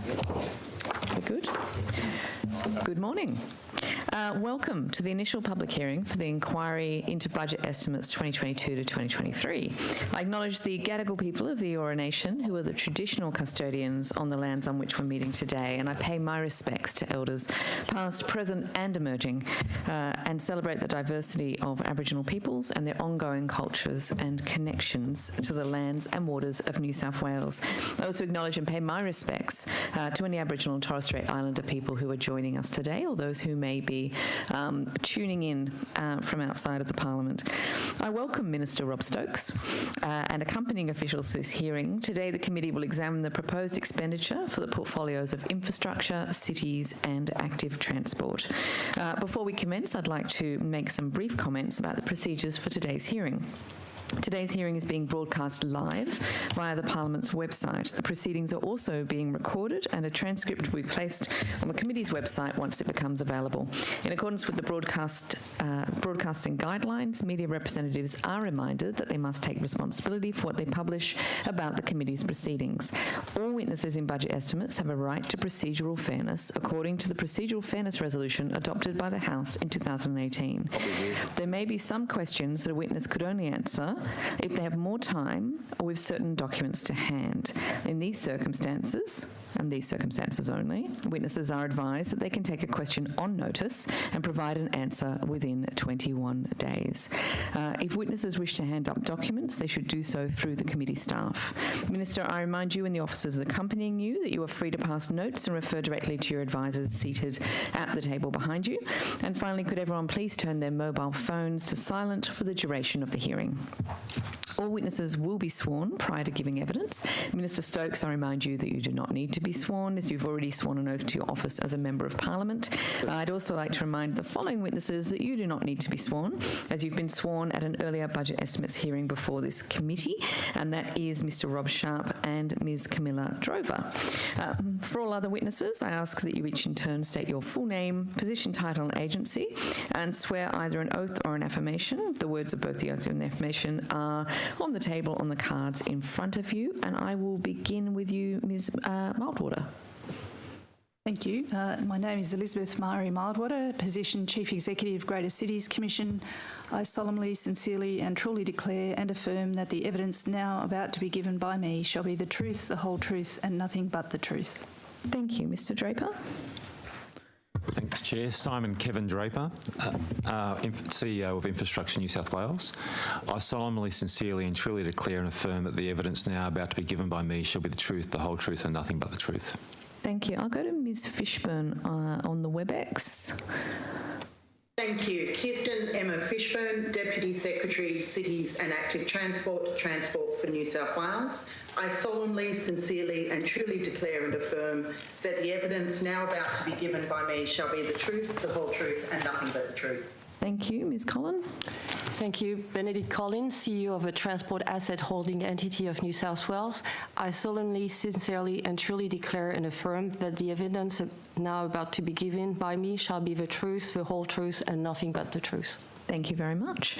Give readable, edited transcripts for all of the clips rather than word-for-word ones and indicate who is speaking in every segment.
Speaker 1: We're good? Good morning. Welcome to the initial public hearing for the inquiry into budget estimates 2022 to 2023. I acknowledge the Gadigal people of the Eora Nation, who are the traditional custodians on the lands on which we're meeting today, and I pay my respects to elders past, present and emerging, and celebrate the diversity of Aboriginal peoples and their ongoing cultures and connections to the lands and waters of New South Wales. I also acknowledge and pay my respects to any Aboriginal and Torres Strait Islander people who are joining us today, or those who may be tuning in from outside of the Parliament. I welcome Minister Rob Stokes and accompanying officials to this hearing. Today the committee will examine the proposed expenditure for the portfolios of infrastructure, cities and active transport. Before we commence, I'd like to make some brief comments about the procedures for today's hearing. Today's hearing is being broadcast live via the Parliament's website. The proceedings are also being recorded and a transcript will be placed on the committee's website once it becomes available. In accordance with the broadcasting guidelines, media representatives are reminded that they must take responsibility for what they publish about the committee's proceedings. All witnesses in budget estimates have a right to procedural fairness according to the Procedural Fairness Resolution adopted by the House in 2018. There may be some questions that a witness could only answer if they have more time or with certain documents to hand. In these circumstances, and these circumstances only, witnesses are advised that they can take a question on notice and provide an answer within 21 days. If witnesses wish to hand up documents, they should do so through the committee staff. Minister, I remind you and the officers accompanying you that you are free to pass notes and refer directly to your advisors seated at the table behind you. And finally, could everyone please turn their mobile phones to silent for the duration of the hearing. All witnesses will be sworn prior to giving evidence. Minister Stokes, I remind you that you do not need to be sworn, as you've already sworn an oath to your office as a Member of Parliament. I'd also like to remind the following witnesses that you do not need to be sworn, as you've been sworn at an earlier budget estimates hearing before this committee, and that is Mr Rob Sharp and Ms Camilla Drover. For all other witnesses, I ask that you each in turn state your full name, position, title and agency, and swear either an oath or an affirmation. The words of both the oath and the affirmation are on the table on the cards in front of you, and I will begin with you, Ms Mildwater.
Speaker 2: Thank you. My name is Elizabeth Mari Mildwater, position Chief Executive, Greater Cities Commission. I solemnly, sincerely and truly declare and affirm that the evidence now about to be given by me shall be the truth, the whole truth and nothing but the truth.
Speaker 1: Thank you. Mr Draper.
Speaker 3: Thanks, Chair. Simon Kevin Draper, CEO of Infrastructure New South Wales. I solemnly, sincerely and truly declare and affirm that the evidence now about to be given by me shall be the truth, the whole truth and nothing but the truth.
Speaker 1: Thank you. I'll go to Ms Fishburn on the WebEx.
Speaker 4: Thank you. Kirsten Emma Fishburn, Deputy Secretary, Cities and Active Transport, Transport for New South Wales. I solemnly, sincerely and truly declare and affirm that the evidence now about to be given by me shall be the truth, the whole truth and nothing but the truth.
Speaker 1: Thank you. Ms Collin.
Speaker 5: Thank you. Benedict Collins, CEO of a transport asset holding entity of New South Wales. I solemnly, sincerely and truly declare and affirm that the evidence now about to be given by me shall be the truth, the whole truth and nothing but the truth.
Speaker 1: Thank you very much.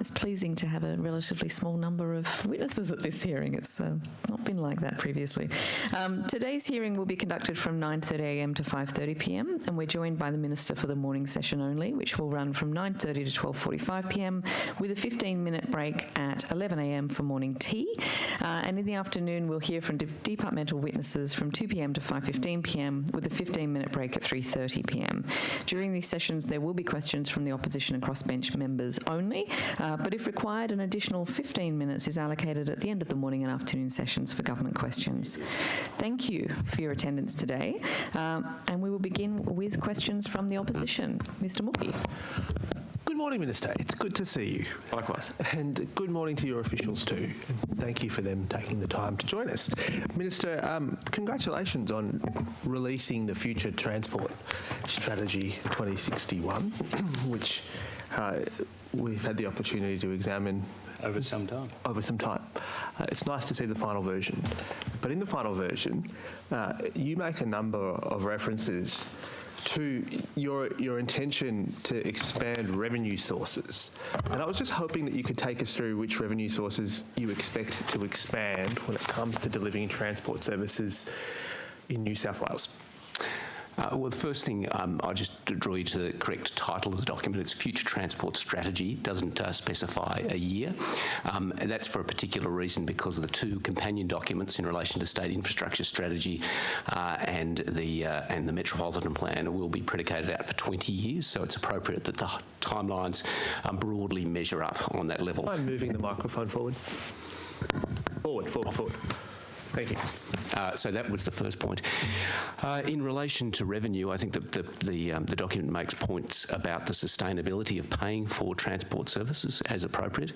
Speaker 1: It's pleasing to have a relatively small number of witnesses at this hearing. It's not been like that previously. Today's hearing will be conducted from 9:30am to 5:30pm, and we're joined by the Minister for the morning session only, which will run from 9:30 to 12:45pm, with a 15-minute break at 11am for morning tea. And in the afternoon, we'll hear from departmental witnesses from 2pm to 5:15pm, with a 15-minute break at 3:30pm. During these sessions, there will be questions from the opposition and crossbench members only, but if required, an additional 15 minutes is allocated at the end of the morning and afternoon sessions for government questions. Thank you for your attendance today, and we will begin with questions from the opposition. Mr Mookie.
Speaker 6: Good morning, Minister. It's good to see you.
Speaker 3: Likewise.
Speaker 6: And good morning to your officials too. Thank you for them taking the time to join us. Minister, congratulations on releasing the Future Transport Strategy 2061, which we've had the opportunity to examine
Speaker 7: over some time.
Speaker 6: It's nice to see the final version. But in the final version, you make a number of references to your intention to expand revenue sources. And I was just hoping that you could take us through which revenue sources you expect to expand when it comes to delivering transport services in New South Wales?
Speaker 7: Well, the first thing, I'll just draw you to the correct title of the document. It's Future Transport Strategy. It doesn't specify a year. And that's for a particular reason, because of the two companion documents in relation to state infrastructure strategy and the Metropolitan Plan will be predicated out for 20 years. So it's appropriate that the timelines broadly measure up on that level.
Speaker 6: I'm moving the microphone forward. Forward. Thank you.
Speaker 7: So that was the first point. In relation to revenue, I think the document makes points about the sustainability of paying for transport services as appropriate.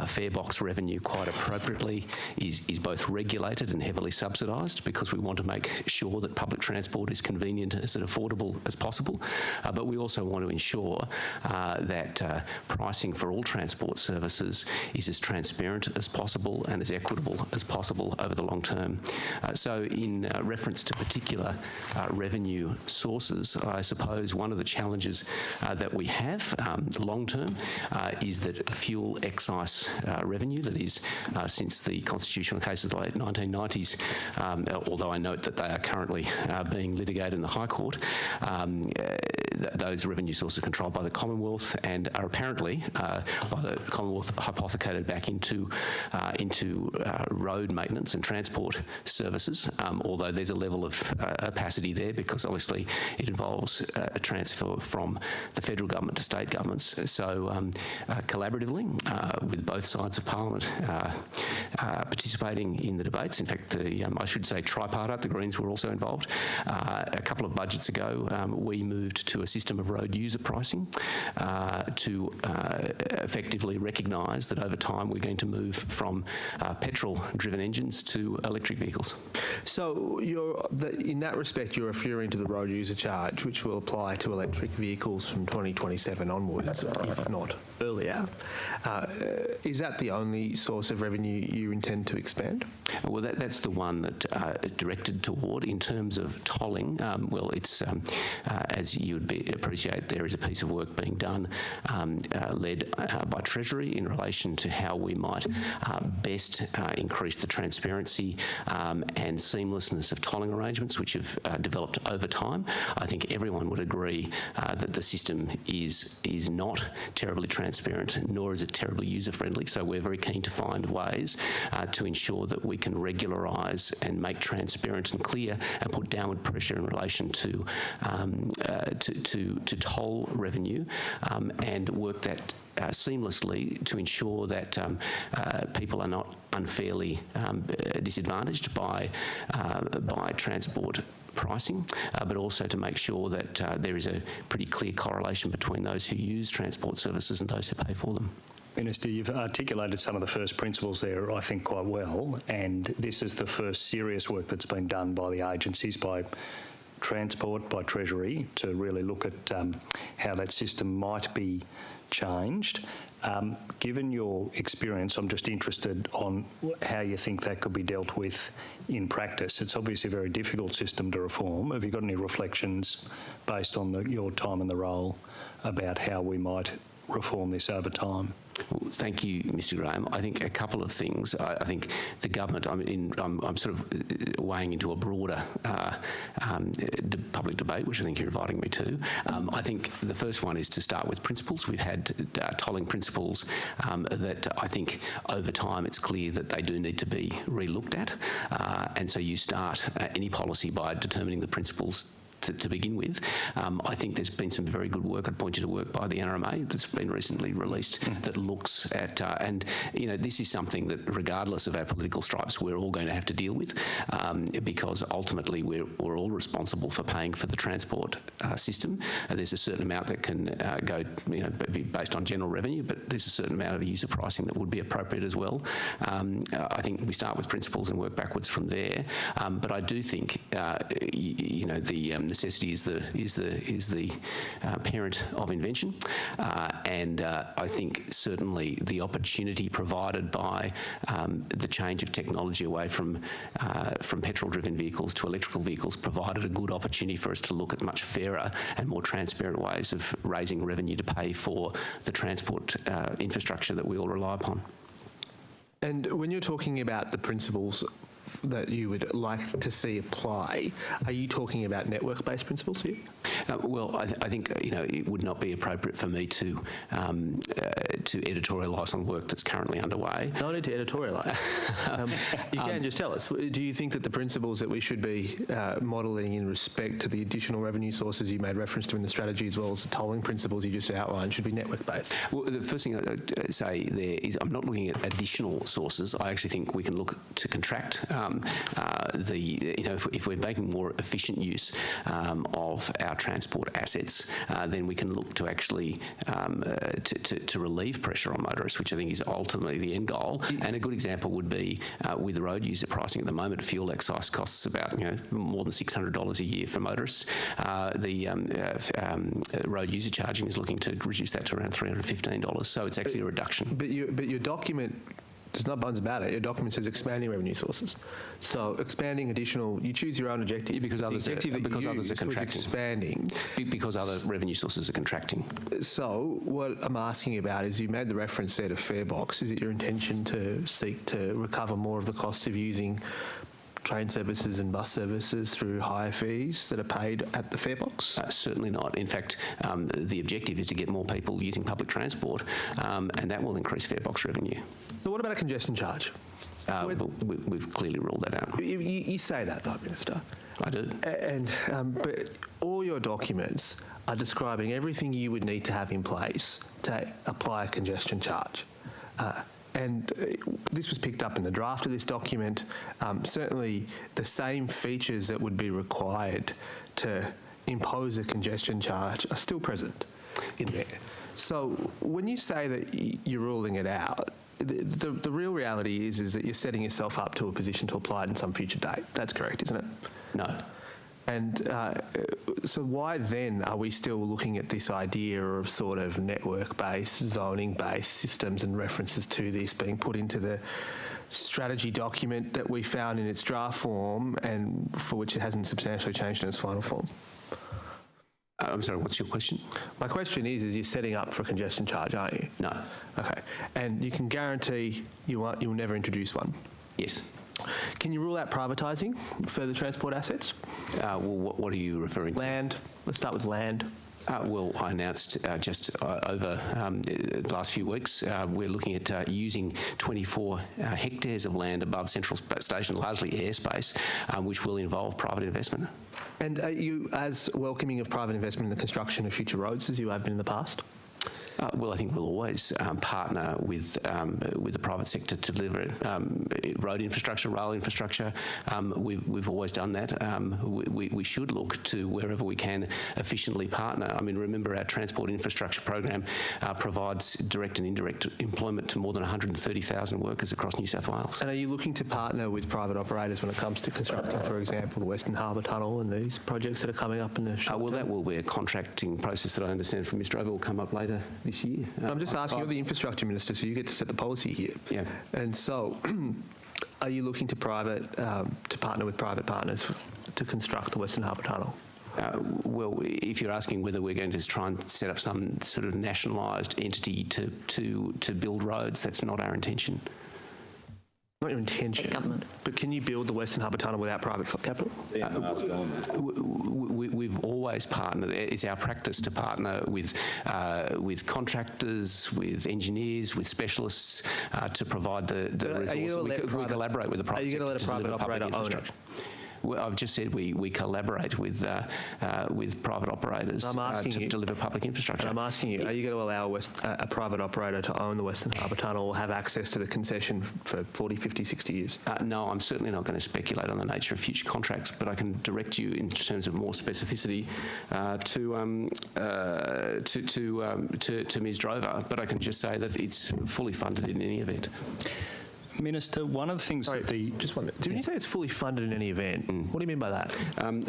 Speaker 7: Fare box revenue, quite appropriately, is both regulated and heavily subsidised, because we want to make sure that public transport is convenient and affordable as possible. But we also want to ensure that pricing for all transport services is as transparent as possible and as equitable as possible over the long term. So in reference to particular revenue sources, I suppose one of the challenges that we have long-term is that fuel excise revenue, that is, since the constitutional cases of the late 1990s, although I note that they are currently being litigated in the High Court, those revenue sources are controlled by the Commonwealth and are apparently by the Commonwealth hypothecated back into road maintenance and transport services, although there's a level of opacity there, because obviously it involves a transfer from the federal government to state governments. So collaboratively with both sides of Parliament participating in the debates, in fact I should say tripartite, the Greens were also involved. A couple of budgets ago we moved to a system of road user pricing to effectively recognise that over time we're going to move from petrol-driven engines to electric vehicles.
Speaker 6: So in that respect, you're referring to the road user charge, which will apply to electric vehicles from 2027 onwards, if not earlier. Is that the only source of revenue you intend to expand?
Speaker 7: Well, that's the one that directed toward. In terms of tolling, well, it's, as you would appreciate, there is a piece of work being done led by Treasury in relation to how we might best increase the transparency and seamlessness of tolling arrangements, which have developed over time. I think everyone would agree that the system is not terribly transparent, nor is it terribly user-friendly. So we're very keen to find ways to ensure that we can regularise and make transparent and clear and put downward pressure in relation to toll revenue and work that seamlessly to ensure that people are not unfairly disadvantaged by transport pricing, but also to make sure that there is a pretty clear correlation between those who use transport services and those who pay for them.
Speaker 8: Minister, you've articulated some of the first principles there, I think, quite well, and this is the first serious work that's been done by the agencies, by Transport, by Treasury, to really look at how that system might be changed. Given your experience, I'm just interested on how you think that could be dealt with in practice. It's obviously a very difficult system to reform. Have you got any reflections based on your time in the role about how we might reform this over time?
Speaker 7: Well, thank you, Mr. Graham. I think a couple of things. I think the government, I'm sort of weighing into a broader public debate, which I think you're inviting me to. I think the first one is to start with principles. We've had tolling principles that I think over time it's clear that they do need to be re-looked at. And so you start any policy by determining the principles to begin with. I think there's been some very good work. I'd point you to work by the NRMA that's been recently released that looks at, and this is something that regardless of our political stripes, we're all going to have to deal with because ultimately we're all responsible for paying for the transport system. There's a certain amount that can go, be based on general revenue, but there's a certain amount of user pricing that would be appropriate as well. I think we start with principles and work backwards from there. But I do think, the necessity is the parent of invention, and I think certainly the opportunity provided by the change of technology away from petrol-driven vehicles to electrical vehicles provided a good opportunity for us to look at much fairer and more transparent ways of raising revenue to pay for the transport infrastructure that we all rely upon.
Speaker 6: And when you're talking about the principles that you would like to see apply, are you talking about network-based principles here?
Speaker 7: Well, I think it would not be appropriate for me to editorialise on work that's currently underway.
Speaker 6: No need to editorialise. You can just tell us. Do you think that the principles that we should be modelling in respect to the additional revenue sources you made reference to in the strategy, as well as the tolling principles you just outlined, should be network-based?
Speaker 7: Well, the first thing I'd say there is I'm not looking at additional sources. I actually think we can look to contract if we're making more efficient use of our transport assets, then we can look to actually to relieve pressure on motorists, which I think is ultimately the end goal. And a good example would be with the road user pricing at the moment. Fuel excise costs about more than $600 a year for motorists. The road user charging is looking to reduce that to around $315. So it's actually a reduction.
Speaker 6: But your document. There's no bones about it. Your document says expanding revenue sources. So expanding additional, you choose your own objective.
Speaker 7: Yeah, because others are contracting.
Speaker 6: Expanding.
Speaker 7: Because other revenue sources are contracting.
Speaker 6: So what I'm asking about is you made the reference there to farebox. Is it your intention to seek to recover more of the cost of using train services and bus services through higher fees that are paid at the farebox?
Speaker 7: Certainly not. In fact, the objective is to get more people using public transport, and that will increase farebox revenue.
Speaker 6: So what about a congestion charge?
Speaker 7: We've clearly ruled that out.
Speaker 6: You say that, though, Minister.
Speaker 7: I do.
Speaker 6: And but all your documents are describing everything you would need to have in place to apply a congestion charge. And this was picked up in the draft of this document. Certainly the same features that would be required to impose a congestion charge are still present in there. So when you say that you're ruling it out, the real reality is that you're setting yourself up to a position to apply it in some future date. That's correct, isn't it?
Speaker 7: No.
Speaker 6: And so why then are we still looking at this idea of sort of network-based, zoning-based systems and references to this being put into the strategy document that we found in its draft form and for which it hasn't substantially changed in its final form?
Speaker 7: I'm sorry, what's your question?
Speaker 6: My question is you're setting up for a congestion charge, aren't you?
Speaker 7: No.
Speaker 6: Okay. And you can guarantee you'll never introduce one?
Speaker 7: Yes.
Speaker 6: Can you rule out privatising further transport assets?
Speaker 7: Well, what are you referring to?
Speaker 6: Land. Let's start with land.
Speaker 7: Well, I announced just over the last few weeks, we're looking at using 24 hectares of land above Central Station, largely airspace, which will involve private investment.
Speaker 6: And are you as welcoming of private investment in the construction of future roads as you have been in the past?
Speaker 7: Well, I think we'll always partner with the private sector to deliver road infrastructure, rail infrastructure. We've always done that. We should look to wherever we can efficiently partner. I mean, remember our transport infrastructure program provides direct and indirect employment to more than 130,000 workers across New South Wales.
Speaker 6: And are you looking to partner with private operators when it comes to constructing, for example, the Western Harbour Tunnel and these projects that are coming up in the short
Speaker 7: Well,
Speaker 6: term?
Speaker 7: that will be a contracting process that I understand from Mr. Over will come up later this year.
Speaker 6: I'm just asking, you're the infrastructure minister, so you get to set the policy here.
Speaker 7: Yeah.
Speaker 6: And so, are you looking to partner with private partners to construct the Western Harbour Tunnel?
Speaker 7: Well, if you're asking whether we're going to try and set up some sort of nationalised entity to build roads, that's not our intention.
Speaker 6: Not your intention.
Speaker 1: Government.
Speaker 6: But can you build the Western Harbour Tunnel without private capital?
Speaker 7: We've always partnered. It's our practice to partner with contractors, with engineers, with specialists to provide the resources. We collaborate with the private sector.
Speaker 6: Are you going to let a private operator own it?
Speaker 7: Well, I've just said we collaborate with private operators to deliver public infrastructure.
Speaker 6: And I'm asking you, are you going to allow a private operator to own the Western Harbour Tunnel or have access to the concession for 40, 50, 60 years?
Speaker 7: No, I'm certainly not going to speculate on the nature of future contracts, but I can direct you in terms of more specificity to Ms. Drover. But I can just say that it's fully funded in any event.
Speaker 8: Minister, one of the things that the...
Speaker 6: Just one minute. Did you say it's fully funded in any event? What do you mean by that?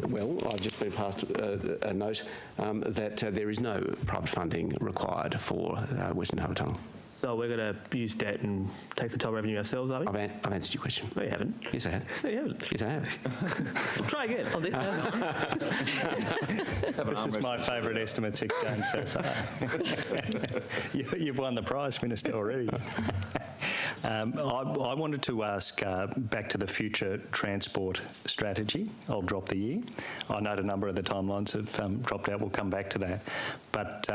Speaker 7: Well, I've just been passed a note that there is no private funding required for Western Harbour Tunnel.
Speaker 6: So we're going to use debt and take the toll revenue ourselves, are we?
Speaker 7: I've answered your question.
Speaker 6: No, you haven't.
Speaker 7: Yes, I have.
Speaker 6: No, you haven't.
Speaker 7: Yes, I have.
Speaker 6: Try again.
Speaker 1: Oh, this
Speaker 8: This is my favourite estimates exchange so far. You've won the prize, Minister, already. I wanted to ask back to the future transport strategy. I'll drop the year. I note a number of the timelines have dropped out. We'll come back to that. But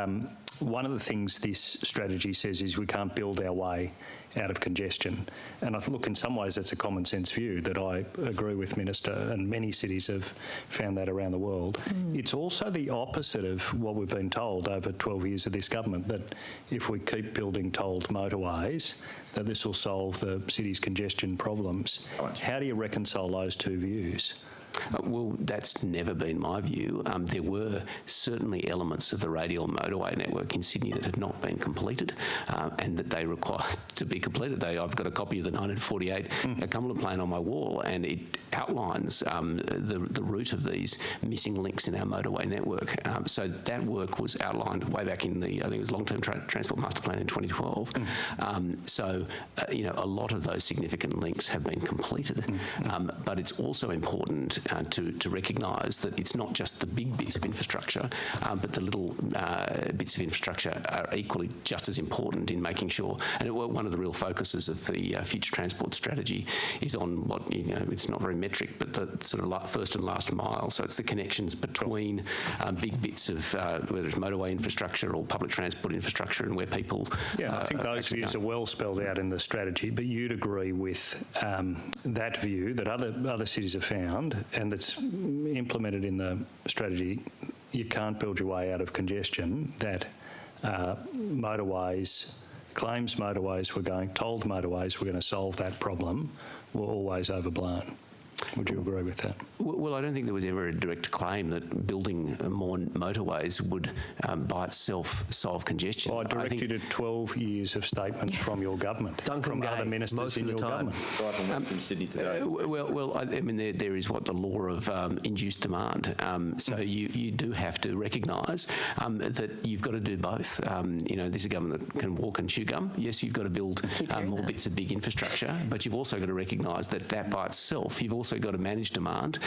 Speaker 8: one of the things this strategy says is we can't build our way out of congestion. And look, in some ways, that's a common sense view that I agree with, Minister, and many cities have found that around the world. It's also the opposite of what we've been told over 12 years of this government, that if we keep building tolled motorways, that this will solve the city's congestion problems. How do you reconcile those two views?
Speaker 7: Well, that's never been my view. There were certainly elements of the radial motorway network in Sydney that had not been completed and that they require to be completed. I've got a copy of the 1948 Cumberland Plan on my wall, and it outlines the route of these missing links in our motorway network. So that work was outlined way back in the, I think it was Long-Term Transport Master Plan in 2012. A lot of those significant links have been completed. But it's also important to recognise that it's not just the big bits of infrastructure, but the little bits of infrastructure are equally just as important in making sure. And one of the real focuses of the future transport strategy is on what, it's not very metric, but the sort of first and last mile. So it's the connections between big bits of whether it's motorway infrastructure or public transport infrastructure, and where people.
Speaker 8: Yeah, I think those views are well spelled out in the strategy. But you'd agree with that view that other cities have found, and that's implemented in the strategy. You can't build your way out of congestion. That motorways, tolled motorways were going to solve that problem, were always overblown. Would you agree with that?
Speaker 7: Well, I don't think there was ever a direct claim that building more motorways would by itself solve congestion.
Speaker 8: Well, I direct you to 12 years of statements from your government, from other ministers in your government.
Speaker 9: Right from Western Sydney today.
Speaker 7: There is what the law of induced demand. So you do have to recognise that you've got to do both. This is a government that can walk and chew gum. Yes, you've got to build more bits of big infrastructure, but you've also got to recognise that by itself, you've also got to manage demand,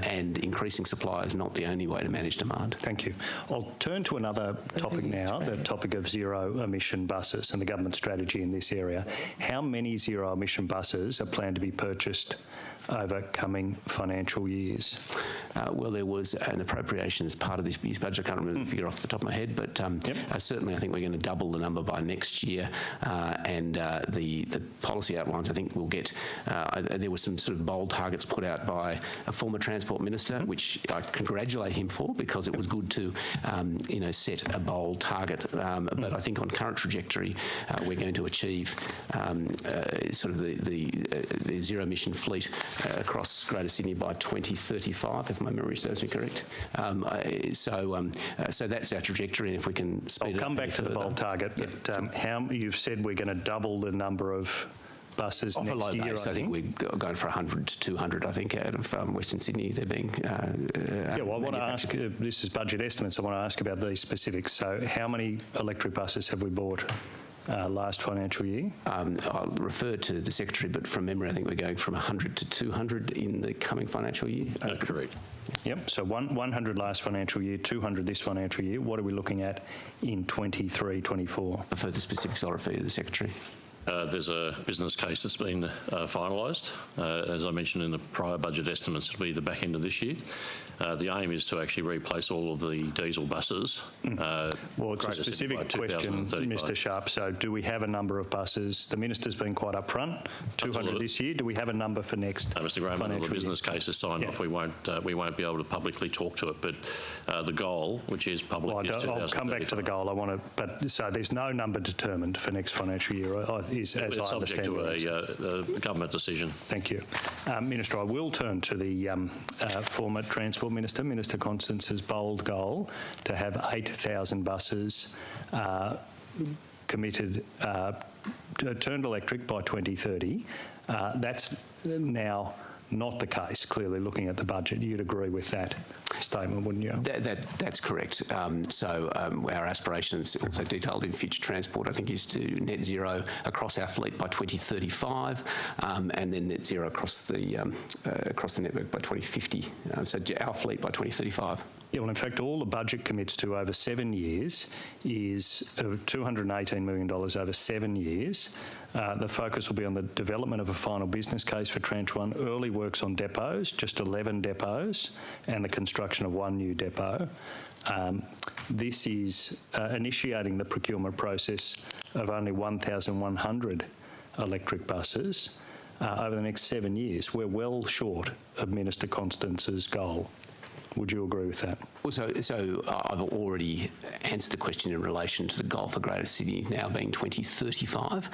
Speaker 7: and increasing supply is not the only way to manage demand.
Speaker 8: Thank you. I'll turn to another topic now, the topic of zero-emission buses and the government strategy in this area. How many zero-emission buses are planned to be purchased over coming financial years?
Speaker 7: Well, there was an appropriation as part of this year's budget. I can't remember the figure off the top of my head, but certainly I think we're going to double the number by next year. And the policy outlines, I think we'll get, there were some sort of bold targets put out by a former Transport Minister, which I congratulate him for, because it was good to, set a bold target. But I think on current trajectory, we're going to achieve sort of the zero-emission fleet across Greater Sydney by 2035, if my memory serves me correct. So that's our trajectory, and if we can speed it up.
Speaker 8: I'll come back to the bold target, but you've said we're going to double the number of buses
Speaker 7: off
Speaker 8: next
Speaker 7: a low
Speaker 8: year.
Speaker 7: Base, I think we're going for 100 to 200, I think, out of Western Sydney. They're being
Speaker 8: I want to ask, this is budget estimates, I want to ask about these specifics. So how many electric buses have we bought last financial year?
Speaker 7: I'll refer to the Secretary, but from memory I think we're going from 100 to 200 in the coming financial year.
Speaker 9: Correct.
Speaker 8: Yep, so 100 last financial year, 200 this financial year. What are we looking at in 23-24?
Speaker 7: For further specifics, I'll refer to the Secretary.
Speaker 9: There's a business case that's been finalised. As I mentioned in the prior budget estimates, it'll be the back end of this year. The aim is to actually replace all of the diesel buses.
Speaker 8: Well, it's a specific question, Mr Sharp. So do we have a number of buses? The Minister's been quite upfront, 200 this year. Do we have a number for next
Speaker 9: Mr Graham, until the business case is signed off, we won't be able to publicly talk to it. But the goal, which is public, is 2035.
Speaker 8: I'll come back to the goal. So there's no number determined for next financial year, as I understand
Speaker 9: subject to a government decision.
Speaker 8: Thank you. Minister, I will turn to the former Transport Minister, Minister Constance's bold goal to have 8,000 buses committed, turned electric by 2030. That's now not the case, clearly, looking at the budget. You'd agree with that statement, wouldn't you?
Speaker 7: That's correct. Our aspirations, also detailed in future transport, I think, is to net zero across our fleet by 2035, and then net zero across the network by 2050. So our fleet by 2035.
Speaker 8: Yeah, well, in fact, all the budget commits to over 7 years is $218 million over 7 years. The focus will be on the development of a final business case for Tranche 1, early works on depots, just 11 depots, and the construction of 1 new depot. This is initiating the procurement process of only 1,100 electric buses over the next 7 years. We're well short of Minister Constance's goal. Would you agree with that?
Speaker 7: Well, so I've already answered the question in relation to the goal for Greater Sydney now being 2035.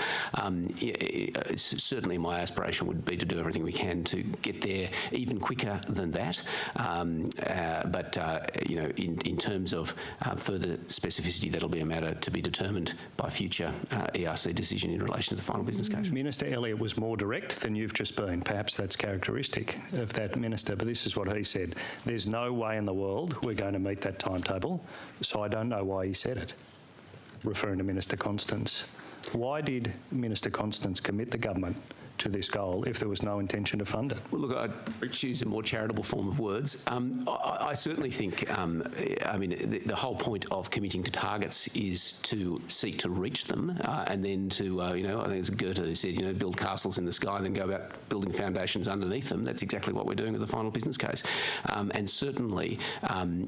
Speaker 7: Certainly my aspiration would be to do everything we can to get there even quicker than that. You know, in terms of further specificity, that'll be a matter to be determined by future ERC decision in relation to the final business case.
Speaker 8: Minister Elliott was more direct than you've just been. Perhaps that's characteristic of that minister, but this is what he said. There's no way in the world we're going to meet that timetable, so I don't know why he said it, referring to Minister Constance. Why did Minister Constance commit the government to this goal if there was no intention to fund it?
Speaker 7: Well, look, I'd choose a more charitable form of words. I certainly think, I mean, the whole point of committing to targets is to seek to reach them and then to, you know, I think it's Goethe who said, you know, build castles in the sky and then go about building foundations underneath them. That's exactly what we're doing with the final business case. And certainly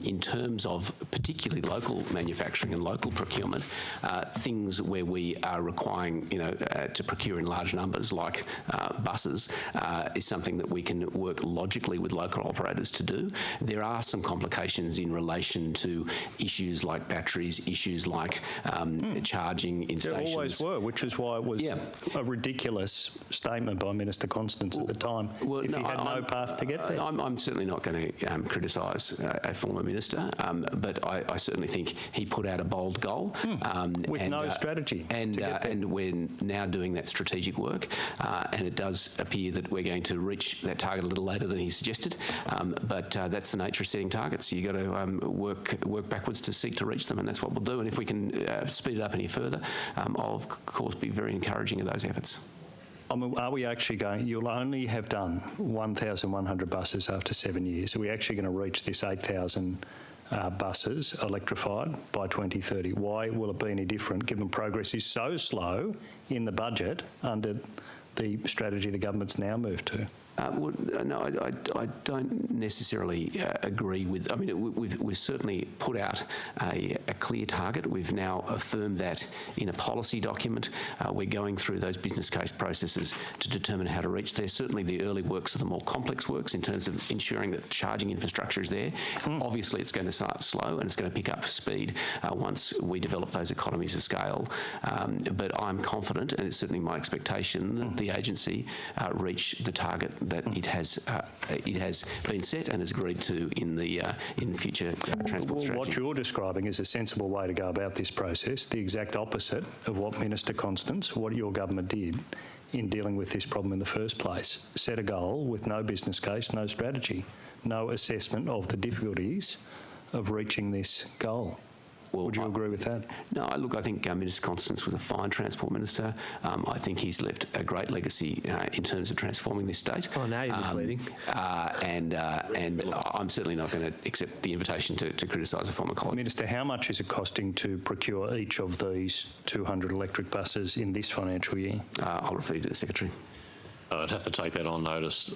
Speaker 7: in terms of particularly local manufacturing and local procurement, things where we are requiring, you know, to procure in large numbers like buses is something that we can work logically with local operators to do. There are some complications in relation to issues like batteries, issues like charging in stations.
Speaker 8: There always were, which is why it was a ridiculous statement by Minister Constance at the time. Well, if he had no path to get there.
Speaker 7: I'm certainly not going to criticise a former minister, but I certainly think he put out a bold goal.
Speaker 8: With no strategy.
Speaker 7: And we're now doing that strategic work. And it does appear that we're going to reach that target a little later than he suggested. But that's the nature of setting targets. You've got to work backwards to seek to reach them, and that's what we'll do. And if we can speed it up any further, I'll of course be very encouraging of those efforts.
Speaker 8: I mean, are we actually going, you'll only have done 1,100 buses after 7 years. Are we actually going to reach this 8,000 buses electrified by 2030? Why will it be any different given progress is so slow in the budget under the strategy the government's now moved to?
Speaker 7: Well, no, I don't necessarily agree with. I mean, we've certainly put out a clear target. We've now affirmed that in a policy document. We're going through those business case processes to determine how to reach there. Certainly, the early works are the more complex works in terms of ensuring that charging infrastructure is there. Obviously, it's going to start slow and it's going to pick up speed once we develop those economies of scale. But I'm confident, and it's certainly my expectation, that the agency reach the target that it has been set and has agreed to in the future transport strategy.
Speaker 8: What you're describing is a sensible way to go about this process, the exact opposite of what Minister Constance, what your government did in dealing with this problem in the first place. Set a goal with no business case, no strategy, no assessment of the difficulties of reaching this goal. Well, would you agree with that?
Speaker 7: No, look, I think Minister Constance was a fine transport minister. I think he's left a great legacy in terms of transforming this state.
Speaker 6: Oh, now you're misleading.
Speaker 7: And I'm certainly not going to accept the invitation to criticise a former colleague.
Speaker 8: Minister, how much is it costing to procure each of these 200 electric buses in this financial year?
Speaker 7: I'll refer you to the Secretary.
Speaker 9: I'd have to take that on notice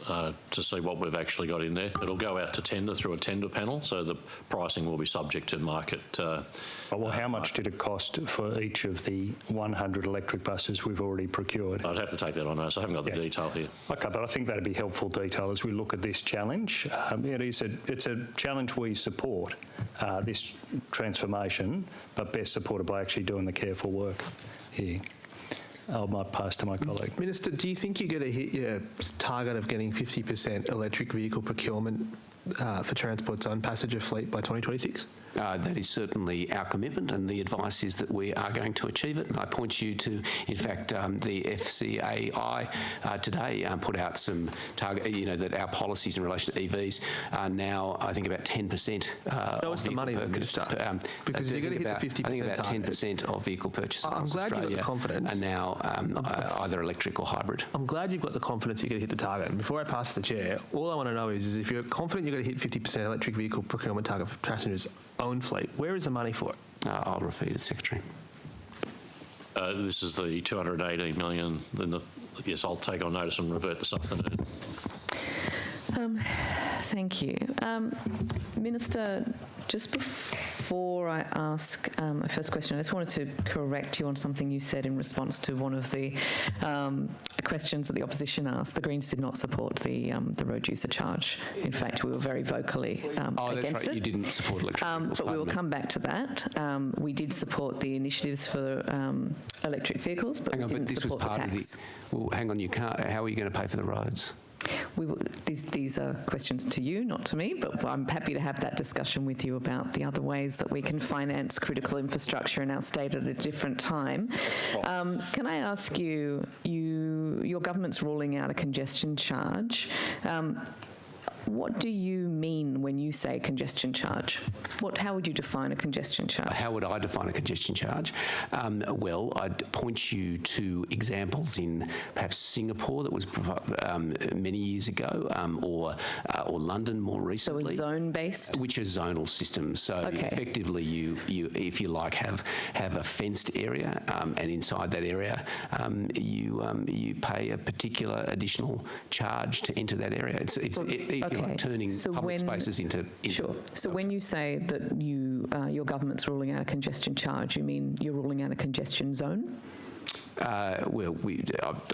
Speaker 9: to see what we've actually got in there. It'll go out to tender through a tender panel, so the pricing will be subject to market.
Speaker 8: Well, how much did it cost for each of the 100 electric buses we've already procured?
Speaker 9: I'd have to take that on notice. I haven't got the detail here.
Speaker 8: Okay, but I think that'd be helpful detail as we look at this challenge. It's a challenge we support, this transformation, but best supported by actually doing the careful work here. I might pass to my colleague.
Speaker 6: Minister, do you think you're going to hit your target of getting 50% electric vehicle procurement for Transport's own passenger fleet by 2026?
Speaker 7: That is certainly our commitment, and the advice is that we are going to achieve it. And I point you to, in fact, the FCAI today put out some target, that our policies in relation to EVs are now, I think, about 10%.
Speaker 6: Show us the money, Minister. Because you're going to hit the 50%
Speaker 7: I think about
Speaker 6: target.
Speaker 7: 10% of vehicle purchases across
Speaker 6: glad
Speaker 7: Australia
Speaker 6: you've got the confidence.
Speaker 7: are now either electric or hybrid.
Speaker 6: I'm glad you've got the confidence you're going to hit the target. And before I pass the chair, all I want to know is if you're confident you're going to hit 50% electric vehicle procurement target for passengers' own fleet. Where is the money for it?
Speaker 7: I'll refer you to the Secretary.
Speaker 9: This is the 218 million. Yes, I'll take on notice and revert this afternoon.
Speaker 1: Thank you. Minister, just before I ask my first question, I just wanted to correct you on something you said in response to one of the questions that the opposition asked. The Greens did not support the road user charge. In fact, we were very vocally against
Speaker 7: that's right.
Speaker 1: it.
Speaker 7: You didn't support electric vehicles.
Speaker 1: But we will come back to that. We did support the initiatives for electric vehicles, but we didn't support the tax.
Speaker 7: Well, hang on. You can't. How are you going to pay for the roads?
Speaker 1: These are questions to you, not to me, but I'm happy to have that discussion with you about the other ways that we can finance critical infrastructure in our state at a different time. Can I ask you, your government's ruling out a congestion charge. What do you mean when you say congestion charge? How would you define a congestion charge?
Speaker 7: How would I define a congestion charge? Well, I'd point you to examples in perhaps Singapore that was many years ago, or London more recently.
Speaker 1: So a zone-based?
Speaker 7: Which are zonal systems. So effectively, you if you like, have a fenced area, and inside that area, you pay a particular additional charge to enter that area. It's like turning public spaces into.
Speaker 1: Sure. So when you say that your government's ruling out a congestion charge, you mean you're ruling out a congestion zone?
Speaker 7: Well,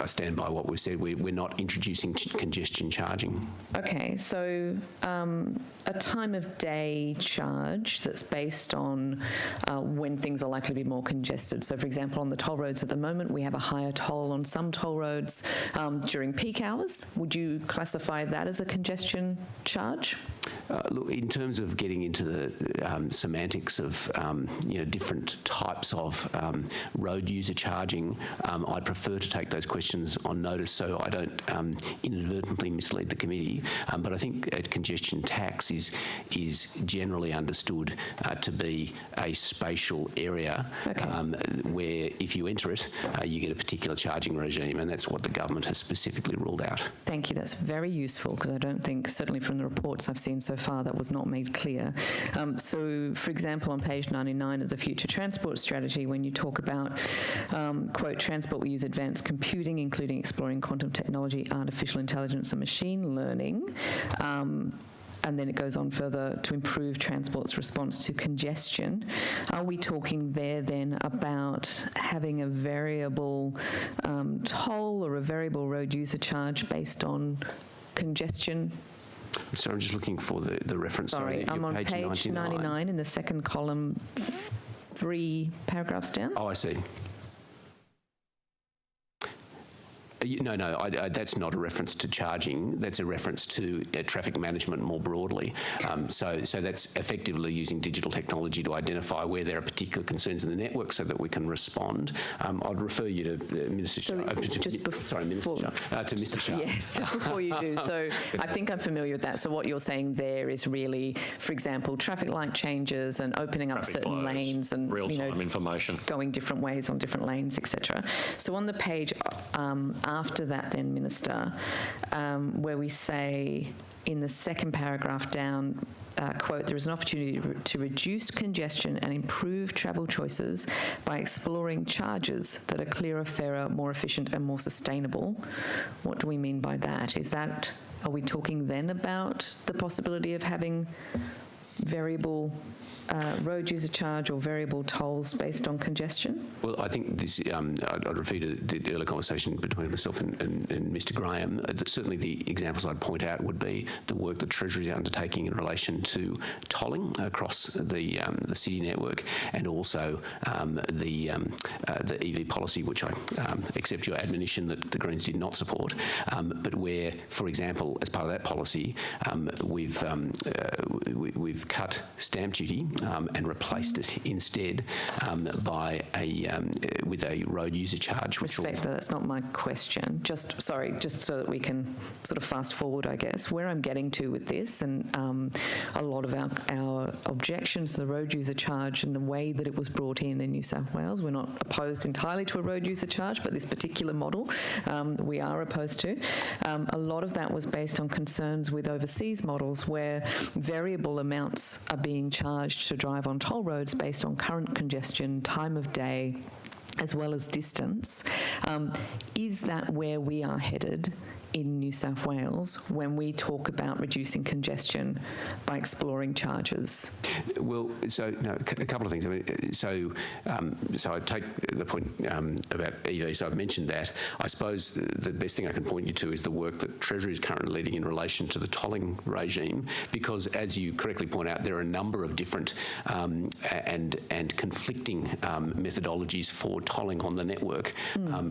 Speaker 7: I stand by what we've said. We're not introducing congestion charging.
Speaker 1: Okay, so a time of day charge that's based on when things are likely to be more congested. So, for example, on the toll roads at the moment, we have a higher toll on some toll roads during peak hours. Would you classify that as a congestion charge?
Speaker 7: Look, in terms of getting into the semantics of different types of road user charging, I'd prefer to take those questions on notice so I don't inadvertently mislead the committee. But I think a congestion tax is generally understood to be a spatial area where if you enter it, you get a particular charging regime, and that's what the government has specifically ruled out.
Speaker 1: Thank you. That's very useful because I don't think, certainly from the reports I've seen so far, that was not made clear. So, for example, on page 99 of the Future Transport Strategy, when you talk about, quote, transport will use advanced computing, including exploring quantum technology, artificial intelligence and machine learning, and then it goes on further to improve transport's response to congestion. Are we talking there then about having a variable toll or a variable road user charge based on congestion?
Speaker 7: So I'm just looking for the reference.
Speaker 1: Sorry, I'm on page 99 in the second column, 3 paragraphs down.
Speaker 7: Oh, I see. No, that's not a reference to charging. That's a reference to traffic management more broadly. So that's effectively using digital technology to identify where there are particular concerns in the network so that we can respond. I'd refer you to Minister Shah. To Mr. Shah.
Speaker 1: Yes, just before you do. So I think I'm familiar with that. So what you're saying there is really, for example, traffic light changes and opening up certain lanes and
Speaker 9: real-time information,
Speaker 1: going different ways on different lanes, etc. So on the page after that then, Minister, where we say in the second paragraph down, quote, there is an opportunity to reduce congestion and improve travel choices by exploring charges that are clearer, fairer, more efficient and more sustainable. What do we mean by that? Are we talking then about the possibility of having variable road user charge or variable tolls based on congestion?
Speaker 7: Well, I think this, I'd refer to the earlier conversation between myself and Mr. Graham. Certainly the examples I'd point out would be the work that Treasury is undertaking in relation to tolling across the city network, and also the EV policy, which I accept your admonition that the Greens did not support, but where, for example, as part of that policy, we've we've cut stamp duty and replaced it instead by with a road user charge.
Speaker 1: Respect, that's not my question. Just so that we can sort of fast forward, I guess. Where I'm getting to with this, and a lot of our objections to the road user charge and the way that it was brought in New South Wales, we're not opposed entirely to a road user charge, but this particular model we are opposed to. A lot of that was based on concerns with overseas models where variable amounts are being charged to drive on toll roads based on current congestion, time of day, as well as distance. Is that where we are headed in New South Wales when we talk about reducing congestion by exploring charges?
Speaker 7: Well, so no, a couple of things. I mean, so I take the point about EV. So I've mentioned that. I suppose the best thing I can point you to is the work that Treasury is currently leading in relation to the tolling regime, because as you correctly point out, there are a number of different and conflicting methodologies for tolling on the network.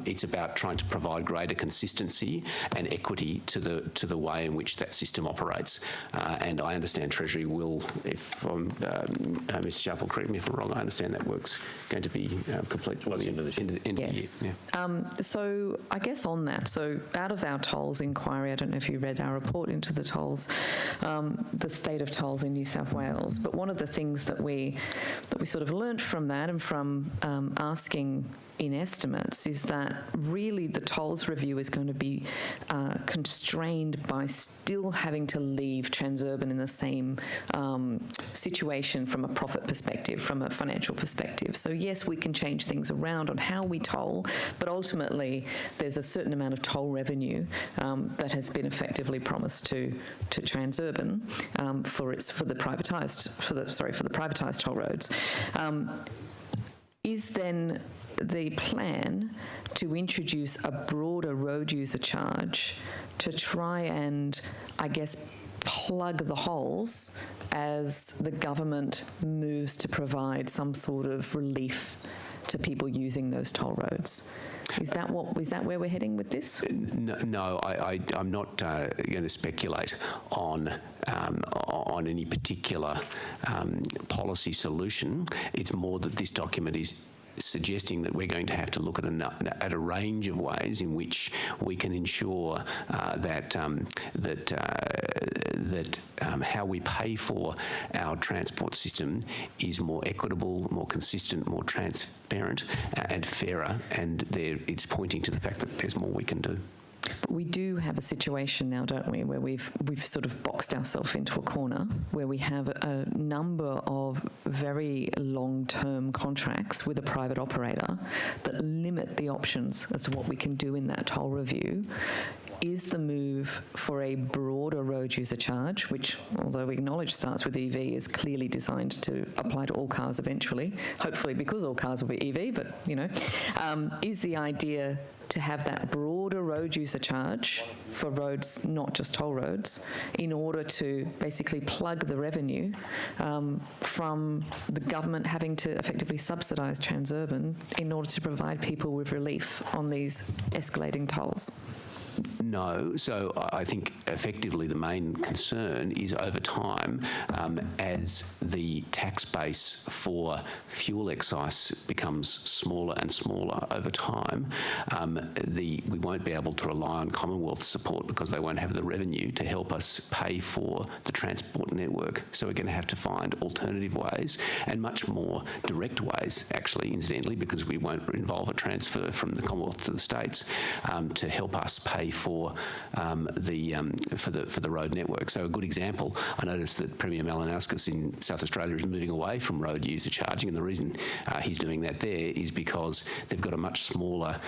Speaker 7: It's about trying to provide greater consistency and equity to the way in which that system operates. And I understand Treasury will, if Mr Sharp will correct me if I'm wrong, I understand that work's going to be complete by the end of the year. Yeah.
Speaker 1: So I guess on that, so out of our tolls inquiry, I don't know if you read our report into the tolls, the state of tolls in New South Wales, but one of the things that we sort of learnt from that and from asking in estimates is that really the tolls review is going to be constrained by still having to leave Transurban in the same situation from a profit perspective, from a financial perspective. So yes, we can change things around on how we toll, but ultimately there's a certain amount of toll revenue that has been effectively promised to Transurban for the privatised toll roads. Is then the plan to introduce a broader road user charge to try and, I guess, plug the holes as the government moves to provide some sort of relief to people using those toll roads? Is that where we're heading with this?
Speaker 7: No, I'm not going to speculate on any particular policy solution. It's more that this document is suggesting that we're going to have to look at a range of ways in which we can ensure that how we pay for our transport system is more equitable, more consistent, more transparent and fairer, and it's pointing to the fact that there's more we can do.
Speaker 1: But we do have a situation now, don't we, where we've sort of boxed ourselves into a corner where we have a number of very long-term contracts with a private operator that limit the options as to what we can do in that toll review. Is the move for a broader road user charge, which, although we acknowledge starts with EV, is clearly designed to apply to all cars eventually, hopefully because all cars will be EV, but, is the idea to have that broader road user charge for roads, not just toll roads, in order to basically plug the revenue from the government having to effectively subsidise Transurban in order to provide people with relief on these escalating tolls?
Speaker 7: No. So I think effectively the main concern is over time, as the tax base for fuel excise becomes smaller and smaller over time, we won't be able to rely on Commonwealth support because they won't have the revenue to help us pay for the transport network. So we're going to have to find alternative ways and much more direct ways, actually, incidentally, because we won't involve a transfer from the Commonwealth to the states to help us pay for the road network. So a good example, I noticed that Premier Malinowskis in South Australia is moving away from road user charging, and the reason he's doing that there is because they've got a much smaller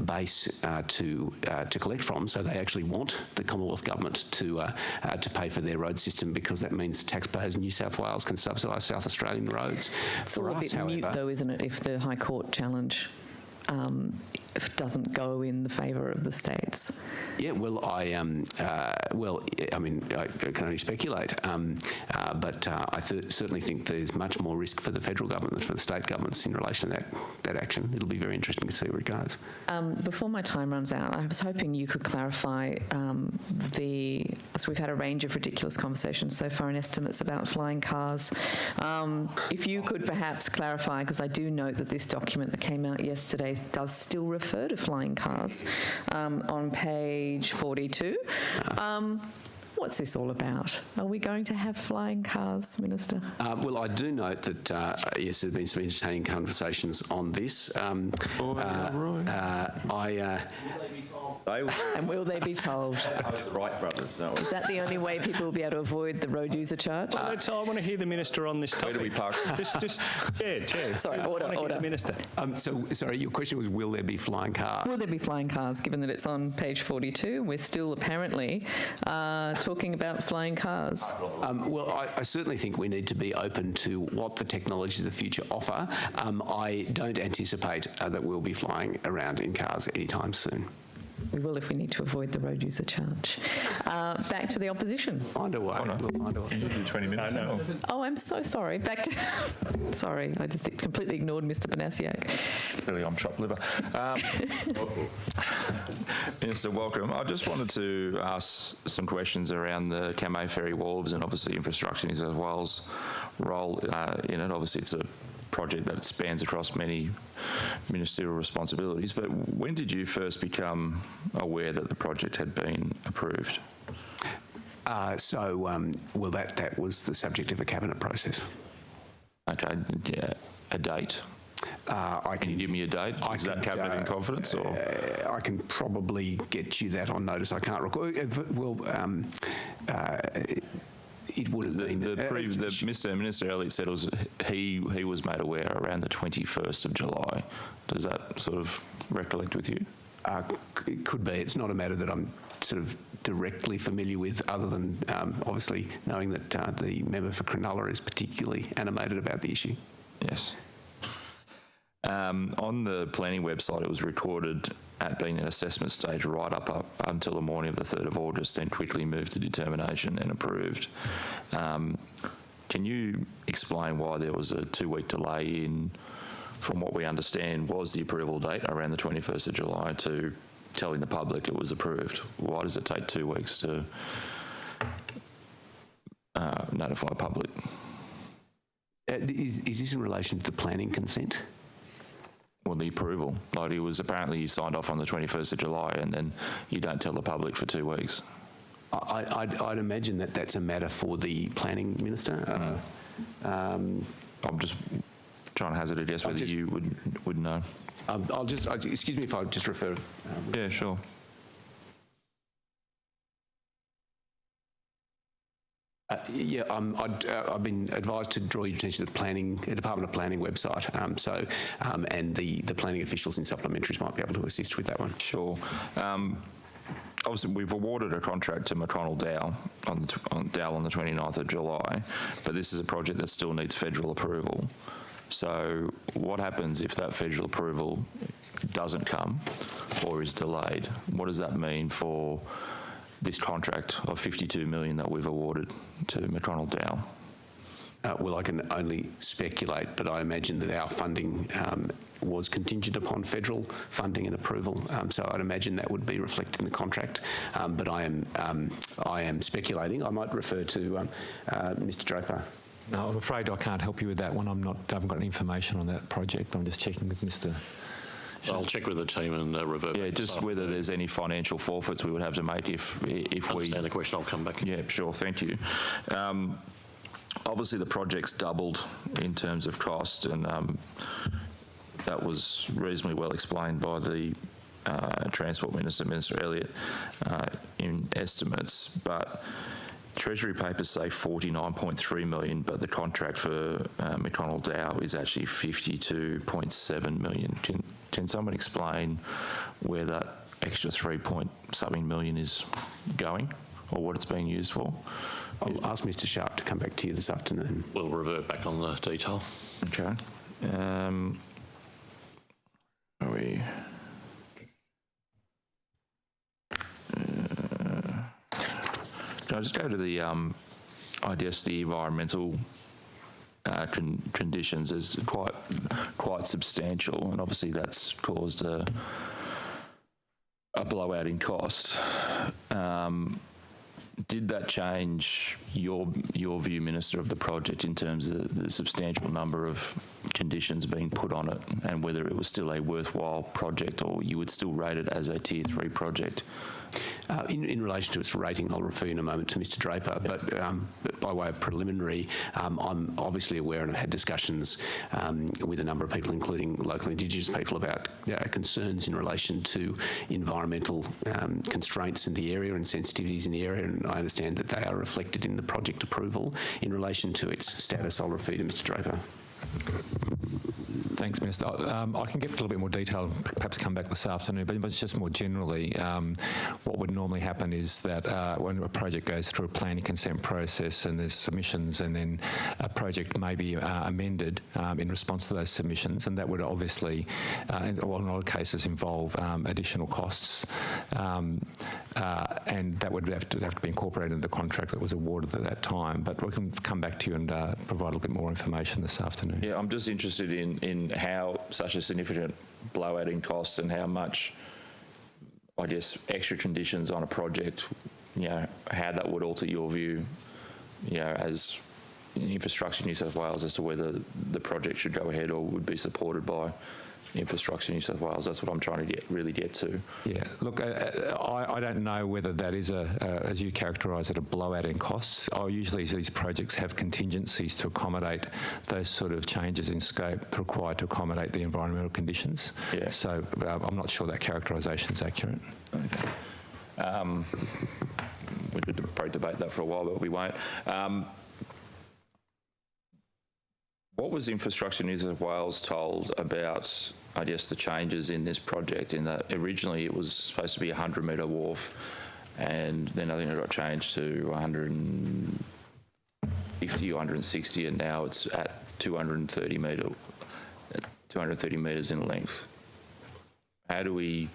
Speaker 7: base to collect from. So they actually want the Commonwealth government to pay for their road system, because that means taxpayers in New South Wales can subsidise South Australian roads.
Speaker 1: It's all a bit mute, though, isn't it, if the High Court challenge doesn't go in the favour of the states?
Speaker 7: Yeah, well, I mean, I can only speculate, but I certainly think there's much more risk for the federal government than for the state governments in relation to that action. It'll be very interesting to see where it goes.
Speaker 1: Before my time runs out, I was hoping you could clarify so we've had a range of ridiculous conversations so far and estimates about flying cars. If you could perhaps clarify, because I do note that this document that came out yesterday does still refer to flying cars on page 42. What's this all about? Are we going to have flying cars, Minister?
Speaker 7: Well, I do note that, yes, there have been some entertaining conversations on this.
Speaker 1: And will they be told?
Speaker 10: The Wright brothers, that was.
Speaker 1: Is that the only way people will be able to avoid the road user charge?
Speaker 8: I want to hear the Minister on this topic.
Speaker 10: Where do we park?
Speaker 8: Chair.
Speaker 1: Sorry, order.
Speaker 8: The Minister.
Speaker 7: So, sorry, your question was, will there be flying cars?
Speaker 1: Will there be flying cars, given that it's on page 42? We're still apparently talking about flying cars.
Speaker 7: Well, I certainly think we need to be open to what the technologies of the future offer. I don't anticipate that we'll be flying around in cars anytime soon.
Speaker 1: We will if we need to avoid the road user charge. Back to the opposition.
Speaker 7: Find a way. We'll find a way.
Speaker 10: 20 minutes.
Speaker 8: No.
Speaker 1: Oh, I'm so sorry. Back to... Sorry, I just completely ignored Mr Banasiak.
Speaker 10: Really, I'm chopped liver. Minister, welcome. I just wanted to ask some questions around the Kamay Ferry Wharves and obviously infrastructure in New South Wales' role in it. Obviously, it's a project that spans across many ministerial responsibilities, but when did you first become aware that the project had been approved?
Speaker 7: Well, that was the subject of a cabinet process.
Speaker 10: Okay, yeah, a date? Can you give me a date? Is that cabinet in confidence? Or?
Speaker 7: I can probably get you that on notice. I can't recall. It would have been...
Speaker 10: Mr Minister Elliott said he was made aware around the 21st of July. Does that sort of recollect with you?
Speaker 7: It could be. It's not a matter that I'm sort of directly familiar with, other than obviously knowing that the member for Cronulla is particularly animated about the issue.
Speaker 10: Yes. On the planning website, it was recorded at being an assessment stage right up until the morning of the 3rd of August, then quickly moved to determination and approved. Can you explain why there was a 2-week delay in, from what we understand, was the approval date around the 21st of July to telling the public it was approved? Why does it take 2 weeks to notify public?
Speaker 7: Is this in relation to the planning consent?
Speaker 10: Well, the approval. Like, it was apparently you signed off on the 21st of July and then you don't tell the public for 2 weeks.
Speaker 7: I'd imagine that that's a matter for the planning minister.
Speaker 10: I'm just trying to hazard a guess whether you would know.
Speaker 7: Excuse me if I just refer.
Speaker 10: Yeah, sure.
Speaker 7: I've been advised to draw your attention to the Department of Planning website. And the planning officials in supplementaries might be able to assist with that one.
Speaker 10: Sure. Obviously, we've awarded a contract to McDonnell Dow on the 29th of July, but this is a project that still needs federal approval. So what happens if that federal approval doesn't come or is delayed? What does that mean for this contract of $52 million that we've awarded to McDonnell Dow?
Speaker 7: Well, I can only speculate, but I imagine that our funding was contingent upon federal funding and approval, so I'd imagine that would be reflected in the contract. But I am speculating. I might refer to Mr Draper.
Speaker 3: No, I'm afraid I can't help you with that one. I haven't got any information on that project. I'm just checking with Mr.
Speaker 9: I'll check with the team and revert.
Speaker 10: Yeah, just whether there's any financial forfeits we would have to make if we...
Speaker 9: Understand the question, I'll come back.
Speaker 10: Yeah, sure, thank you. Obviously, the project's doubled in terms of cost, and that was reasonably well explained by the Transport Minister, Minister Elliott, in estimates, but Treasury papers say 49.3 million, but the contract for McDonnell Dow is actually 52.7 million. Can someone explain where that extra 3-point-something million is going, or what it's being used for?
Speaker 7: I'll ask Mr Sharp to come back to you this afternoon.
Speaker 9: We'll revert back on the detail.
Speaker 10: Okay. Are we... Can I just go to the, I guess, the environmental conditions is quite substantial, and obviously that's caused a blowout in cost. Did that change your view, Minister, of the project in terms of the substantial number of conditions being put on it, and whether it was still a worthwhile project, or you would still rate it as a Tier 3 project?
Speaker 7: In relation to its rating, I'll refer in a moment to Mr Draper, but by way of preliminary, I'm obviously aware and I've had discussions with a number of people, including local Indigenous people, about concerns in relation to environmental constraints in the area and sensitivities in the area, and I understand that they are reflected in the project approval. In relation to its status, I'll refer to Mr Draper.
Speaker 3: Thanks, Minister. I can get a little bit more detail, perhaps come back this afternoon, but just more generally, what would normally happen is that when a project goes through a planning consent process and there's submissions, and then a project may be amended in response to those submissions, and that would obviously, in a lot of cases, involve additional costs, and that would have to be incorporated in the contract that was awarded at that time. But we can come back to you and provide a little bit more information this afternoon.
Speaker 10: Yeah, I'm just interested in how such a significant blowout in costs and how much, I guess, extra conditions on a project, how that would alter your view, as Infrastructure New South Wales, as to whether the project should go ahead or would be supported by Infrastructure New South Wales. That's what I'm trying to really get to. Yeah, look, I don't know whether that is as you characterise it, a blowout in costs. Usually these projects have contingencies to accommodate those sort of changes in scope required to accommodate the environmental conditions. Yeah. So I'm not sure that characterisation is accurate. Okay. We could probably debate that for a while, but we won't. What was Infrastructure New South Wales told about, I guess, the changes in this project, in that originally it was supposed to be a 100-metre wharf, and then I think it got changed to 150 or 160, and now it's at 230 metres in length. How do we,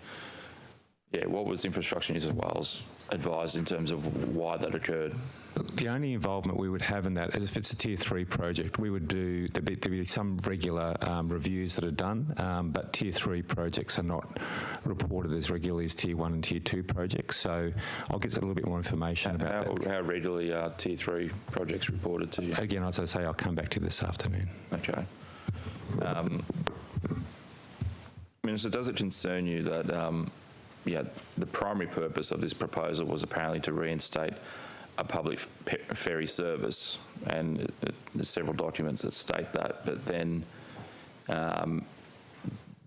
Speaker 10: what was Infrastructure New South Wales advised in terms of why that occurred? The only involvement we would have in that, as if it's a Tier 3 project, we would do, there'd be some regular reviews that are done, but Tier 3 projects are not reported as regularly as Tier 1 and Tier 2 projects. So I'll get a little bit more information about that. How regularly are Tier 3 projects reported to you? Again, as I say, I'll come back to you this afternoon. Okay. Minister, does it concern you that the primary purpose of this proposal was apparently to reinstate a public ferry service, and there's several documents that state that, but then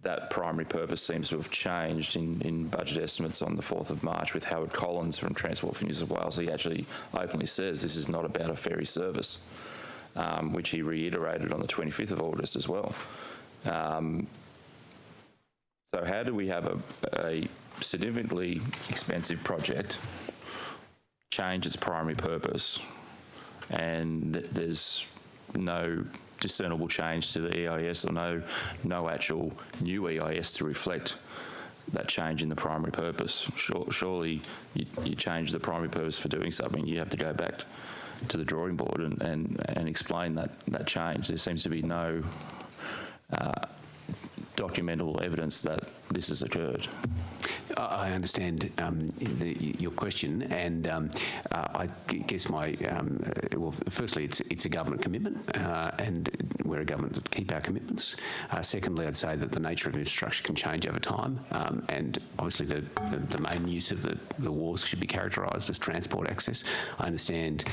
Speaker 10: that primary purpose seems to have changed in budget estimates on the 4th of March with Howard Collins from Transport for New South Wales. He actually openly says this is not about a ferry service, which he reiterated on the 25th of August as well. So how do we have a significantly expensive project change its primary purpose, and there's no discernible change to the EIS, or no actual new EIS to reflect that change in the primary purpose? Surely you change the primary purpose for doing something, you have to go back to the drawing board and explain that change. There seems to be no documentable evidence that this has occurred.
Speaker 7: I understand your question, and I guess well, firstly, it's a government commitment, and we're a government that keep our commitments. Secondly, I'd say that the nature of infrastructure can change over time, and obviously the main use of the wharves should be characterised as transport access. I understand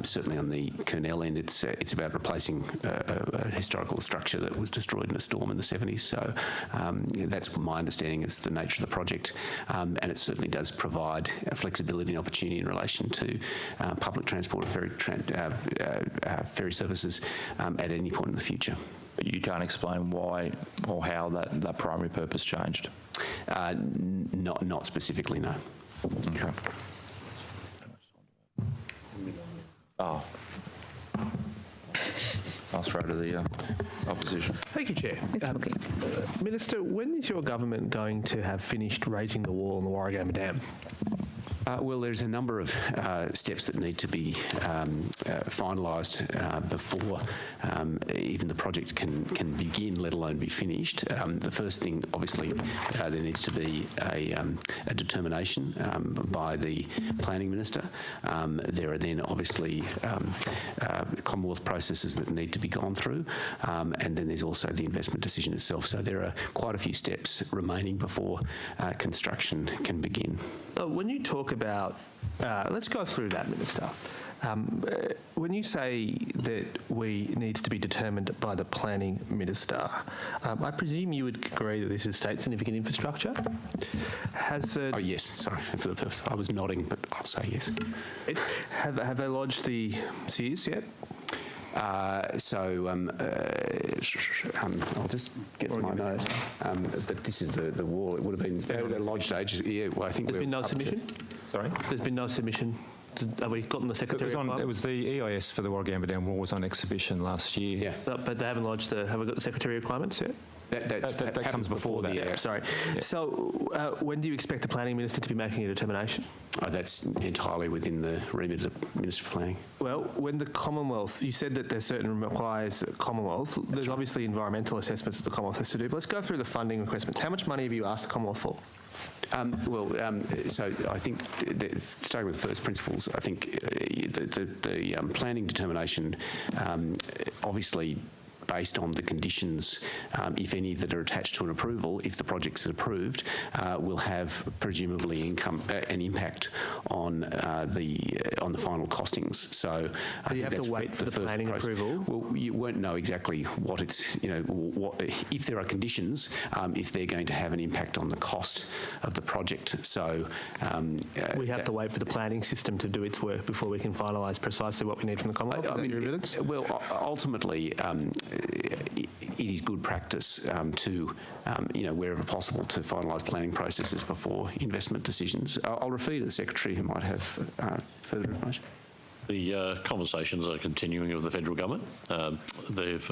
Speaker 7: certainly on the Kurnell end, it's about replacing a historical structure that was destroyed in a storm in the 70s. So that's my understanding is the nature of the project. And it certainly does provide flexibility and opportunity in relation to public transport and ferry services at any point in the future.
Speaker 10: But you can't explain why or how that primary purpose changed?
Speaker 7: Not specifically, no.
Speaker 10: Okay. Oh. I'll throw to the opposition.
Speaker 6: Thank you, Chair. Minister, when is your government going to have finished raising the wall on the Warragamba Dam?
Speaker 7: Well, there's a number of steps that need to be finalised before even the project can begin, let alone be finished. The first thing, obviously, there needs to be a determination by the Planning Minister. There are then obviously Commonwealth processes that need to be gone through, and then there's also the investment decision itself. So there are quite a few steps remaining before construction can begin.
Speaker 6: When you talk about, let's go through that, Minister. When you say that we needs to be determined by the Planning Minister, I presume you would agree that this is state significant infrastructure?
Speaker 7: Oh yes, sorry for the purpose. I was nodding, but I'll say yes.
Speaker 6: Have they lodged the SEARs yet?
Speaker 7: I'll just get my note. But this is the wall. It would have been lodged ages. Yeah, well, I think
Speaker 6: there's been no submission.
Speaker 3: Sorry?
Speaker 6: There's been no submission. Have we gotten the secretary?
Speaker 3: It was the EIS for the Warragamba Dam wall was on exhibition last year.
Speaker 6: Yeah, but they haven't lodged the. Have we got the secretary requirements yet?
Speaker 3: That comes before that.
Speaker 6: Yeah, sorry.
Speaker 3: Yeah.
Speaker 6: So, when do you expect the Planning Minister to be making a determination?
Speaker 7: That's entirely within the remit of the Minister for Planning.
Speaker 6: Well, when the Commonwealth, you said that there's certain requires Commonwealth. There's obviously environmental assessments that the Commonwealth has to do. But let's go through the funding requirements. How much money have you asked the Commonwealth for?
Speaker 7: So I think, starting with first principles, I think the planning determination, obviously, based on the conditions, if any, that are attached to an approval, if the project is approved, will have presumably an impact on the final costings. So
Speaker 6: you have to wait for the planning approval.
Speaker 7: Well, you won't know exactly what it's, if there are conditions, if they're going to have an impact on the cost of the project. So
Speaker 6: we have to wait for the planning system to do its work before we can finalise precisely what we need from the Commonwealth. Is that your evidence?
Speaker 7: Well, ultimately, it is good practice to, wherever possible, to finalise planning processes before investment decisions. I'll refer you to the Secretary who might have further information.
Speaker 9: The conversations are continuing with the federal government. They've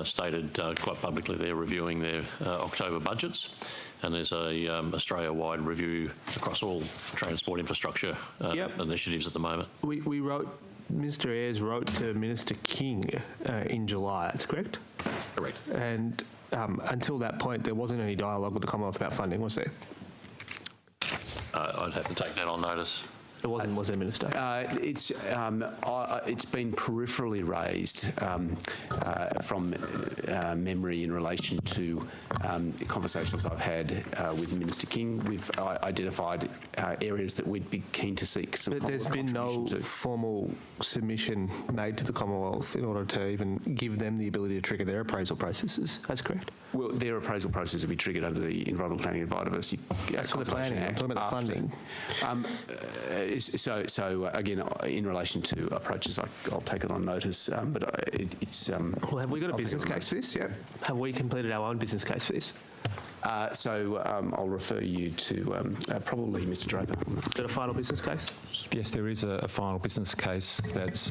Speaker 9: stated quite publicly they're reviewing their October budgets, and there's a Australia-wide review across all transport infrastructure initiatives at the moment.
Speaker 6: We wrote, Minister Ayres wrote to Minister King in July, that's correct?
Speaker 9: Correct.
Speaker 6: And until that point, there wasn't any dialogue with the Commonwealth about funding, was there?
Speaker 9: I'd have to take that on notice.
Speaker 6: There wasn't, was there, Minister?
Speaker 7: It's been peripherally raised from memory in relation to conversations I've had with Minister King. We've identified areas that we'd be keen to seek some.
Speaker 6: But there's been no formal submission made to the Commonwealth in order to even give them the ability to trigger their appraisal processes. That's correct.
Speaker 7: Well, their appraisal process will be triggered under the Environmental Planning and Biodiversity
Speaker 6: That's for the planning. I'm talking about the funding.
Speaker 7: So again, in relation to approaches, I'll take it on notice. But it's.
Speaker 6: Well, have we got a business case for this? Yeah. Have we completed our own business case for this?
Speaker 7: I'll refer you to probably Mr. Draper.
Speaker 6: Got a final business case?
Speaker 3: Yes, there is a final business case that's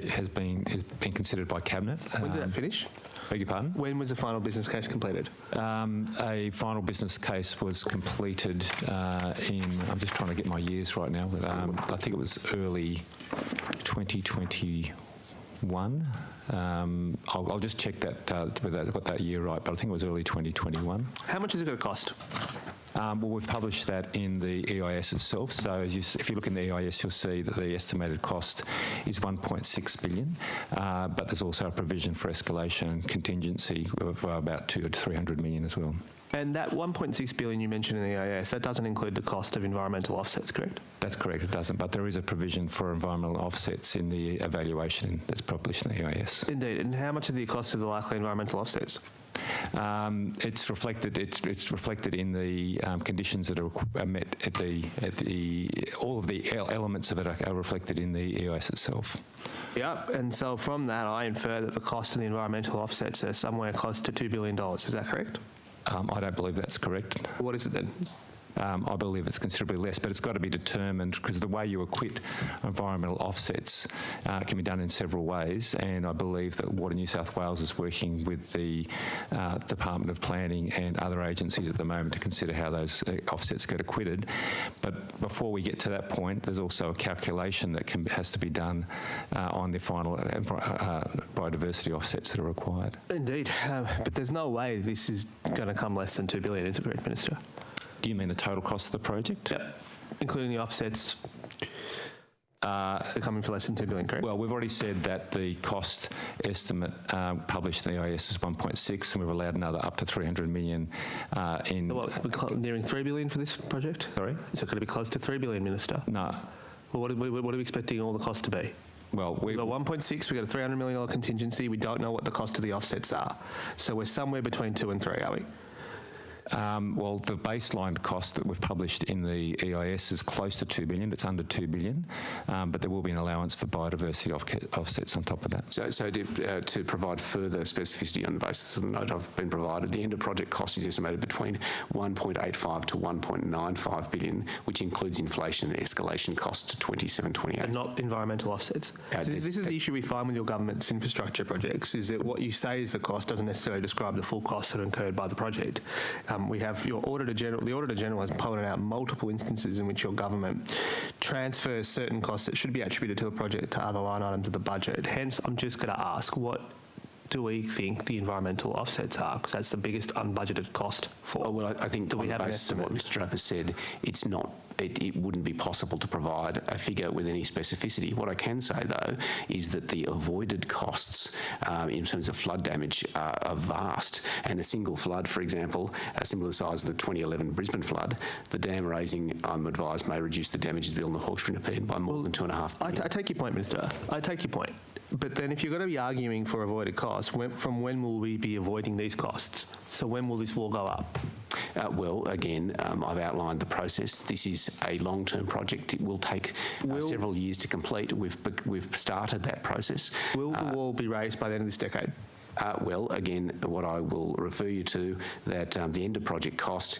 Speaker 3: has been considered by Cabinet.
Speaker 6: When did that finish?
Speaker 3: Beg your pardon?
Speaker 6: When was the final business case completed?
Speaker 3: A final business case was completed I'm just trying to get my years right now, but I think it was early 2021. I'll just check that whether I've got that year right, but I think it was early 2021.
Speaker 6: How much is it going to cost?
Speaker 3: Well, we've published that in the EIS itself. So if you look in the EIS, you'll see that the estimated cost is $1.6 billion, but there's also a provision for escalation and contingency of about $200 to $300 million as well.
Speaker 6: And that $1.6 billion you mentioned in the EIS, that doesn't include the cost of environmental offsets, correct?
Speaker 3: That's correct, it doesn't, but there is a provision for environmental offsets in the evaluation that's published in the EIS.
Speaker 6: Indeed, and how much of the cost of the likely environmental offsets?
Speaker 3: It's reflected. It's reflected in the conditions that are met at the. All of the elements of it are reflected in the EIS itself.
Speaker 6: Yep, and so from that, I infer that the cost of the environmental offsets are somewhere close to $2 billion. Is that correct?
Speaker 3: I don't believe that's correct.
Speaker 6: What is it then?
Speaker 3: I believe it's considerably less, but it's got to be determined because the way you acquit environmental offsets can be done in several ways, and I believe that Water New South Wales is working with the Department of Planning and other agencies at the moment to consider how those offsets get acquitted. But before we get to that point, there's also a calculation that has to be done on the final biodiversity offsets that are required.
Speaker 6: Indeed, but there's no way this is going to come less than $2 billion, is it correct, Minister?
Speaker 3: Do you mean the total cost of the project?
Speaker 6: Yep, including the offsets. They're coming for less than $2 billion, correct?
Speaker 3: Well, we've already said that the cost estimate published in the EIS is 1.6, and we've allowed another up to 300 million in...
Speaker 6: What, nearing $3 billion for this project?
Speaker 3: Sorry?
Speaker 6: Is it going to be close to $3 billion, Minister?
Speaker 3: No.
Speaker 6: Well, what are we expecting all the costs to be?
Speaker 3: Well,
Speaker 6: we've got 1.6, we've got a $300 million contingency, we don't know what the cost of the offsets are. So we're somewhere between 2 and 3, are we?
Speaker 3: Well, the baseline cost that we've published in the EIS is close to $2 billion. It's under $2 billion, but there will be an allowance for biodiversity offsets on top of that.
Speaker 7: So to provide further specificity on the basis of the note I've been provided, the end of project cost is estimated between 1.85 to 1.95 billion, which includes inflation and escalation costs to 27-28.
Speaker 6: And not environmental offsets. This is the issue we find with your government's infrastructure projects, is that what you say is the cost doesn't necessarily describe the full costs that are incurred by the project. We have your Auditor General. The Auditor General has pointed out multiple instances in which your government transfers certain costs that should be attributed to a project to other line items of the budget. Hence, I'm just going to ask, what do we think the environmental offsets are? Because that's the biggest unbudgeted cost for.
Speaker 7: Oh, well, I think on the basis of what Mr. Draper said, it's not. It wouldn't be possible to provide a figure with any specificity. What I can say, though, is that the avoided costs in terms of flood damage are vast. And a single flood, for example, a similar size to the 2011 Brisbane flood, the dam raising, I'm advised, may reduce the damages bill in the Hawkesbury and Nepean by more than $2.5 billion.
Speaker 6: I take your point, Minister. I take your point. But then if you're going to be arguing for avoided costs, from when will we be avoiding these costs? So when will this wall go up?
Speaker 7: Well, again, I've outlined the process. This is a long-term project. It will take several years to complete. We've started that process.
Speaker 6: Will the wall be raised by the end of this decade?
Speaker 7: Well, again, what I will refer you to, that the end of project cost,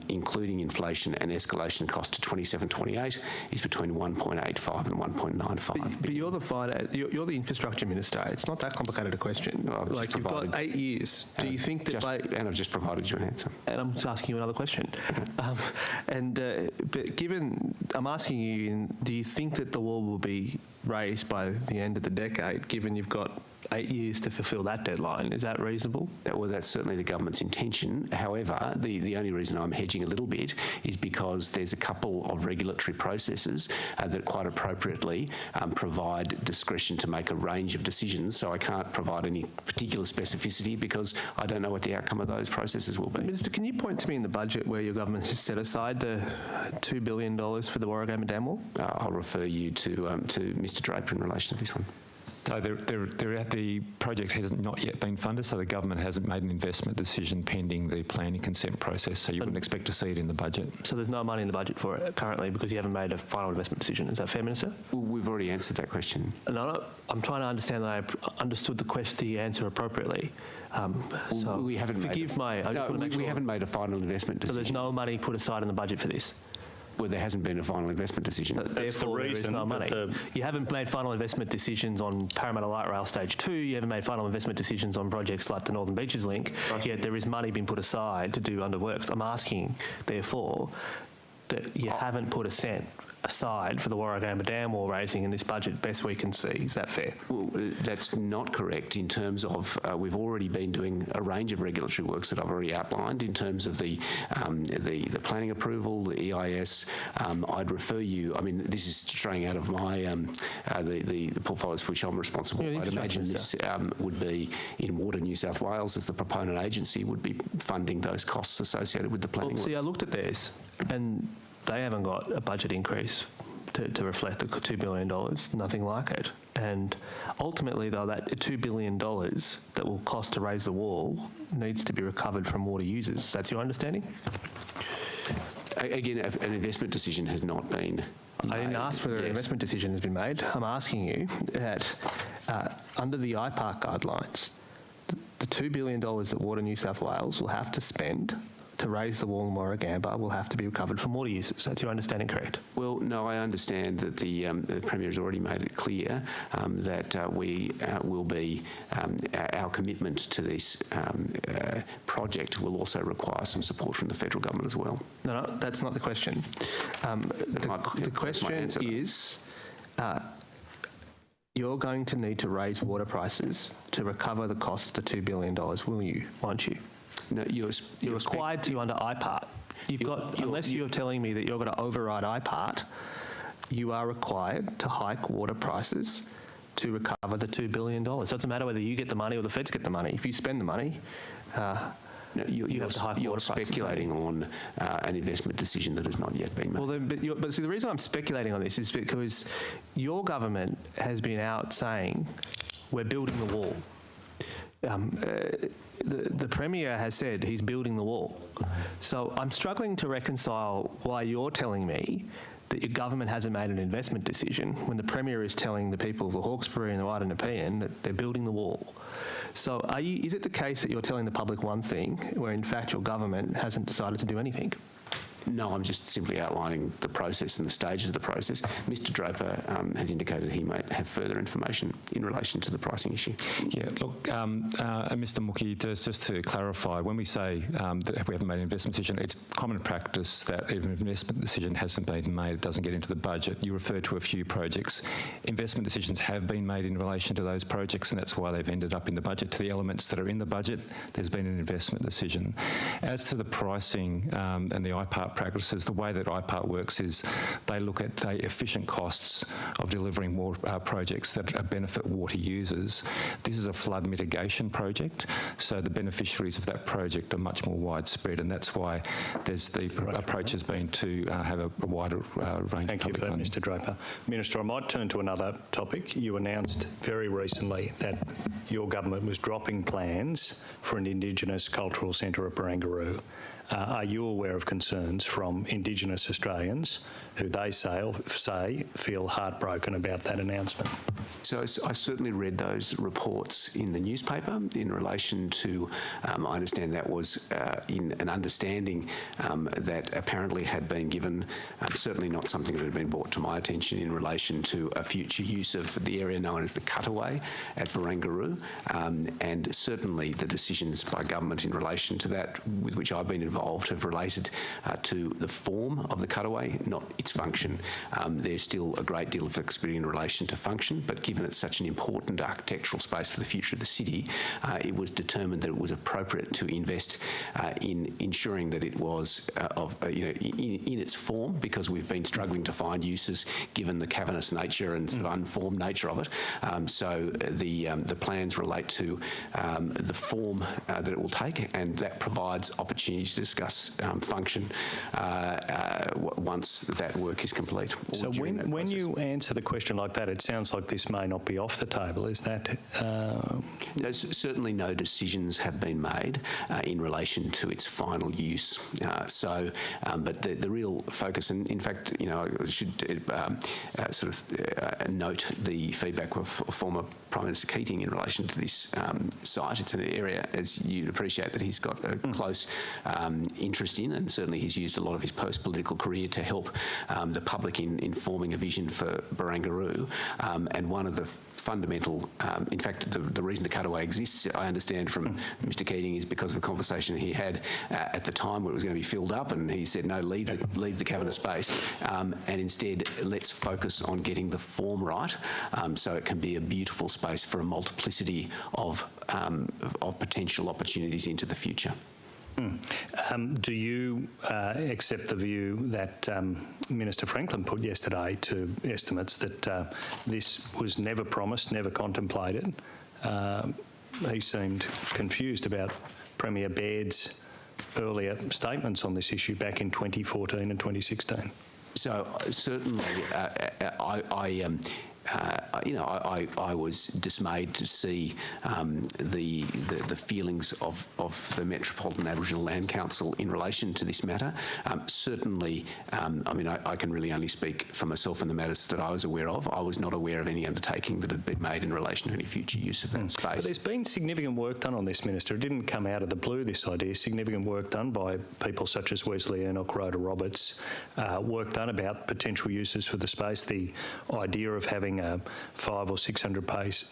Speaker 7: including inflation and escalation cost to 27-28, is between 1.85 and 1.95.
Speaker 6: But you're you're the infrastructure minister. It's not that complicated a question.
Speaker 7: No,
Speaker 6: like you've got 8 years. Do you think that?
Speaker 7: And I've just provided you an answer.
Speaker 6: And I'm just asking you another question. But given I'm asking you, do you think that the wall will be raised by the end of the decade? Given you've got 8 years to fulfil that deadline. Is that reasonable?
Speaker 7: Well, that's certainly the government's intention. However, the only reason I'm hedging a little bit is because there's a couple of regulatory processes that quite appropriately provide discretion to make a range of decisions. So I can't provide any particular specificity because I don't know what the outcome of those processes will be.
Speaker 6: Minister, can you point to me in the budget where your government has set aside the $2 billion for the Warragamba Dam wall?
Speaker 7: I'll refer you to Mr. Draper in relation to this one.
Speaker 3: So the project has not yet been funded, so the government hasn't made an investment decision pending the planning consent process, so you wouldn't expect to see it in the budget.
Speaker 6: So there's no money in the budget for it currently because you haven't made a final investment decision. Is that fair, Minister?
Speaker 7: Well, we've already answered that question.
Speaker 6: No, I'm trying to understand that I understood the answer appropriately. So
Speaker 7: we haven't we haven't made a final investment decision.
Speaker 6: So there's no money put aside in the budget for this?
Speaker 7: Well, there hasn't been a final investment decision.
Speaker 6: Therefore, there is no money. You haven't made final investment decisions on Parramatta Light Rail Stage 2. You haven't made final investment decisions on projects like the Northern Beaches Link. Yet there is money being put aside to do under works. I'm asking, therefore, that you haven't put a cent aside for the Warragamba Dam wall raising in this budget, best we can see. Is that fair?
Speaker 7: Well, that's not correct in terms of we've already been doing a range of regulatory works that I've already outlined in terms of the planning approval, the EIS. I'd refer you, I mean, this is straying out of my, the portfolios for which I'm responsible. I'd imagine this would be in Water New South Wales as the proponent agency would be funding those costs associated with the planning works.
Speaker 6: See, I looked at theirs and they haven't got a budget increase to reflect the $2 billion, nothing like it. And ultimately, though, that $2 billion that will cost to raise the wall needs to be recovered from water users. That's your understanding?
Speaker 7: Again, an investment decision has not been made.
Speaker 6: I didn't ask for an investment decision has been made. I'm asking you that under the IPARC guidelines, the $2 billion that Water New South Wales will have to spend to raise the wall in Warragamba will have to be recovered from water users. That's your understanding correct?
Speaker 7: Well, no, I understand that the Premier has already made it clear that we will be, our commitment to this project will also require some support from the federal government as well.
Speaker 6: No, that's not the question. The question is, you're going to need to raise water prices to recover the cost of the $2 billion, will you? Won't you?
Speaker 7: No, you're
Speaker 6: required to under IPART. Unless you're telling me that you're going to override IPART, you are required to hike water prices to recover the $2 billion. It doesn't matter whether you get the money or the feds get the money. If you spend the money,
Speaker 7: no, you're speculating on an investment decision that has not yet been made.
Speaker 6: Well, but see, the reason I'm speculating on this is because your government has been out saying we're building the wall. The Premier has said he's building the wall. So I'm struggling to reconcile why you're telling me that your government hasn't made an investment decision when the Premier is telling the people of the Hawkesbury and the Wider Nepean that they're building the wall. So is it the case that you're telling the public one thing where in fact your government hasn't decided to do anything?
Speaker 7: No, I'm just simply outlining the process and the stages of the process. Mr Draper has indicated he may have further information in relation to the pricing issue.
Speaker 3: Yeah, look, Mr Mookie, just to clarify, when we say that we haven't made an investment decision, it's common practice that if an investment decision hasn't been made, it doesn't get into the budget. You referred to a few projects. Investment decisions have been made in relation to those projects, and that's why they've ended up in the budget. To the elements that are in the budget, there's been an investment decision. As to the pricing and the IPART practices, the way that IPART works is they look at the efficient costs of delivering more projects that benefit water users. This is a flood mitigation project, so the beneficiaries of that project are much more widespread, and that's why there's the approach has been to have a wider range
Speaker 8: Thank
Speaker 3: of
Speaker 8: you for that,
Speaker 3: funding.
Speaker 8: Mr Draper. Minister, I might turn to another topic. You announced very recently that your government was dropping plans for an Indigenous cultural centre at Barangaroo. Are you aware of concerns from Indigenous Australians who they say feel heartbroken about that announcement?
Speaker 7: So I certainly read those reports in the newspaper in relation to, I understand that was in an understanding that apparently had been given, certainly not something that had been brought to my attention in relation to a future use of the area known as the Cutaway at Barangaroo, and certainly the decisions by government in relation to that with which I've been involved have related to the form of the Cutaway, not its function. There's still a great deal of flexibility in relation to function, but given it's such an important architectural space for the future of the city, it was determined that it was appropriate to invest in ensuring that it was in its form, because we've been struggling to find uses given the cavernous nature and sort of unformed nature of it. So the plans relate to the form that it will take, and that provides opportunity to discuss function once that work is complete.
Speaker 8: So when you answer the question like that, it sounds like this may not be off the table. Is that?
Speaker 7: Certainly no decisions have been made in relation to its final use. But the real focus, and in fact, I should note the feedback of former Prime Minister Keating in relation to this site. It's an area, as you'd appreciate, that he's got a close interest in, and certainly he's used a lot of his post-political career to help the public in forming a vision for Barangaroo. And one of the fundamental, in fact, the reason the Cutaway exists, I understand from Mr Keating, is because of a conversation he had at the time where it was going to be filled up, and he said, no, leave the cavernous space, and instead let's focus on getting the form right, so it can be a beautiful space for a multiplicity of potential opportunities into the future.
Speaker 8: Do you accept the view that Minister Franklin put yesterday to estimates that this was never promised, never contemplated? He seemed confused about Premier Baird's earlier statements on this issue back in 2014 and 2016.
Speaker 7: So certainly, I was dismayed to see the feelings of the Metropolitan Aboriginal Land Council in relation to this matter. Certainly, I can really only speak for myself and the matters that I was aware of. I was not aware of any undertaking that had been made in relation to any future use of that space.
Speaker 8: But there's been significant work done on this, Minister. It didn't come out of the blue, this idea. Significant work done by people such as Wesley Enoch, Rhoda Roberts, work done about potential uses for the space, the idea of having a 500 or 600 place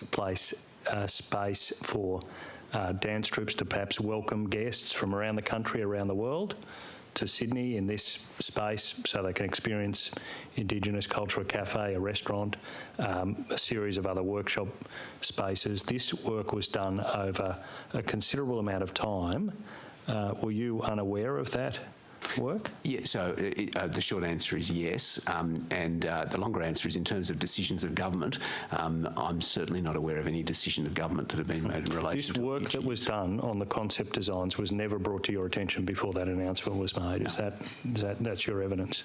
Speaker 8: space for dance troupes to perhaps welcome guests from around the country, around the world, to Sydney in this space so they can experience Indigenous culture, a cafe, a restaurant, a series of other workshop spaces. This work was done over a considerable amount of time. Were you unaware of that work?
Speaker 7: Yeah, so the short answer is yes, and the longer answer is in terms of decisions of government, I'm certainly not aware of any decision of government that have been made in relation to
Speaker 8: this work that was done on the concept designs was never brought to your attention before that announcement was made.
Speaker 7: No.
Speaker 8: That's your evidence?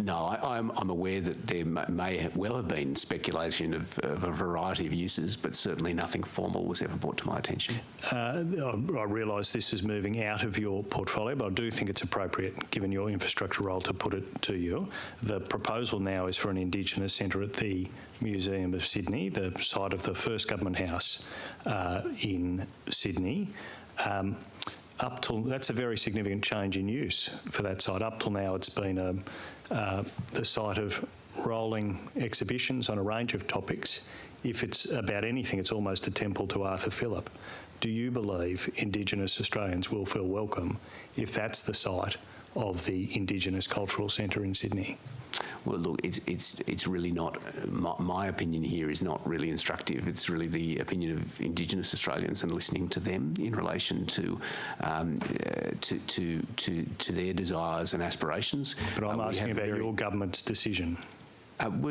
Speaker 7: No, I'm aware that there may well have been speculation of a variety of uses, but certainly nothing formal was ever brought to my attention.
Speaker 8: I realise this is moving out of your portfolio, but I do think it's appropriate, given your infrastructure role, to put it to you. The proposal now is for an Indigenous centre at the Museum of Sydney, the site of the first government house in Sydney. That's a very significant change in use for that site. Up till now, it's been the site of rolling exhibitions on a range of topics. If it's about anything, it's almost a temple to Arthur Phillip. Do you believe Indigenous Australians will feel welcome if that's the site of the Indigenous Cultural Centre in Sydney?
Speaker 7: Well, look, it's really not. My opinion here is not really instructive. It's really the opinion of Indigenous Australians and listening to them in relation to their desires and aspirations.
Speaker 8: But I'm asking about your government's decision.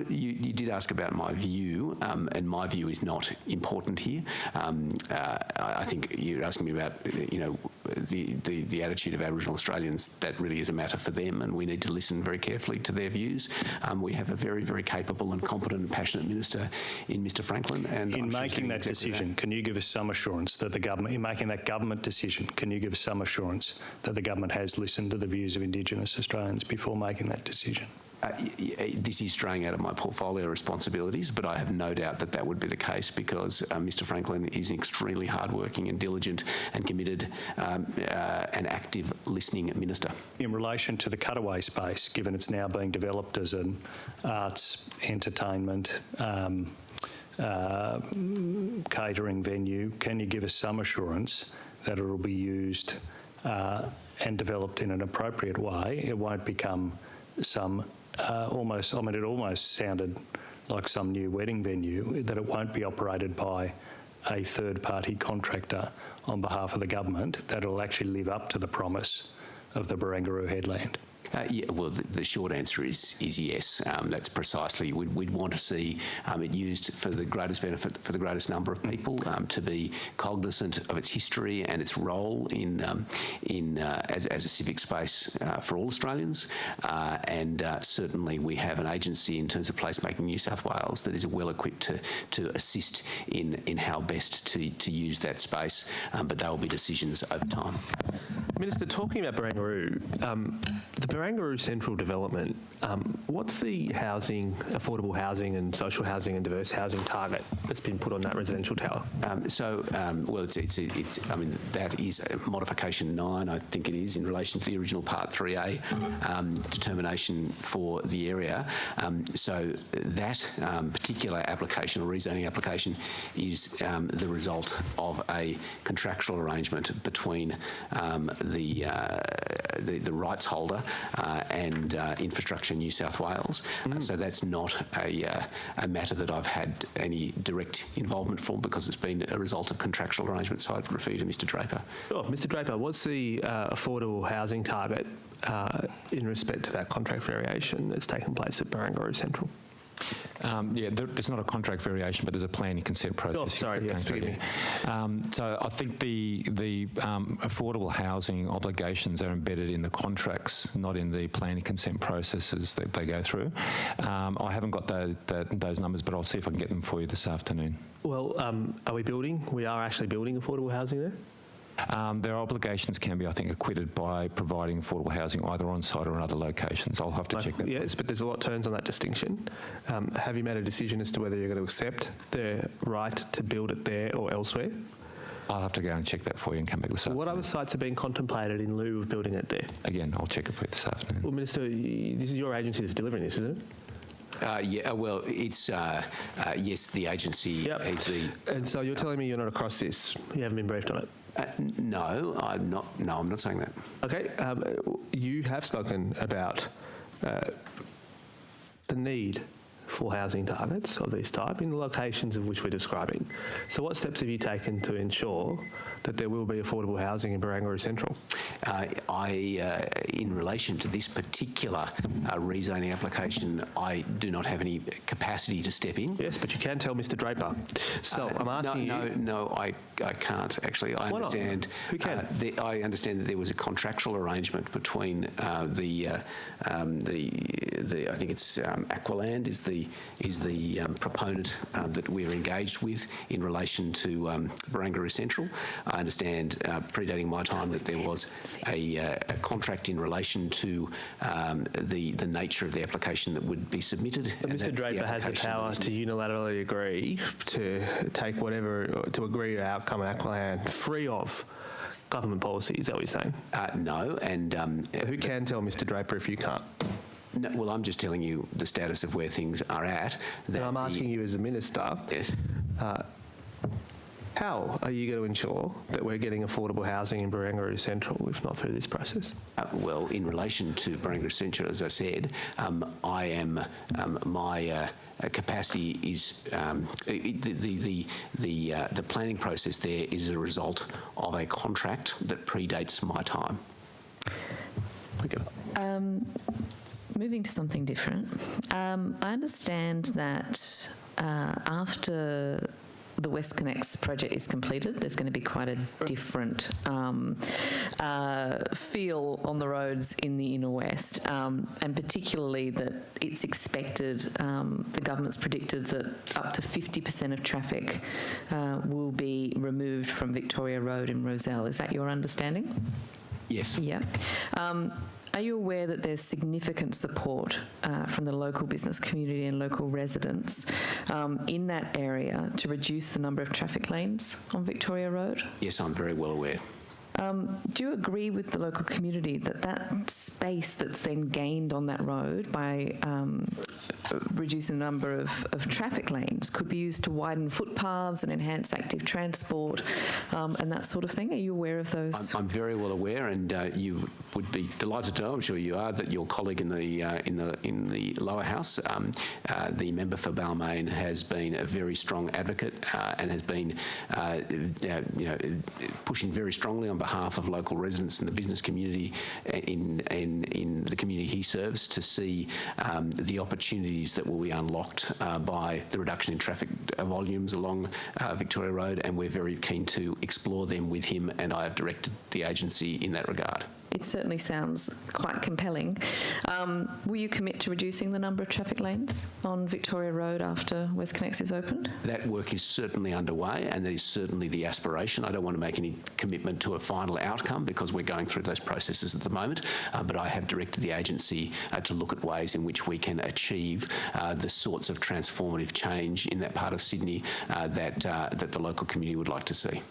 Speaker 7: You did ask about my view, and my view is not important here. I think you're asking me about, the attitude of Aboriginal Australians. That really is a matter for them, and we need to listen very carefully to their views. We have a very, very capable and competent and passionate minister in Mr. Franklin. And
Speaker 8: in making that decision, can you give us some assurance that the government, in making that government decision, can you give us some assurance that the government has listened to the views of Indigenous Australians before making that decision?
Speaker 7: This is straying out of my portfolio responsibilities, but I have no doubt that that would be the case because Mr. Franklin is an extremely hardworking and diligent and committed and active listening minister. In
Speaker 8: relation to the cutaway space, given it's now being developed as an arts, entertainment, catering venue, can you give us some assurance that it will be used and developed in an appropriate way? It won't become some it almost sounded like some new wedding venue, that it won't be operated by a third-party contractor on behalf of the government, that it will actually live up to the promise of the Barangaroo headland.
Speaker 7: The short answer is yes. That's precisely. We'd want to see it used for the greatest benefit for the greatest number of people, to be cognizant of its history and its role as a civic space for all Australians. And certainly we have an agency in terms of placemaking New South Wales that is well equipped to assist in how best to use that space. But they will be decisions over time.
Speaker 6: Minister, talking about Barangaroo, the Barangaroo Central Development, what's the affordable housing and social housing and diverse housing target that's been put on that residential tower?
Speaker 7: That is modification 9, I think it is, in relation to the original Part 3A determination for the area. So that particular application, or rezoning application, is the result of a contractual arrangement between the rights holder and Infrastructure New South Wales. So that's not a matter that I've had any direct involvement for because it's been a result of contractual arrangements. So I'd refer you to Mr. Draper.
Speaker 6: Sure. Mr. Draper, what's the affordable housing target in respect to that contract variation that's taken place at Barangaroo Central?
Speaker 3: There's not a contract variation, but there's a planning consent process.
Speaker 6: Oh, sorry, yes, forgive me.
Speaker 3: So I think the affordable housing obligations are embedded in the contracts, not in the planning consent processes that they go through. I haven't got those numbers, but I'll see if I can get them for you this afternoon.
Speaker 6: Well, are we building? We are actually building affordable housing there?
Speaker 3: Their obligations can be, I think, acquitted by providing affordable housing either on site or in other locations. I'll have to check that.
Speaker 6: Yes, but there's a lot turns on that distinction. Have you made a decision as to whether you're going to accept the right to build it there or elsewhere?
Speaker 3: I'll have to go and check that for you and come back this afternoon.
Speaker 6: What other sites are being contemplated in lieu of building it there?
Speaker 3: Again, I'll check it for you this afternoon.
Speaker 6: Well, Minister, this is your agency that's delivering this, isn't it?
Speaker 7: Well, it's, yes, the agency is the...
Speaker 6: And so you're telling me you're not across this? You haven't been briefed on it?
Speaker 7: No, I'm not. No, I'm not saying that.
Speaker 6: Okay. You have spoken about the need for housing targets of this type in the locations of which we're describing. So what steps have you taken to ensure that there will be affordable housing in Barangaroo Central?
Speaker 7: In relation to this particular rezoning application, I do not have any capacity to step in.
Speaker 6: Yes, but you can tell Mr Draper. So I'm asking you...
Speaker 7: No, I can't, actually. I understand...
Speaker 6: Who can?
Speaker 7: I understand that there was a contractual arrangement between I think it's Aqualand is the proponent that we're engaged with in relation to Barangaroo Central. I understand, predating my time, that there was a contract in relation to the nature of the application that would be submitted.
Speaker 6: But Mr Draper has the power to unilaterally agree to take whatever, to agree to outcome at Aqualand free of government policy. Is that what you're saying?
Speaker 7: No, and...
Speaker 6: who can tell Mr Draper if you can't?
Speaker 7: No, well, I'm just telling you the status of where things are at.
Speaker 6: And I'm asking you as a minister,
Speaker 7: yes.
Speaker 6: How are you going to ensure that we're getting affordable housing in Barangaroo Central, if not through this process?
Speaker 7: Well, in relation to Barangaroo Central, as I said, I am my capacity is the planning process there is a result of a contract that predates my time.
Speaker 6: Okay.
Speaker 1: Moving to something different, I understand that after the WestConnex project is completed, there's going to be quite a different feel on the roads in the inner west, and particularly that it's expected, the government's predicted that up to 50% of traffic will be removed from Victoria Road in Rozelle. Is that your understanding?
Speaker 7: Yes.
Speaker 1: Yeah. Are you aware that there's significant support from the local business community and local residents in that area to reduce the number of traffic lanes on Victoria Road?
Speaker 7: Yes, I'm very well aware.
Speaker 1: Do you agree with the local community that that space that's then gained on that road by reducing the number of traffic lanes could be used to widen footpaths and enhance active transport and that sort of thing? Are you aware of those?
Speaker 7: I'm very well aware, and you would be delighted to know, I'm sure you are, that your colleague in the lower house, the member for Balmain, has been a very strong advocate and has been pushing very strongly on behalf of local residents and the business community in the community he serves to see the opportunities that will be unlocked by the reduction in traffic volumes along Victoria Road, and we're very keen to explore them with him, and I have directed the agency in that regard.
Speaker 1: It certainly sounds quite compelling. Will you commit to reducing the number of traffic lanes on Victoria Road after WestConnex is opened?
Speaker 7: That work is certainly underway, and that is certainly the aspiration. I don't want to make any commitment to a final outcome because we're going through those processes at the moment, but I have directed the agency to look at ways in which we can achieve the sorts of transformative change in that part of Sydney that the local community would like to see.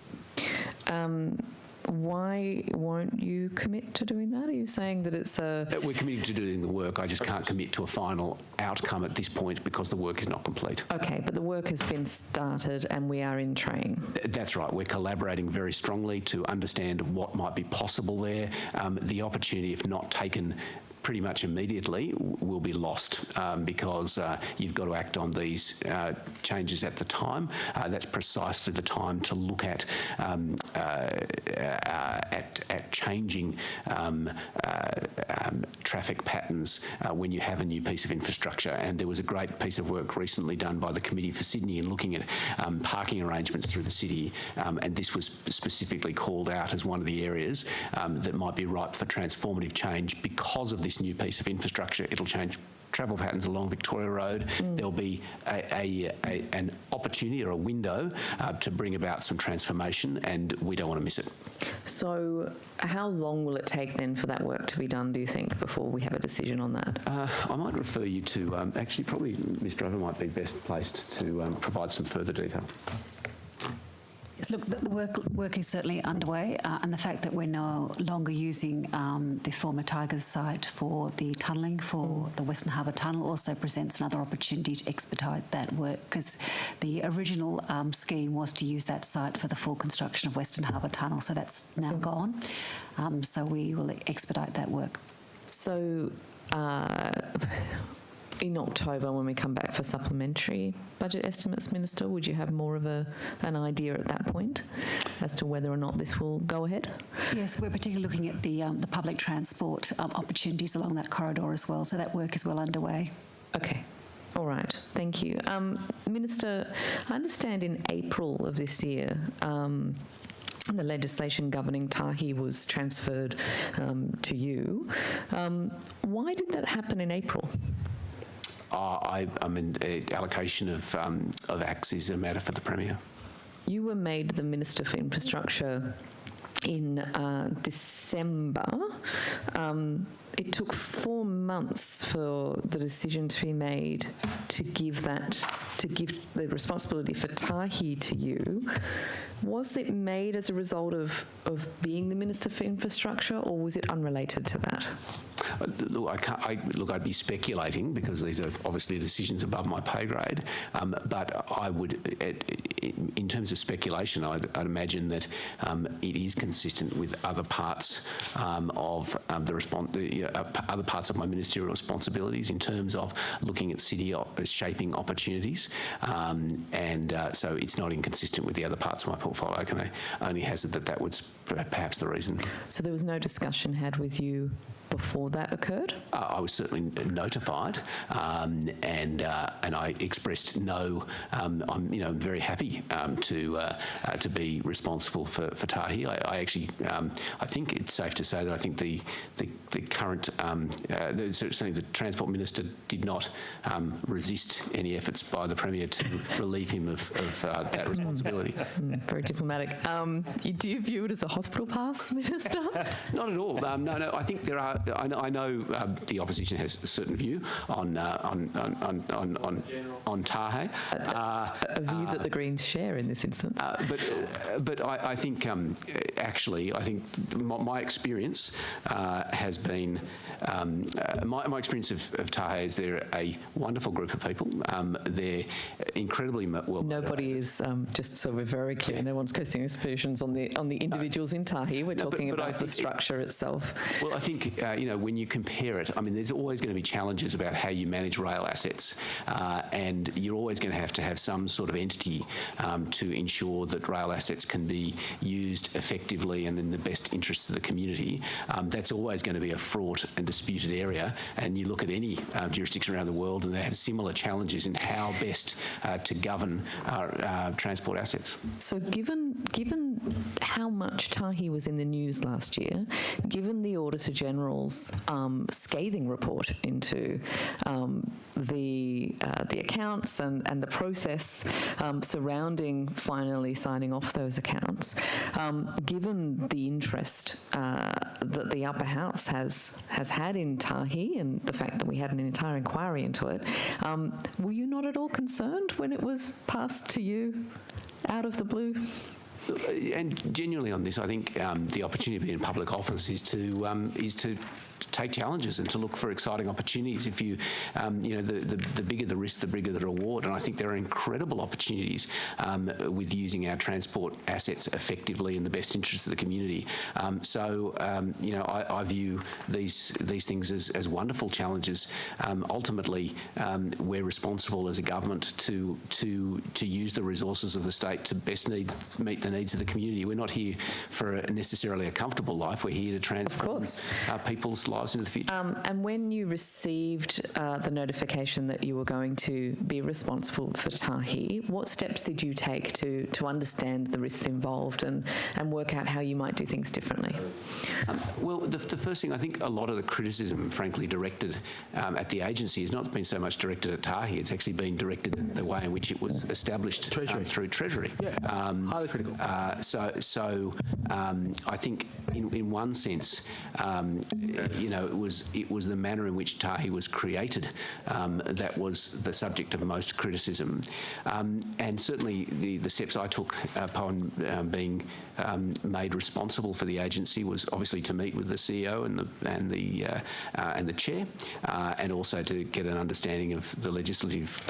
Speaker 1: Why won't you commit to doing that? Are you saying that it's a...
Speaker 7: We're committed to doing the work. I just can't commit to a final outcome at this point because the work is not complete.
Speaker 1: Okay, but the work has been started and we are in train.
Speaker 7: That's right. We're collaborating very strongly to understand what might be possible there. The opportunity, if not taken pretty much immediately will be lost because you've got to act on these changes at the time. That's precisely the time to look at changing traffic patterns when you have a new piece of infrastructure. And there was a great piece of work recently done by the Committee for Sydney in looking at parking arrangements through the city, and this was specifically called out as one of the areas that might be ripe for transformative change because of this new piece of infrastructure. It'll change travel patterns along Victoria Road. There'll be an opportunity or a window to bring about some transformation, and we don't want to miss it.
Speaker 1: So how long will it take then for that work to be done, do you think, before we have a decision on that?
Speaker 7: I might refer you to, actually probably Ms Drover might be best placed to provide some further detail.
Speaker 11: Yes, look, the work is certainly underway, and the fact that we're no longer using the former Tigers site for the tunnelling for the Western Harbour Tunnel also presents another opportunity to expedite that work, because the original scheme was to use that site for the full construction of Western Harbour Tunnel, so that's now gone. So we will expedite that work.
Speaker 1: So in October, when we come back for supplementary budget estimates, Minister, would you have more of an idea at that point as to whether or not this will go ahead?
Speaker 11: Yes, we're particularly looking at the public transport opportunities along that corridor as well, so that work is well underway.
Speaker 1: Okay. All right. Thank you. Minister, I understand in April of this year, the legislation governing Tahi was transferred to you. Why did that happen in April?
Speaker 7: I mean, allocation of acts is a matter for the Premier.
Speaker 1: You were made the Minister for Infrastructure in December. It took 4 months for the decision to be made to give the responsibility for Tahi to you. Was it made as a result of being the Minister for Infrastructure, or was it unrelated to that?
Speaker 7: Look, I'd be speculating because these are obviously decisions above my pay grade. But I would, in terms of speculation, I'd imagine that it is consistent with other parts of other parts of my ministerial responsibilities in terms of looking at city shaping opportunities, and so it's not inconsistent with the other parts of my portfolio. I can only hazard that was perhaps the reason.
Speaker 1: So there was no discussion had with you before that occurred?
Speaker 7: I was certainly notified, and I expressed no. I'm very happy to be responsible for Tahi. I actually I think it's safe to say that I think the current certainly the Transport Minister did not resist any efforts by the Premier to relieve him of that responsibility.
Speaker 1: Very diplomatic. Do you view it as a hospital pass, Minister?
Speaker 7: Not at all. No. I think there are. I know the opposition has a certain view on Tahi.
Speaker 1: A view that the Greens share in this instance.
Speaker 7: But I think actually I think my experience has been my experience of Tahi is they're a wonderful group of people. They're incredibly well.
Speaker 1: Nobody is just so we're very clear. Yeah. No one's casting aspersions on the individuals in Tahi. We're talking about the structure itself.
Speaker 7: Well, I think when you compare it, I mean, there's always going to be challenges about how you manage rail assets, and you're always going to have some sort of entity to ensure that rail assets can be used effectively and in the best interests of the community. That's always going to be a fraught and disputed area, and you look at any jurisdiction around the world and they have similar challenges in how best to govern transport assets.
Speaker 1: So given how much Tahi was in the news last year, given the Auditor General's scathing report into the accounts and the process surrounding finally signing off those accounts, given the interest that the Upper House has had in Tahi and the fact that we had an entire inquiry into it, were you not at all concerned when it was passed to you out of the blue?
Speaker 7: And genuinely on this, I think the opportunity to be in public office is to take challenges and to look for exciting opportunities. If you, the bigger the risk, the bigger the reward. And I think there are incredible opportunities with using our transport assets effectively in the best interest of the community. I view these things as wonderful challenges. Ultimately, we're responsible as a government to use the resources of the state to best meet the needs of the community. We're not here for necessarily a comfortable life. We're here to transform people's lives into the future.
Speaker 1: And when you received the notification that you were going to be responsible for Tahi, what steps did you take to understand the risks involved and work out how you might do things differently?
Speaker 7: Well, the first thing, I think a lot of the criticism, frankly, directed at the agency has not been so much directed at Tahi. It's actually been directed at the way in which it was established through Treasury.
Speaker 6: Yeah, highly critical.
Speaker 7: I think in one sense, it was the manner in which Tahi was created that was the subject of most criticism, and certainly the steps I took upon being made responsible for the agency was obviously to meet with the CEO and the chair, and also to get an understanding of the legislative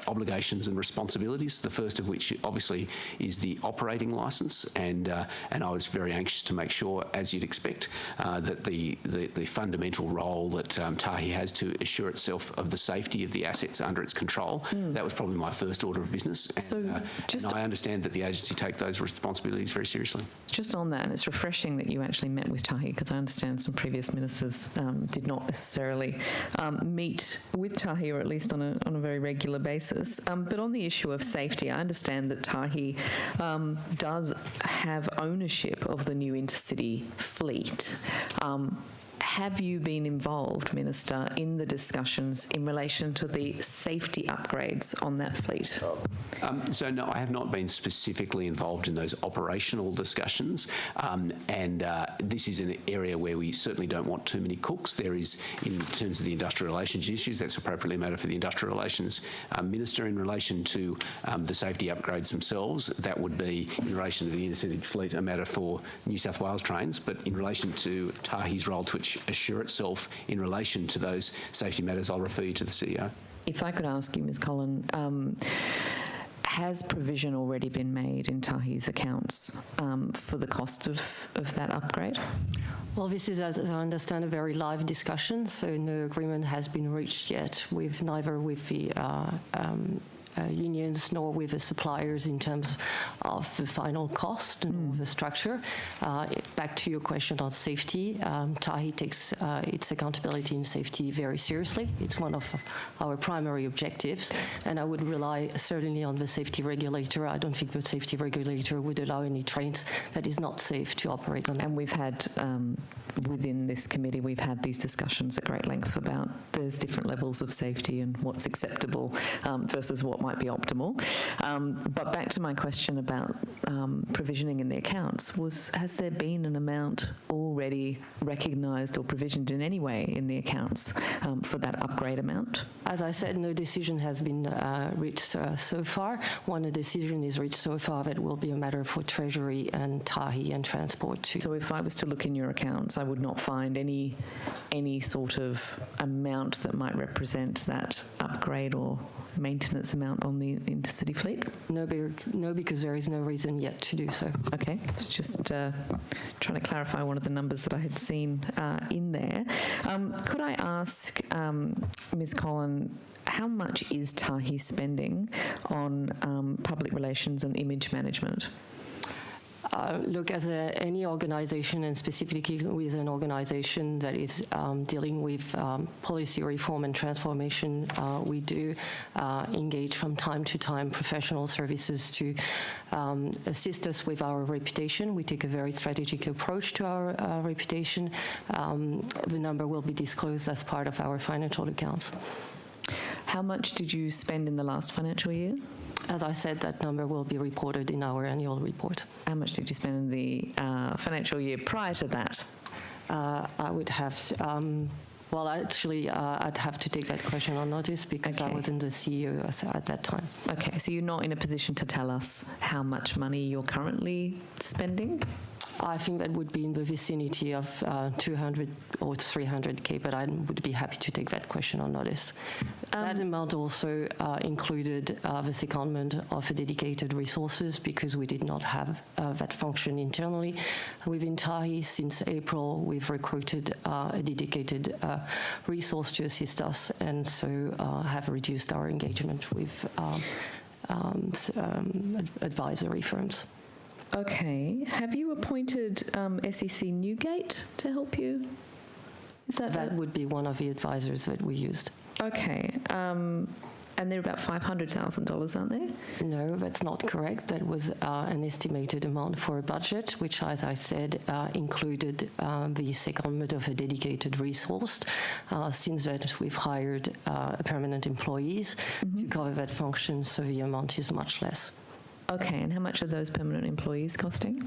Speaker 7: obligations and responsibilities. The first of which obviously is the operating licence, and I was very anxious to make sure, as you'd expect, that the fundamental role that Tahi has to assure itself of the safety of the assets under its control. That was probably my first order of business. And I understand that the agency take those responsibilities very seriously.
Speaker 1: Just on that, and it's refreshing that you actually met with Tahi, because I understand some previous ministers did not necessarily meet with Tahi, or at least on a very regular basis. But on the issue of safety, I understand that Tahi does have ownership of the new intercity fleet. Have you been involved, Minister, in the discussions in relation to the safety upgrades on that fleet?
Speaker 7: So no, I have not been specifically involved in those operational discussions, and this is an area where we certainly don't want too many cooks. There is, in terms of the industrial relations issues, that's appropriately a matter for the Industrial Relations Minister. In relation to the safety upgrades themselves, that would be, in relation to the intercity fleet, a matter for New South Wales Trains, but in relation to Tahi's role to assure itself in relation to those safety matters, I'll refer you to the CEO.
Speaker 1: If I could ask you, Ms Collin, has provision already been made in Tahi's accounts for the cost of that upgrade?
Speaker 5: Well, this is, as I understand, a very live discussion, so no agreement has been reached yet, neither with the unions nor with the suppliers in terms of the final cost and the structure. Back to your question on safety, Tahi takes its accountability in safety very seriously. It's one of our primary objectives, and I would rely certainly on the safety regulator. I don't think the safety regulator would allow any trains that is not safe to operate on.
Speaker 1: And we've had, within this committee, we've had these discussions at great length about there's different levels of safety and what's acceptable versus what might be optimal. But back to my question about provisioning in the accounts, has there been an amount already recognised or provisioned in any way in the accounts for that upgrade amount?
Speaker 5: As I said, no decision has been reached so far. When a decision is reached so far, that will be a matter for Treasury and Tahi and Transport too.
Speaker 1: So if I was to look in your accounts, I would not find any sort of amount that might represent that upgrade or maintenance amount on the intercity fleet?
Speaker 5: No, because there is no reason yet to do so.
Speaker 1: Okay, it's just trying to clarify one of the numbers that I had seen in there. Could I ask Ms Collin, how much is Tahi spending on public relations and image management?
Speaker 5: Look, as any organisation, and specifically with an organisation that is dealing with policy reform and transformation, we do engage from time to time professional services to assist us with our reputation. We take a very strategic approach to our reputation. The number will be disclosed as part of our financial accounts.
Speaker 1: How much did you spend in the last financial year?
Speaker 5: As I said, that number will be reported in our annual report.
Speaker 1: How much did you spend in the financial year prior to that?
Speaker 5: I would have Well, actually, I'd have to take that question on notice because I
Speaker 1: Okay.
Speaker 5: wasn't the CEO at that time.
Speaker 1: Okay, so you're not in a position to tell us how much money you're currently spending?
Speaker 5: I think that would be in the vicinity of 200 or 300K, but I would be happy to take that question on notice. That amount also included the secondment of a dedicated resources because we did not have that function internally. Within TAHI, since April, we've recruited a dedicated resource to assist us, and so have reduced our engagement with advisory firms.
Speaker 1: Okay. Have you appointed SEC Newgate to help you? Is
Speaker 5: That would be one of the advisors that we used.
Speaker 1: Okay. And they're about $500,000, aren't they?
Speaker 5: No, that's not correct. That was an estimated amount for a budget, which, as I said, included the secondment of a dedicated resource. Since that, we've hired permanent employees to cover that function, so the amount is much less.
Speaker 1: Okay, and how much are those permanent employees costing?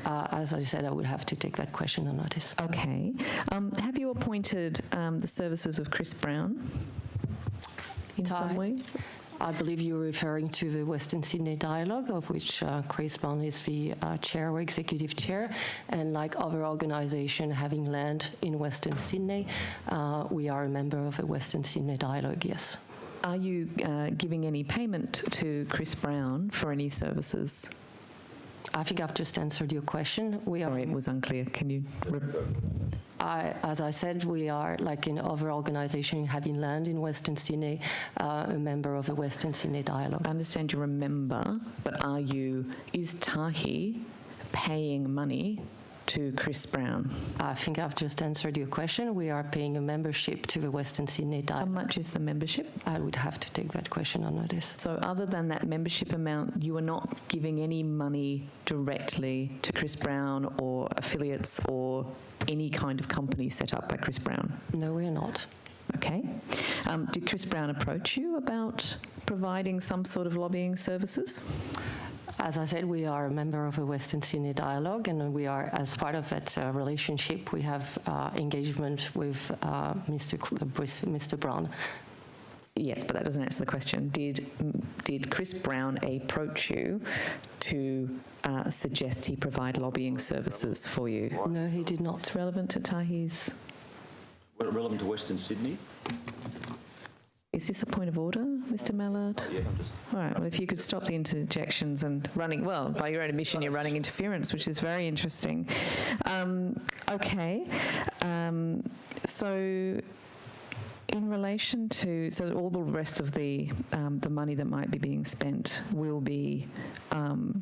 Speaker 5: As I said, I would have to take that question on notice.
Speaker 1: Okay. Have you appointed the services of Chris Brown in some way?
Speaker 5: I believe you're referring to the Western Sydney Dialogue, of which Chris Brown is the chair or executive chair. And like other organisations having land in Western Sydney, we are a member of the Western Sydney Dialogue, yes.
Speaker 1: Are you giving any payment to Chris Brown for any services?
Speaker 5: I think I've just answered your question.
Speaker 1: Sorry, it was unclear. Can you...
Speaker 5: As I said, we are, like in other organisations having land in Western Sydney, a member of the Western Sydney Dialogue.
Speaker 1: I understand you're a member, but is TAHI paying money to Chris Brown?
Speaker 5: I think I've just answered your question. We are paying a membership to the Western Sydney Dialogue.
Speaker 1: How much is the membership?
Speaker 5: I would have to take that question on notice.
Speaker 1: So other than that membership amount, you are not giving any money directly to Chris Brown or affiliates or any kind of company set up by Chris Brown?
Speaker 5: No, we're not.
Speaker 1: Okay. Did Chris Brown approach you about providing some sort of lobbying services?
Speaker 5: As I said, we are a member of the Western Sydney Dialogue, and we are, as part of that relationship, we have engagement with Mr. Brown.
Speaker 1: Yes, but that doesn't answer the question. Did Chris Brown approach you to suggest he provide lobbying services for you?
Speaker 5: No, he did not.
Speaker 1: It's relevant to TAHI's...
Speaker 12: Relevant to Western Sydney?
Speaker 1: Is this a point of order, Mr. Mallard?
Speaker 12: Yeah, I'm just...
Speaker 1: All right, well, if you could stop the interjections and running, well, by your own admission, you're running interference, which is very interesting. Okay, so in relation to, so all the rest of the money that might be being spent will be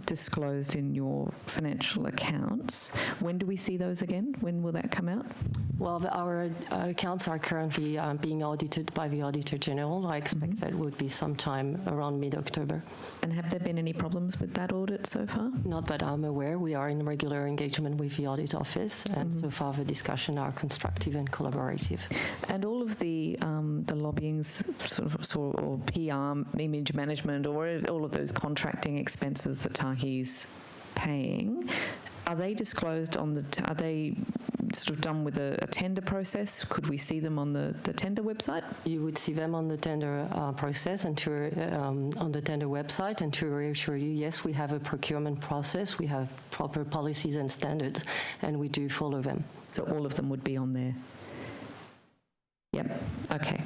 Speaker 1: disclosed in your financial accounts. When do we see those again? When will that come out?
Speaker 5: Well, our accounts are currently being audited by the Auditor General. I expect that would be sometime around mid-October.
Speaker 1: And have there been any problems with that audit so far?
Speaker 5: Not that I'm aware. We are in regular engagement with the Audit Office, and so far the discussions are constructive and collaborative.
Speaker 1: And all of the lobbying's or PR, image management, or all of those contracting expenses that TAHI's paying, are they disclosed on the? Are they sort of done with a tender process? Could we see them on the tender website?
Speaker 5: You would see them on the tender process and on the tender website. And to reassure you, yes, we have a procurement process. We have proper policies and standards, and we do follow them.
Speaker 1: So all of them would be on there. Yep. Okay.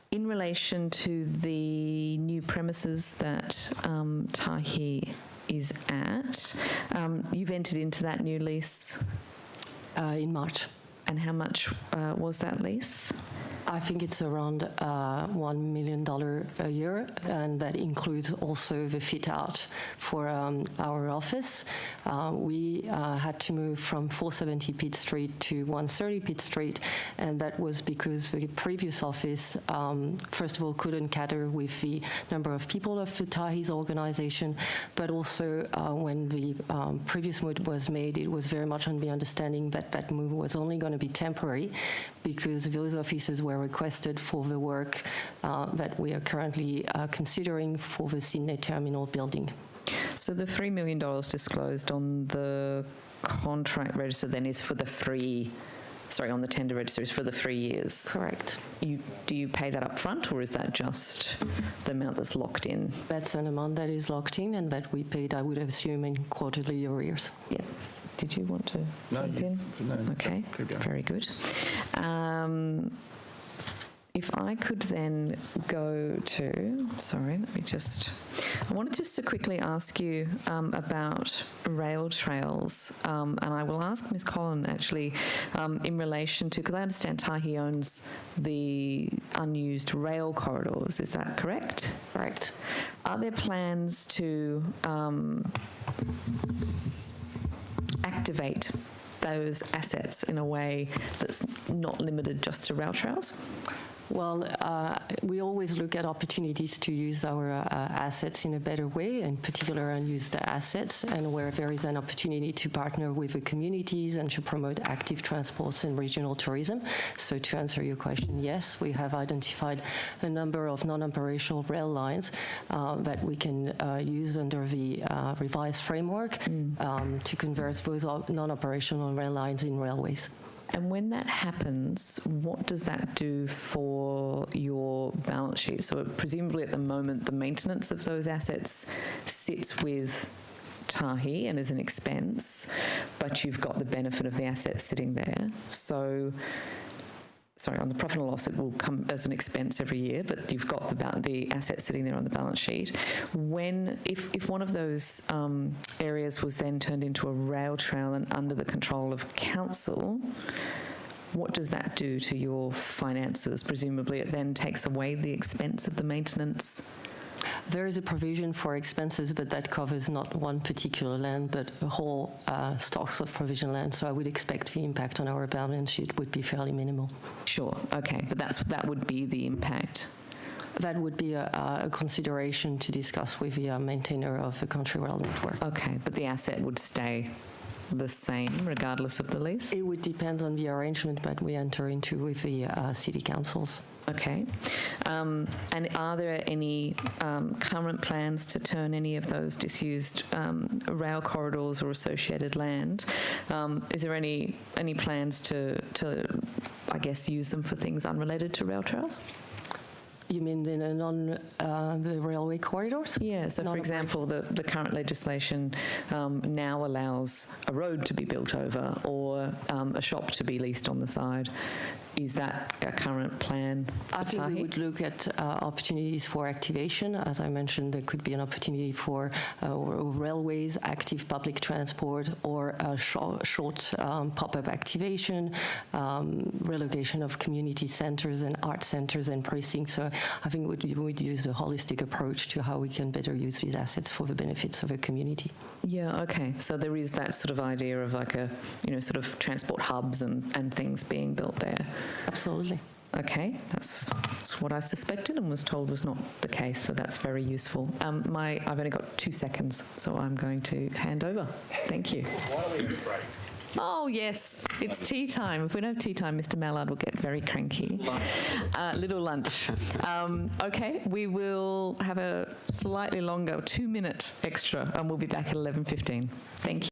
Speaker 1: In relation to the new premises that TAHI is at, you've entered into that new lease?
Speaker 5: In March.
Speaker 1: And how much was that lease?
Speaker 5: I think it's around $1 million a year, and that includes also the fit out for our office. We had to move from 470 Pitt Street to 130 Pitt Street, and that was because the previous office, first of all, couldn't cater with the number of people of the TAHI's organization, but also when the previous move was made, it was very much on the understanding that that move was only going to be temporary, because those offices were requested for the work that we are currently considering for the Sydney Terminal building.
Speaker 1: So the $3 million disclosed on the contract register then is for the 3 on the tender register is for the 3 years.
Speaker 5: Correct.
Speaker 1: Do you pay that up front, or is that just the amount that's locked in?
Speaker 5: That's an amount that is locked in and that we paid, I would assume, in quarterly arrears.
Speaker 1: Yeah. Did you want to jump in?
Speaker 6: No.
Speaker 1: Okay, very good. If I could then go to, I wanted just to quickly ask you about rail trails, and I will ask Ms. Collin actually in relation to, because I understand Tahi owns the unused rail corridors, is that correct?
Speaker 5: Correct.
Speaker 1: Are there plans to activate those assets in a way that's not limited just to rail trails?
Speaker 5: Well, we always look at opportunities to use our assets in a better way, in particular unused assets, and where there is an opportunity to partner with the communities and to promote active transports and regional tourism. So to answer your question, yes, we have identified a number of non-operational rail lines that we can use under the revised framework to convert those non-operational rail lines in railways.
Speaker 1: And when that happens, what does that do for your balance sheet? So presumably at the moment, the maintenance of those assets sits with Tahi and is an expense, but you've got the benefit of the assets sitting there. So, on the profit and loss, it will come as an expense every year, but you've got the assets sitting there on the balance sheet. If one of those areas was then turned into a rail trail and under the control of council, what does that do to your finances? Presumably it then takes away the expense of the maintenance.
Speaker 5: There is a provision for expenses, but that covers not one particular land, but a whole stocks of provision land. So I would expect the impact on our balance sheet would be fairly minimal.
Speaker 1: Sure, okay, but that would be the impact.
Speaker 5: That would be a consideration to discuss with the maintainer of the Country Rail Network.
Speaker 1: Okay, but the asset would stay the same regardless of the lease?
Speaker 5: It would depend on the arrangement that we enter into with the city councils.
Speaker 1: Okay. And are there any current plans to turn any of those disused rail corridors or associated land? Is there any plans to, I guess, use them for things unrelated to rail trails?
Speaker 5: You mean the railway corridors?
Speaker 1: Yeah, so for example, the current legislation now allows a road to be built over or a shop to be leased on the side. Is that a current plan for
Speaker 5: I think
Speaker 1: Tahi?
Speaker 5: we would look at opportunities for activation. As I mentioned, there could be an opportunity for railways, active public transport, or a short pop-up activation, relocation of community centres and art centres and precincts. So I think we would use a holistic approach to how we can better use these assets for the benefits of a community.
Speaker 1: Yeah, okay. So there is that sort of idea of like a, sort of transport hubs and things being built there.
Speaker 5: Absolutely.
Speaker 1: Okay, that's what I suspected and was told was not the case, so that's very useful. I've only got 2 seconds, so I'm going to hand over. Thank you.
Speaker 6: Why don't we have a break?
Speaker 1: Oh, yes, it's tea time. If we don't have tea time, Mr. Mallard will get very cranky. Little lunch. Okay, we will have a slightly longer 2-minute extra, and we'll be back at 11:15. Thank you.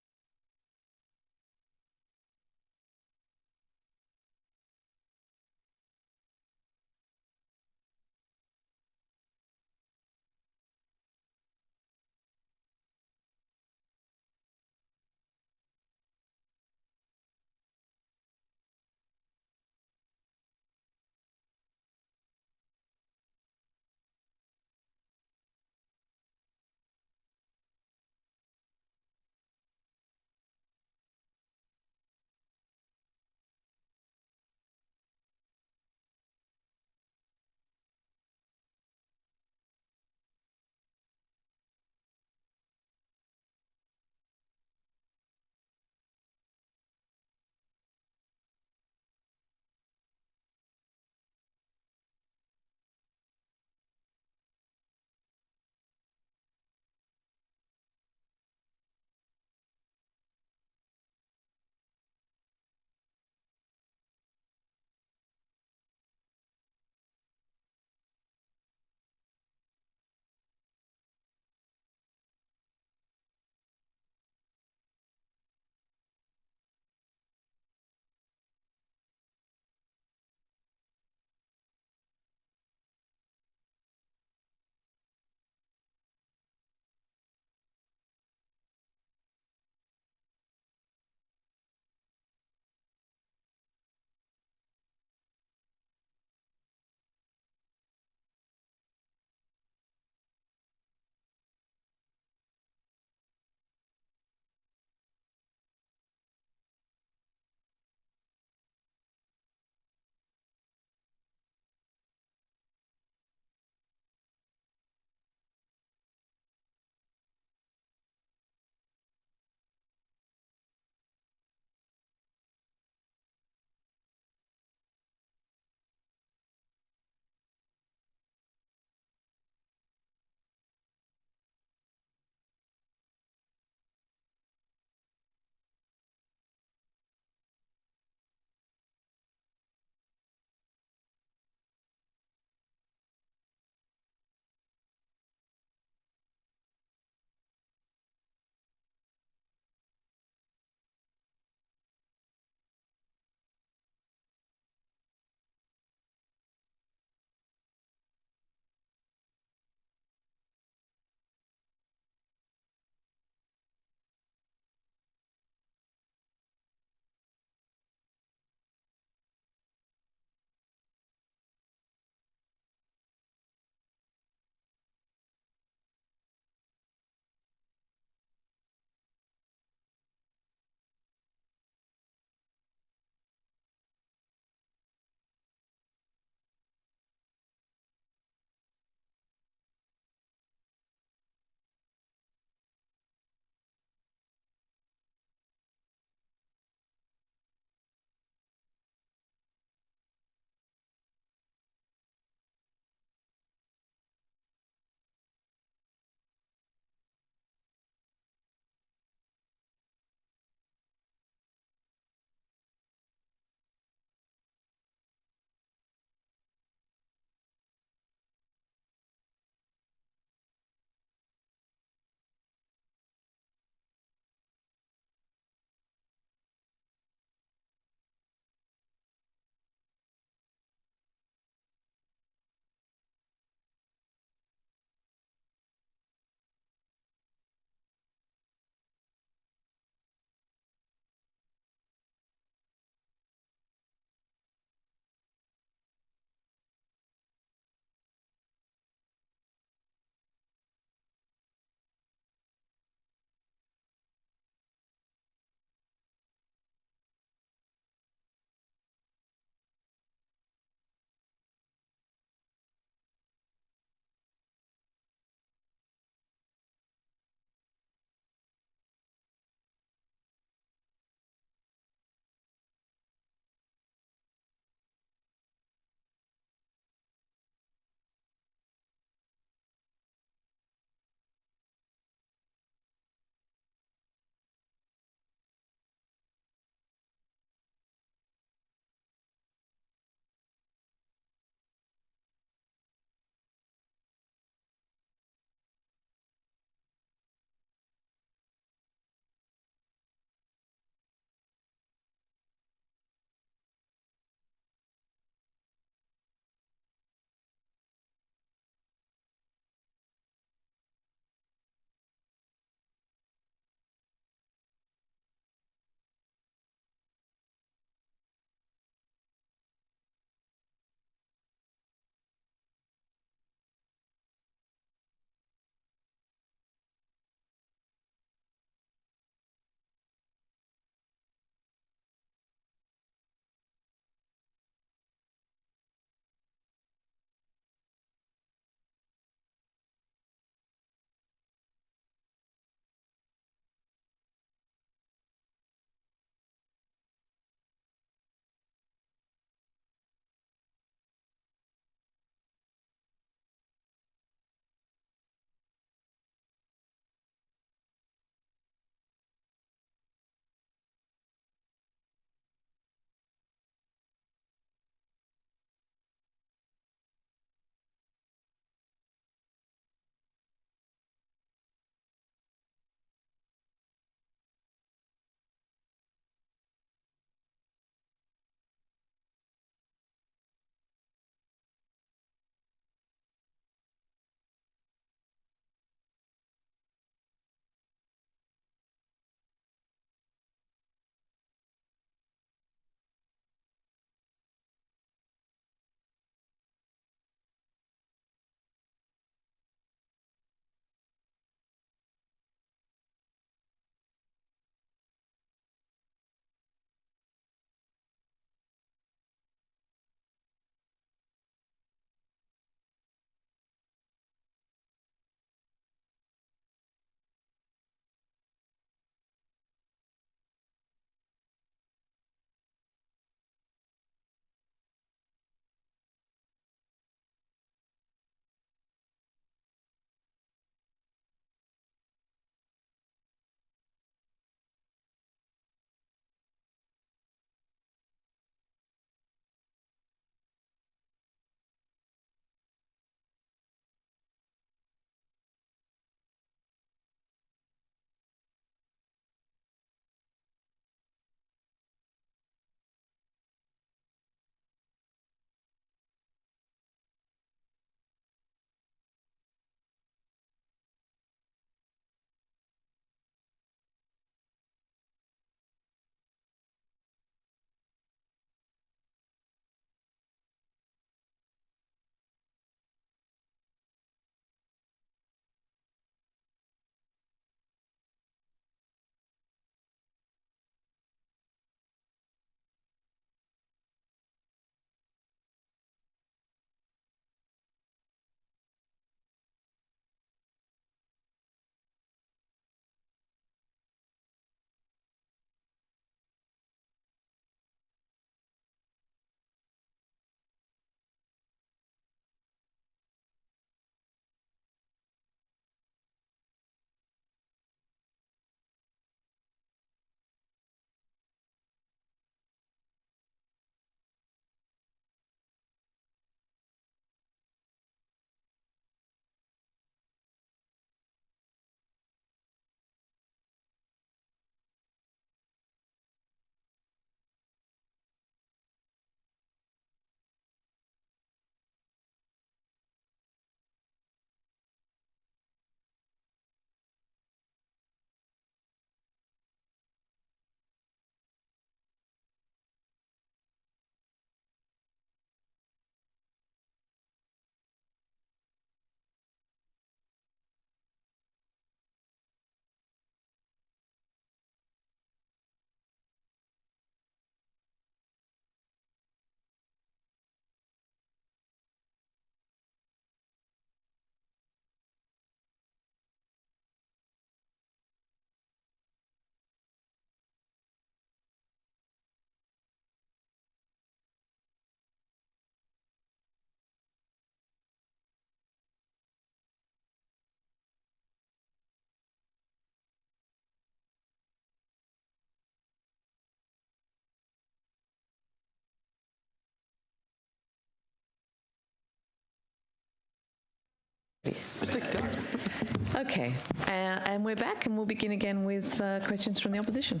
Speaker 1: Okay, and we're back, and we'll begin again with questions from the opposition.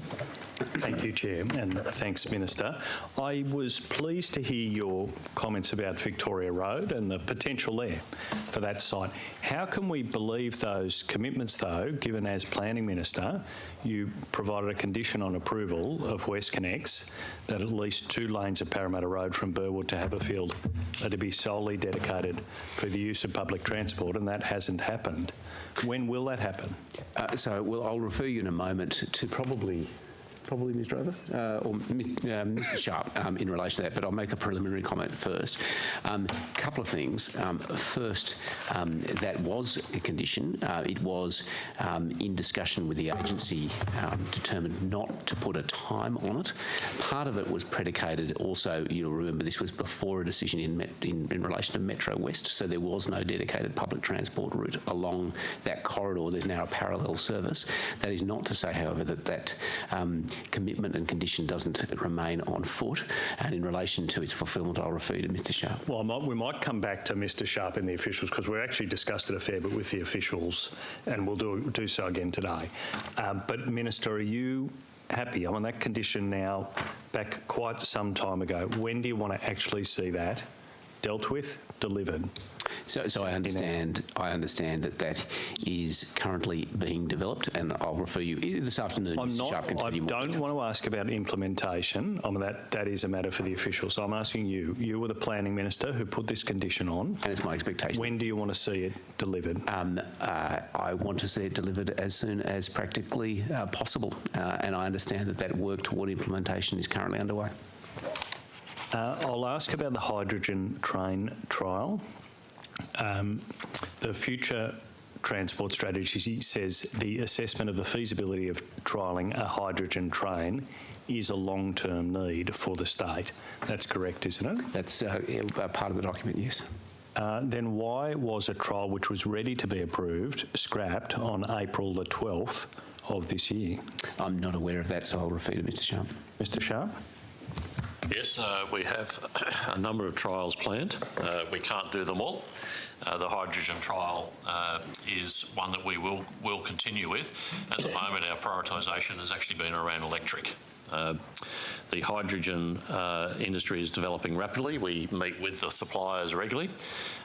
Speaker 8: Thank you, Chair, and thanks, Minister. I was pleased to hear your comments about Victoria Road and the potential there for that site. How can we believe those commitments, though, given as Planning Minister you provided a condition on approval of WestConnex that at least 2 lanes of Parramatta Road from Burwood to Haberfield are to be solely dedicated for the use of public transport, and that hasn't happened? When will that happen?
Speaker 7: I'll refer you in a moment to probably Ms. Drover or Mr. Sharp in relation to that, but I'll make a preliminary comment first. A couple of things. First, that was a condition. It was in discussion with the agency determined not to put a time on it. Part of it was predicated also, you'll remember this was before a decision in relation to Metro West, so there was no dedicated public transport route along that corridor. There's now a parallel service. That is not to say, however, that commitment and condition doesn't remain on foot, and in relation to its fulfilment I'll refer you to Mr. Sharp.
Speaker 8: Well, we might come back to Mr. Sharp and the officials, because we actually discussed it a fair bit with the officials, and we'll do so again today. But Minister, are you happy? I'm on that condition now back quite some time ago. When do you want to actually see that dealt with, delivered?
Speaker 7: So I understand that is currently being developed, and I'll refer you either this afternoon.
Speaker 8: I don't want to ask about implementation. That is a matter for the officials. I'm asking you. You were the Planning Minister who put this condition on.
Speaker 7: And it's my expectation.
Speaker 8: When do you want to see it delivered?
Speaker 7: I want to see it delivered as soon as practically possible, and I understand that work toward implementation is currently underway.
Speaker 8: I'll ask about the hydrogen train trial. The future transport strategy says the assessment of the feasibility of trialling a hydrogen train is a long-term need for the state. That's correct, isn't it?
Speaker 7: That's part of the document, yes.
Speaker 8: Then why was a trial which was ready to be approved scrapped on April the 12th of this year?
Speaker 7: I'm not aware of that, so I'll refer to Mr. Sharp.
Speaker 8: Mr. Sharp?
Speaker 9: Yes, we have a number of trials planned. We can't do them all. The hydrogen trial is one that we will continue with. At the moment, our prioritisation has actually been around electric. The hydrogen industry is developing rapidly. We meet with the suppliers regularly.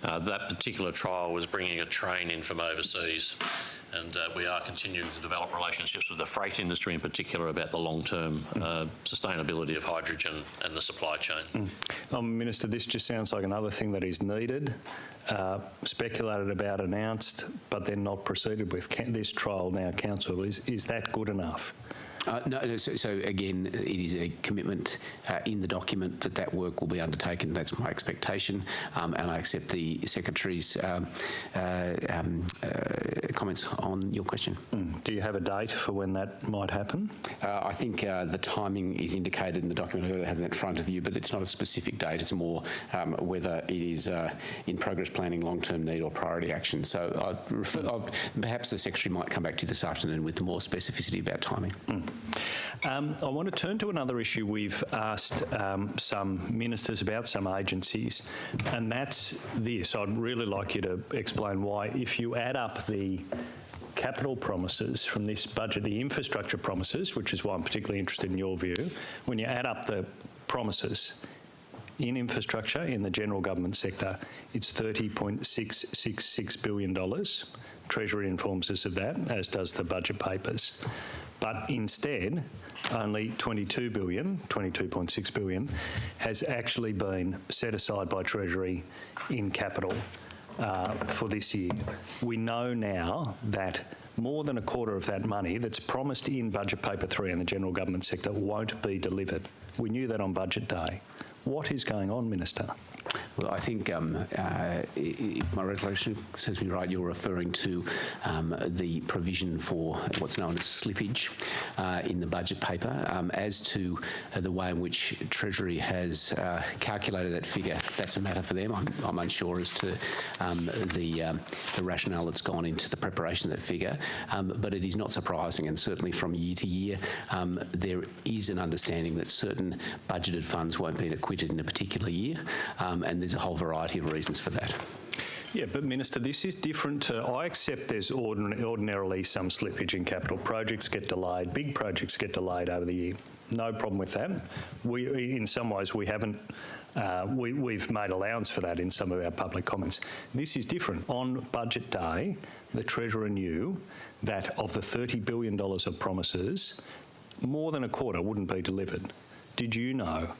Speaker 9: That particular trial was bringing a train in from overseas, and we are continuing to develop relationships with the freight industry in particular about the long-term sustainability of hydrogen and the supply chain.
Speaker 8: Minister, this just sounds like another thing that is needed, speculated about, announced, but then not proceeded with. This trial now, Council, is that good enough?
Speaker 7: No, so again, it is a commitment in the document that work will be undertaken. That's my expectation, and I accept the Secretary's comments on your question.
Speaker 8: Do you have a date for when that might happen?
Speaker 7: I think the timing is indicated in the document. I have that in front of you, but it's not a specific date. It's more whether it is in progress planning, long-term need or priority action. So perhaps the Secretary might come back to you this afternoon with more specificity about timing.
Speaker 8: I want to turn to another issue we've asked some ministers about, some agencies, and that's this. I'd really like you to explain why, if you add up the capital promises from this budget, the infrastructure promises, which is why I'm particularly interested in your view, when you add up the promises in infrastructure in the general government sector, it's $30.666 billion. Treasury informs us of that, as does the budget papers. But instead, only $22.6 billion, has actually been set aside by Treasury in capital for this year. We know now that more than a quarter of that money that's promised in Budget Paper 3 in the general government sector won't be delivered. We knew that on Budget Day. What is going on, Minister?
Speaker 7: Well, I think if my recollection serves me right, you're referring to the provision for what's known as slippage in the budget paper. As to the way in which Treasury has calculated that figure, that's a matter for them. I'm unsure as to the rationale that's gone into the preparation of that figure, but it is not surprising, and certainly from year to year there is an understanding that certain budgeted funds won't be acquitted in a particular year, and there's a whole variety of reasons for that.
Speaker 8: Yeah, but Minister, this is different to, I accept there's ordinarily some slippage in capital. Projects get delayed, big projects get delayed over the year. No problem with that. In some ways, we haven't, we've made allowance for that in some of our public comments. This is different. On budget day, the Treasurer knew that of the $30 billion of promises, more than a quarter wouldn't be delivered. Did you know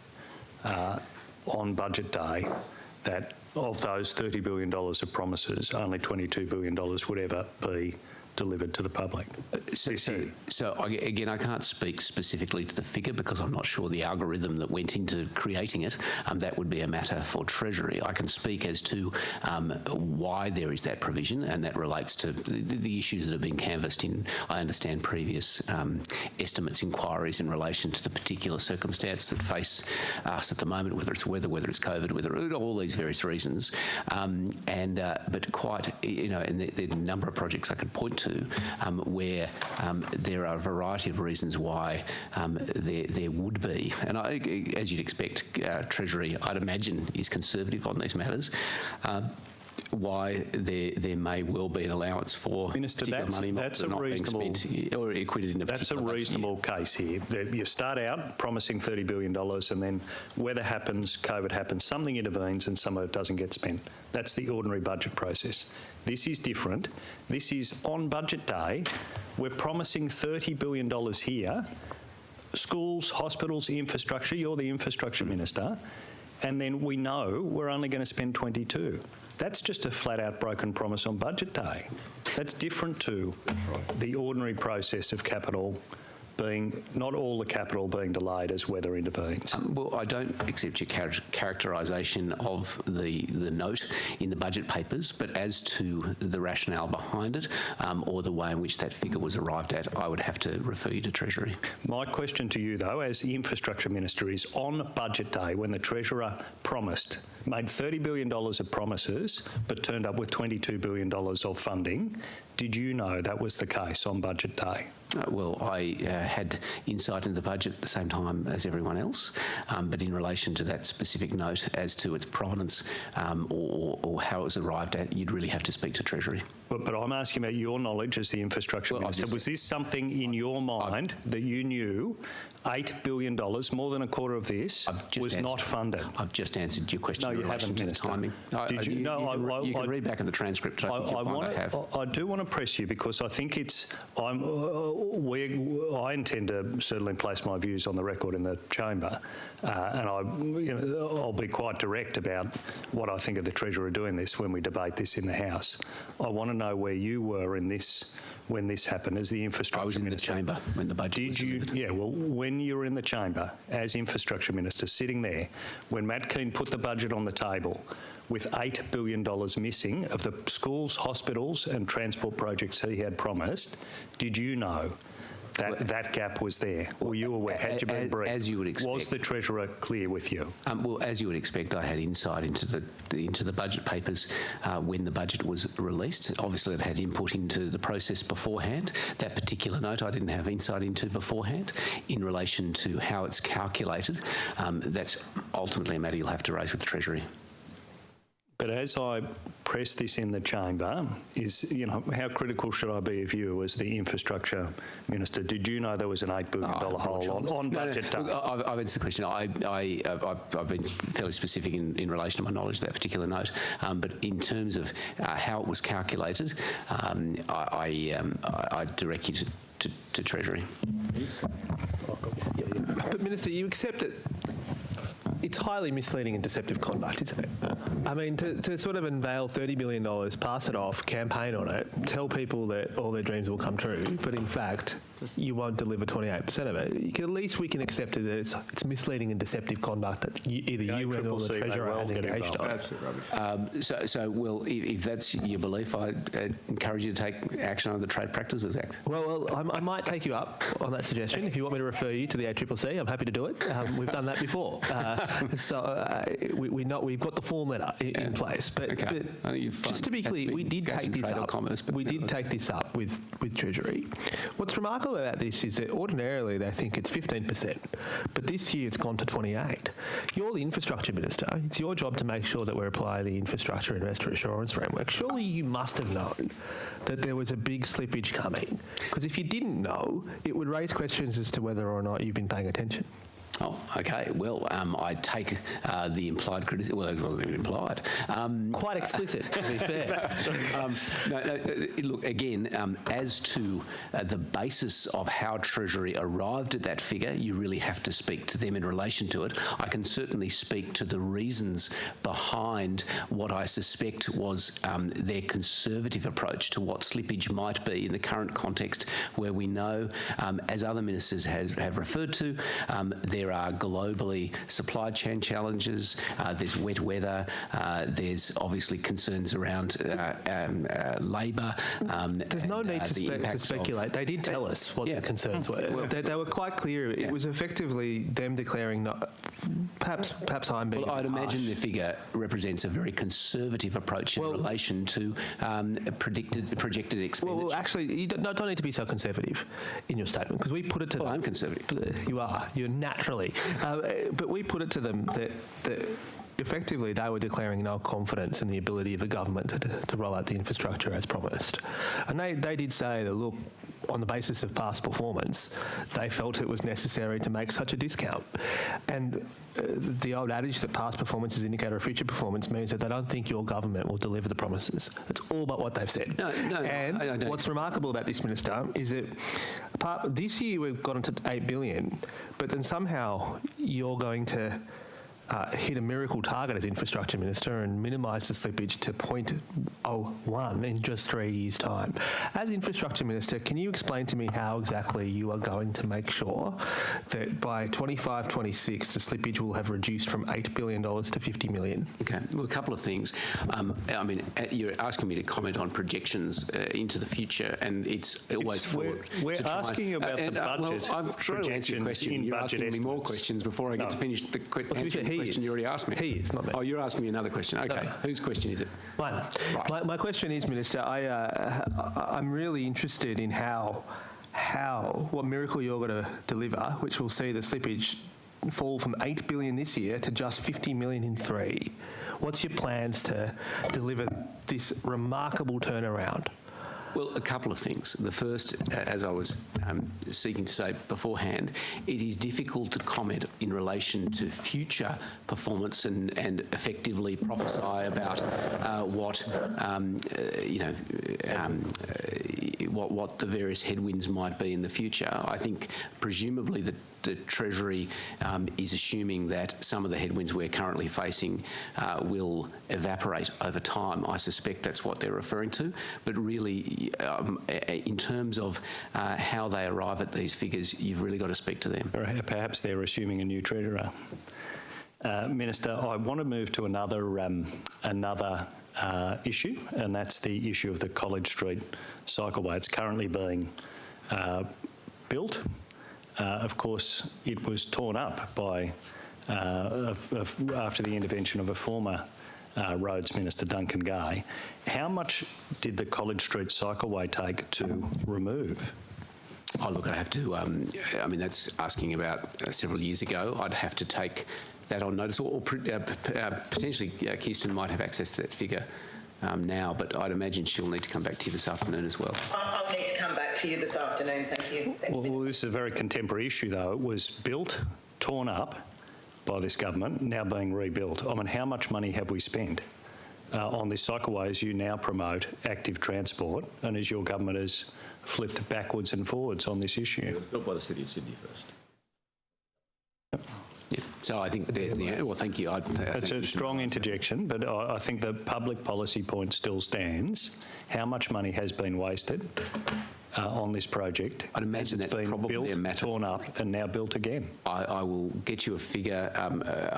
Speaker 8: on budget day that of those $30 billion of promises, only $22 billion would ever be delivered to the public?
Speaker 7: Again, I can't speak specifically to the figure because I'm not sure the algorithm that went into creating it. That would be a matter for Treasury. I can speak as to why there is that provision, and that relates to the issues that have been canvassed in, I understand, previous estimates inquiries in relation to the particular circumstance that face us at the moment, whether it's weather, whether it's COVID, whether all these various reasons. But quite, and there are a number of projects I could point to where there are a variety of reasons why there would be. And as you'd expect, Treasury, I'd imagine, is conservative on these matters. Why there may well be an allowance for
Speaker 8: Minister,
Speaker 7: particular money not being spent or acquitted in a particular
Speaker 8: That's a reasonable case here. You start out promising $30 billion and then weather happens, COVID happens, something intervenes and some of it doesn't get spent. That's the ordinary budget process. This is different. This is on budget day. We're promising $30 billion here. Schools, hospitals, infrastructure. You're the infrastructure minister. And then we know we're only going to spend 22. That's just a flat-out broken promise on budget day. That's different to the ordinary process of capital being, not all the capital being delayed as weather intervenes.
Speaker 7: Well, I don't accept your characterisation of the note in the budget papers, but as to the rationale behind it or the way in which that figure was arrived at, I would have to refer you to Treasury. My question to you, though, as the Infrastructure Minister, is on budget day when the Treasurer made $30 billion of promises but turned up with $22 billion of funding, did you know that was the case on budget day? Well, I had insight into the budget at the same time as everyone else, but in relation to that specific note as to its provenance or how it was arrived at, you'd really have to speak to Treasury. But I'm asking about your knowledge as the Infrastructure Minister. Was this something in your mind that you knew $8 billion, more than a quarter of this, was not funded? I've just answered your question in relation to the timing. Did you? No, you can read back in the transcript. I do want to press you because I think I intend to certainly place my views on the record in the chamber, and I'll be quite direct about what I think of the Treasurer doing this when we debate this in the House. I want to know where you were in this when this happened as the Infrastructure Minister. I was in the chamber when the budget was delivered. Yeah, well, when you were in the chamber as Infrastructure Minister, sitting there, when Matt Keane put the budget on the table with $8 billion missing of the schools, hospitals and transport projects he had promised, did you know that gap was there? Were you aware? Had you been briefed? As you would expect. Was the Treasurer clear with you? Well, as you would expect, I had insight into the budget papers when the budget was released. Obviously, I'd had input into the process beforehand. That particular note I didn't have insight into beforehand in relation to how it's calculated. That's ultimately a matter you'll have to raise with the Treasury. But as I press this in the chamber, how critical should I be of you as the Infrastructure Minister? Did you know there was an $8 billion hole on budget day? I've answered the question. I've been fairly specific in relation to my knowledge of that particular note. But in terms of how it was calculated, I direct you to Treasury.
Speaker 6: But Minister, you accept it. It's highly misleading and deceptive conduct, isn't it? I mean, to sort of unveil $30 billion, pass it off, campaign on it, tell people that all their dreams will come true, but in fact, you won't deliver 28% of it. At least we can accept it that it's misleading and deceptive conduct that either you or the Treasurer has engaged on. Well, if that's your belief, I encourage you to take action under the Trade Practices Act. Well, I might take you up on that suggestion. If you want me to refer you to the ACCC, I'm happy to do it. We've done that before. We've got the form letter in place. But just to be clear, we did take this up. We did take this up with Treasury. What's remarkable remarkable about this is that ordinarily they think it's 15%, but this year it's gone to 28%. You're the infrastructure minister. It's your job to make sure that we're applying the infrastructure investor assurance framework. Surely you must have known that there was a big slippage coming, because if you didn't know, it would raise questions as to whether or not you've been paying attention.
Speaker 7: Oh, okay. Well, I take the implied criticism. Well, it wasn't implied.
Speaker 6: Quite explicit, to be fair.
Speaker 7: Look, again, as to the basis of how Treasury arrived at that figure, you really have to speak to them in relation to it. I can certainly speak to the reasons behind what I suspect was their conservative approach to what slippage might be in the current context, where we know, as other ministers have referred to, there are globally supply chain challenges, there's wet weather, there's obviously concerns around labour.
Speaker 6: There's no need to speculate. They did tell us what the concerns were.
Speaker 7: Well,
Speaker 6: they were quite clear. It was effectively them declaring, perhaps I'm being
Speaker 7: Well, I'd
Speaker 6: harsh.
Speaker 7: imagine the figure represents a very conservative approach in relation to projected expenditure.
Speaker 6: Well, actually, you don't need to be so conservative in your statement, because we put it to them.
Speaker 7: Well, I'm conservative.
Speaker 6: You are. You're naturally. But we put it to them that effectively they were declaring no confidence in the ability of the government to roll out the infrastructure as promised. And they did say that, look, on the basis of past performance, they felt it was necessary to make such a discount. And the old adage that past performance is an indicator of future performance means that they don't think your government will deliver the promises. It's all but what they've said. And
Speaker 7: I don't.
Speaker 6: What's remarkable about this, Minister, is that this year we've gotten to $8 billion, but then somehow you're going to hit a miracle target as infrastructure minister and minimise the slippage to 0.01 in just 3 years' time. As infrastructure minister, can you explain to me how exactly you are going to make sure that by 25-26 the slippage will have reduced from $8 billion to $50 million?
Speaker 7: Okay, well, a couple of things. I mean, you're asking me to comment on projections into the future, and it's always forward.
Speaker 8: We're asking you about the budget.
Speaker 7: Well, I'm trying to answer your question. You're asking me more questions before I get to finish the question you already asked me.
Speaker 6: He is, not me.
Speaker 7: Oh, you're asking me another question. Okay, whose question is it?
Speaker 6: Mine.
Speaker 7: Right.
Speaker 6: My question is, Minister, I'm really interested in what miracle you're going to deliver, which will see the slippage fall from $8 billion this year to just $50 million in 3. What's your plans to deliver this remarkable turnaround?
Speaker 7: Well, a couple of things. The first, as I was seeking to say beforehand, it is difficult to comment in relation to future performance and effectively prophesy about what the various headwinds might be in the future. I think presumably the Treasury is assuming that some of the headwinds we're currently facing will evaporate over time. I suspect that's what they're referring to. But really, in terms of how they arrive at these figures, you've really got to speak to them.
Speaker 8: Perhaps they're assuming a new treasurer. Minister, I want to move to another issue, and that's the issue of the College Street cycleway. It's currently being built. Of course, it was torn up by after the intervention of a former Roads Minister, Duncan Gay. How much did the College Street cycleway take to remove?
Speaker 7: Oh, look, I have to, I mean, that's asking about several years ago. I'd have to take that on notice, or potentially Kirsten might have access to that figure now, but I'd imagine she'll need to come back to you this afternoon as well.
Speaker 4: I'll need to come back to you this afternoon, thank you.
Speaker 8: Well, this is a very contemporary issue, though. It was built, torn up by this government, now being rebuilt. I mean, how much money have we spent on this cycleway as you now promote active transport and as your government has flipped backwards and forwards on this issue?
Speaker 12: It was built by the City of Sydney first.
Speaker 8: Yep.
Speaker 7: Yeah. So I think there's the... Well, thank you.
Speaker 8: It's a strong interjection, but I think the public policy point still stands. How much money has been wasted on this project?
Speaker 7: I'd imagine that's
Speaker 8: been
Speaker 7: probably
Speaker 8: built,
Speaker 7: a matter...
Speaker 8: torn up and now built again.
Speaker 7: I will get you a figure,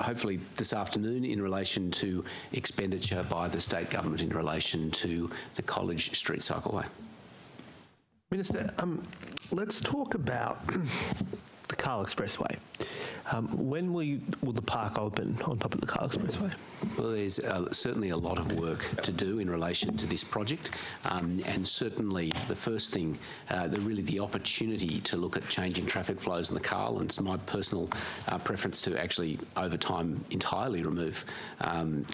Speaker 7: hopefully this afternoon, in relation to expenditure by the state government in relation to the College Street cycleway.
Speaker 6: Minister, let's talk about the Cahill Expressway. When will the park open on top of the Carl Expressway?
Speaker 7: Well, there's certainly a lot of work to do in relation to this project, and certainly the first thing, the opportunity to look at changing traffic flows in the Carl, and it's my personal preference to actually, over time, entirely remove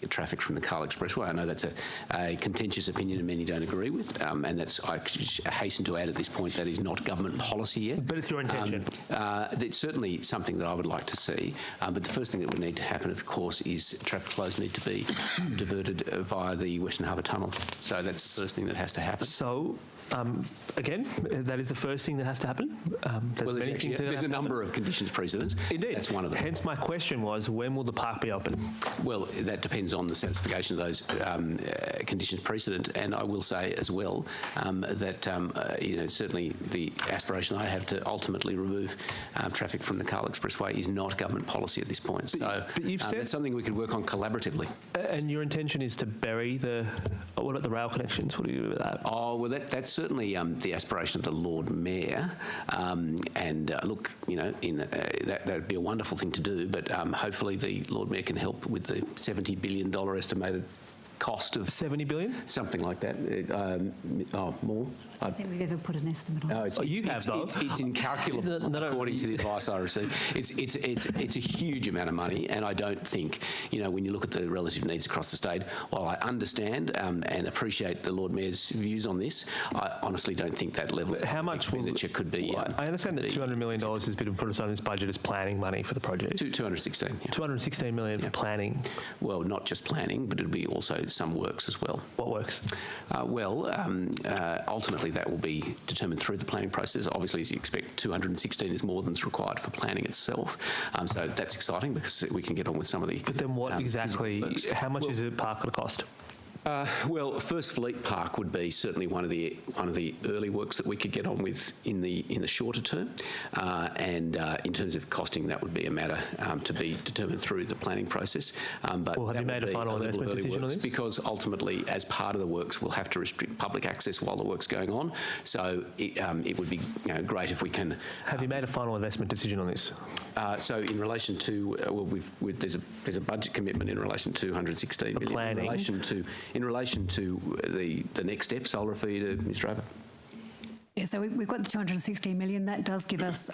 Speaker 7: traffic from the Carl Expressway. I know that's a contentious opinion and many don't agree with, and that's, I hasten to add at this point, that is not government policy yet.
Speaker 6: But it's your intention.
Speaker 7: It's certainly something that I would like to see, but the first thing that would need to happen, of course, is traffic flows need to be diverted via the Western Harbour Tunnel. So that's the first thing that has to happen.
Speaker 6: So, again, that is the first thing that has to happen.
Speaker 7: Well, there's a number of conditions precedent.
Speaker 6: Indeed.
Speaker 7: That's one of them.
Speaker 6: Hence my question was, when will the park be open?
Speaker 7: Well, that depends on the satisfaction of those conditions precedent, and I will say as well that certainly the aspiration I have to ultimately remove traffic from the Carl Expressway is not government policy at this point. But you've said that's something we could work on collaboratively.
Speaker 6: And your intention is to bury what about the rail connections? What do you do with that?
Speaker 7: Oh, well, that's certainly the aspiration of the Lord Mayor. Look, that would be a wonderful thing to do, but hopefully the Lord Mayor can help with the $70 billion estimated cost of... 70 billion? Something like that. More?
Speaker 11: I don't think we've ever put an estimate on.
Speaker 7: No, it's incalculable, according to the advice I received. It's a huge amount of money, and I don't think, when you look at the relative needs across the state, while I understand and appreciate the Lord Mayor's views on this, I honestly don't think that level of expenditure could be...
Speaker 6: I understand that $200 million has been put aside in this budget as planning money for the project.
Speaker 7: 216, yeah.
Speaker 6: 216 million for planning?
Speaker 7: Well, not just planning, but it'll be also some works as well.
Speaker 6: What works?
Speaker 7: Ultimately, that will be determined through the planning process. Obviously, as you expect, 216 is more than is required for planning itself. So that's exciting because we can get on with some of the...
Speaker 6: But then what exactly, how much is a park going to cost?
Speaker 7: Well, First Fleet Park would be certainly one of the early works that we could get on with in the shorter term, and in terms of costing, that would be a matter to be determined through the planning process. But
Speaker 6: have you made a final investment decision on this?
Speaker 7: Because ultimately, as part of the works, we'll have to restrict public access while the work's going on. So it would be great if we can.
Speaker 6: Have you made a final investment decision on this?
Speaker 7: So in relation to there's a budget commitment in relation to 116 million.
Speaker 6: Planning.
Speaker 7: In relation to the next steps, I'll refer you to Ms. Draper.
Speaker 11: Yeah, so we've got the 216 million. That does give us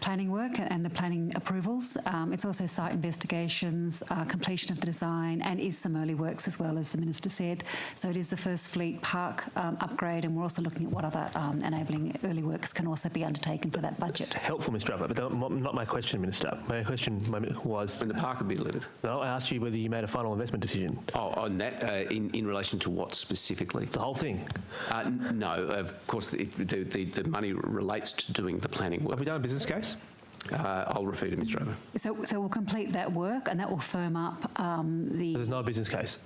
Speaker 11: planning work and the planning approvals. It's also site investigations, completion of the design, and is some early works as well, as the Minister said. So it is the First Fleet Park upgrade, and we're also looking at what other enabling early works can also be undertaken for that budget.
Speaker 6: Helpful, Ms. Draper, but not my question, Minister. My question was...
Speaker 7: When the park would be delivered?
Speaker 6: No, I asked you whether you made a final investment decision.
Speaker 7: Oh, on that, in relation to what specifically?
Speaker 6: The whole thing?
Speaker 7: No, of course, the money relates to doing the planning work.
Speaker 6: Have we done a business case?
Speaker 7: I'll refer to Ms. Draper.
Speaker 11: So we'll complete that work, and that will firm up the...
Speaker 6: There's no business case?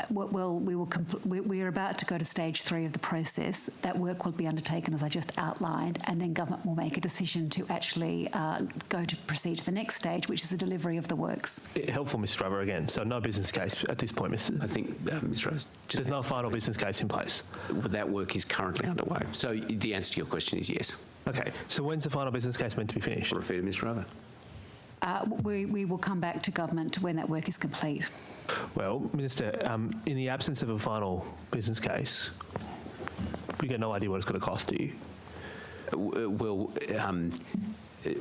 Speaker 11: Well, we're about to go to stage 3 of the process. That work will be undertaken, as I just outlined, and then government will make a decision to actually go to proceed to the next stage, which is the delivery of the works.
Speaker 6: Helpful, Ms. Draper, again. So no business case at this point, Mr.
Speaker 7: I think Ms. Draper's...
Speaker 6: There's no final business case in place?
Speaker 7: That work is currently underway. So the answer to your question is yes.
Speaker 6: Okay. So when's the final business case meant to be finished?
Speaker 7: I'll refer to Ms. Draper.
Speaker 11: We will come back to government when that work is complete.
Speaker 6: Well, Minister, in the absence of a final business case, we get no idea what it's going to cost, do you?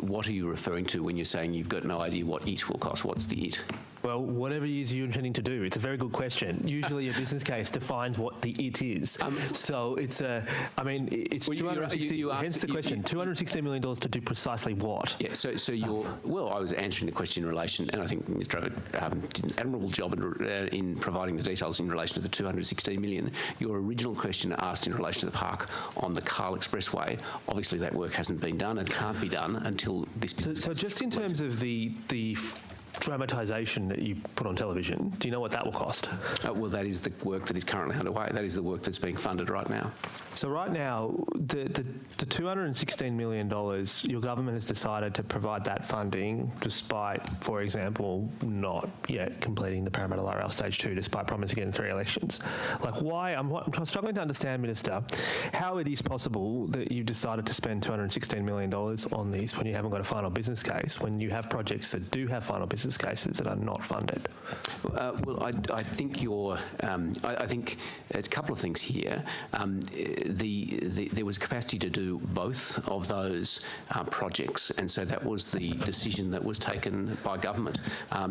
Speaker 7: What are you referring to when you're saying you've got no idea what it will cost? What's the it?
Speaker 6: Well, whatever it is you're intending to do. It's a very good question. Usually a business case defines what the it is. So it's it's
Speaker 7: well,
Speaker 6: hence the question, $216 million to do precisely what?
Speaker 7: Yeah, so you're... Well, I was answering the question in relation, and I think Ms. Draper did an admirable job in providing the details in relation to the $216 million. Your original question asked in relation to the park on the Carl Expressway. Obviously that work hasn't been done and can't be done until this business...
Speaker 6: So just in terms of the dramatisation that you put on television, do you know what that will cost?
Speaker 7: Well, that is the work that is currently underway. That is the work that's being funded right now.
Speaker 6: So right now, the $216 million, your government has decided to provide that funding despite, for example, not yet completing the Parramatta Light Rail Stage 2, despite promising it in 3 elections. Like, why? I'm struggling to understand, Minister, how it is possible that you decided to spend $216 million on this when you haven't got a final business case, when you have projects that do have final business cases that are not funded.
Speaker 7: Well, I think I think a couple of things here. There was capacity to do both of those projects, and so that was the decision that was taken by government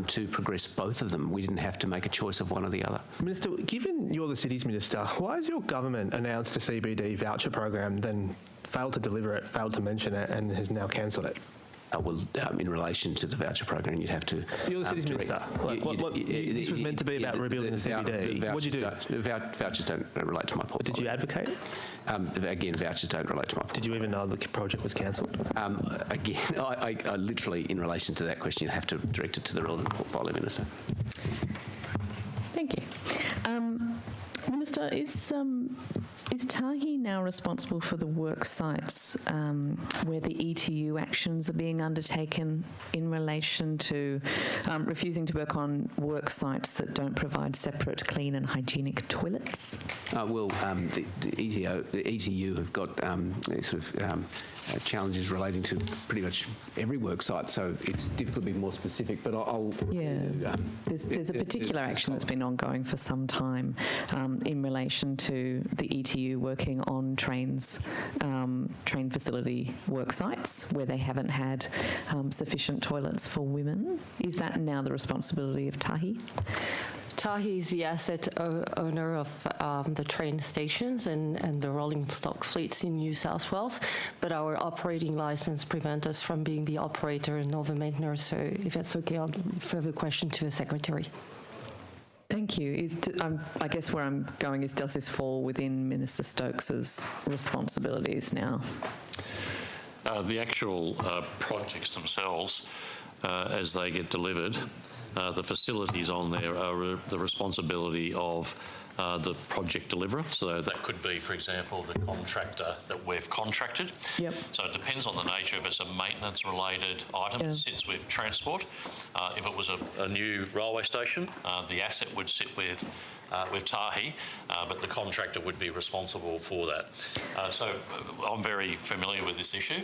Speaker 7: to progress both of them. We didn't have to make a choice of one or the other.
Speaker 6: Minister, given you're the Cities Minister, why has your government announced a Cbd Voucher Program, then failed to deliver it, failed to mention it, and has now cancelled it?
Speaker 7: In relation to the voucher program, you'd have to...
Speaker 6: You're the Cities Minister. This was meant to be about rebuilding the CBD. What did you do?
Speaker 7: Vouchers don't relate to my portfolio.
Speaker 6: Did you advocate it?
Speaker 7: Again, vouchers don't relate to my portfolio.
Speaker 6: Did you even know the project was cancelled?
Speaker 7: Again, I literally, in relation to that question, have to direct it to the relevant portfolio minister.
Speaker 1: Thank you. Minister, is Tahi now responsible for the work sites where the ETU actions are being undertaken in relation to refusing to work on work sites that don't provide separate, clean and hygienic toilets?
Speaker 7: The ETU have got challenges relating to pretty much every work site, so it's difficult to be more specific, but I'll...
Speaker 1: There's a particular action that's been ongoing for some time in relation to the ETU working on train facility work sites where they haven't had sufficient toilets for women. Is that now the responsibility of Tahi?
Speaker 5: Tahi is the asset owner of the train stations and the rolling stock fleets in New South Wales, but our operating license prevents us from being the operator and nor the maintainer, so if that's okay, I'll refer the question to the Secretary.
Speaker 1: Thank you. I guess where I'm going is, does this fall within Minister Stokes's responsibilities now?
Speaker 9: The actual projects themselves, as they get delivered, the facilities on there are the responsibility of the project deliverer. So that could be, for example, the contractor that we've contracted.
Speaker 1: Yep.
Speaker 9: So it depends on the nature. If it's a maintenance-related item, it sits with transport. If it was a new railway station, the asset would sit with Tahi, but the contractor would be responsible for that. So I'm very familiar with this issue.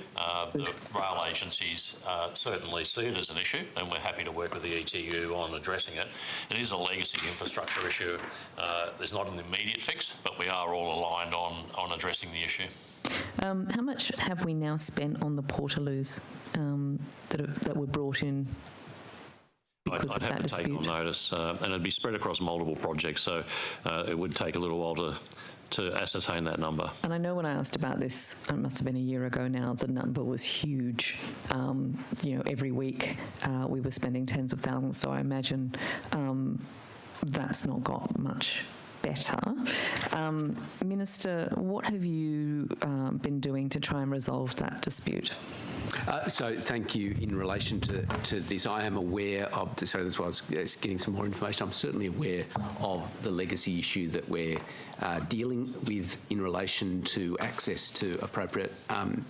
Speaker 9: The rail agencies certainly see it as an issue, and we're happy to work with the ETU on addressing it. It is a legacy infrastructure issue. There's not an immediate fix, but we are all aligned on addressing the issue.
Speaker 1: How much have we now spent on the portaloos that were brought in? I'd
Speaker 9: have to take on notice, and it'd be spread across multiple projects, so it would take a little while to ascertain that number.
Speaker 1: And I know when I asked about this, it must have been a year ago now, the number was huge. Every week we were spending tens of thousands, so I imagine that's not got much better. Minister, what have you been doing to try and resolve that dispute?
Speaker 7: So thank you. In relation to this, I am aware of, so that's why I was getting some more information. I'm certainly aware of the legacy issue that we're dealing with in relation to access to appropriate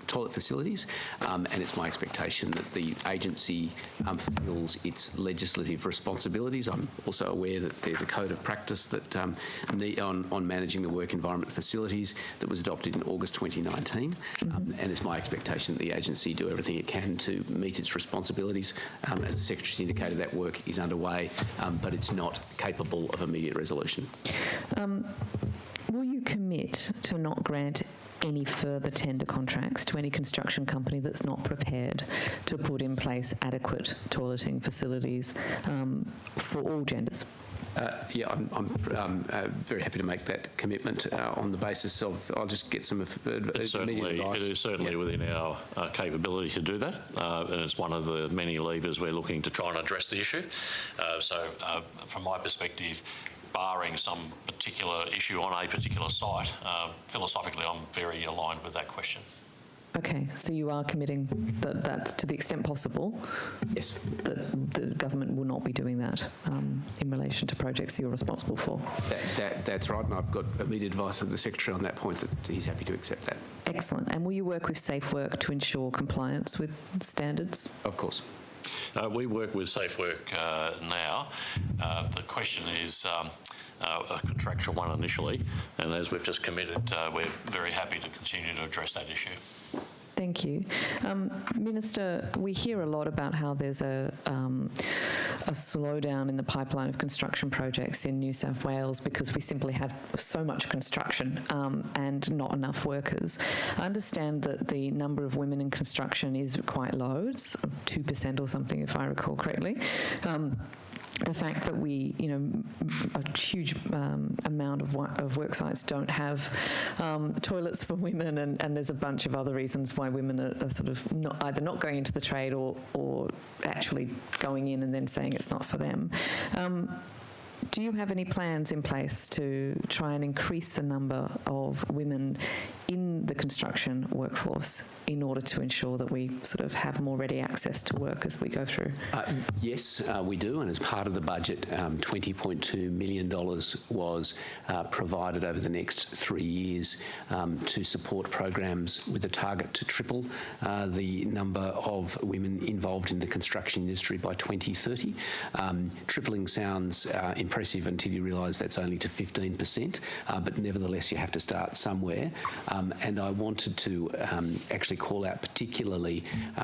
Speaker 7: toilet facilities, and it's my expectation that the agency fulfills its legislative responsibilities. I'm also aware that there's a code of practice that on managing the work environment facilities that was adopted in August 2019, and it's my expectation that the agency do everything it can to meet its responsibilities. As the Secretary's indicated, that work is underway, but it's not capable of immediate resolution.
Speaker 1: Will you commit to not grant any further tender contracts to any construction company that's not prepared to put in place adequate toileting facilities for all genders?
Speaker 7: I'm very happy to make that commitment on the basis of, I'll just get some immediate advice.
Speaker 9: It is certainly within our capability to do that, and it's one of the many levers we're looking to try and address the issue. So from my perspective, barring some particular issue on a particular site, philosophically I'm very aligned with that question.
Speaker 1: Okay, so you are committing that that's to the extent possible?
Speaker 7: Yes.
Speaker 1: That the government will not be doing that in relation to projects you're responsible for?
Speaker 7: That's right, and I've got immediate advice of the Secretary on that point that he's happy to accept that.
Speaker 1: Excellent. And will you work with Safe Work to ensure compliance with standards?
Speaker 7: Of course.
Speaker 9: We work with Safe Work now. The question is a contractual one initially, and as we've just committed, we're very happy to continue to address that issue.
Speaker 1: Thank you. Minister, we hear a lot about how there's a slowdown in the pipeline of construction projects in New South Wales because we simply have so much construction and not enough workers. I understand that the number of women in construction is quite low. It's 2% or something, if I recall correctly. The fact that we, a huge amount of work sites don't have toilets for women, and there's a bunch of other reasons why women are sort of either not going into the trade or actually going in and then saying it's not for them. Do you have any plans in place to try and increase the number of women in the construction workforce in order to ensure that we sort of have more ready access to work as we go through?
Speaker 7: Yes, we do, and as part of the budget, $20.2 million was provided over the next 3 years to support programs with a target to triple the number of women involved in the construction industry by 2030. Tripling sounds impressive until you realise that's only to 15%, but nevertheless you have to start somewhere. And I wanted to actually call out particularly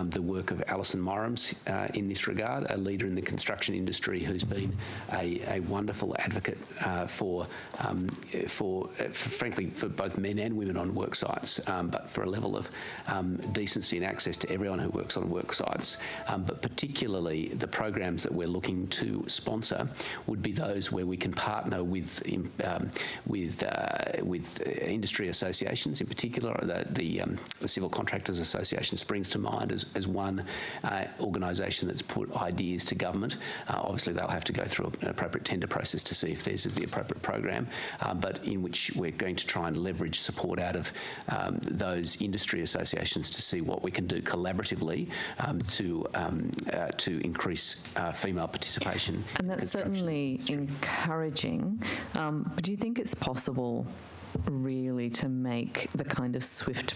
Speaker 7: the work of Alison Morrams in this regard, a leader in the construction industry who's been a wonderful advocate frankly, for both men and women on work sites, but for a level of decency and access to everyone who works on work sites. But particularly the programs that we're looking to sponsor would be those where we can partner with industry associations, in particular the Civil Contractors Association springs to mind as one organisation that's put ideas to government. Obviously they'll have to go through an appropriate tender process to see if theirs is the appropriate program, but in which we're going to try and leverage support out of those industry associations to see what we can do collaboratively to increase female participation.
Speaker 1: And that's certainly encouraging, but do you think it's possible really to make the kind of swift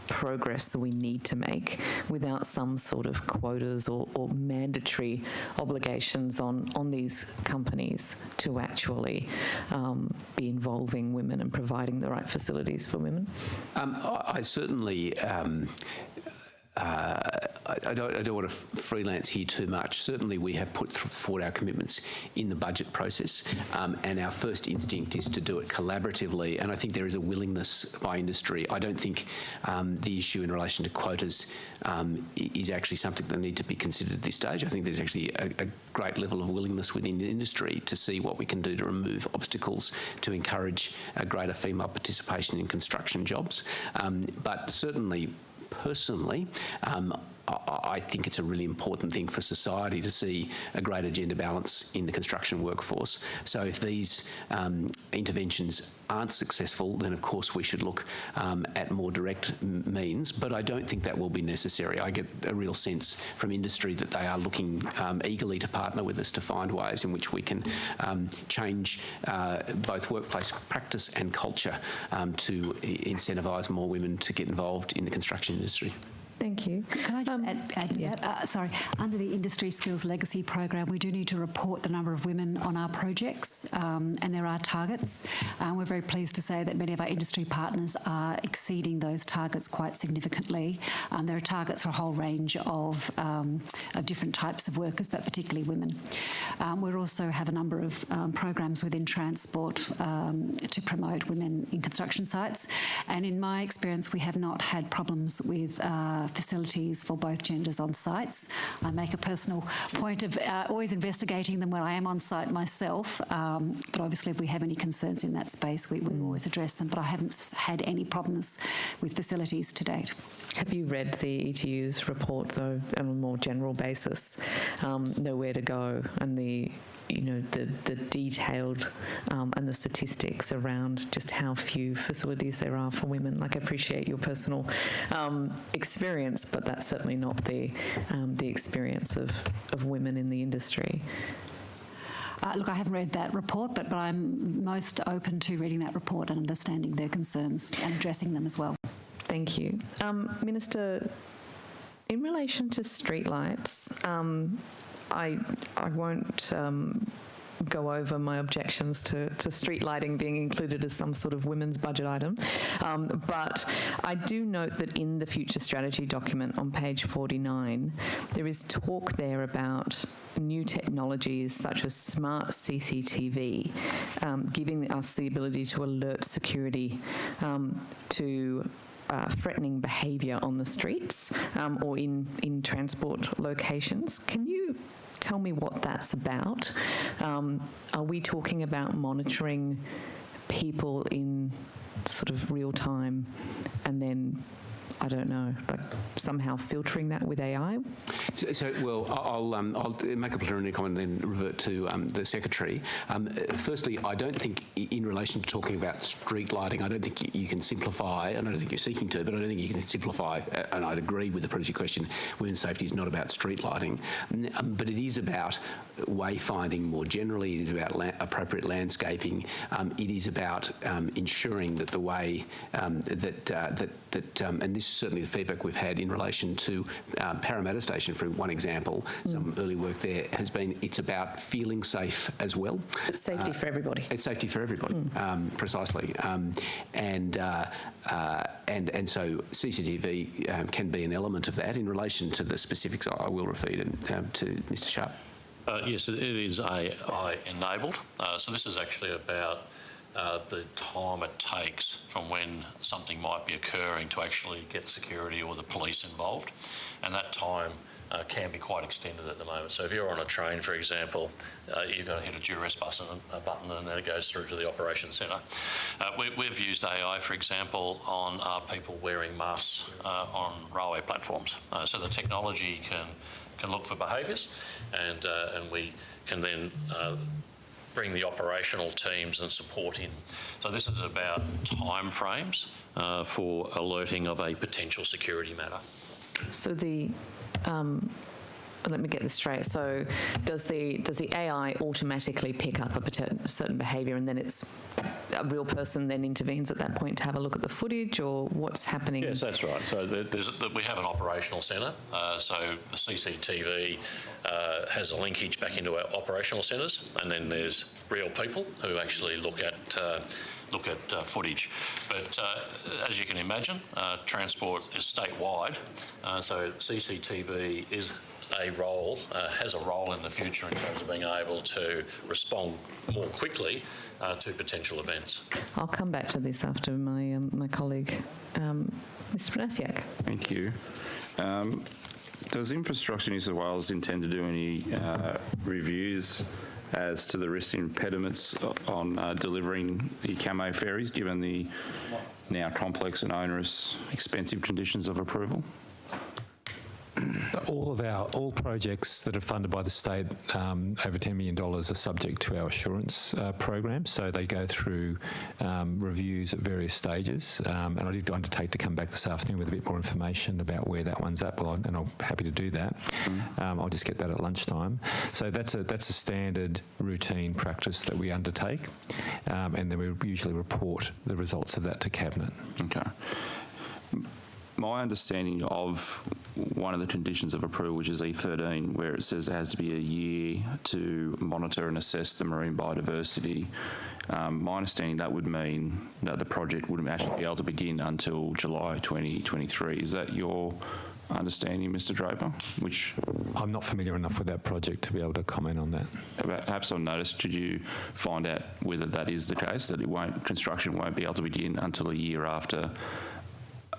Speaker 1: progress that we need to make without some sort of quotas or mandatory obligations on these companies to actually be involving women and providing the right facilities for women?
Speaker 7: I certainly I don't want to freelance here too much. Certainly we have put forward our commitments in the budget process, and our first instinct is to do it collaboratively, and I think there is a willingness by industry. I don't think the issue in relation to quotas is actually something that need to be considered at this stage. I think there's actually a great level of willingness within the industry to see what we can do to remove obstacles to encourage a greater female participation in construction jobs. But certainly, personally, I think it's a really important thing for society to see a greater gender balance in the construction workforce. So if these interventions aren't successful, then of course we should look at more direct means, but I don't think that will be necessary. I get a real sense from industry that they are looking eagerly to partner with us to find ways in which we can change both workplace practice and culture to incentivise more women to get involved in the construction industry.
Speaker 1: Thank you.
Speaker 11: Can I just add to that? Sorry. Under the Industry Skills Legacy Program, we do need to report the number of women on our projects, and there are targets. We're very pleased to say that many of our industry partners are exceeding those targets quite significantly. There are targets for a whole range of different types of workers, but particularly women. We also have a number of programs within transport to promote women in construction sites, and in my experience, we have not had problems with facilities for both genders on sites. I make a personal point of always investigating them when I am on site myself, but obviously if we have any concerns in that space, we always address them, but I haven't had any problems with facilities to date.
Speaker 1: Have you read the ETU's report, though, on a more general basis, Nowhere to Go, and the detailed and the statistics around just how few facilities there are for women? Like, I appreciate your personal experience, but that's certainly not the experience of women in the industry.
Speaker 11: Look, I haven't read that report, but I'm most open to reading that report and understanding their concerns and addressing them as well.
Speaker 1: Thank you. Minister, in relation to streetlights, I won't go over my objections to street lighting being included as some sort of women's budget item, but I do note that in the future strategy document on page 49, there is talk there about new technologies such as smart CCTV, giving us the ability to alert security to threatening behaviour on the streets or in transport locations. Can you tell me what that's about? Are we talking about monitoring people in sort of real time and then, I don't know, like somehow filtering that with AI?
Speaker 7: I'll make a preliminary comment and then revert to the Secretary. Firstly, I don't think, in relation to talking about street lighting, I don't think you can simplify, and I don't think you're seeking to, but I don't think you can simplify, and I'd agree with the previous question, women's safety is not about street lighting, but it is about wayfinding more generally, it is about appropriate landscaping, it is about ensuring that the way and this is certainly the feedback we've had in relation to Parramatta Station, for one example. Some early work there has been, it's about feeling safe as well.
Speaker 1: It's safety for everybody.
Speaker 7: It's safety for everybody, precisely. And so CCTV can be an element of that. In relation to the specifics, I will refer you to Mr. Sharp.
Speaker 9: Yes, it is AI enabled. So this is actually about the time it takes from when something might be occurring to actually get security or the police involved, and that time can be quite extended at the moment. So if you're on a train, for example, you've got to hit a duress button and then it goes through to the operations centre. We've used AI, for example, on people wearing masks on railway platforms. So the technology can look for behaviours, and we can then bring the operational teams and support in. So this is about time frames for alerting of a potential security matter. So
Speaker 1: let me get this straight. So does the AI automatically pick up a certain behaviour, and then it's a real person then intervenes at that point to have a look at the footage, or what's happening?
Speaker 9: Yes, that's right. So we have an operational centre. So the CCTV has a linkage back into our operational centres, and then there's real people who actually look at footage. But as you can imagine, transport is statewide, so CCTV has a role in the future in terms of being able to respond more quickly to potential events.
Speaker 1: I'll come back to this after my colleague, Mr. Panasiak.
Speaker 10: Thank you. Does Infrastructure New South Wales intend to do any reviews as to the risk impediments on delivering the camo ferries, given the now complex and onerous, expensive conditions of approval?
Speaker 3: All projects that are funded by the state over $10 million are subject to our assurance program. So they go through reviews at various stages. And I did undertake to come back this afternoon with a bit more information about where that one's at. And I'm happy to do that. I'll just get that at lunchtime. So that's a standard routine practice that we undertake. And then we usually report the results of that to Cabinet.
Speaker 10: Okay. My understanding of one of the conditions of approval, which is E13, where it says it has to be a year to monitor and assess the marine biodiversity, my understanding that would mean that the project wouldn't actually be able to begin until July 2023. Is that your understanding, Mr. Draper? Which
Speaker 3: I'm not familiar enough with that project to be able to comment on that.
Speaker 10: Perhaps on notice, did you find out whether that is the case, that construction won't be able to begin until a year after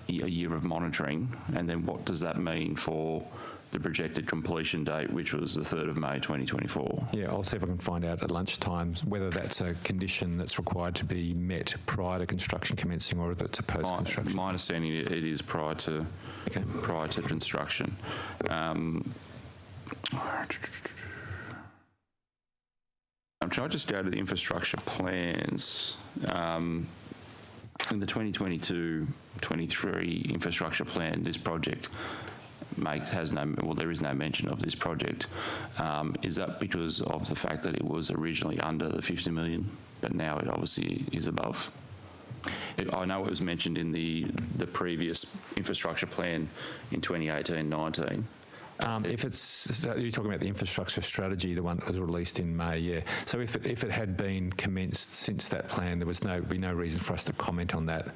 Speaker 10: a year of monitoring, and then what does that mean for the projected completion date, which was the 3rd of May 2024?
Speaker 3: Yeah, I'll see if I can find out at lunchtime whether that's a condition that's required to be met prior to construction commencing, or whether it's a post-construction.
Speaker 10: My understanding, it is prior to construction. Can I just go to the infrastructure plans? In the 2022-23 infrastructure plan, this project there is no mention of this project. Is that because of the fact that it was originally under the 50 million, but now it obviously is above? I know it was mentioned in the previous infrastructure plan in 2018-19.
Speaker 3: If it's, you're talking about the infrastructure strategy, the one that was released in May, yeah. So if it had been commenced since that plan, there would be no reason for us to comment on that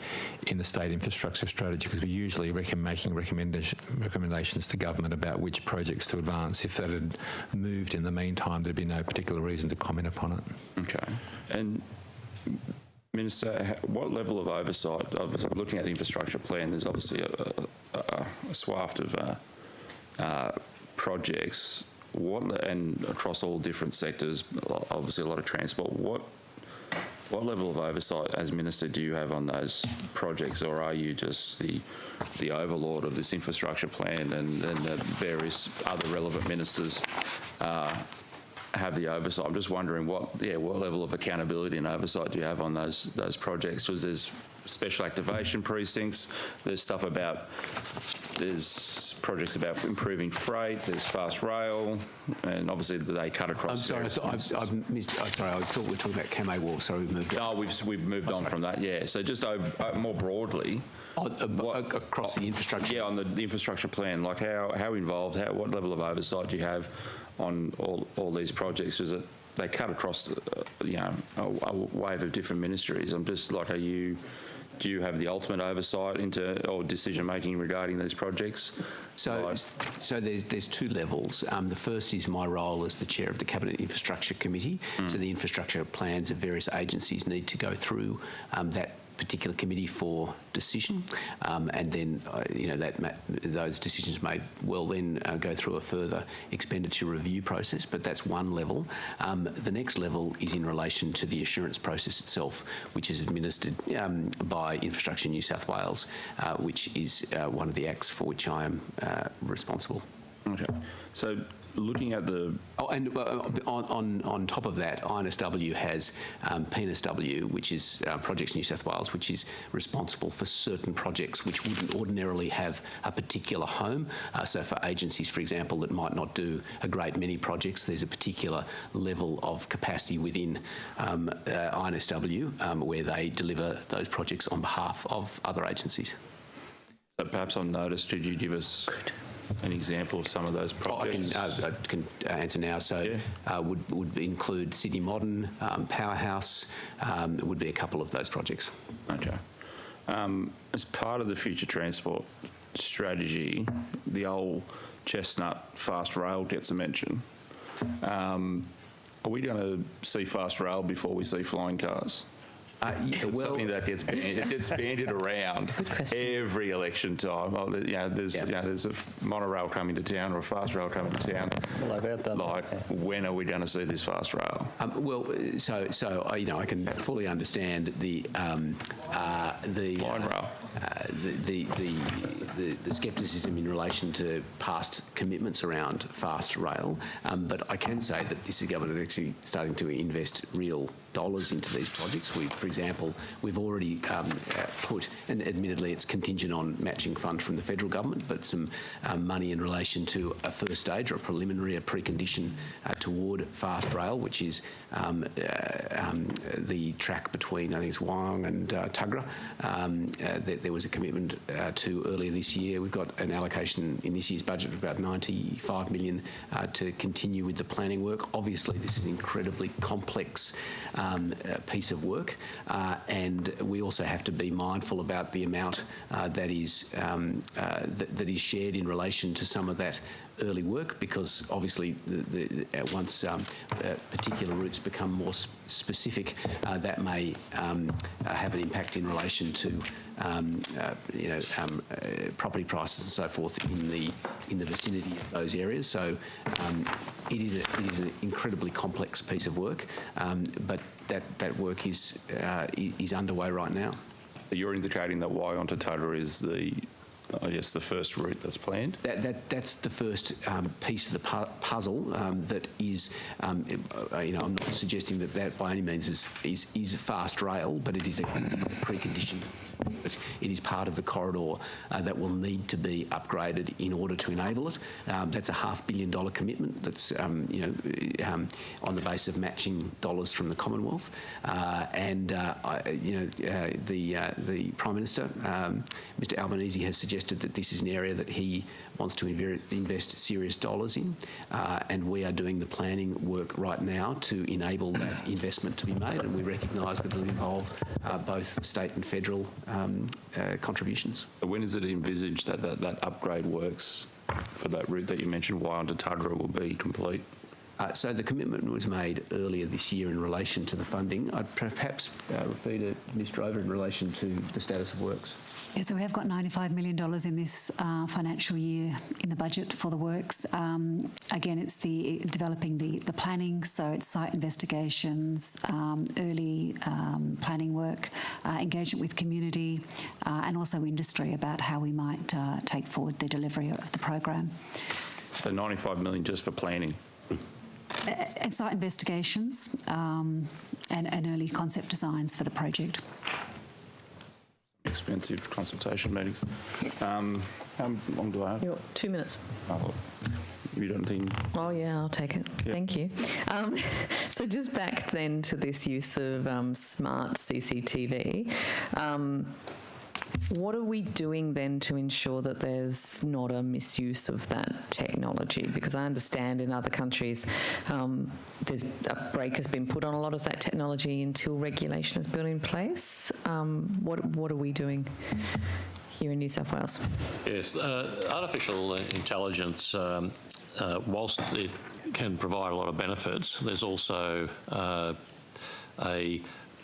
Speaker 3: in the state infrastructure strategy, because we're usually making recommendations to government about which projects to advance. If that had moved in the meantime, there'd be no particular reason to comment upon it.
Speaker 10: Okay. And Minister, what level of oversight? I'm looking at the infrastructure plan. There's obviously a swath of projects, and across all different sectors, obviously a lot of transport. What level of oversight as Minister do you have on those projects, or are you just the overlord of this infrastructure plan, and then the various other relevant ministers have the oversight? I'm just wondering what level of accountability and oversight do you have on those projects? Because there's special activation precincts, there's projects about improving freight, there's fast rail, and obviously they cut across.
Speaker 7: I'm sorry, I thought we were talking about Kamei Wharf. Sorry, we moved on.
Speaker 10: No, we've moved on from that, yeah. So just more broadly,
Speaker 7: across the infrastructure.
Speaker 10: Yeah, on the infrastructure plan, like how involved, what level of oversight do you have on all these projects? Is it they cut across a wave of different ministries? I'm just like, do you have the ultimate oversight or decision making regarding these projects?
Speaker 7: So there's two levels. The first is my role as the chair of the Cabinet Infrastructure Committee. So the infrastructure plans of various agencies need to go through that particular committee for decision, and then those decisions may well then go through a further expenditure review process, but that's one level. The next level is in relation to the assurance process itself, which is administered by Infrastructure New South Wales, which is one of the acts for which I am responsible.
Speaker 10: Okay. So looking at the...
Speaker 7: on top of that, INSW has PNSW, which is Projects New South Wales, which is responsible for certain projects which wouldn't ordinarily have a particular home. So for agencies, for example, that might not do a great many projects, there's a particular level of capacity within INSW where they deliver those projects on behalf of other agencies.
Speaker 10: So perhaps on notice, could you give us an example of some of those projects?
Speaker 7: I can answer now. So would include Sydney Modern, Powerhouse, would be a couple of those projects.
Speaker 10: Okay. As part of the future transport strategy, the old chestnut fast rail gets a mention. Are we going to see fast rail before we see flying cars? Something that gets bandied around every election time. There's a monorail coming to town or a fast rail coming to town.
Speaker 8: Well, they've outdone
Speaker 10: when are we going to see this fast rail?
Speaker 7: I can fully understand the
Speaker 10: line rail,
Speaker 7: the scepticism in relation to past commitments around fast rail, but I can say that this government is actually starting to invest real dollars into these projects. For example, we've already put, and admittedly it's contingent on matching funds from the federal government, but some money in relation to a first stage or a precondition toward fast rail, which is the track between, I think it's Wyong and Tuggerah. There was a commitment to earlier this year. We've got an allocation in this year's budget of about 95 million to continue with the planning work. Obviously, this is an incredibly complex piece of work, and we also have to be mindful about the amount that is shared in relation to some of that early work, because obviously once particular routes become more specific, that may have an impact in relation to property prices and so forth in the vicinity of those areas. So it is an incredibly complex piece of work, but that work is underway right now.
Speaker 10: You're indicating that Untitled is the first route that's planned?
Speaker 7: That's the first piece of the puzzle that is, I'm not suggesting that by any means is fast rail, but it is a precondition. But it is part of the corridor that will need to be upgraded in order to enable it. That's a $500 million commitment. That's on the basis of matching dollars from the Commonwealth, the Prime Minister, Mr Albanese, has suggested that this is an area that he wants to invest serious dollars in, and we are doing the planning work right now to enable that investment to be made, and we recognise that it will involve both state and federal contributions.
Speaker 10: When is it envisaged that upgrade works for that route that you mentioned, Untitled will be complete?
Speaker 7: So the commitment was made earlier this year in relation to the funding. I'd perhaps refer to Ms Drover in relation to the status of works.
Speaker 11: Yeah, so we have got $95 million in this financial year in the budget for the works. Again, it's developing the planning, so it's site investigations, early planning work, engagement with community, and also industry about how we might take forward the delivery of the program.
Speaker 10: So $95 million just for planning?
Speaker 11: And site investigations and early concept designs for the project.
Speaker 10: Expensive consultation meetings. How long do I have?
Speaker 1: You're 2 minutes.
Speaker 10: Oh, you don't think?
Speaker 1: Oh, yeah, I'll take it.
Speaker 10: Yep.
Speaker 1: Thank you. So just back then to this use of smart CCTV. What are we doing then to ensure that there's not a misuse of that technology? Because I understand in other countries there's a brake has been put on a lot of that technology until regulation is put in place. What are we doing here in New South Wales?
Speaker 9: Yes, artificial intelligence, whilst it can provide a lot of benefits, there's also a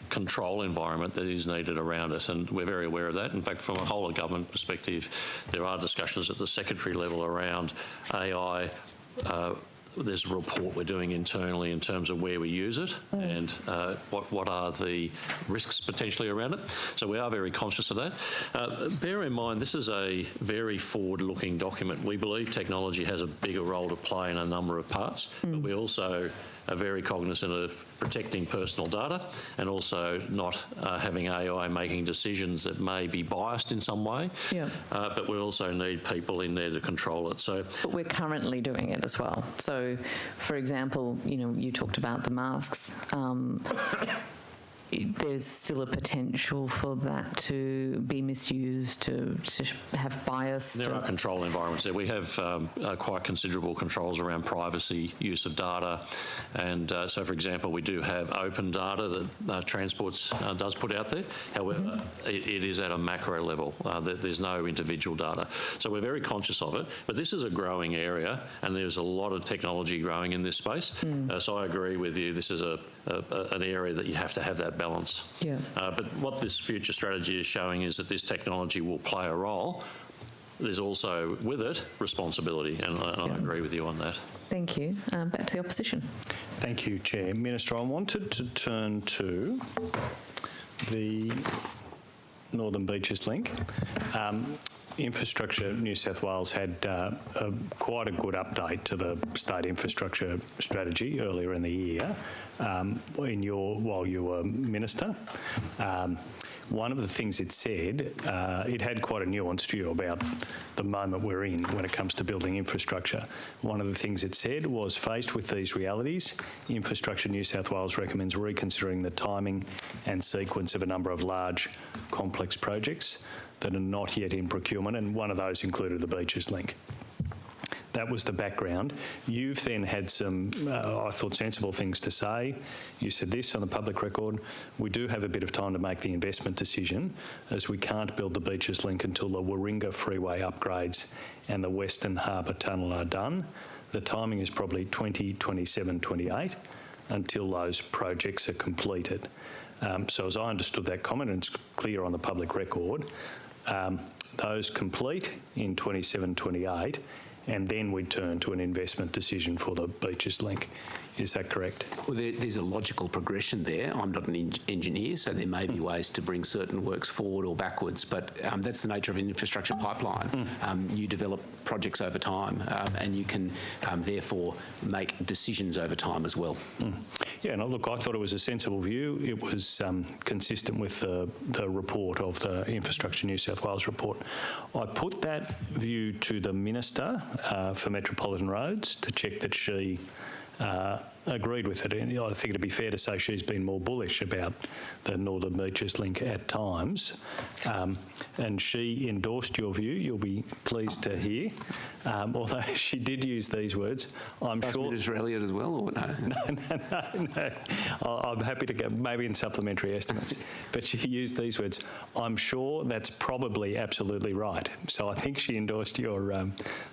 Speaker 9: control environment that is needed around it, and we're very aware of that. In fact, from a whole of government perspective, there are discussions at the secretary level around AI. There's a report we're doing internally in terms of where we use it and what are the risks potentially around it. So we are very conscious of that. Bear in mind, this is a very forward-looking document. We believe technology has a bigger role to play in a number of parts, but we also are very cognizant of protecting personal data and also not having AI making decisions that may be biased in some way.
Speaker 1: Yeah.
Speaker 9: But we also need people in there to control it. So,
Speaker 1: but we're currently doing it as well. So, for example, you talked about the masks. There's still a potential for that to be misused, to have bias.
Speaker 9: There are control environments there. We have quite considerable controls around privacy, use of data, and so, for example, we do have open data that Transports does put out there. However, it is at a macro level. There's no individual data. So we're very conscious of it, but this is a growing area, and there's a lot of technology growing in this space. So I agree with you. This is an area that you have to have that balance.
Speaker 1: Yeah.
Speaker 9: But what this future strategy is showing is that this technology will play a role. There's also, with it, responsibility, and I agree with you on that.
Speaker 1: Thank you. Back to the opposition.
Speaker 8: Thank you, Chair. Minister, I wanted to turn to the Northern Beaches link. Infrastructure New South Wales had quite a good update to the state infrastructure strategy earlier in the year while you were Minister. One of the things it said, it had quite a nuanced view about the moment we're in when it comes to building infrastructure. One of the things it said was, faced with these realities, Infrastructure New South Wales recommends reconsidering the timing and sequence of a number of large, complex projects that are not yet in procurement, and one of those included the Beaches link. That was the background. You've then had some, I thought, sensible things to say. You said this on the public record: we do have a bit of time to make the investment decision, as we can't build the Beaches Link until the Warringah Freeway upgrades and the Western Harbour Tunnel are done. The timing is probably 2027, 28 until those projects are completed. So as I understood that comment, and it's clear on the public record, those complete in 27, 28, and then we turn to an investment decision for the Beaches Link. Is that correct?
Speaker 7: Well, there's a logical progression there. I'm not an engineer, so there may be ways to bring certain works forward or backwards, but that's the nature of an infrastructure pipeline. You develop projects over time, and you can therefore make decisions over time as well.
Speaker 8: Yeah, no, look, I thought it was a sensible view. It was consistent with the report of the Infrastructure New South Wales report. I put that view to the Minister for Metropolitan Roads to check that she agreed with it. And I think it'd be fair to say she's been more bullish about the Northern Beaches Link at times. And she endorsed your view, you'll be pleased to hear. Although she did use these words, I'm sure...
Speaker 7: Minister Elliott as well, or no?
Speaker 8: No. I'm happy to go, maybe in supplementary estimates. But she used these words, I'm sure that's probably absolutely right. So I think she endorsed your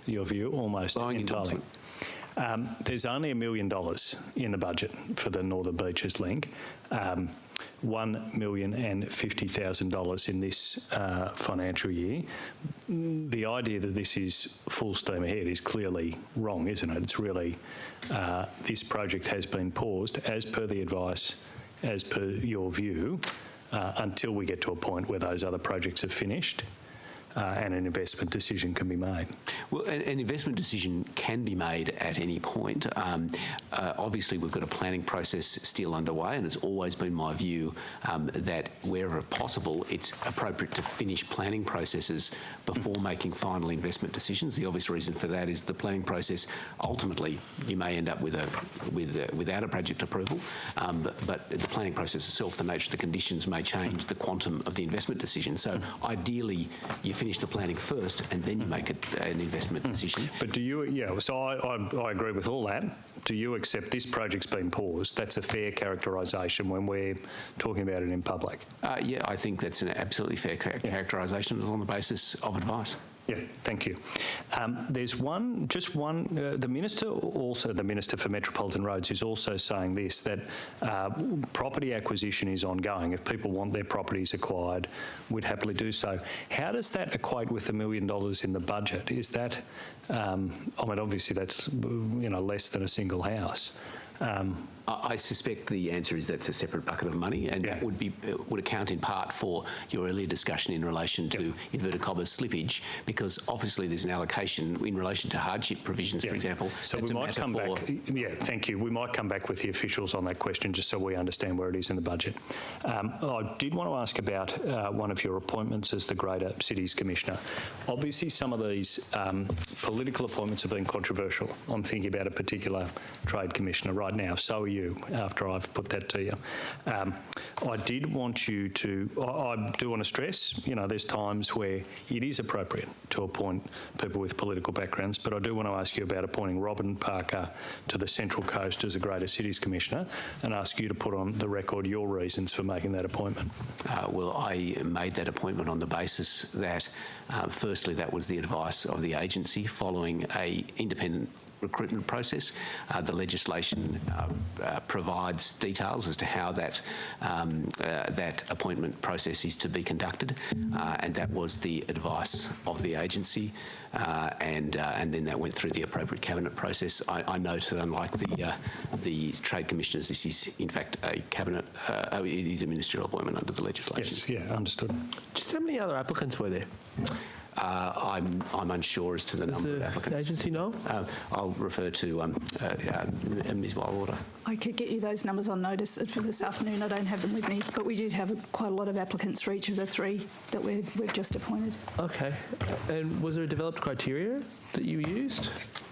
Speaker 8: view almost entirely. There's only $1 million in the budget for the Northern Beaches Link, $1,050,000 in this financial year. The idea that this is full steam ahead is clearly wrong, isn't it? It's really, this project has been paused as per the advice, as per your view, until we get to a point where those other projects are finished. And an investment decision can be made.
Speaker 7: Well, an investment decision can be made at any point. Obviously, we've got a planning process still underway, and it's always been my view that wherever possible, it's appropriate to finish planning processes before making final investment decisions. The obvious reason for that is the planning process, ultimately, you may end up without a project approval, but the planning process itself, the nature of the conditions may change the quantum of the investment decision. So ideally, you finish the planning first and then you make an investment decision.
Speaker 8: But do you, so I agree with all that. Do you accept this project's been paused? That's a fair characterisation when we're talking about it in public?
Speaker 7: Yeah, I think that's an absolutely fair characterisation. It's on the basis of advice.
Speaker 8: Yeah, thank you. There's the Minister for Metropolitan Roads is also saying this, that property acquisition is ongoing. If people want their properties acquired, we'd happily do so. How does that equate with $1 million in the budget? Is that, I mean, obviously that's, less than a single house.
Speaker 7: I suspect the answer is that's a separate bucket of money, and that would account in part for your earlier discussion in relation to inverted commas slippage, because obviously there's an allocation in relation to hardship provisions, for example.
Speaker 8: So we might come back. Yeah, thank you. We might come back with the officials on that question, just so we understand where it is in the budget. I did want to ask about one of your appointments as the Greater Cities Commissioner. Obviously, some of these political appointments have been controversial. I'm thinking about a particular trade commissioner right now. So are you. After I've put that to you. I do want to stress, there's times where it is appropriate to appoint people with political backgrounds, but I do want to ask you about appointing Robin Parker to the Central Coast as a Greater Cities Commissioner, and ask you to put on the record your reasons for making that appointment.
Speaker 7: Well, I made that appointment on the basis that, firstly, that was the advice of the agency following an independent recruitment process. The legislation provides details as to how that appointment process is to be conducted, and that was the advice of the agency, and then that went through the appropriate cabinet process. I note that unlike the trade commissioners, this is in fact a cabinet. It is a ministerial appointment under the legislation.
Speaker 8: Yes, yeah, understood.
Speaker 6: Just how many other applicants were there?
Speaker 7: I'm unsure as to the number of applicants.
Speaker 6: Does the agency know?
Speaker 7: I'll refer to Ms. Wildwater.
Speaker 2: I could get you those numbers on notice for this afternoon. I don't have them with me, but we did have quite a lot of applicants for each of the three that we've just appointed.
Speaker 6: Okay. And was there a developed criteria that you used?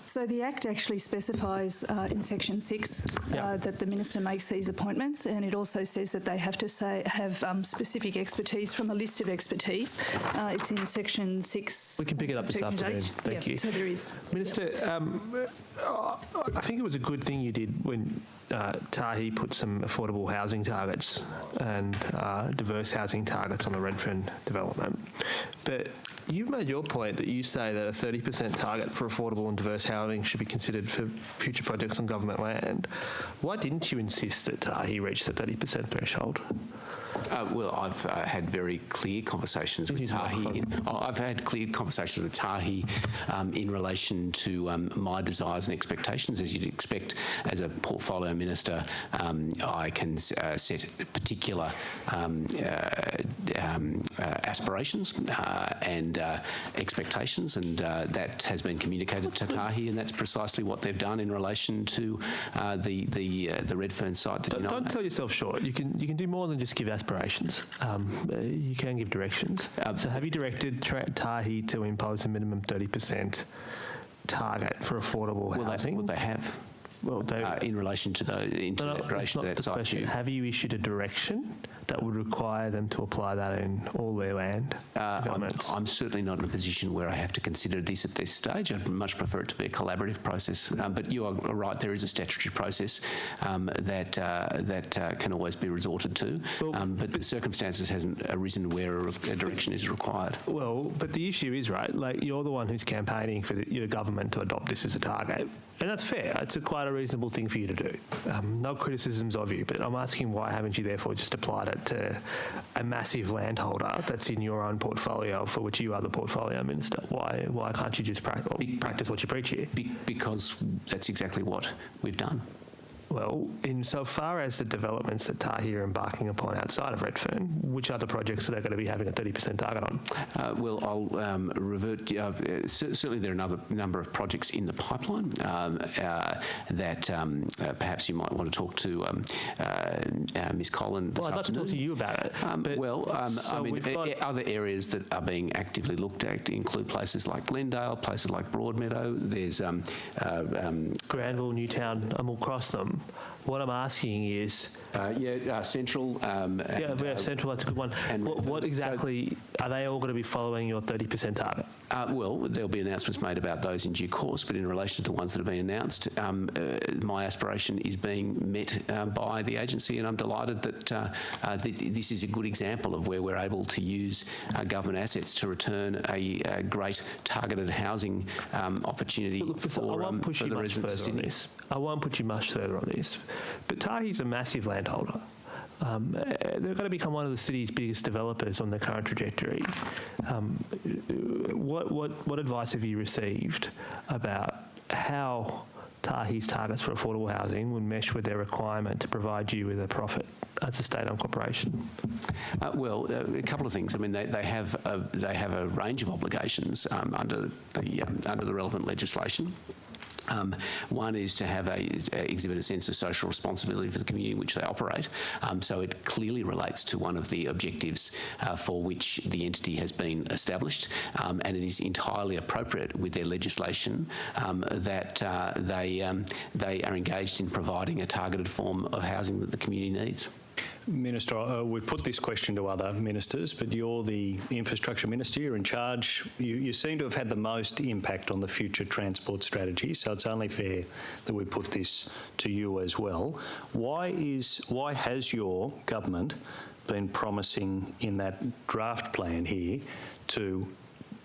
Speaker 2: So the Act actually specifies in Section 6 that the Minister makes these appointments, and it also says that they have to have specific expertise from a list of expertise. It's in Section 6.
Speaker 6: We can pick it up this afternoon. Thank you.
Speaker 2: So there is.
Speaker 6: Minister, I think it was a good thing you did when Tahi put some affordable housing targets and diverse housing targets on the Redfern development. But you've made your point that you say that a 30% target for affordable and diverse housing should be considered for future projects on government land. Why didn't you insist that Tahi reach the 30% threshold?
Speaker 7: Well, I've had very clear conversations with Tahi. I've had clear conversations with Tahi in relation to my desires and expectations. As you'd expect, as a portfolio minister, I can set particular aspirations and expectations, and that has been communicated to Tahi, and that's precisely what they've done in relation to the Redfern site.
Speaker 6: Don't sell yourself short. You can do more than just give aspirations. You can give directions. So have you directed Tahi to impose a minimum 30% target for affordable housing?
Speaker 7: Well, they have.
Speaker 6: Well,
Speaker 7: in relation to the integration of that site.
Speaker 6: Have you issued a direction that would require them to apply that in all their land developments?
Speaker 7: I'm certainly not in a position where I have to consider this at this stage. I'd much prefer it to be a collaborative process. But you are right, there is a statutory process that can always be resorted to. But the circumstances hasn't arisen where a direction is required.
Speaker 6: Well, but the issue is, right, like you're the one who's campaigning for your government to adopt this as a target. And that's fair. It's quite a reasonable thing for you to do. No criticisms of you, but I'm asking why haven't you therefore just applied it to a massive landholder that's in your own portfolio for which you are the portfolio minister? Why can't you just practice what you preach here?
Speaker 7: Because that's exactly what we've done.
Speaker 6: Well, insofar as the developments that Tahi are embarking upon outside of Redfern, which other projects are they going to be having a 30% target on?
Speaker 7: Well, I'll revert. Certainly there are another number of projects in the pipeline that perhaps you might want to talk to Ms Collin this
Speaker 6: Well, I'd like to talk to you about it.
Speaker 7: I mean, other areas that are being actively looked at include places like Glendale, places like Broadmeadow. There's
Speaker 6: Granville, Newtown, I'm all across them. What I'm asking is...
Speaker 7: Central.
Speaker 6: Central, that's a good one. What exactly, are they all going to be following your 30% target?
Speaker 7: Well, there'll be announcements made about those in due course, but in relation to the ones that have been announced, my aspiration is being met by the agency, and I'm delighted that this is a good example of where we're able to use government assets to return a great targeted housing opportunity for the residents of Sydney.
Speaker 6: I won't put you much further on this, but Tahi's a massive landholder. They're going to become one of the city's biggest developers on their current trajectory. What advice have you received about how Tahi's targets for affordable housing would mesh with their requirement to provide you with a profit as a state-owned corporation?
Speaker 7: Well, a couple of things. I mean, they have a range of obligations under the relevant legislation. One is to exhibit a sense of social responsibility for the community in which they operate. So it clearly relates to one of the objectives for which the entity has been established, and it is entirely appropriate with their legislation that they are engaged in providing a targeted form of housing that the community needs.
Speaker 8: Minister, we've put this question to other ministers, but you're the infrastructure minister, you're in charge. You seem to have had the most impact on the future transport strategy, so it's only fair that we put this to you as well. Why has your government been promising in that draft plan here to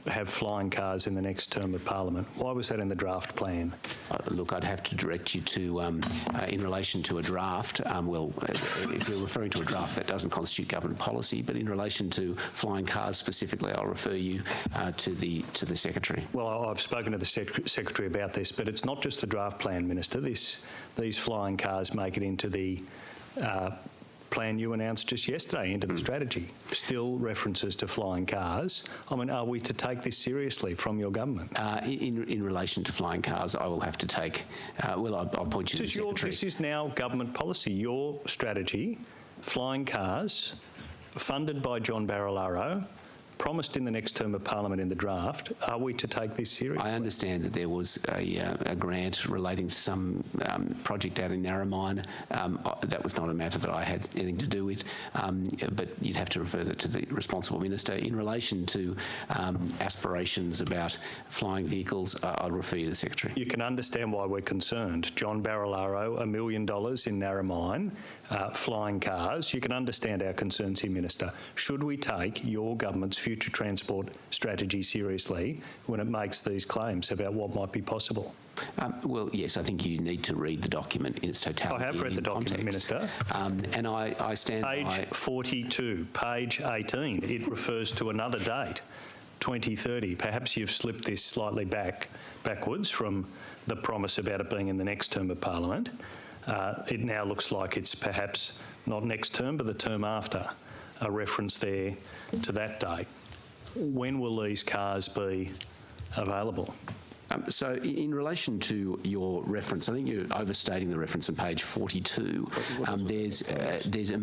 Speaker 8: have flying cars in the next term of Parliament? Why was that in the draft plan?
Speaker 7: Look, I'd have to direct you to, in relation to a draft, if you're referring to a draft, that doesn't constitute government policy, but in relation to flying cars specifically, I'll refer you to the Secretary.
Speaker 8: Well, I've spoken to the Secretary about this, but it's not just the draft plan, Minister. These flying cars make it into the plan you announced just yesterday, into the strategy. Still references to flying cars. I mean, are we to take this seriously from your government?
Speaker 7: In relation to flying cars, I will have to take... I'll point you to the Secretary.
Speaker 8: This is now government policy. Your strategy, flying cars, funded by John Barangaroo, promised in the next term of Parliament in the draft. Are we to take this seriously?
Speaker 7: I understand that there was a grant relating to some project out in Narromine. That was not a matter that I had anything to do with, but you'd have to refer that to the responsible minister. In relation to aspirations about flying vehicles, I'll refer you to the Secretary.
Speaker 8: You can understand why we're concerned. John Barangaroo, $1 million in Narromine, flying cars. You can understand our concerns here, Minister. Should we take your government's future transport strategy seriously when it makes these claims about what might be possible?
Speaker 7: Well, yes, I think you need to read the document in its totality.
Speaker 8: I have read the document,
Speaker 7: context.
Speaker 8: Minister.
Speaker 7: And I stand
Speaker 8: Page
Speaker 7: by...
Speaker 8: 42, page 18, it refers to another date, 2030. Perhaps you've slipped this slightly backwards from the promise about it being in the next term of Parliament. It now looks like it's perhaps not next term, but the term after, a reference there to that date. When will these cars be available?
Speaker 7: So in relation to your reference, I think you're overstating the reference on page 42. There's a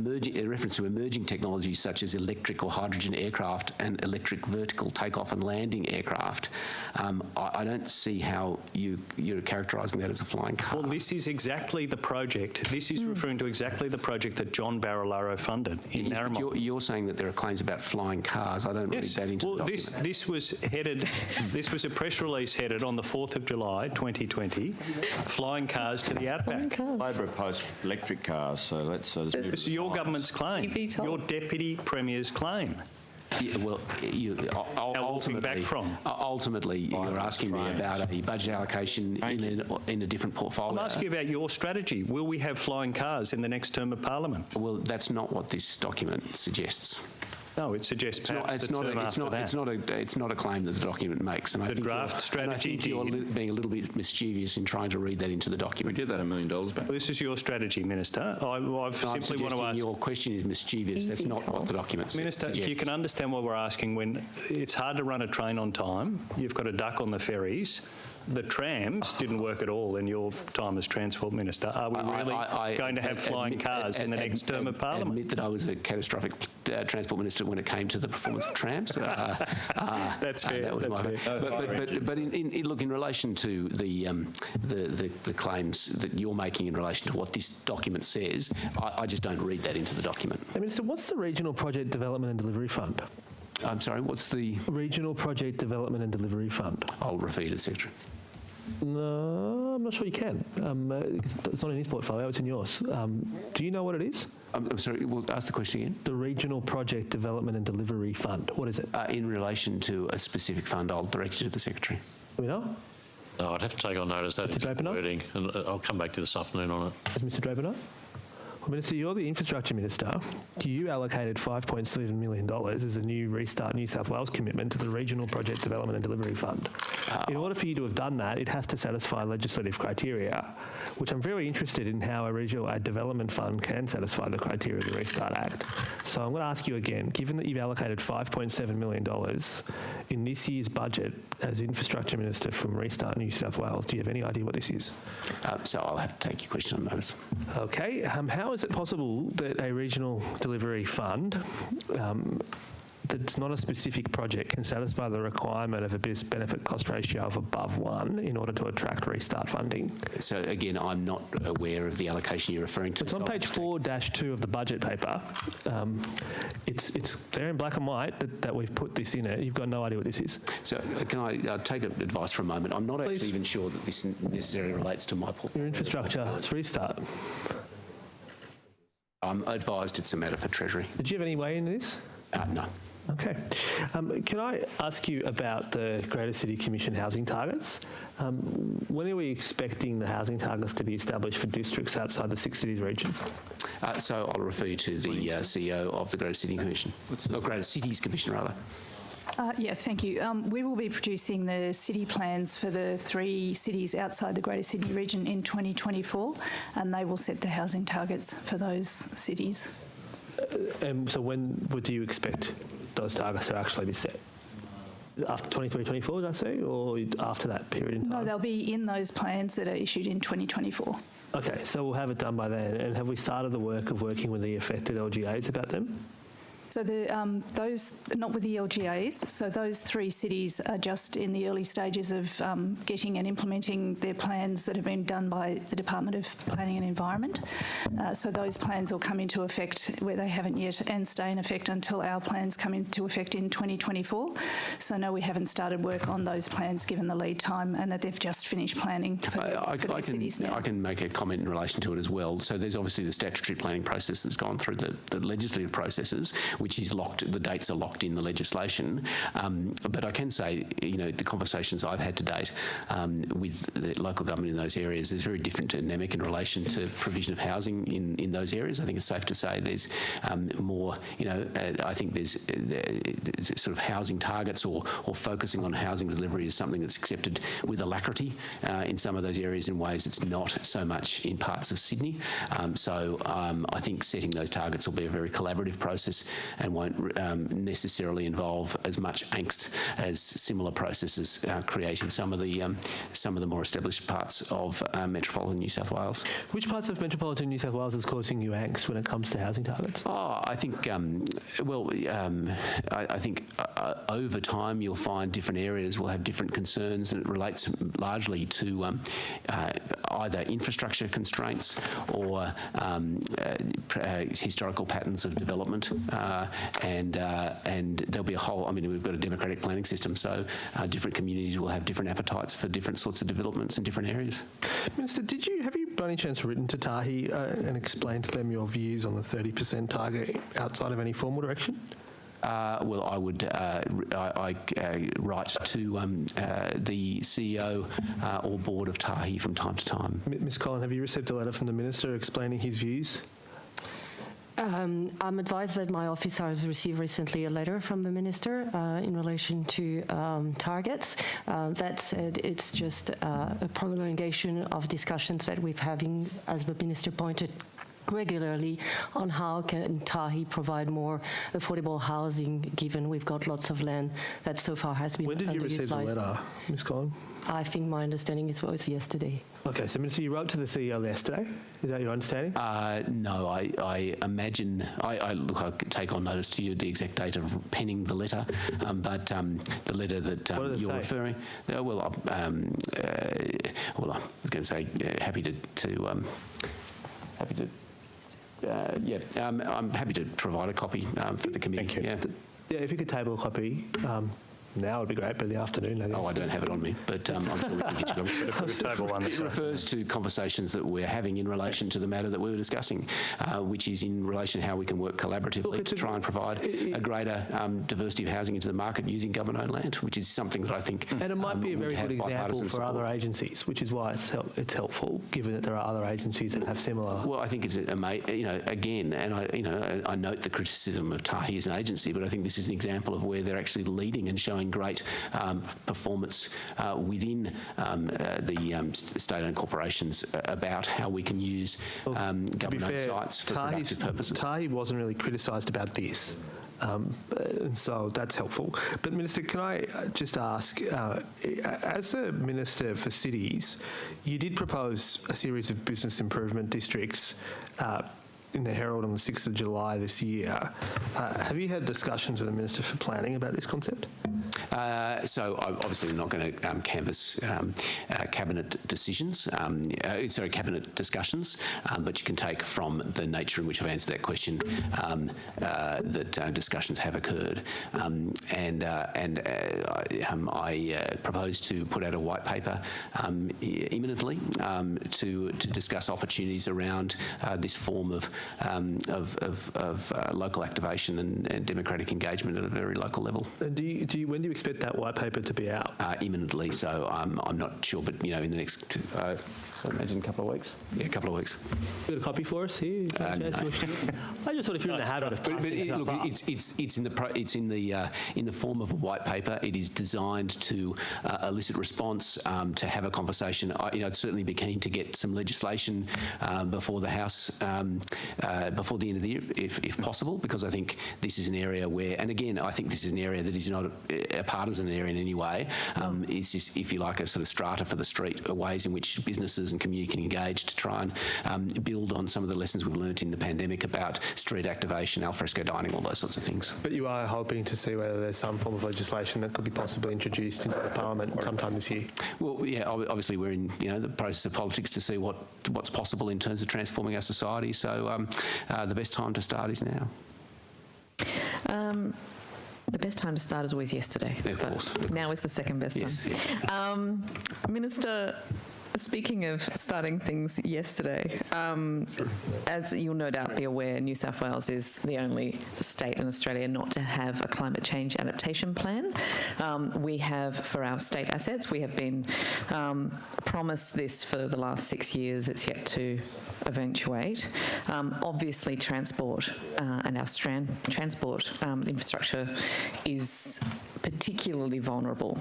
Speaker 7: reference to emerging technologies such as electric or hydrogen aircraft and electric vertical takeoff and landing aircraft. I don't see how you're characterising that as a flying car.
Speaker 8: Well, this is exactly the project. This is referring to exactly the project that John Barangaroo funded in Narromine.
Speaker 7: You're saying that there are claims about flying cars. I don't read that into the document.
Speaker 8: This was headed. This was a press release headed on the 4th of July 2020, flying cars to the outback.
Speaker 12: Labor opposed electric cars, so let's... this
Speaker 8: is your government's claim, your Deputy Premier's claim.
Speaker 7: Yeah, well, ultimately, you're asking me about a budget allocation in a different portfolio.
Speaker 8: I'm asking you about your strategy. Will we have flying cars in the next term of Parliament?
Speaker 7: Well, that's not what this document suggests.
Speaker 8: No, it suggests perhaps
Speaker 7: it's not a claim that the document makes. And I think
Speaker 8: draft strategy.
Speaker 7: I think you're being a little bit mischievous in trying to read that into the document.
Speaker 10: We get that $1 million back.
Speaker 8: Well, this is your strategy, Minister.
Speaker 7: I'm simply want to ask. Your question is mischievous. That's not what the document
Speaker 8: Minister,
Speaker 7: suggests.
Speaker 8: you can understand what we're asking when it's hard to run a train on time. You've got a duck on the ferries. The trams didn't work at all in your time as Transport Minister. Are we really going to have flying cars in the next term of Parliament?
Speaker 7: I admit that I was a catastrophic Transport Minister when it came to the performance of trams.
Speaker 8: That's fair.
Speaker 7: That was but look, in relation to the claims that you're making in relation to what this document says, I just don't read that into the document.
Speaker 6: Minister, what's the Regional Project Development and Delivery Fund?
Speaker 7: I'm sorry, what's the...
Speaker 6: Regional Project Development and Delivery Fund.
Speaker 7: I'll refer you to the Secretary.
Speaker 6: No, I'm not sure you can. It's not in his portfolio, it's in yours. Do you know what it is?
Speaker 7: I'm sorry, we'll ask the question again.
Speaker 6: The Regional Project Development and Delivery Fund. What is it?
Speaker 7: In relation to a specific fund, I'll direct you to the Secretary.
Speaker 6: Do we know?
Speaker 9: No, I'd have to take on notice that exact wording, and I'll come back to you this afternoon on it.
Speaker 6: Is Mr Draper know? Well, Minister, you're the Infrastructure Minister. You allocated $5.7 million as a new Restart New South Wales commitment to the Regional Project Development and Delivery Fund. In order for you to have done that, it has to satisfy legislative criteria, which I'm very interested in how a development fund can satisfy the criteria of the Restart Act. So I'm going to ask you again, given that you've allocated $5.7 million in this year's budget as Infrastructure Minister from Restart New South Wales, do you have any idea what this is?
Speaker 7: So I'll have to take your question on notice.
Speaker 6: Okay. How is it possible that a regional delivery fund that's not a specific project can satisfy the requirement of a benefit cost ratio of above 1 in order to attract restart funding?
Speaker 7: So again, I'm not aware of the allocation you're referring to.
Speaker 6: It's on page 4-2 of the budget paper. It's there in black and white that we've put this in it. You've got no idea what this is.
Speaker 7: So can I take advice for a moment? I'm not actually even sure that this necessarily relates to my portfolio.
Speaker 6: Your infrastructure, it's Restart.
Speaker 7: I'm advised it's a matter for Treasury.
Speaker 6: Did you have any way in this?
Speaker 7: No.
Speaker 6: Okay. Can I ask you about the Greater City Commission housing targets? When are we expecting the housing targets to be established for districts outside the 6 cities region?
Speaker 7: So I'll refer you to the CEO of the Greater City Commission, or Greater Cities Commission rather.
Speaker 2: Yeah, thank you. We will be producing the city plans for the 3 cities outside the Greater Sydney region in 2024, and they will set the housing targets for those cities.
Speaker 6: So when would you expect those targets to actually be set? After 23-24, did I say, or after that period in time?
Speaker 2: No, they'll be in those plans that are issued in 2024.
Speaker 6: Okay, so we'll have it done by then. And have we started the work of working with the affected LGAs about them?
Speaker 2: So those, not with the LGAs, so those 3 cities are just in the early stages of getting and implementing their plans that have been done by the Department of Planning and Environment. So those plans will come into effect where they haven't yet and stay in effect until our plans come into effect in 2024. So no, we haven't started work on those plans given the lead time and that they've just finished planning for the cities now.
Speaker 7: I can make a comment in relation to it as well. So there's obviously the statutory planning process that's gone through the legislative processes, which is locked, the dates are locked in the legislation. But I can say, you know, the conversations I've had to date with the local government in those areas, there's a very different dynamic in relation to provision of housing in those areas. I think it's safe to say there's more, you know, I think there's sort of housing targets or focusing on housing delivery is something that's accepted with alacrity in some of those areas in ways it's not so much in parts of Sydney. I think setting those targets will be a very collaborative process and won't necessarily involve as much angst as similar processes create in some of the more established parts of metropolitan New South Wales.
Speaker 6: Which parts of metropolitan New South Wales is causing you angst when it comes to housing targets?
Speaker 7: I think, I think over time you'll find different areas will have different concerns, and it relates largely to either infrastructure constraints or historical patterns of development, and there'll be a whole. I mean, we've got a democratic planning system, so different communities will have different appetites for different sorts of developments in different areas.
Speaker 6: Minister, have you by any chance written to Tahi and explained to them your views on the 30% target outside of any formal direction?
Speaker 7: Well, I would write to the CEO or board of Tahi from time to time.
Speaker 6: Ms Collin, have you received a letter from the Minister explaining his views?
Speaker 5: I'm advised that my office has received recently a letter from the Minister in relation to targets. That said, it's just a prolongation of discussions that we're having, as the Minister pointed regularly, on how can Tahi provide more affordable housing, given we've got lots of land that so far has been underutilised.
Speaker 6: When did you receive the letter, Ms Collin?
Speaker 5: I think my understanding is it was yesterday.
Speaker 6: Okay, so Minister, you wrote to the CEO yesterday. Is that your understanding?
Speaker 7: No, I imagine. I take on notice to you the exact date of penning the letter, but the letter that you're referring. I was going to say happy to. I'm happy to provide a copy for the committee.
Speaker 6: Thank you.
Speaker 7: Yeah,
Speaker 6: if you could table a copy. Now would be great, but in the afternoon, I guess.
Speaker 7: Oh, I don't have it on me, but I'm sure we can get you copies. It refers to conversations that we're having in relation to the matter that we were discussing, which is in relation to how we can work collaboratively to try and provide a greater diversity of housing into the market using government-owned land, which is something that I think
Speaker 6: and it might be a very good example for other agencies, which is why it's helpful, given that there are other agencies that have similar.
Speaker 7: Well, I think it's again, and I note the criticism of Tahi as an agency, but I think this is an example of where they're actually leading and showing great performance within the state-owned corporations about how we can use government-owned sites for productive purposes.
Speaker 6: Tahi wasn't really criticised about this. And so that's helpful. But Minister, can I just ask, as a Minister for Cities, you did propose a series of business improvement districts in the Herald on the 6th of July this year. Have you had discussions with the Minister for Planning about this concept?
Speaker 7: So obviously we're not going to canvass cabinet decisions, cabinet discussions, but you can take from the nature in which I've answered that question that discussions have occurred. I propose to put out a white paper imminently to discuss opportunities around this form of local activation and democratic engagement at a very local level.
Speaker 6: And when do you expect that white paper to be out?
Speaker 7: Imminently, so I'm not sure, but in the next, I imagine a couple of weeks. Yeah, a couple of weeks.
Speaker 6: You got a copy for us here?
Speaker 7: No.
Speaker 6: I just thought if you're in the habit of
Speaker 7: it's in the form of a white paper. It is designed to elicit response, to have a conversation. I'd certainly be keen to get some legislation before the House before the end of the year, if possible, because I think this is an area where, and again, I think this is an area that is not a partisan area in any way. It's just, if you like, a sort of strata for the street, ways in which businesses and community can engage to try and build on some of the lessons we've learnt in the pandemic about street activation, alfresco dining, all those sorts of things.
Speaker 6: But you are hoping to see whether there's some form of legislation that could be possibly introduced into the Parliament sometime this year?
Speaker 7: Well, yeah, obviously we're in the process of politics to see what's possible in terms of transforming our society. So the best time to start is now.
Speaker 1: The best time to start is always yesterday.
Speaker 7: Of course.
Speaker 1: Now is the second best time.
Speaker 7: Yes.
Speaker 1: Minister, speaking of starting things yesterday, as you'll no doubt be aware, New South Wales is the only state in Australia not to have a climate change adaptation plan. We have, for our state assets, we have been promised this for the last 6 years. It's yet to eventuate. Obviously, transport and our transport infrastructure is particularly vulnerable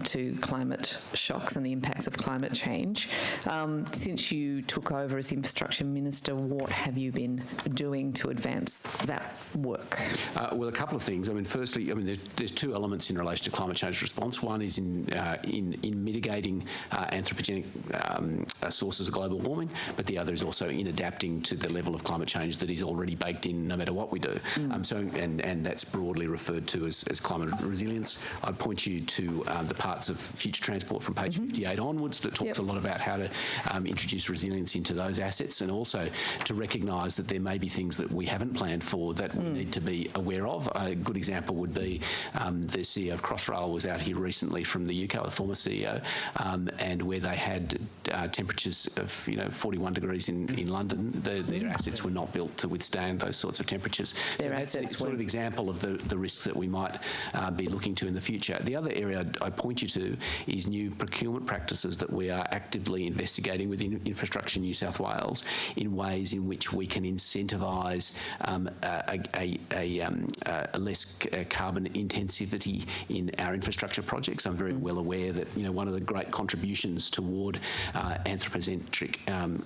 Speaker 1: to climate shocks and the impacts of climate change. Since you took over as Infrastructure Minister, what have you been doing to advance that work?
Speaker 7: Well, a couple of things. I mean, firstly, there's two elements in relation to climate change response. One is in mitigating anthropogenic sources of global warming, but the other is also in adapting to the level of climate change that is already baked in no matter what we do. And that's broadly referred to as climate resilience. I'd point you to the parts of future transport from page 58 onwards that talks a lot about how to introduce resilience into those assets, and also to recognise that there may be things that we haven't planned for that we need to be aware of. A good example would be the CEO of Crossrail was out here recently from the UK, the former CEO, and where they had temperatures of 41 degrees in London, their assets were not built to withstand those sorts of temperatures. So that's a sort of example of the risks that we might be looking to in the future. The other area I'd point you to is new procurement practices that we are actively investigating within Infrastructure New South Wales in ways in which we can incentivise a less carbon intensivity in our infrastructure projects. I'm very well aware that one of the great contributions toward anthropocentric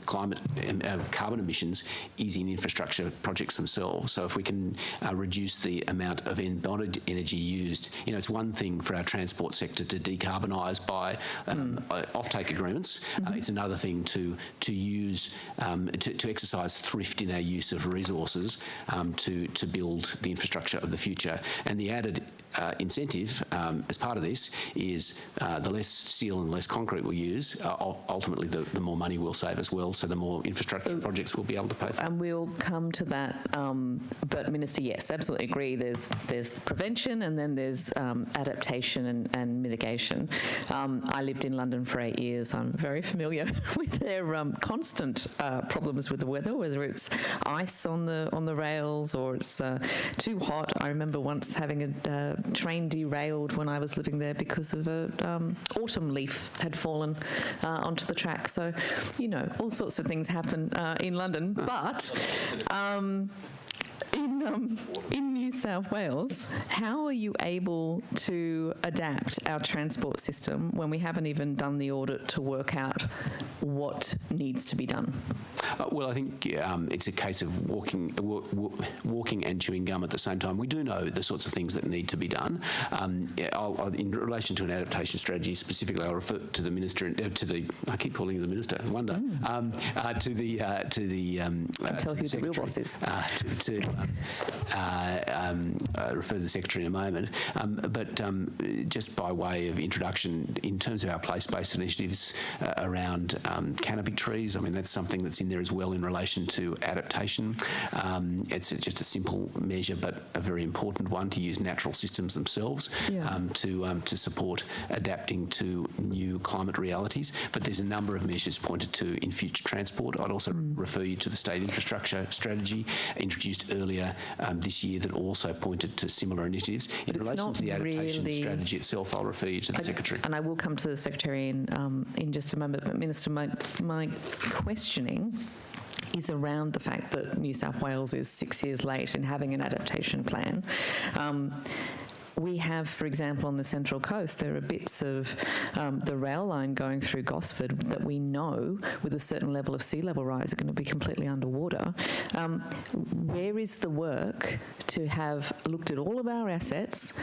Speaker 7: carbon emissions is in infrastructure projects themselves. So if we can reduce the amount of embodied energy used, it's one thing for our transport sector to decarbonise by offtake agreements. It's another thing to use to exercise thrift in our use of resources to build the infrastructure of the future. And the added incentive as part of this is the less steel and less concrete we use, ultimately the more money we'll save as well, so the more infrastructure projects we'll be able to pay for.
Speaker 1: And we'll come to that, but Minister, yes, absolutely agree. There's prevention, and then there's adaptation and mitigation. I lived in London for 8 years. I'm very familiar with their constant problems with the weather, whether it's ice on the rails or it's too hot. I remember once having a train derailed when I was living there because of a autumn leaf had fallen onto the track. So, all sorts of things happen in London, but in New South Wales, how are you able to adapt our transport system when we haven't even done the audit to work out what needs to be done?
Speaker 7: Well, I think it's a case of walking and chewing gum at the same time. We do know the sorts of things that need to be done. In relation to an adaptation strategy specifically, I'll refer to the minister, I keep calling you the minister, I wonder, to the
Speaker 1: I can tell who the real boss is.
Speaker 7: Refer to the Secretary in a moment. But just by way of introduction, in terms of our place-based initiatives around canopy trees, I mean, that's something that's in there as well in relation to adaptation. It's just a simple measure, but a very important one, to use natural systems themselves to support adapting to new climate realities. But there's a number of measures pointed to in future transport. I'd also refer you to the State Infrastructure Strategy introduced earlier this year that also pointed to similar initiatives. In relation to the adaptation strategy itself, I'll refer you to the Secretary.
Speaker 1: And I will come to the Secretary in just a moment. But Minister, my questioning is around the fact that New South Wales is 6 years late in having an adaptation plan. we have, for example, on the Central Coast, there are bits of the rail line going through Gosford that we know with a certain level of sea level rise are going to be completely underwater. Where is the work to have looked at all of our assets,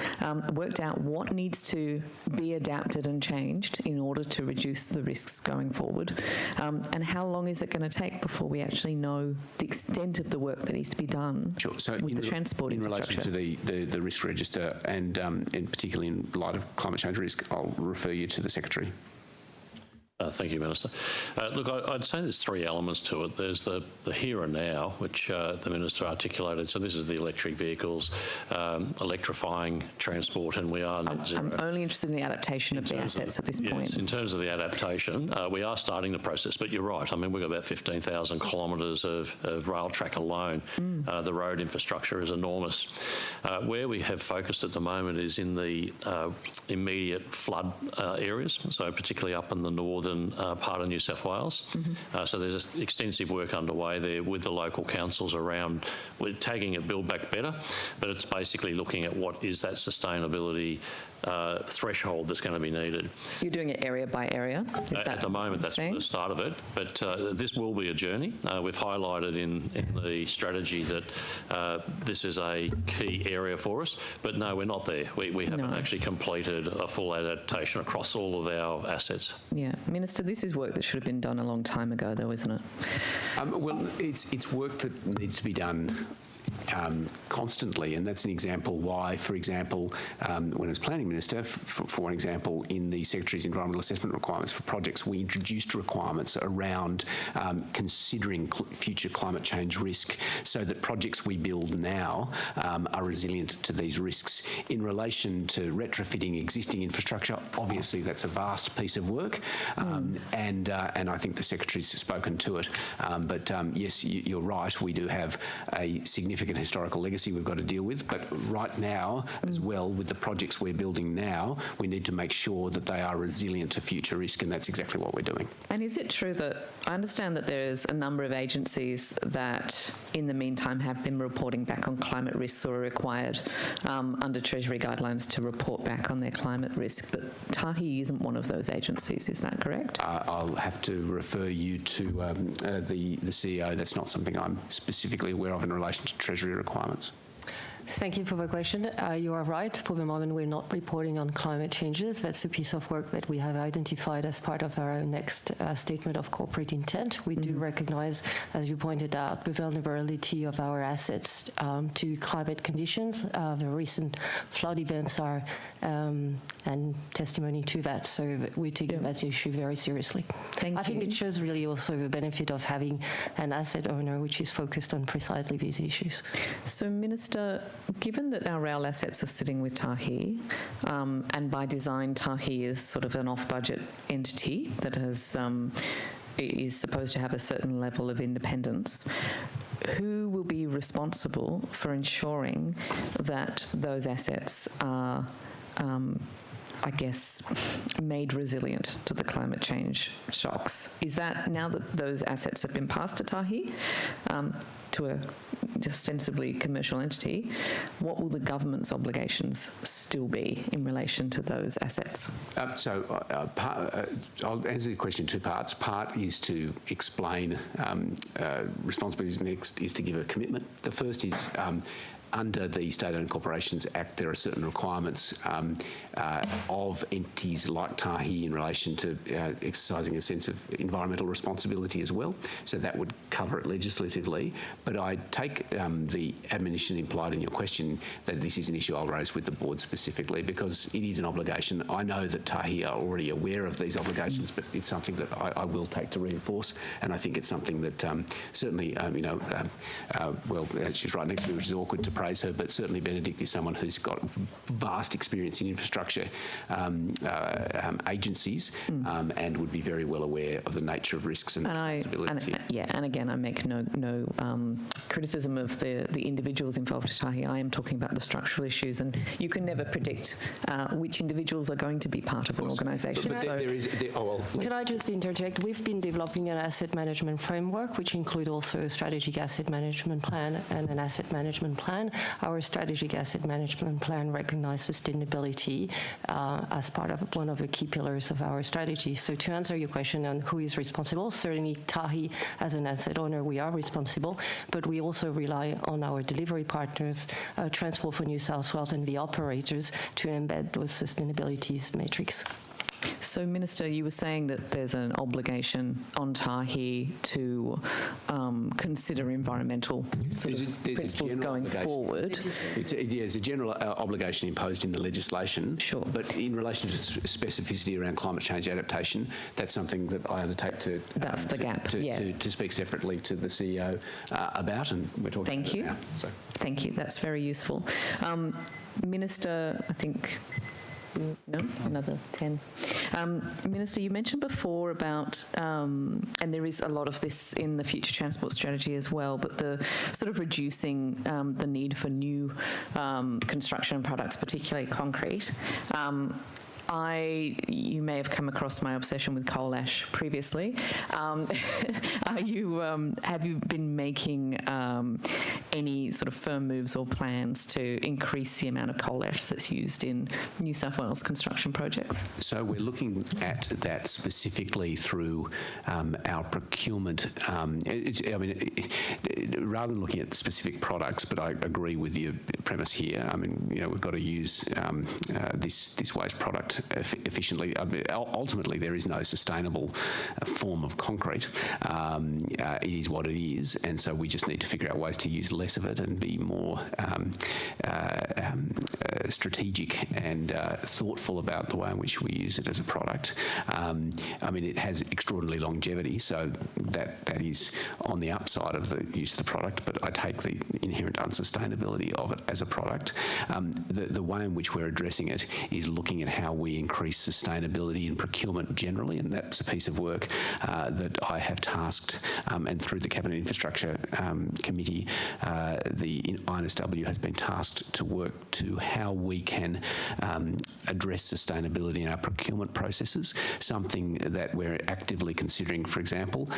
Speaker 1: worked out what needs to be adapted and changed in order to reduce the risks going forward, and how long is it going to take before we actually know the extent of the work that needs to be done
Speaker 7: So
Speaker 1: with the transport
Speaker 7: in
Speaker 1: infrastructure?
Speaker 7: relation to the risk register and particularly in light of climate change risk, I'll refer you to the Secretary.
Speaker 9: Thank you, Minister. Look, I'd say there's three elements to it. There's the here and now, which the Minister articulated. So this is the electric vehicles, electrifying transport, and we are net zero.
Speaker 1: I'm only interested in the adaptation of the assets at this point.
Speaker 9: Yes, in terms of the adaptation, we are starting the process, but you're right. I mean, we've got about 15,000 kilometres of rail track alone. The road infrastructure is enormous. Where we have focused at the moment is in the immediate flood areas, so particularly up in the northern part of New South Wales. So there's extensive work underway there with the local councils around, we're tagging it Build Back Better, but it's basically looking at what is that sustainability threshold that's going to be needed.
Speaker 1: You're doing it area by area?
Speaker 9: At the moment, that's the start of it, but this will be a journey. We've highlighted in the strategy that this is a key area for us, but no, we're not there. We haven't actually completed a full adaptation across all of our assets.
Speaker 1: Yeah. Minister, this is work that should have been done a long time ago, though, isn't it?
Speaker 7: Well, it's work that needs to be done constantly, and that's an example why, for example, when I was Planning Minister, for one example, in the Secretary's environmental assessment requirements for projects, we introduced requirements around considering future climate change risk so that projects we build now are resilient to these risks. In relation to retrofitting existing infrastructure, obviously that's a vast piece of work, and I think the Secretary's spoken to it. But yes, you're right, we do have a significant historical legacy we've got to deal with, but right now as well, with the projects we're building now, we need to make sure that they are resilient to future risk, and that's exactly what we're doing.
Speaker 1: And is it true that, I understand that there's a number of agencies that in the meantime have been reporting back on climate risks or are required under Treasury guidelines to report back on their climate risk, but Tahi isn't one of those agencies, is that correct?
Speaker 7: I'll have to refer you to the CEO. That's not something I'm specifically aware of in relation to Treasury requirements.
Speaker 5: Thank you for the question. You are right. For the moment, we're not reporting on climate changes. That's a piece of work that we have identified as part of our next statement of corporate intent. We do recognise, as you pointed out, the vulnerability of our assets to climate conditions. The recent flood events are and testimony to that. So we're taking that issue very seriously. I think it shows really also the benefit of having an asset owner which is focused on precisely these issues.
Speaker 1: So, Minister, given that our rail assets are sitting with Tahi, and by design Tahi is sort of an off-budget entity that has is supposed to have a certain level of independence, who will be responsible for ensuring that those assets are I guess, made resilient to the climate change shocks? Is that, now that those assets have been passed to Tahi, to a ostensibly commercial entity, what will the government's obligations still be in relation to those assets?
Speaker 7: I'll answer the question in two parts. Part is to explain responsibilities. Next is to give a commitment. The first is under the State-Owned Corporations Act, there are certain requirements of entities like Tahi in relation to exercising a sense of environmental responsibility as well. So that would cover it legislatively. But I take the admonition implied in your question that this is an issue I'll raise with the board specifically, because it is an obligation. I know that Tahi are already aware of these obligations, but it's something that I will take to reinforce. And I think it's something that certainly, well, she's right next to me, which is awkward to praise her, but certainly Benedict is someone who's got vast experience in infrastructure agencies and would be very well aware of the nature of risks and responsibilities.
Speaker 1: And again, I make no criticism of the individuals involved with Tahi. I am talking about the structural issues, and you can never predict which individuals are going to be part of an organisation.
Speaker 5: Can I just interject? We've been developing an asset management framework, which include also a strategic asset management plan and an asset management plan. our strategic asset management plan recognizes sustainability as part of one of the key pillars of our strategy. So to answer your question on who is responsible, certainly Tahi, as an asset owner, we are responsible, but we also rely on our delivery partners, Transport for New South Wales and the operators to embed those sustainability metrics.
Speaker 1: So, Minister, you were saying that there's an obligation on Tahi to consider environmental principles going forward.
Speaker 7: There's a general obligation imposed in the legislation.
Speaker 1: Sure.
Speaker 7: But in relation to specificity around climate change adaptation, that's something that I undertake to...
Speaker 1: That's the gap,
Speaker 7: to speak separately to the CEO about, and we're talking about it now. So.
Speaker 1: Thank you. That's very useful. Minister, I think... No, another 10. Minister, you mentioned before about, and there is a lot of this in the future transport strategy as well, but the sort of reducing the need for new construction products, particularly concrete. You may have come across my obsession with coal ash previously. Have you been making any sort of firm moves or plans to increase the amount of coal ash that's used in New South Wales construction projects?
Speaker 7: So we're looking at that specifically through our procurement. Rather than looking at specific products, but I agree with your premise here. I mean, we've got to use this waste product efficiently. Ultimately, there is no sustainable form of concrete. It is what it is, and so we just need to figure out ways to use less of it and be more strategic and thoughtful about the way in which we use it as a product. It has extraordinary longevity, so that is on the upside of the use of the product, but I take the inherent unsustainability of it as a product. The way in which we're addressing it is looking at how we increase sustainability in procurement generally, and that's a piece of work that I have tasked, and through the Cabinet Infrastructure Committee, the INSW has been tasked to work to how we can address sustainability in our procurement processes. Something that we're actively considering, for example,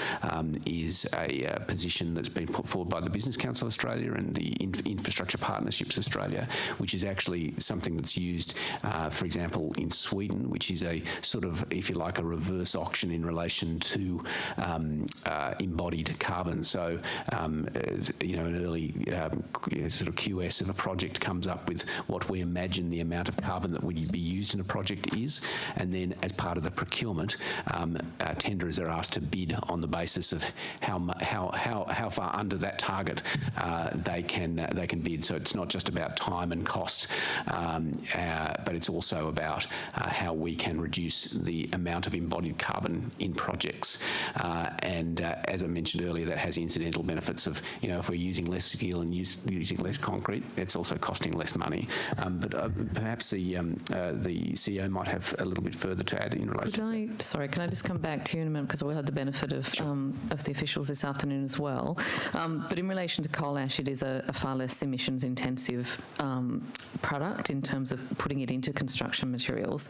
Speaker 7: is a position that's been put forward by the Business Council Australia and the Infrastructure Partnerships Australia, which is actually something that's used, for example, in Sweden, which is a sort of, if you like, a reverse auction in relation to embodied carbon. So, an early sort of QS of a project comes up with what we imagine the amount of carbon that would be used in a project is, and then as part of the procurement, tenderers are asked to bid on the basis of how far under that target they can bid. So it's not just about time and cost, but it's also about how we can reduce the amount of embodied carbon in projects. And as I mentioned earlier, that has incidental benefits of, if we're using less steel and using less concrete, it's also costing less money. But perhaps the CEO might have a little bit further to add in relation to that.
Speaker 1: Can I just come back to you in a minute, because we had the benefit of the officials this afternoon as well. But in relation to coal ash, it is a far less emissions intensive product in terms of putting it into construction materials.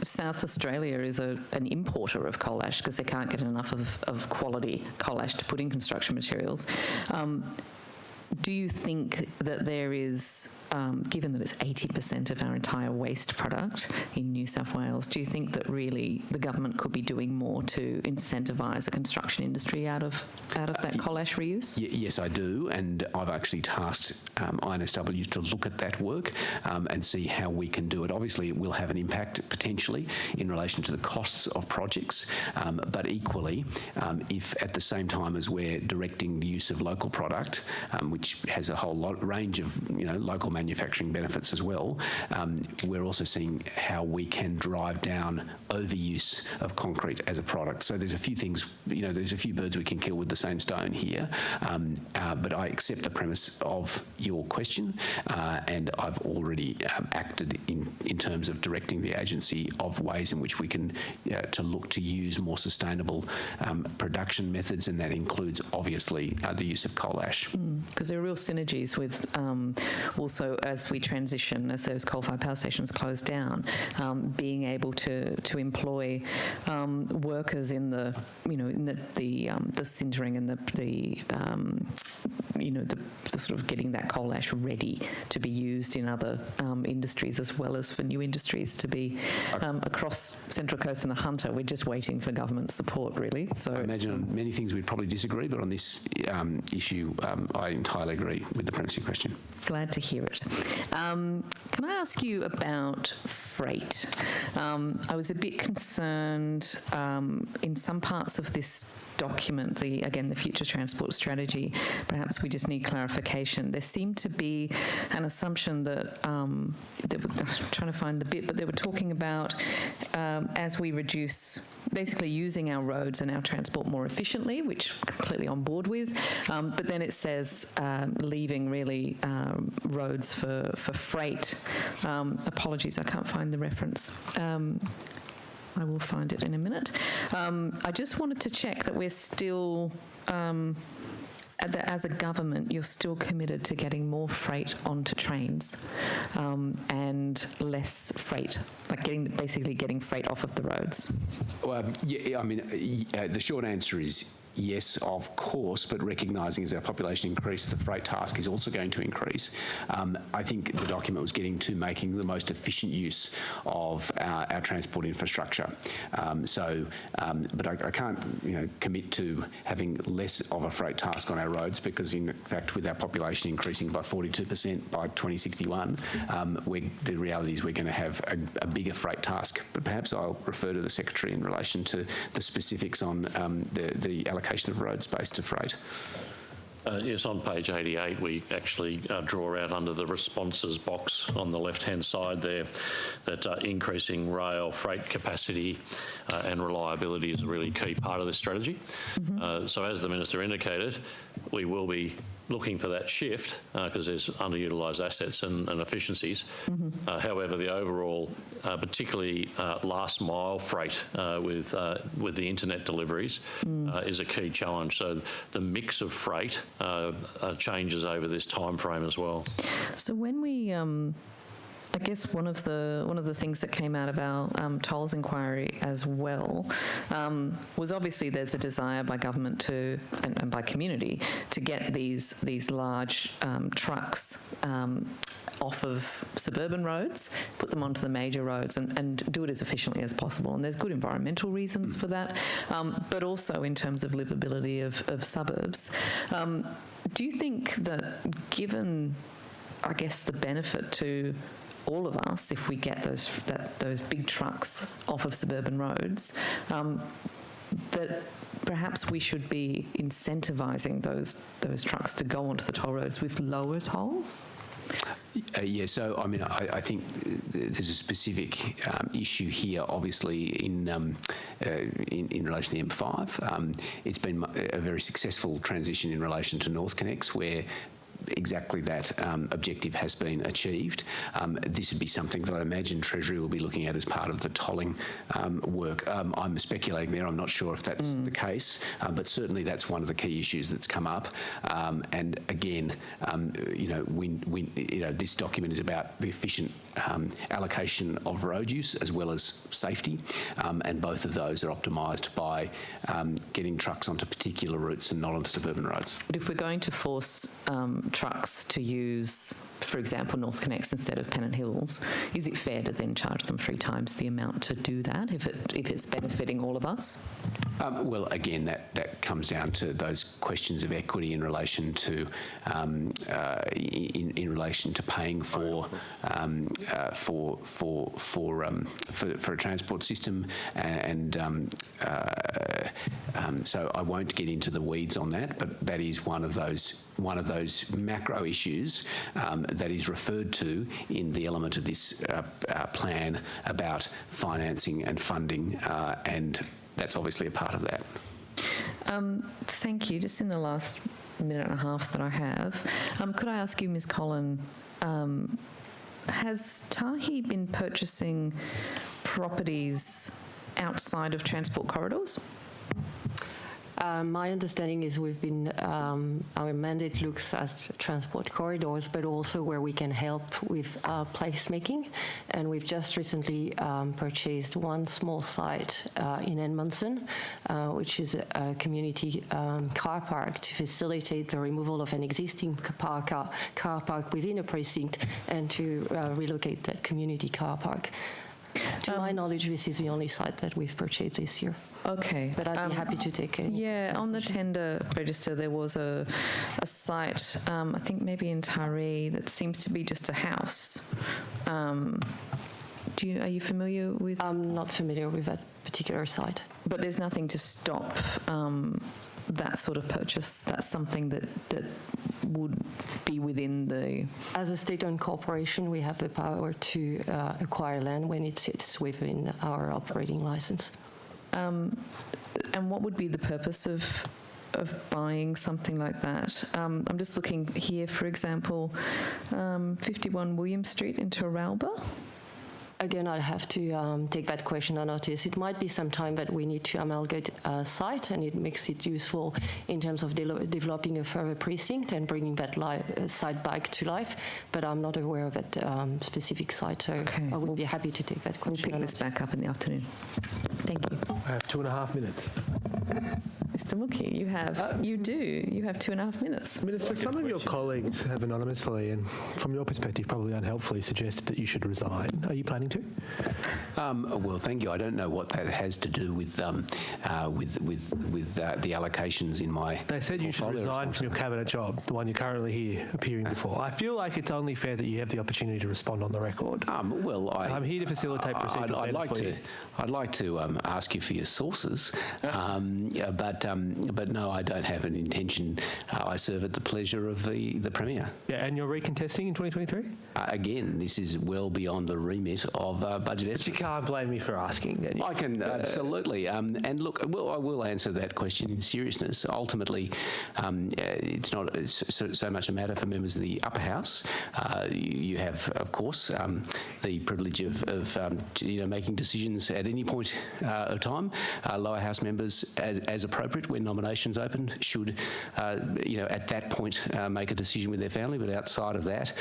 Speaker 1: South Australia is an importer of coal ash because they can't get enough of quality coal ash to put in construction materials. Do you think that there is, given that it's 80% of our entire waste product in New South Wales, do you think that really the government could be doing more to incentivise a construction industry out of that coal ash reuse?
Speaker 7: Yes, I do, and I've actually tasked INSW to look at that work and see how we can do it. Obviously, it will have an impact potentially in relation to the costs of projects, but equally, if at the same time as we're directing the use of local product, which has a whole range of local manufacturing benefits as well, we're also seeing how we can drive down overuse of concrete as a product. So there's a few things, there's a few birds we can kill with the same stone here, but I accept the premise of your question, and I've already acted in terms of directing the agency of ways in which we can to look to use more sustainable production methods, and that includes obviously the use of coal ash.
Speaker 1: Because there are real synergies with also as we transition, as those coal-fired power stations close down, being able to employ workers in the the sintering and the sort of getting that coal ash ready to be used in other industries, as well as for new industries to be across Central Coast and the Hunter. We're just waiting for government support, really. So
Speaker 7: I imagine on many things we'd probably disagree, but on this issue, I entirely agree with the premise of your question.
Speaker 1: Glad to hear it. Can I ask you about freight? I was a bit concerned in some parts of this document, the future transport strategy. Perhaps we just need clarification. There seemed to be an assumption that, I'm trying to find the bit, but they were talking about as we reduce, basically using our roads and our transport more efficiently, which I'm completely on board with, but then it says leaving really roads for freight. Apologies, I can't find the reference. I will find it in a minute. I just wanted to check that we're still, that as a government, you're still committed to getting more freight onto trains and less freight, like basically getting freight off of the roads.
Speaker 7: Well, the short answer is yes, of course, but recognising as our population increases, the freight task is also going to increase. I think the document was getting to making the most efficient use of our transport infrastructure. But I can't commit to having less of a freight task on our roads, because in fact, with our population increasing by 42% by 2061, the reality is we're going to have a bigger freight task. But perhaps I'll refer to the Secretary in relation to the specifics on the allocation of road space to freight.
Speaker 9: Yes, on page 88, we actually draw out under the responses box on the left-hand side there that increasing rail freight capacity and reliability is a really key part of this strategy. Mm-hmm. So as the Minister indicated, we will be looking for that shift because there's underutilised assets and efficiencies. Mm-hmm. However, the overall, particularly last mile freight with the internet deliveries is a key challenge. So the mix of freight changes over this time frame as well.
Speaker 1: So when we I guess one of the things that came out of our tolls inquiry as well was obviously there's a desire by government to and by community to get these large trucks off of suburban roads, put them onto the major roads and do it as efficiently as possible. And there's good environmental reasons for that, but also in terms of livability of suburbs. Do you think that given, I guess, the benefit to all of us if we get those big trucks off of suburban roads, that perhaps we should be incentivising those trucks to go onto the toll roads with lower tolls?
Speaker 7: So I mean, I think there's a specific issue here. Obviously, in relation to the M5, it's been a very successful transition in relation to North Connects, where exactly that objective has been achieved. This would be something that I imagine Treasury will be looking at as part of the tolling work. I'm speculating there. I'm not sure if that's the case, but certainly that's one of the key issues that's come up. And again, this document is about the efficient allocation of road use as well as safety, and both of those are optimised by getting trucks onto particular routes and not onto suburban roads.
Speaker 1: But if we're going to force trucks to use, for example, North Connects instead of Pennant Hills, is it fair to then charge them 3 times the amount to do that if it's benefiting all of us?
Speaker 7: Well, again, that comes down to those questions of equity in relation to in relation to paying for a transport system, and so I won't get into the weeds on that, but that is one of those macro issues that is referred to in the element of this plan about financing and funding, and that's obviously a part of that.
Speaker 1: Thank you. Just in the last minute and a half that I have, could I ask you, Ms. Collin, has Tahi been purchasing properties outside of transport corridors?
Speaker 5: My understanding is our mandate looks at transport corridors, but also where we can help with placemaking. And we've just recently purchased one small site in Edmondson, which is a community car park to facilitate the removal of an existing car park within a precinct and to relocate that community car park. To my knowledge, this is the only site that we've purchased this year.
Speaker 1: Okay.
Speaker 5: But I'd be happy to take any.
Speaker 1: Yeah, on the tender register, there was a site, I think maybe in Taree, that seems to be just a house. Are you familiar with?
Speaker 5: I'm not familiar with that particular site.
Speaker 1: But there's nothing to stop that sort of purchase. That's something that would be within the...
Speaker 5: As a state-owned corporation, we have the power to acquire land when it sits within our operating license.
Speaker 1: And what would be the purpose of buying something like that? I'm just looking here, for example, 51 William Street in Taralba.
Speaker 5: Again, I'll have to take that question on notice. It might be some time that we need to amalgamate a site, and it makes it useful in terms of developing a further precinct and bringing that site back to life. But I'm not aware of that specific site, so I would be happy to take that question.
Speaker 1: We'll pick this back up in the afternoon. Thank you.
Speaker 6: I have 2.5 minutes.
Speaker 1: Mr. Mookie, you have 2.5 minutes.
Speaker 6: Minister, some of your colleagues have anonymously and from your perspective probably unhelpfully suggested that you should resign. Are you planning to?
Speaker 7: Well, thank you. I don't know what that has to do with the allocations in my...
Speaker 6: They said you should resign from your cabinet job, the one you're currently here appearing before. I feel like it's only fair that you have the opportunity to respond on the record.
Speaker 7: Well,
Speaker 6: I'm here to facilitate procedural
Speaker 7: I'd like to ask you for your sources, but no, I don't have an intention. I serve at the pleasure of the Premier.
Speaker 6: Yeah, and you're recontesting in 2023?
Speaker 7: Again, this is well beyond the remit of budget estimates.
Speaker 6: You can't blame me for asking, can you?
Speaker 7: I can, absolutely. And look, well, I will answer that question in seriousness. Ultimately, it's not so much a matter for members of the upper house. You have, of course, the privilege of making decisions at any point of time. Lower house members, as appropriate when nominations open, should, at that point make a decision with their family. But outside of that,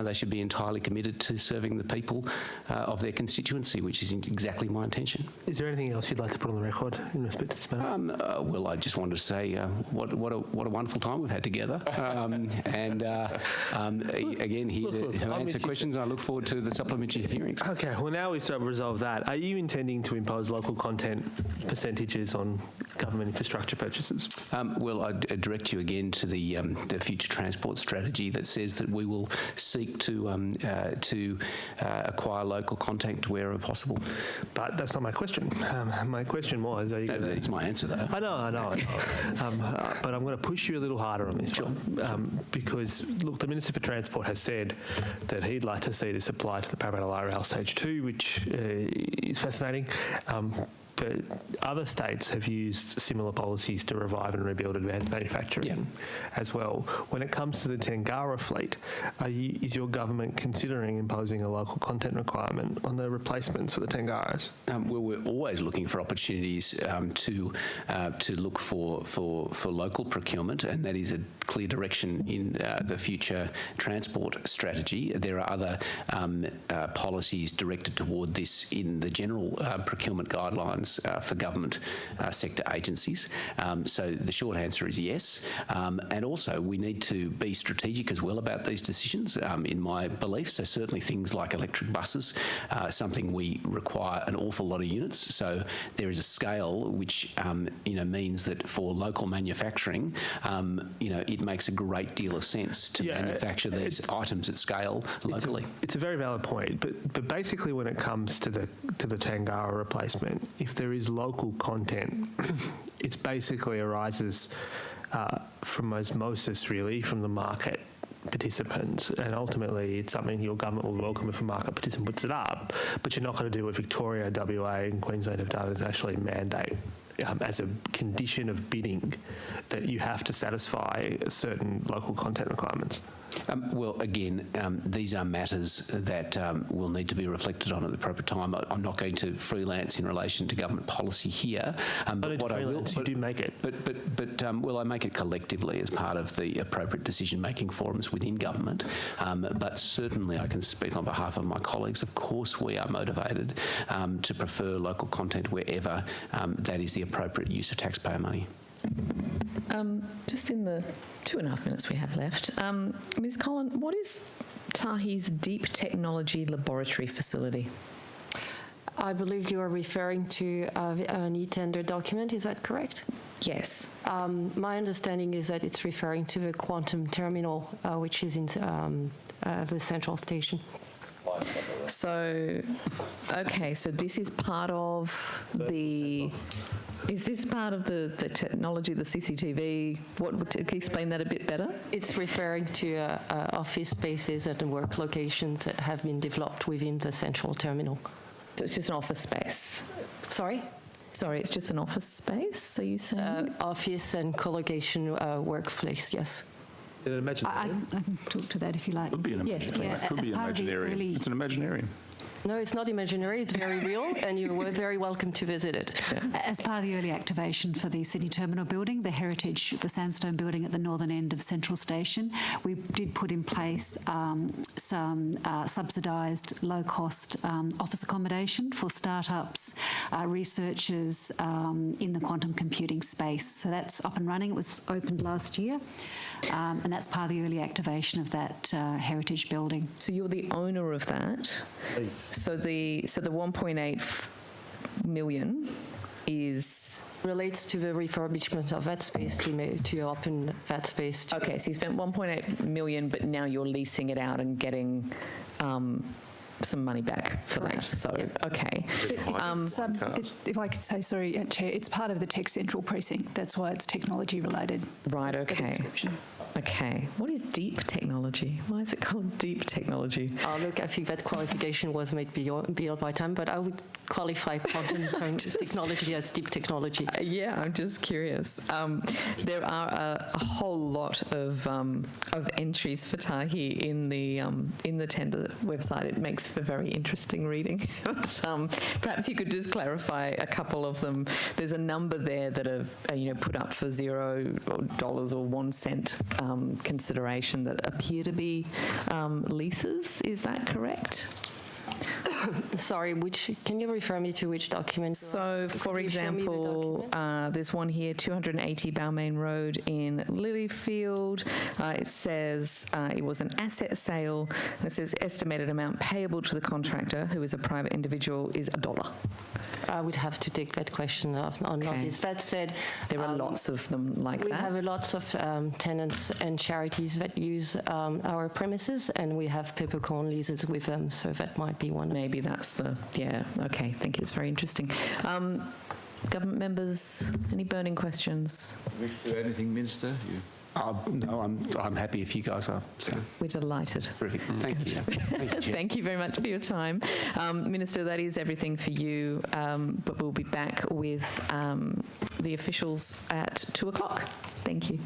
Speaker 7: they should be entirely committed to serving the people of their constituency, which is exactly my intention.
Speaker 6: Is there anything else you'd like to put on the record in respect to this matter?
Speaker 7: Well, I just wanted to say what a wonderful time we've had together, and again here to answer questions. I look forward to the supplementary hearings.
Speaker 6: Okay, well now we've sort of resolved that. Are you intending to impose local content percentages on government infrastructure purchases?
Speaker 7: Well, I'd direct you again to the future transport strategy that says that we will seek to acquire local content wherever possible.
Speaker 6: But that's not my question. My question was...
Speaker 7: That's my answer, though.
Speaker 6: I know. But I'm going to push you a little harder on this one. Because, look, the Minister for Transport has said that he'd like to see this apply to the Parramatta Light Rail Stage 2, which is fascinating. But other states have used similar policies to revive and rebuild advanced manufacturing as well. When it comes to the Tangara fleet, is your government considering imposing a local content requirement on the replacements for the Tangaras?
Speaker 7: Well, we're always looking for opportunities to look for local procurement, and that is a clear direction in the future transport strategy. There are other policies directed toward this in the general procurement guidelines for government sector agencies. So the short answer is yes. And also we need to be strategic as well about these decisions, in my belief. So certainly things like electric buses, something we require an awful lot of units. So there is a scale which means that for local manufacturing, it makes a great deal of sense to manufacture these items at scale locally.
Speaker 6: It's a very valid point, but basically when it comes to the Tangara replacement, if there is local content, it basically arises from osmosis, really, from the market participants, and ultimately it's something your government will welcome if a market participant puts it up, but you're not going to do what Victoria, WA and Queensland have done, is actually mandate as a condition of bidding that you have to satisfy certain local content requirements.
Speaker 7: Well, again, these are matters that will need to be reflected on at the appropriate time. I'm not going to freelance in relation to government policy here. But what I will,
Speaker 6: you do make it.
Speaker 7: Well, I make it collectively as part of the appropriate decision-making forums within government. But certainly I can speak on behalf of my colleagues. Of course, we are motivated to prefer local content wherever that is the appropriate use of taxpayer money.
Speaker 1: Just in the 2.5 minutes we have left, Ms. Collin, what is Tahi's Deep Technology Laboratory Facility?
Speaker 5: I believe you are referring to an e-tender document, is that correct?
Speaker 1: Yes.
Speaker 5: My understanding is that it's referring to the quantum terminal, which is in the central station.
Speaker 1: So, okay, so this is part of the... Is this part of the technology, the CCTV? What would explain that a bit better?
Speaker 5: It's referring to office spaces and work locations that have been developed within the central terminal.
Speaker 1: So it's just an office space?
Speaker 5: Sorry?
Speaker 1: Sorry, it's just an office space, are you saying?
Speaker 5: Office and co-location workplace, yes.
Speaker 11: I can talk to that if you like.
Speaker 10: Could be an imaginary.
Speaker 11: Yes,
Speaker 10: Could be imaginary. It's an imaginary.
Speaker 5: No, it's not imaginary, it's very real, and you're very welcome to visit it.
Speaker 11: As part of the early activation for the Sydney Terminal building, the heritage, the sandstone building at the northern end of Central Station, we did put in place some subsidised, low-cost office accommodation for startups, researchers in the quantum computing space. So that's up and running. It was opened last year, and that's part of the early activation of that heritage building.
Speaker 1: So you're the owner of that? So the 1.8 million is...
Speaker 5: Relates to the refurbishment of that space to open that space.
Speaker 1: Okay, so you spent 1.8 million, but now you're leasing it out and getting some money back for that. So, okay.
Speaker 2: If I could say, sorry, Chair, it's part of the Tech Central precinct. That's why it's technology related.
Speaker 1: Right,
Speaker 2: That's the
Speaker 1: okay.
Speaker 2: description.
Speaker 1: Okay. What is deep technology? Why is it called deep technology?
Speaker 5: Look, I think that qualification was made beyond my time, but I would qualify quantum technology as deep technology.
Speaker 1: Yeah, I'm just curious. There are a whole lot of entries for Tahi in the tender website. It makes for very interesting reading. But, perhaps you could just clarify a couple of them. There's a number there that have put up for $0 or 1 cent consideration that appear to be leases. Is that correct?
Speaker 5: Sorry, can you refer me to which document?
Speaker 1: So, for example, there's one here, 280 Balmain Road in Lilyfield. It says it was an asset sale. And it says estimated amount payable to the contractor, who is a private individual, is $1.
Speaker 5: I would have to take that question on notice. That said,
Speaker 1: there are lots of them like that.
Speaker 5: We have lots of tenants and charities that use our premises, and we have peppercorn leases with them, so that might be one.
Speaker 1: Maybe that's okay, I think it's very interesting. Government members, any burning questions?
Speaker 12: Wish to do anything, Minister?
Speaker 7: No, I'm happy if you guys are. So.
Speaker 1: We're delighted.
Speaker 7: Terrific. Thank you. Thank you, Chair.
Speaker 1: Thank you very much for your time. Minister, that is everything for you, but we'll be back with the officials at 2 o'clock. Thank you.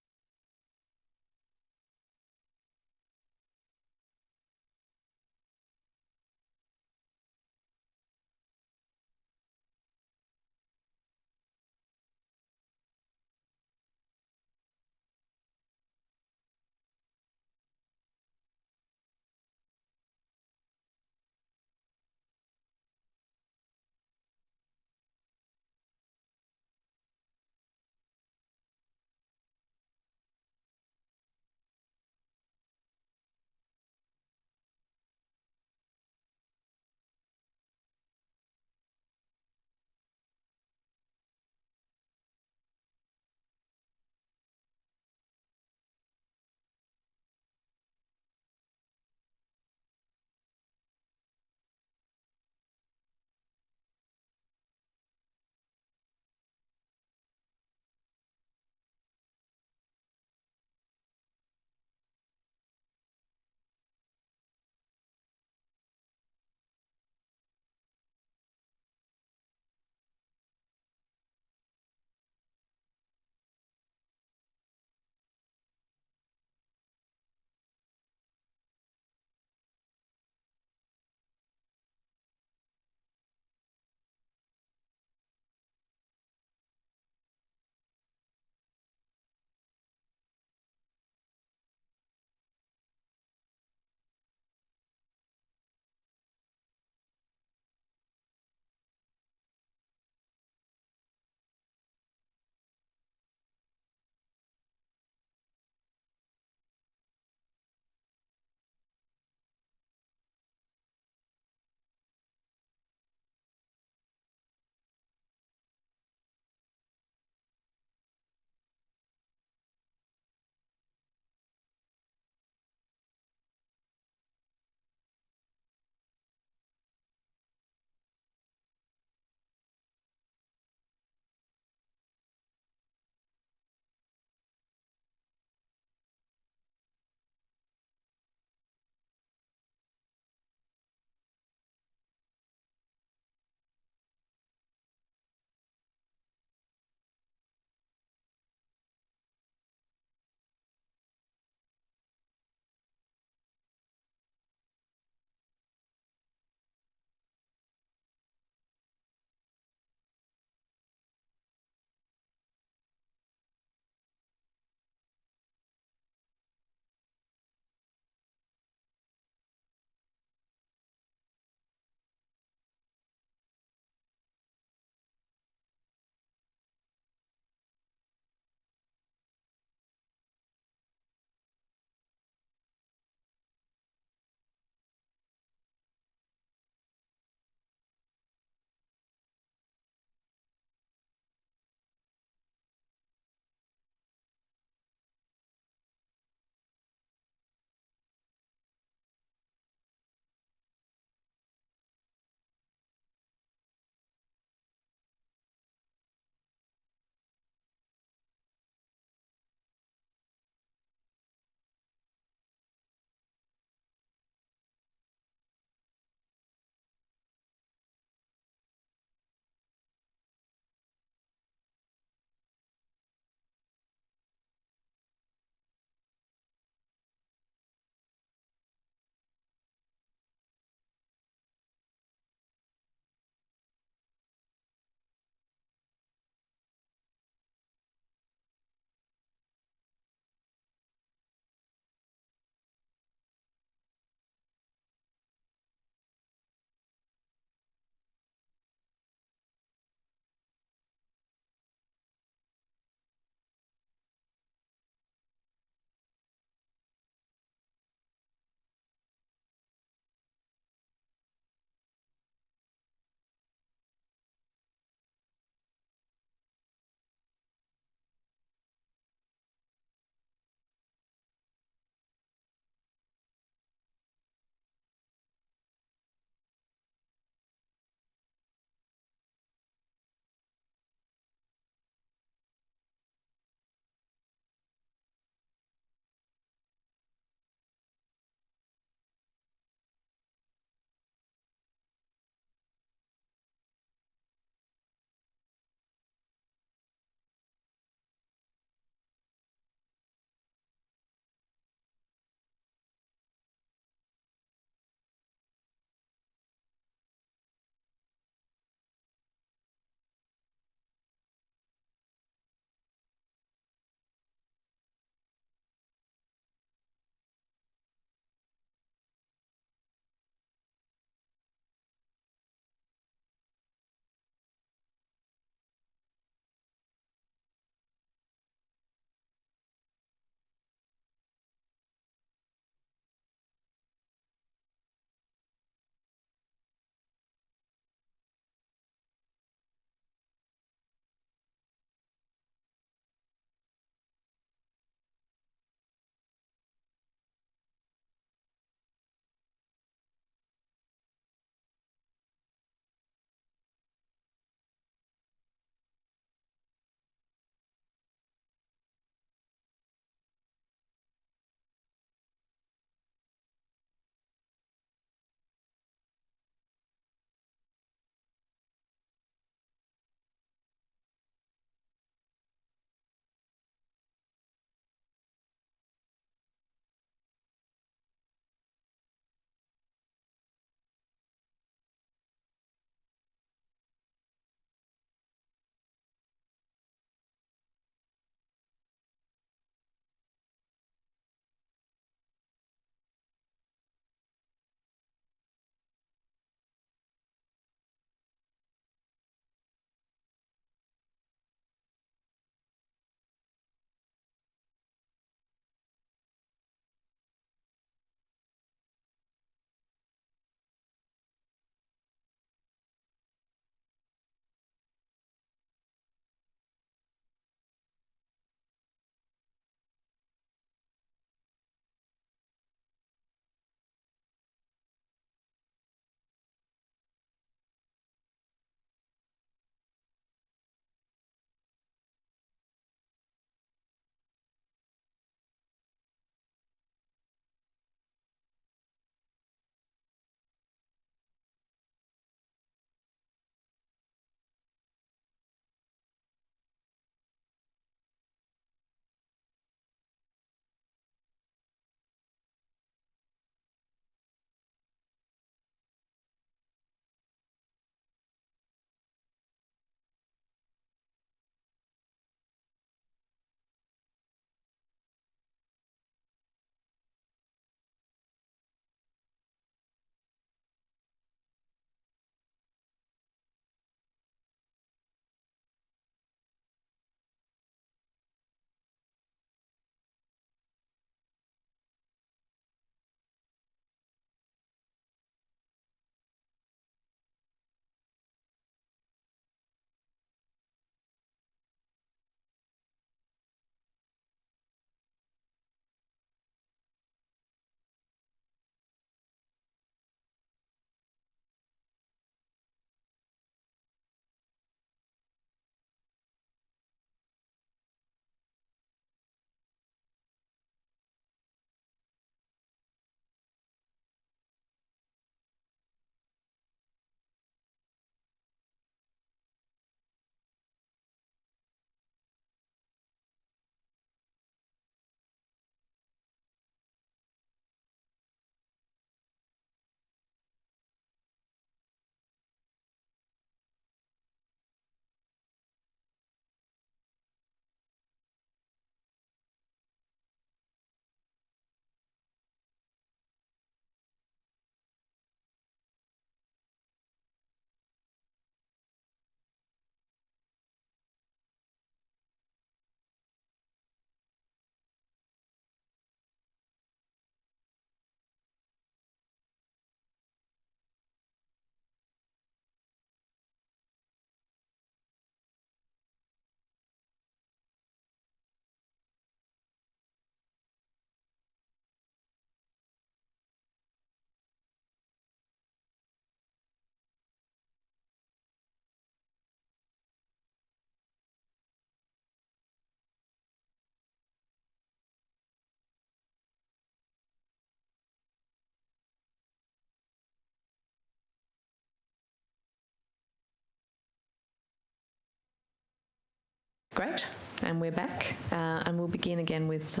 Speaker 1: Great. And we're back. And we'll begin again with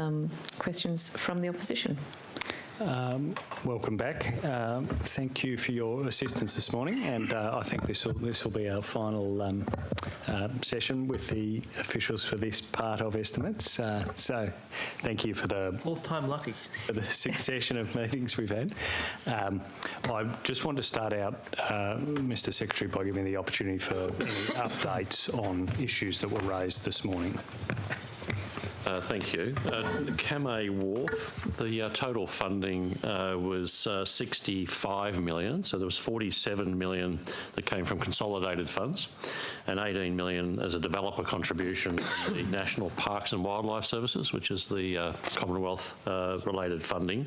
Speaker 1: questions from the opposition.
Speaker 8: Welcome back. Thank you for your assistance this morning, and I think this will be our final session with the officials for this part of estimates. So, thank you for the
Speaker 6: All-time lucky.
Speaker 8: for the succession of meetings we've had. I just want to start out, Mr. Secretary, by giving the opportunity for any updates on issues that were raised this morning.
Speaker 9: Thank you. Kamay Wharf, the total funding was 65 million, so there was 47 million that came from consolidated funds and 18 million as a developer contribution from the National Parks and Wildlife Services, which is the Commonwealth related funding.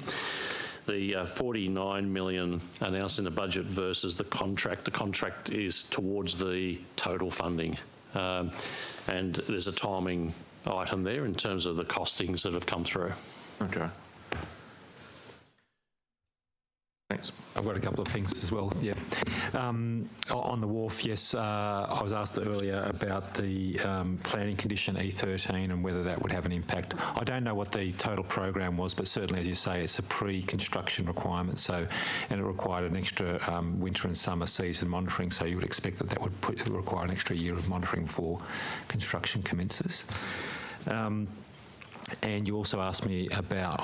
Speaker 9: The 49 million announced in the budget versus the contract is towards the total funding. And there's a timing item there in terms of the costings that have come through.
Speaker 10: Okay. Thanks.
Speaker 3: I've got a couple of things as well, yeah. On the wharf, yes, I was asked earlier about the planning condition E13 and whether that would have an impact. I don't know what the total program was, but certainly, as you say, it's a pre-construction requirement, so, and it required an extra winter and summer season monitoring, so you would expect that would require an extra year of monitoring before construction commences. And you also asked me about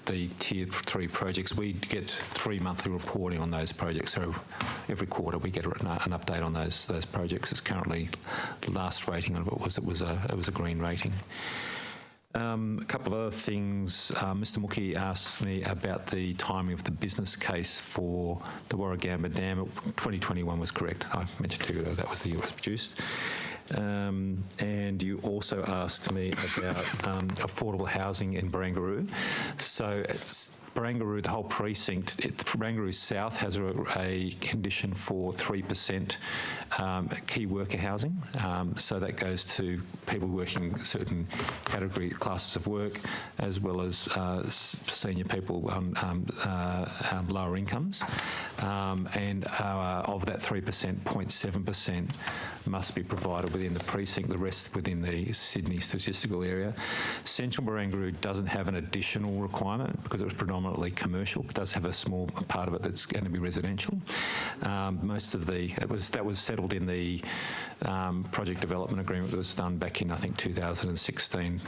Speaker 3: the Tier 3 projects. We get 3 monthly reporting on those projects, so every quarter we get an update on those projects. It's currently, the last rating of it was a green rating. A couple of other things. Mr. Mookie asked me about the timing of the business case for the Warragamba Dam. 2021 was correct. I mentioned to you that was the year it was produced. And you also asked me about affordable housing in Barangaroo. So it's Barangaroo, the whole precinct, Barangaroo South has a condition for 3% key worker housing. So that goes to people working certain category classes of work, as well as senior people on lower incomes. And of that 3%, 0.7% must be provided within the precinct, the rest within the Sydney statistical area. Central Barangaroo doesn't have an additional requirement because it was predominantly commercial. It does have a small part of it that's going to be residential. Most of that was settled in the project development agreement that was done back in, I think, 2016.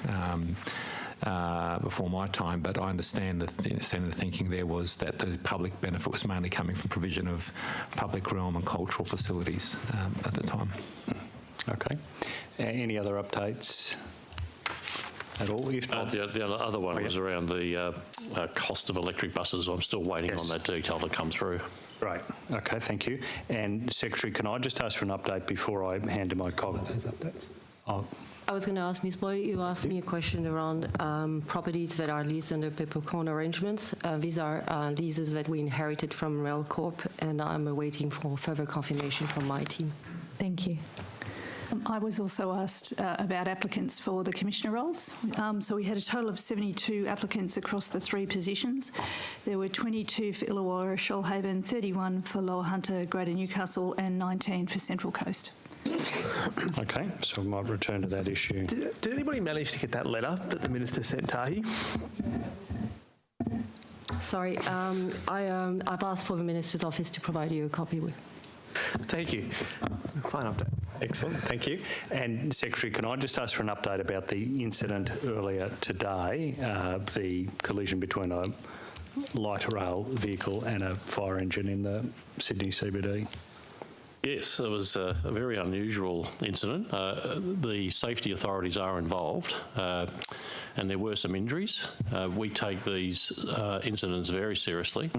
Speaker 3: Before my time, but I understand the thinking there was that the public benefit was mainly coming from provision of public realm and cultural facilities at the time.
Speaker 8: Okay. Any other updates at all? If not,
Speaker 9: the other one was around the cost of electric buses. I'm still waiting on that detail to come through.
Speaker 8: Right. Okay, thank you. And Secretary, can I just ask for an update before I hand to my colleague?
Speaker 5: I was going to ask Ms. Boy, you asked me a question around properties that are leased under peppercorn arrangements. These are leases that we inherited from RailCorp, and I'm awaiting for further confirmation from my team.
Speaker 1: Thank you.
Speaker 2: I was also asked about applicants for the commissioner roles. So we had a total of 72 applicants across the 3 positions. There were 22 for Illawarra, Shoalhaven, 31 for Lower Hunter, Greater Newcastle, and 19 for Central Coast.
Speaker 8: Okay, so we might return to that issue.
Speaker 6: Did anybody manage to get that letter that the Minister sent, Tahi?
Speaker 5: Sorry, I've asked for the Minister's office to provide you a copy.
Speaker 6: Thank you. Fine update.
Speaker 8: Excellent, thank you. And Secretary, can I just ask for an update about the incident earlier today, the collision between a light rail vehicle and a fire engine in the Sydney CBD?
Speaker 9: Yes, it was a very unusual incident. The safety authorities are involved, and there were some injuries. We take these incidents very seriously,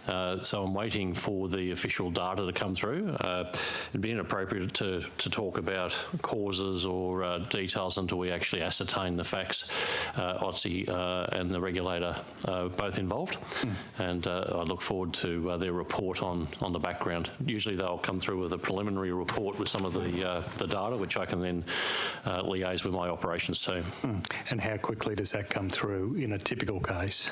Speaker 9: so I'm waiting for the official data to come through. It'd be inappropriate to talk about causes or details until we actually ascertain the facts. OTSI and the regulator both involved, and I look forward to their report on the background. Usually they'll come through with a preliminary report with some of the data, which I can then liaise with my operations team.
Speaker 8: And how quickly does that come through in a typical case?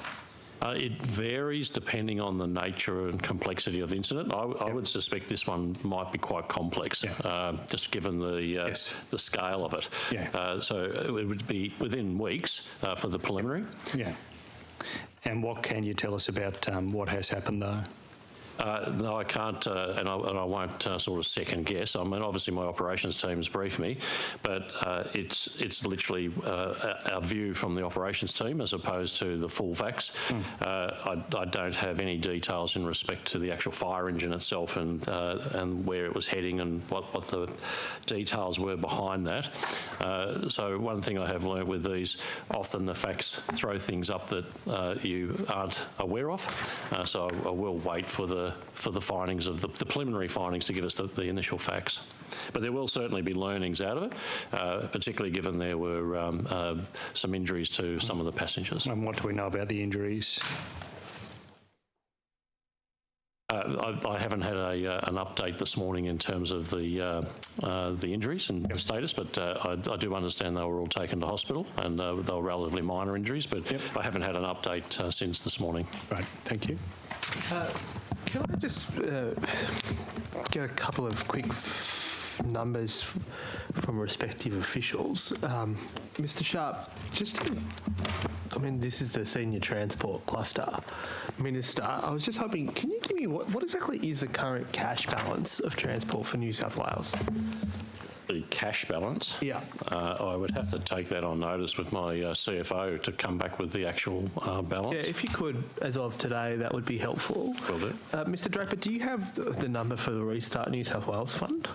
Speaker 9: It varies depending on the nature and complexity of the incident. I would suspect this one might be quite complex, just given the scale of it. So it would be within weeks for the preliminary.
Speaker 8: Yeah. And what can you tell us about what has happened, though?
Speaker 9: No, I can't, and I won't sort of second guess. I mean, obviously my operations team's briefed me, but it's literally our view from the operations team as opposed to the full facts. I don't have any details in respect to the actual fire engine itself and where it was heading and what the details were behind that. So one thing I have learnt with these, often the facts throw things up that you aren't aware of. So I will wait for the findings of the preliminary findings to give us the initial facts. But there will certainly be learnings out of it, particularly given there were some injuries to some of the passengers.
Speaker 8: And what do we know about the injuries?
Speaker 9: I haven't had an update this morning in terms of the injuries and the status, but I do understand they were all taken to hospital and they were relatively minor injuries, but I haven't had an update since this morning.
Speaker 8: Right, thank you.
Speaker 6: Can I just get a couple of quick numbers from respective officials? Mr. Sharp, I mean, this is the Senior Transport Cluster Minister. I was just hoping, can you give me what exactly is the current cash balance of transport for New South Wales?
Speaker 9: The cash balance?
Speaker 6: Yeah.
Speaker 9: I would have to take that on notice with my CFO to come back with the actual balance.
Speaker 6: Yeah, if you could, as of today, that would be helpful.
Speaker 9: Will do.
Speaker 6: Mr. Draper, do you have the number for the Restart New South Wales Fund?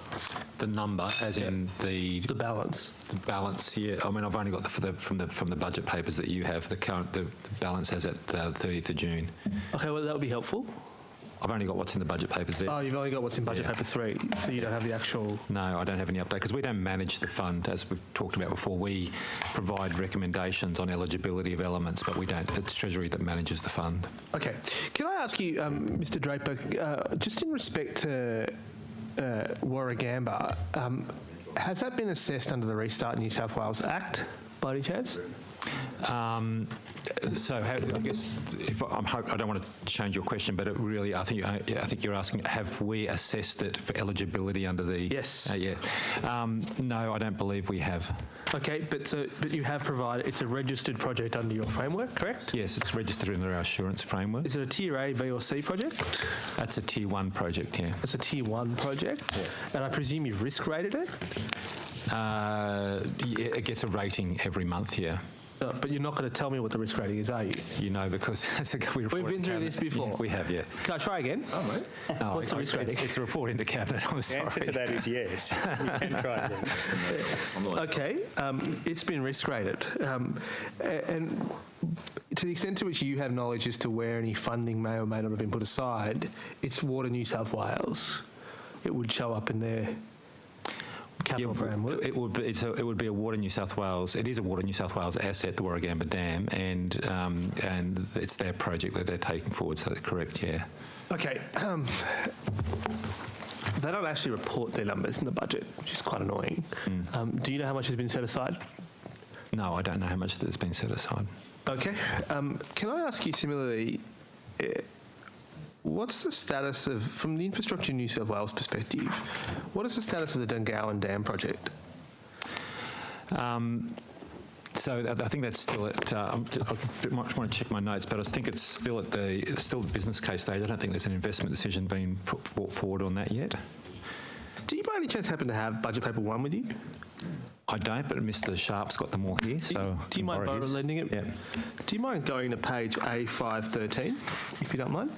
Speaker 3: The number, as in the
Speaker 6: balance.
Speaker 3: The balance, yeah. I mean, I've only got from the budget papers that you have. The balance as at 30th of June.
Speaker 6: Okay, well that would be helpful.
Speaker 3: I've only got what's in the budget papers there.
Speaker 6: Oh, you've only got what's in budget paper 3, so you don't have the actual...
Speaker 3: No, I don't have any update because we don't manage the fund, as we've talked about before. We provide recommendations on eligibility of elements, but we don't. It's Treasury that manages the fund.
Speaker 6: Okay. Can I ask you, Mr. Draper, just in respect to Warragamba, has that been assessed under the Restart New South Wales Act, by any chance?
Speaker 3: I guess I don't want to change your question, but I think you're asking, have we assessed it for eligibility under the?
Speaker 6: Yes.
Speaker 3: No, I don't believe we have.
Speaker 6: Okay, but you have provided. It's a registered project under your framework, correct?
Speaker 3: Yes, it's registered under our assurance framework.
Speaker 6: Is it a Tier A, B, or C project?
Speaker 3: That's a Tier 1 project. Yeah.
Speaker 6: It's a Tier 1 project. Yeah. And I presume you've risk rated it.
Speaker 3: It gets a rating every month. Yeah.
Speaker 6: But you're not going to tell me what the risk rating is, are you?
Speaker 3: You know, because
Speaker 6: we've been through this before.
Speaker 3: Yeah, we have, yeah.
Speaker 6: Can I try again?
Speaker 3: Oh, right. No,
Speaker 6: what's the risk rating?
Speaker 3: It's a report into Cabinet. I'm sorry.
Speaker 8: The answer to that is yes. We can try again.
Speaker 6: Okay, it's been risk rated. And to the extent to which you have knowledge as to where any funding may or may not have been put aside, it's Water New South Wales. It would show up in their capital program.
Speaker 3: It would be a Water New South Wales. It is a Water New South Wales asset, the Warragamba Dam, and it's their project that they're taking forward. So that's correct. Yeah.
Speaker 6: Okay. They don't actually report their numbers in the budget, which is quite annoying. Do you know how much has been set aside?
Speaker 3: No, I don't know how much has been set aside.
Speaker 6: Okay. Can I ask you similarly? What's the status of, from the Infrastructure New South Wales perspective, what is the status of the Dungowan Dam project?
Speaker 3: So I think that's still at. I might want to check my notes, but I think it's still at the business case stage. I don't think there's an investment decision being brought forward on that yet.
Speaker 6: Do you by any chance happen to have budget paper 1 with you?
Speaker 3: I don't, but Mr. Sharp's got them all here. So
Speaker 6: do you mind lending it?
Speaker 3: Yeah.
Speaker 6: Do you mind going to page A513, if you don't mind?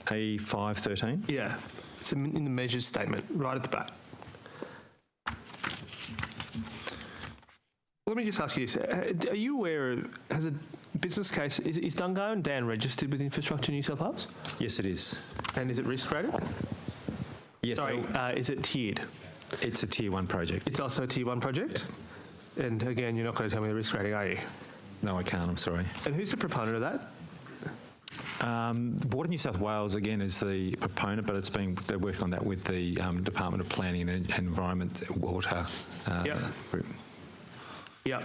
Speaker 3: A513?
Speaker 6: Yeah. It's in the measures statement, right at the back. Let me just ask you this. Are you aware, has a business case, is Dungowan Dam registered with Infrastructure New South Wales?
Speaker 3: Yes, it is.
Speaker 6: And is it risk rated?
Speaker 3: Yes.
Speaker 6: Sorry, is it tiered?
Speaker 3: It's a Tier 1 project.
Speaker 6: It's also a Tier 1 project? And again, you're not going to tell me the risk rating, are you?
Speaker 3: No, I can't, I'm sorry.
Speaker 6: And who's the proponent of that?
Speaker 3: Water New South Wales, again, is the proponent, but they're working on that with the Department of Planning and Environment Water group.
Speaker 6: Yep.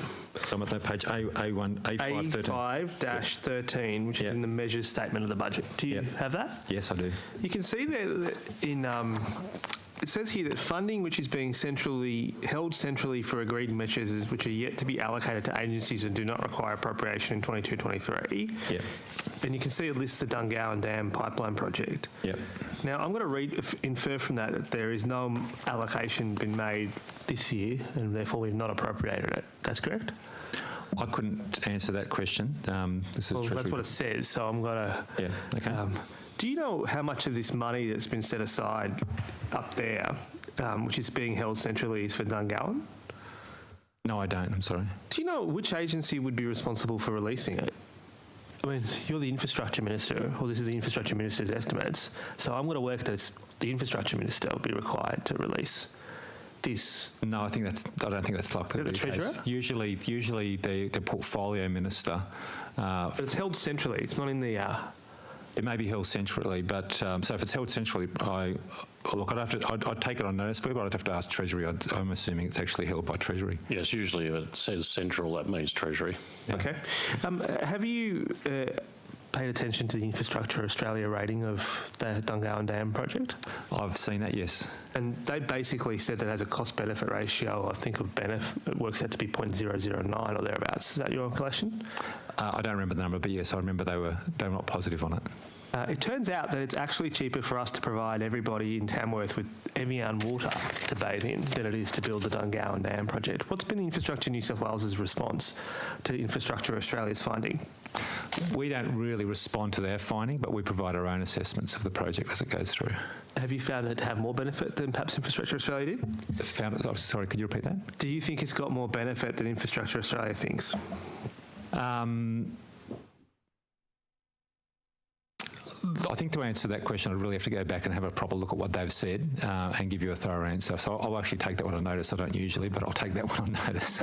Speaker 3: I'm at that page A1, A513.
Speaker 6: A5-13, which is in the measures statement of the budget. Do you have that?
Speaker 3: Yes, I do.
Speaker 6: You can see there that it says here that funding which is being held centrally for agreed measures which are yet to be allocated to agencies and do not require appropriation in 22-23.
Speaker 3: Yeah.
Speaker 6: And you can see it lists the Dungowan Dam pipeline project.
Speaker 3: Yeah.
Speaker 6: Now, I'm going to infer from that there is no allocation been made this year and therefore we've not appropriated it. That's correct?
Speaker 3: I couldn't answer that question. This is
Speaker 6: That's what it says, so I'm going to...
Speaker 3: Yeah, okay.
Speaker 6: Do you know how much of this money that's been set aside up there, which is being held centrally, is for Dungowan?
Speaker 3: No, I don't. I'm sorry.
Speaker 6: Do you know which agency would be responsible for releasing it? I mean, you're the infrastructure minister, or this is the infrastructure minister's estimates. So I'm going to work that the infrastructure minister will be required to release this.
Speaker 3: No, I don't think that's likely to be the
Speaker 6: Treasurer?
Speaker 3: case. Usually the portfolio minister.
Speaker 6: But it's held centrally. It's not in the...
Speaker 3: It may be held centrally, but so if it's held centrally, I'd take it on notice for you, but I'd have to ask Treasury. I'm assuming it's actually held by Treasury.
Speaker 9: Yes, usually if it says central, that means Treasury.
Speaker 3: Yeah.
Speaker 6: Okay. Have you paid attention to the Infrastructure Australia rating of the Dungowan Dam project?
Speaker 3: I've seen that, yes.
Speaker 6: And they basically said that as a cost-benefit ratio, I think of benefit, it works out to be 0.009 or thereabouts. Is that your collection?
Speaker 3: I don't remember the number, but yes, I remember they were not positive on it.
Speaker 6: It turns out that it's actually cheaper for us to provide everybody in Tamworth with Evian water to bathe in than it is to build the Dungowan Dam project. What's been the Infrastructure New South Wales' response to Infrastructure Australia's finding?
Speaker 3: We don't really respond to their finding, but we provide our own assessments of the project as it goes through.
Speaker 6: Have you found it to have more benefit than perhaps Infrastructure Australia did?
Speaker 3: Sorry, could you repeat that?
Speaker 6: Do you think it's got more benefit than Infrastructure Australia thinks?
Speaker 3: I think to answer that question, I'd really have to go back and have a proper look at what they've said and give you a thorough answer. So I'll actually take that one on notice. I don't usually, but I'll take that one on notice.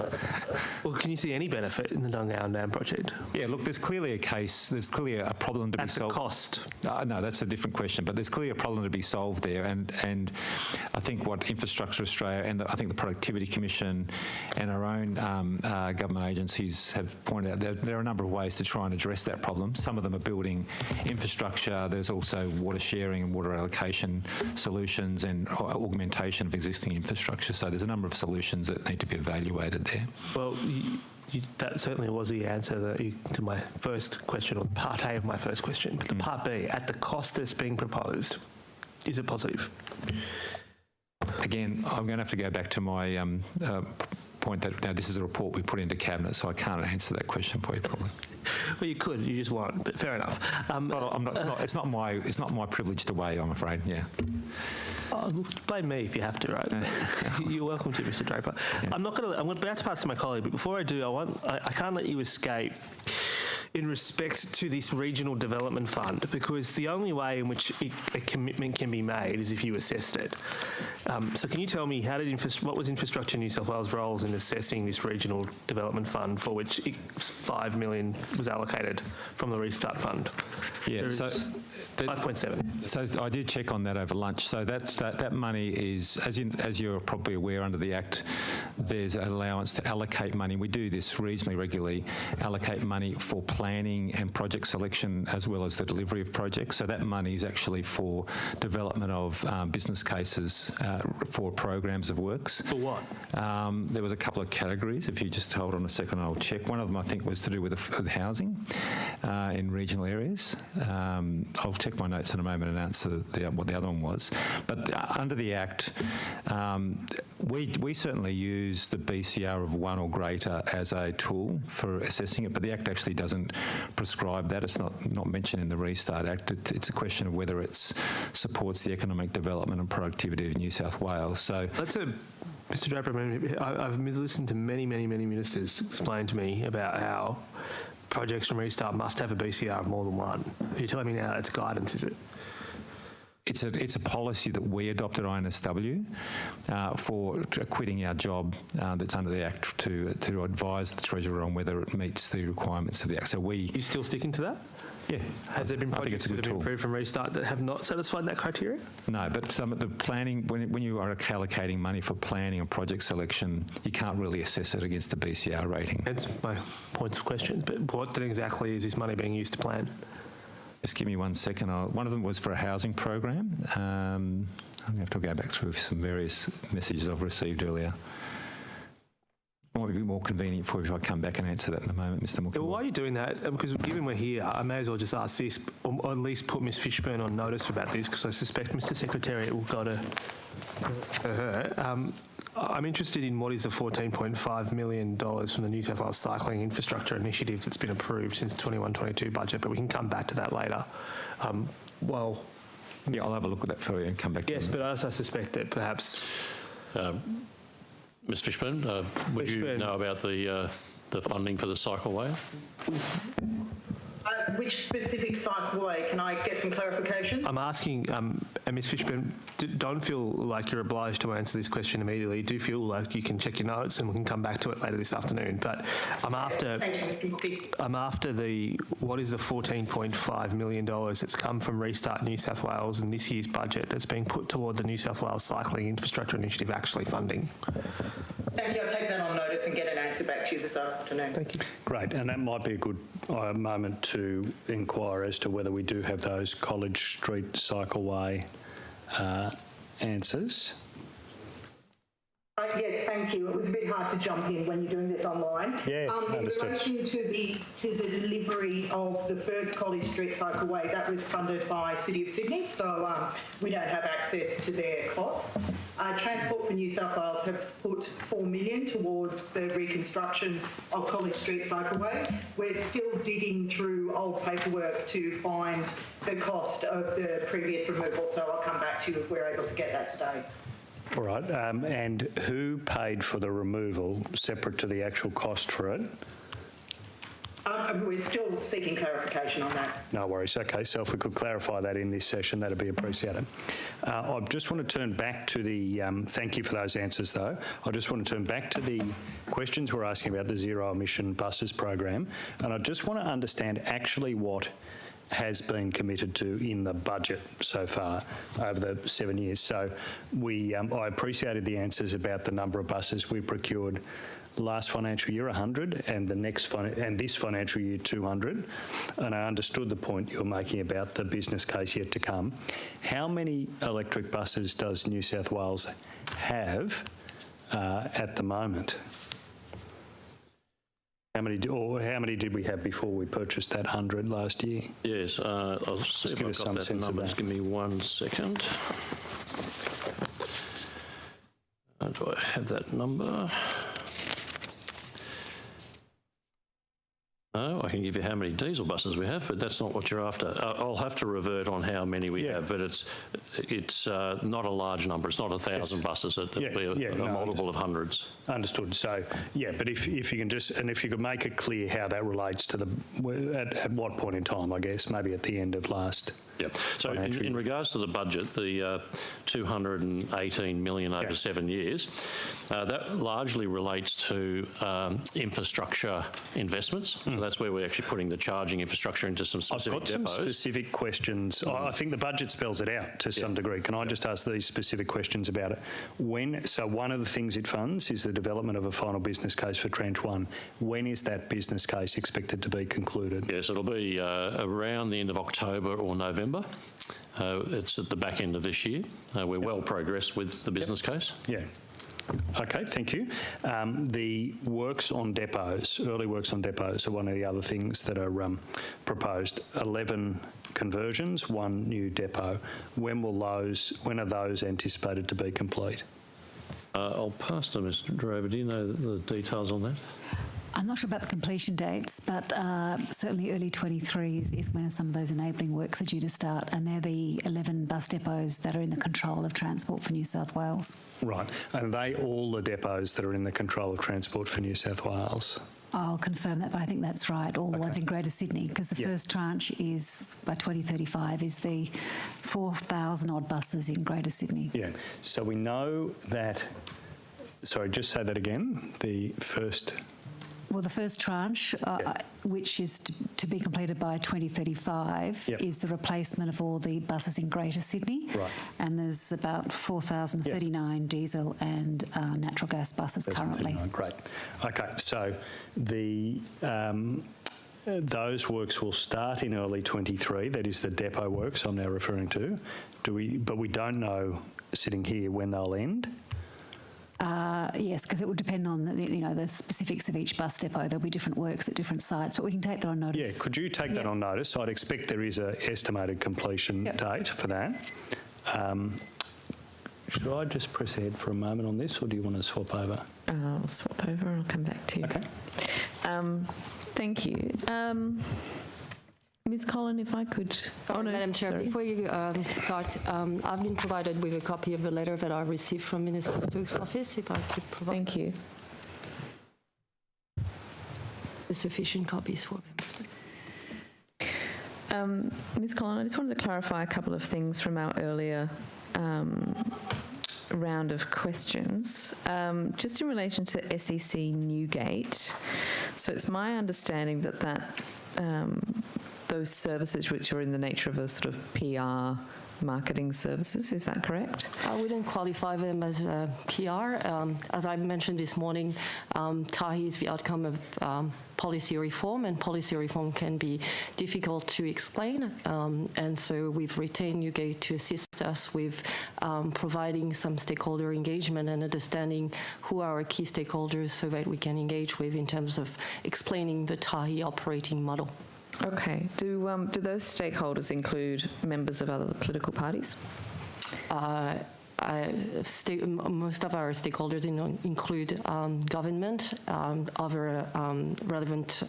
Speaker 6: Well, can you see any benefit in the Dungowan Dam project?
Speaker 3: Yeah, look, there's clearly a case, there's clearly a problem to be solved.
Speaker 6: At the cost?
Speaker 3: No, that's a different question, but there's clearly a problem to be solved there. And I think what Infrastructure Australia and I think the Productivity Commission and our own government agencies have pointed out, there are a number of ways to try and address that problem. Some of them are building infrastructure. There's also water sharing and water allocation solutions and augmentation of existing infrastructure. So there's a number of solutions that need to be evaluated there.
Speaker 6: Well, that certainly was the answer to my first question, or part A of my first question. But the part B, at the cost that's being proposed, is it positive?
Speaker 3: Again, I'm going to have to go back to my point that now this is a report we put into Cabinet, so I can't answer that question for you probably.
Speaker 6: Well, you could, you just won't, but fair enough.
Speaker 3: It's not my privilege to weigh, I'm afraid, yeah.
Speaker 6: Blame me if you have to, right? You're welcome to, Mr. Draper. Yeah. I'm about to pass to my colleague, but before I do, I can't let you escape in respect to this regional development fund, because the only way in which a commitment can be made is if you assessed it. So can you tell me what was Infrastructure New South Wales' roles in assessing this regional development fund, for which $5 million was allocated from the Restart Fund?
Speaker 3: Yeah, so
Speaker 6: 5.7.
Speaker 3: So I did check on that over lunch. So that money is, as you're probably aware, under the Act, there's an allowance to allocate money. We do this reasonably regularly, allocate money for planning and project selection as well as the delivery of projects. So that money is actually for development of business cases for programs of works.
Speaker 6: For what?
Speaker 3: There was a couple of categories. If you just hold on a second, I'll check. One of them I think was to do with housing in regional areas. I'll check my notes in a moment and answer what the other one was. But under the Act, we certainly use the BCR of 1 or greater as a tool for assessing it, but the Act actually doesn't prescribe that. It's not mentioned in the Restart Act. It's a question of whether it supports the economic development and productivity of New South Wales. So
Speaker 6: Mr. Draper, I've listened to many ministers explain to me about how projects from Restart must have a BCR of more than 1. You're telling me now it's guidance, is it?
Speaker 3: it's a policy that we adopted INSW for quitting our job that's under the Act to advise the Treasurer on whether it meets the requirements of the Act. So
Speaker 6: You still sticking to that?
Speaker 3: Yeah.
Speaker 6: Has there been projects that have been approved from Restart that have not satisfied that criteria?
Speaker 3: No, but some of the planning, when you are allocating money for planning and project selection, you can't really assess it against the BCR rating.
Speaker 6: That's my points of question. But what then exactly is this money being used to plan?
Speaker 3: Just give me 1 second. One of them was for a housing program. I'm going to have to go back through some various messages I've received earlier. It might be more convenient for you if I come back and answer that in a moment, Mr. Mulcahy.
Speaker 6: Well, why are you doing that? Because given we're here, I may as well just ask this, or at least put Ms Fishburn on notice about this, because I suspect Mr Secretariat will go to her. I'm interested in what is the $14.5 million from the New South Wales Cycling Infrastructure Initiative that's been approved since the 21-22 budget, but we can come back to that later.
Speaker 3: Yeah, I'll have a look at that for you and come back to you.
Speaker 6: Yes, but I also suspect that perhaps...
Speaker 9: Ms Fishburn, would you know about the funding for the cycleway?
Speaker 4: Which specific cycleway? Can I get some clarification?
Speaker 6: I'm asking, and Ms Fishburn, don't feel like you're obliged to answer this question immediately. Do feel like you can check your notes and we can come back to it later this afternoon. But I'm after,
Speaker 4: Thank you, Mr. Mulcahy.
Speaker 6: I'm after what is the $14.5 million that's come from Restart New South Wales in this year's budget that's being put toward the New South Wales Cycling Infrastructure Initiative actually funding?
Speaker 4: Thank you. I'll take that on notice and get an answer back to you this afternoon.
Speaker 6: Thank you.
Speaker 8: Great, and that might be a good moment to inquire as to whether we do have those College Street cycleway answers.
Speaker 4: Yes, thank you. It was a bit hard to jump in when you're doing this online.
Speaker 8: Yeah, understood.
Speaker 4: In relation to the delivery of the first College Street cycleway, that was funded by City of Sydney, so we don't have access to their costs. Transport for New South Wales has put $4 million towards the reconstruction of College Street cycleway. We're still digging through old paperwork to find the cost of the previous removal, so I'll come back to you if we're able to get that today.
Speaker 8: All right, and who paid for the removal separate to the actual cost for it?
Speaker 4: We're still seeking clarification on that.
Speaker 8: No worries. Okay, so if we could clarify that in this session, that'd be appreciated. I just want to turn back to the, thank you for those answers though. I just want to turn back to the questions we're asking about the zero emission buses program. And I just want to understand actually what has been committed to in the budget so far over the 7 years. So I appreciated the answers about the number of buses we procured last financial year, 100, and this financial year, 200. And I understood the point you were making about the business case yet to come. How many electric buses does New South Wales have at the moment? How many did we have before we purchased that 100 last year?
Speaker 9: Yes, I'll see if I've got that number. Just give me 1 second. Do I have that number? No, I can give you how many diesel buses we have, but that's not what you're after. I'll have to revert on how many we have, but it's not a large number. It's not 1,000 buses. It'll be a multiple of hundreds.
Speaker 8: Understood. So, yeah, but if you can just, and if you could make it clear how that relates to at what point in time, I guess, maybe at the end of last.
Speaker 9: Yeah. So in regards to the budget, the 218 million over 7 years, that largely relates to infrastructure investments. So that's where we're actually putting the charging infrastructure into some specific depots.
Speaker 8: I've got some specific questions. I think the budget spells it out to some degree. Can I just ask these specific questions about it? So one of the things it funds is the development of a final business case for Tranche 1. When is that business case expected to be concluded?
Speaker 9: Yes, it'll be around the end of October or November. It's at the back end of this year. We're well progressed with the business case.
Speaker 8: Yeah. Okay, thank you. The works on depots, early works on depots, are one of the other things that are proposed. 11 conversions, 1 new depot. When are those anticipated to be complete?
Speaker 9: I'll pass to Mr. Drover. Do you know the details on that?
Speaker 11: I'm not sure about the completion dates, but certainly early 23 is when some of those enabling works are due to start, and they're the 11 bus depots that are in the control of Transport for New South Wales.
Speaker 8: Right, and are they all the depots that are in the control of Transport for New South Wales?
Speaker 11: I'll confirm that, but I think that's right. All the ones in Greater Sydney, because the first tranche is by 2035 is the 4,000 odd buses in Greater Sydney.
Speaker 8: Yeah. So we know that. Sorry, just say that again. The first.
Speaker 11: Well, the first tranche, which is to be completed by 2035, is the replacement of all the buses in Greater Sydney.
Speaker 8: Right.
Speaker 11: And there's about 4,039 diesel and natural gas buses currently.
Speaker 8: Great. Okay, so the those works will start in early 23. That is the depot works I'm now referring to. But we don't know, sitting here, when they'll end.
Speaker 11: Yes, because it would depend on the specifics of each bus depot. There'll be different works at different sites, but we can take that on notice.
Speaker 8: Yeah, could you take that on notice? I'd expect there is an estimated completion date for that. Should I just press ahead for a moment on this, or do you want to swap over?
Speaker 1: I'll swap over and I'll come back to you.
Speaker 8: Okay.
Speaker 1: Thank you. Ms. Collin, if I could...
Speaker 5: Madam Chair, before you start, I've been provided with a copy of the letter that I received from Minister Stokes' office, if I could provide.
Speaker 1: Thank you.
Speaker 5: Sufficient copies for
Speaker 1: members. Ms. Collin, I just wanted to clarify a couple of things from our earlier round of questions. Just in relation to SEC Newgate, so it's my understanding that those services which are in the nature of a sort of PR marketing services, is that correct?
Speaker 5: I wouldn't qualify them as PR. As I mentioned this morning, TAHI is the outcome of policy reform, and policy reform can be difficult to explain. And so we've retained Newgate to assist us with providing some stakeholder engagement and understanding who are our key stakeholders so that we can engage with in terms of explaining the TAHI operating model.
Speaker 1: Okay. Do those stakeholders include members of other political parties?
Speaker 5: Most of our stakeholders include government, other relevant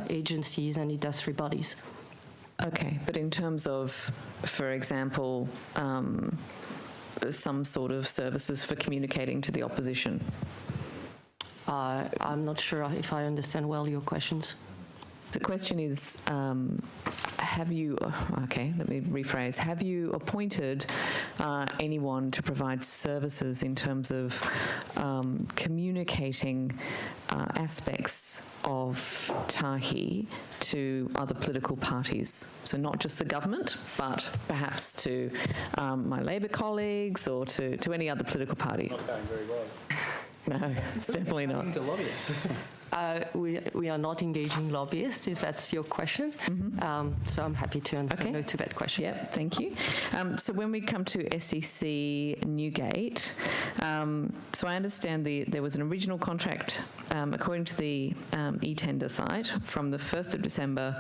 Speaker 5: agencies and industry bodies.
Speaker 1: Okay, but in terms of, for example, some sort of services for communicating to the opposition?
Speaker 5: I'm not sure if I understand well your questions.
Speaker 1: The question is, have you, okay, let me rephrase, have you appointed anyone to provide services in terms of communicating aspects of TAHI to other political parties? So not just the government, but perhaps to my Labor colleagues or to any other political party?
Speaker 8: Not going very well.
Speaker 1: No, it's definitely not.
Speaker 6: Lobbyists.
Speaker 5: We are not engaging lobbyists, if that's your question. So I'm happy to answer no to that question.
Speaker 1: Yep, thank you. So when we come to SEC Newgate, so I understand there was an original contract, according to the e-tender site, from the 1st of December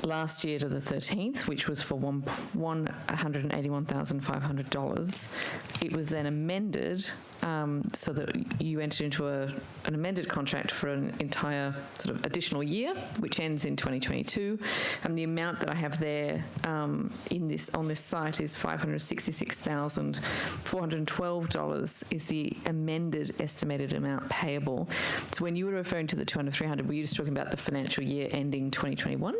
Speaker 1: last year to the 13th, which was for $181,500. It was then amended so that you entered into an amended contract for an entire sort of additional year, which ends in 2022. And the amount that I have there on this site is $566,412 is the amended estimated amount payable. So when you were referring to the 200-300, were you just talking about the financial year ending 2021?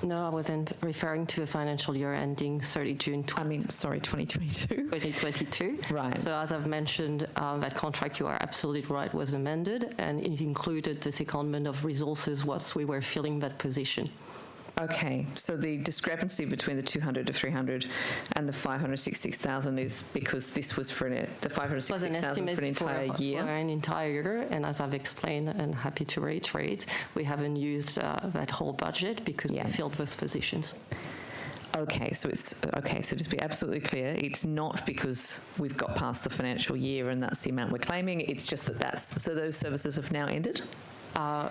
Speaker 5: No, I wasn't referring to a financial year ending 30 June
Speaker 1: 2022.
Speaker 5: 2022.
Speaker 1: Right.
Speaker 5: So as I've mentioned, that contract, you are absolutely right, was amended, and it included the secondment of resources once we were filling that position.
Speaker 1: Okay, so the discrepancy between the 200 to 300 and the 566,000 is because this was for the 566,000 for an entire year?
Speaker 5: For an entire year, and as I've explained and happy to reiterate, we haven't used that whole budget because we filled those positions.
Speaker 1: Okay, so so just be absolutely clear, it's not because we've got past the financial year and that's the amount we're claiming, it's just so those services have now ended?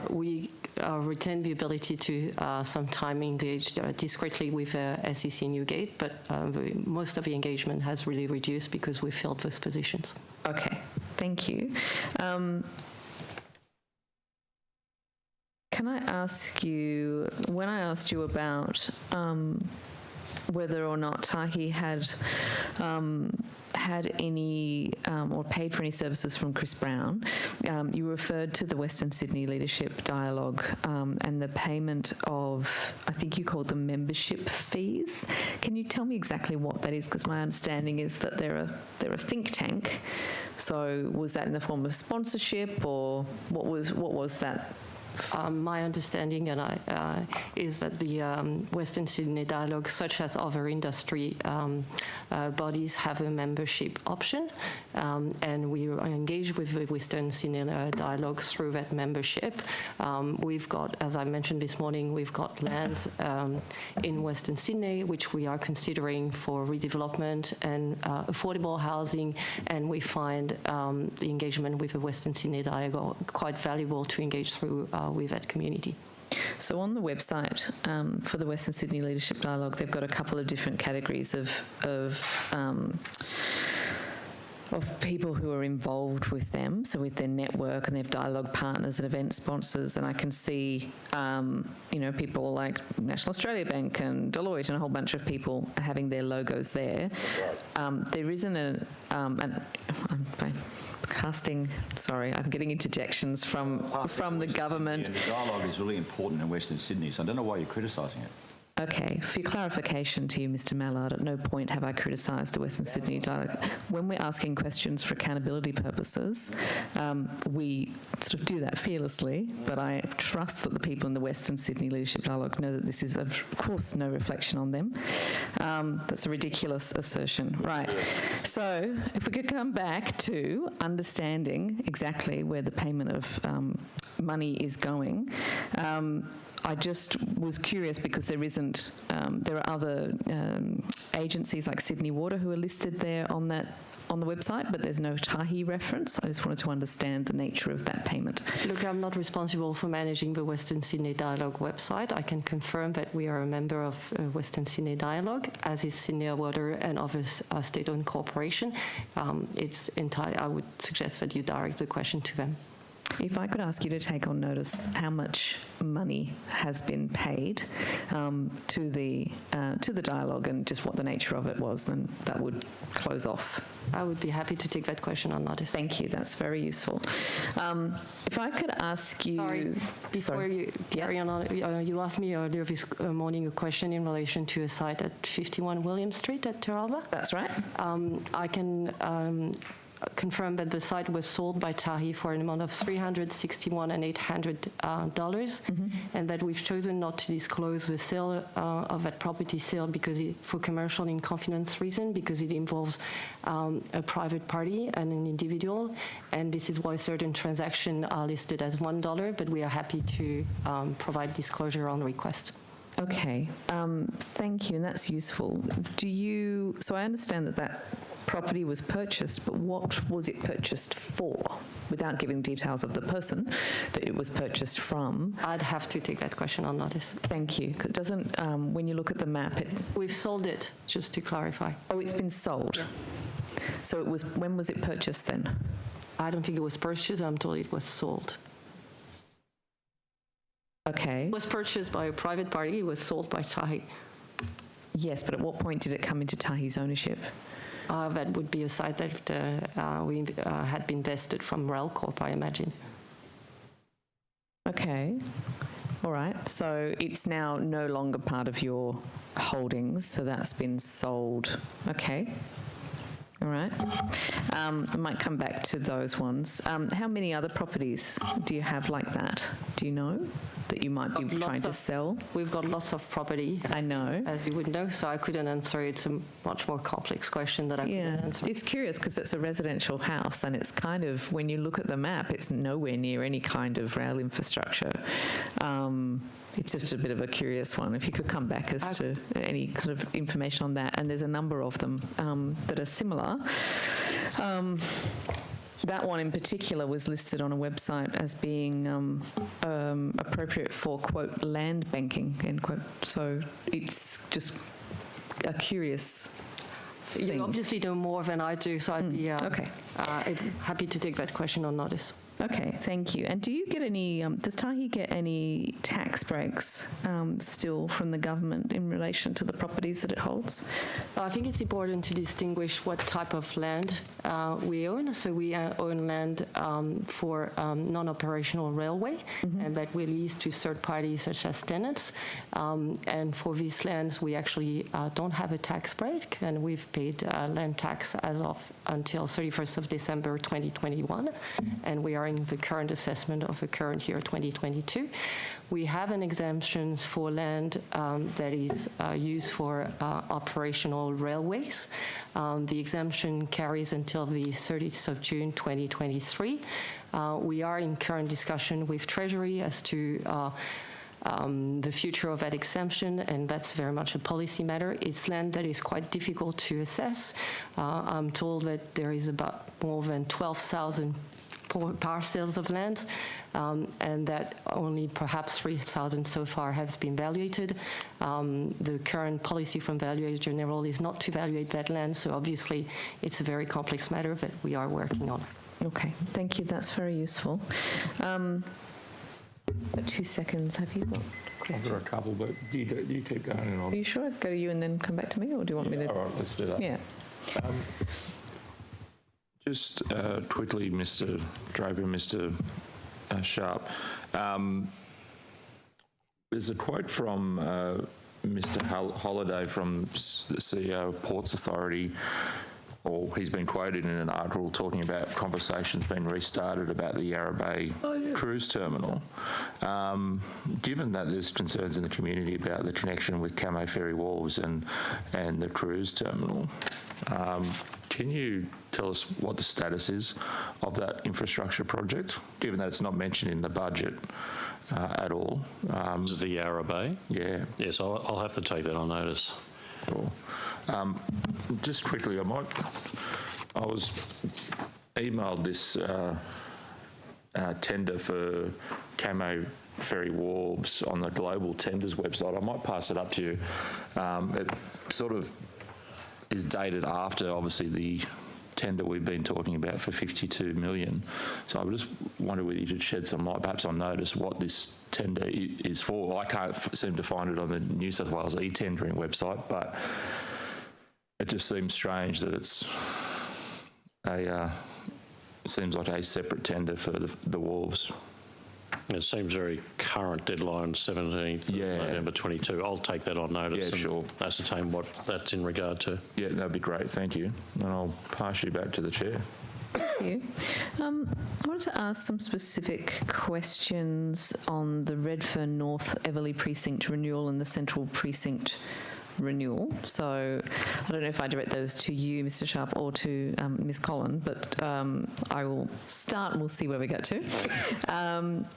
Speaker 5: We retain the ability to sometime engage discreetly with SEC Newgate, but most of the engagement has really reduced because we filled those positions.
Speaker 1: Okay, thank you. Can I ask you, when I asked you about whether or not TAHI had any or paid for any services from Chris Brown, you referred to the Western Sydney Leadership Dialogue and the payment of, I think you called them membership fees. Can you tell me exactly what that is? Because my understanding is that they're a think tank. So was that in the form of sponsorship, or what was that?
Speaker 5: My understanding is that the Western Sydney Dialogue, such as other industry bodies, have a membership option, and we are engaged with the Western Sydney Dialogue through that membership. We've got, as I mentioned this morning, we've got lands in Western Sydney, which we are considering for redevelopment and affordable housing, and we find the engagement with the Western Sydney Dialogue quite valuable to engage through with that community.
Speaker 1: So on the website for the Western Sydney Leadership Dialogue, they've got a couple of different categories of people who are involved with them, so with their network, and they have dialogue partners and event sponsors, and I can see, people like National Australia Bank and Deloitte and a whole bunch of people having their logos there. There isn't I'm getting interjections from the government.
Speaker 12: The dialogue is really important in Western Sydney, so I don't know why you're criticising it.
Speaker 1: Okay, for your clarification to you, Mr Mallard, at no point have I criticised the Western Sydney Dialogue. When we're asking questions for accountability purposes, we sort of do that fearlessly, but I trust that the people in the Western Sydney Leadership Dialogue know that this is, of course, no reflection on them. That's a ridiculous assertion. Right, so if we could come back to understanding exactly where the payment of money is going. I just was curious because there are other agencies like Sydney Water who are listed there on the website, but there's no Tahi reference. I just wanted to understand the nature of that payment.
Speaker 5: Look, I'm not responsible for managing the Western Sydney Dialogue website. I can confirm that we are a member of Western Sydney Dialogue, as is Sydney Water and other state-owned corporation. I would suggest that you direct the question to them.
Speaker 1: If I could ask you to take on notice how much money has been paid to the dialogue and just what the nature of it was, then that would close off.
Speaker 5: I would be happy to take that question on notice.
Speaker 1: Thank you. That's very useful. If I could ask you...
Speaker 5: Sorry, before you carry on, you asked me earlier this morning a question in relation to a site at 51 William Street at Terralba.
Speaker 1: That's right.
Speaker 5: I can... confirm that the site was sold by Tahi for an amount of $361,800, and that we've chosen not to disclose the sale of that property sale because for commercial in confidence reason, because it involves a private party and an individual, and this is why certain transactions are listed as $1, but we are happy to provide disclosure on request.
Speaker 1: Okay, thank you, and that's useful. So I understand that property was purchased, but what was it purchased for? Without giving details of the person that it was purchased from.
Speaker 5: I'd have to take that question on notice.
Speaker 1: Thank you. It doesn't, when you look at the map,
Speaker 5: We've sold it, just to clarify.
Speaker 1: Oh, it's been sold? Yeah. So when was it purchased then?
Speaker 5: I don't think it was purchased, I'm told it was sold.
Speaker 1: Okay.
Speaker 5: It was purchased by a private party, it was sold by Tahi.
Speaker 1: Yes, but at what point did it come into Tahi's ownership?
Speaker 5: That would be a site that we had been vested from Relcorp, I imagine.
Speaker 1: Okay. All right. So it's now no longer part of your holdings, so that's been sold. Okay. All right. I might come back to those ones. How many other properties do you have like that? Do you know that you might be trying to sell?
Speaker 5: We've got lots of property.
Speaker 1: I know.
Speaker 5: As you would know, so I couldn't answer. It's a much more complex question that I couldn't answer.
Speaker 1: It's curious because it's a residential house and it's kind of, when you look at the map, it's nowhere near any kind of rail infrastructure. It's just a bit of a curious one. If you could come back as to any kind of information on that. And there's a number of them that are similar. That one in particular was listed on a website as being appropriate for, quote, land banking, end quote. So it's just a curious thing.
Speaker 5: You obviously know more than I do, so I'd be happy to take that question on notice.
Speaker 1: Okay, thank you. And do you get any, does Tahi get any tax breaks still from the government in relation to the properties that it holds?
Speaker 5: I think it's important to distinguish what type of land we own. So we own land for non-operational railway, and that we lease to third parties such as tenants. And for these lands, we actually don't have a tax break, and we've paid land tax as of until 31st of December 2021, and we are in the current assessment of the current year 2022. We have an exemption for land that is used for operational railways. The exemption carries until the 30th of June 2023. We are in current discussion with Treasury as to the future of that exemption, and that's very much a policy matter. It's land that is quite difficult to assess. I'm told that there is about more than 12,000 parcels of land, and that only perhaps 3,000 so far have been valuated. The current policy from Valuators General is not to valuate that land, so obviously it's a very complex matter that we are working on.
Speaker 1: Okay, thank you. That's very useful. 2 seconds. Have you got questions?
Speaker 10: I've got a couple, but you keep going and I'll...
Speaker 1: Are you sure? I'd go to you and then come back to me, or do you want me to?
Speaker 10: All right, let's do that.
Speaker 1: Yeah.
Speaker 10: Just quickly, Mr. Draper, Mr. Sharp. There's a quote from Mr. Holliday from the CEO of Ports Authority, or he's been quoted in an article talking about conversations being restarted about the Yarra Bay cruise terminal. Given that there's concerns in the community about the connection with Camo Ferry Wharves and the cruise terminal, can you tell us what the status is of that infrastructure project, given that it's not mentioned in the budget at all?
Speaker 9: This is the Yarra Bay?
Speaker 10: Yeah.
Speaker 9: Yes, I'll have to take that on notice.
Speaker 10: Sure. Just quickly, I was emailed this tender for Camo Ferry Wharves on the Global Tenders website. I might pass it up to you. It sort of is dated after, obviously, the tender we've been talking about for 52 million. So I just wonder whether you could shed some light, perhaps on notice, what this tender is for. I can't seem to find it on the New South Wales e-tendering website, but it just seems strange that it's seems like a separate tender for the wharves.
Speaker 9: It seems very current, deadline 17th of November 22. I'll take that on notice and ascertain what that's in regard to.
Speaker 10: Yeah, that'd be great, thank you. And I'll pass you back to the chair.
Speaker 1: Thank you. I wanted to ask some specific questions on the Redfern North Everleigh Precinct renewal and the Central Precinct renewal. So I don't know if I direct those to you, Mr. Sharp, or to Ms. Collin, but I will start and we'll see where we get to.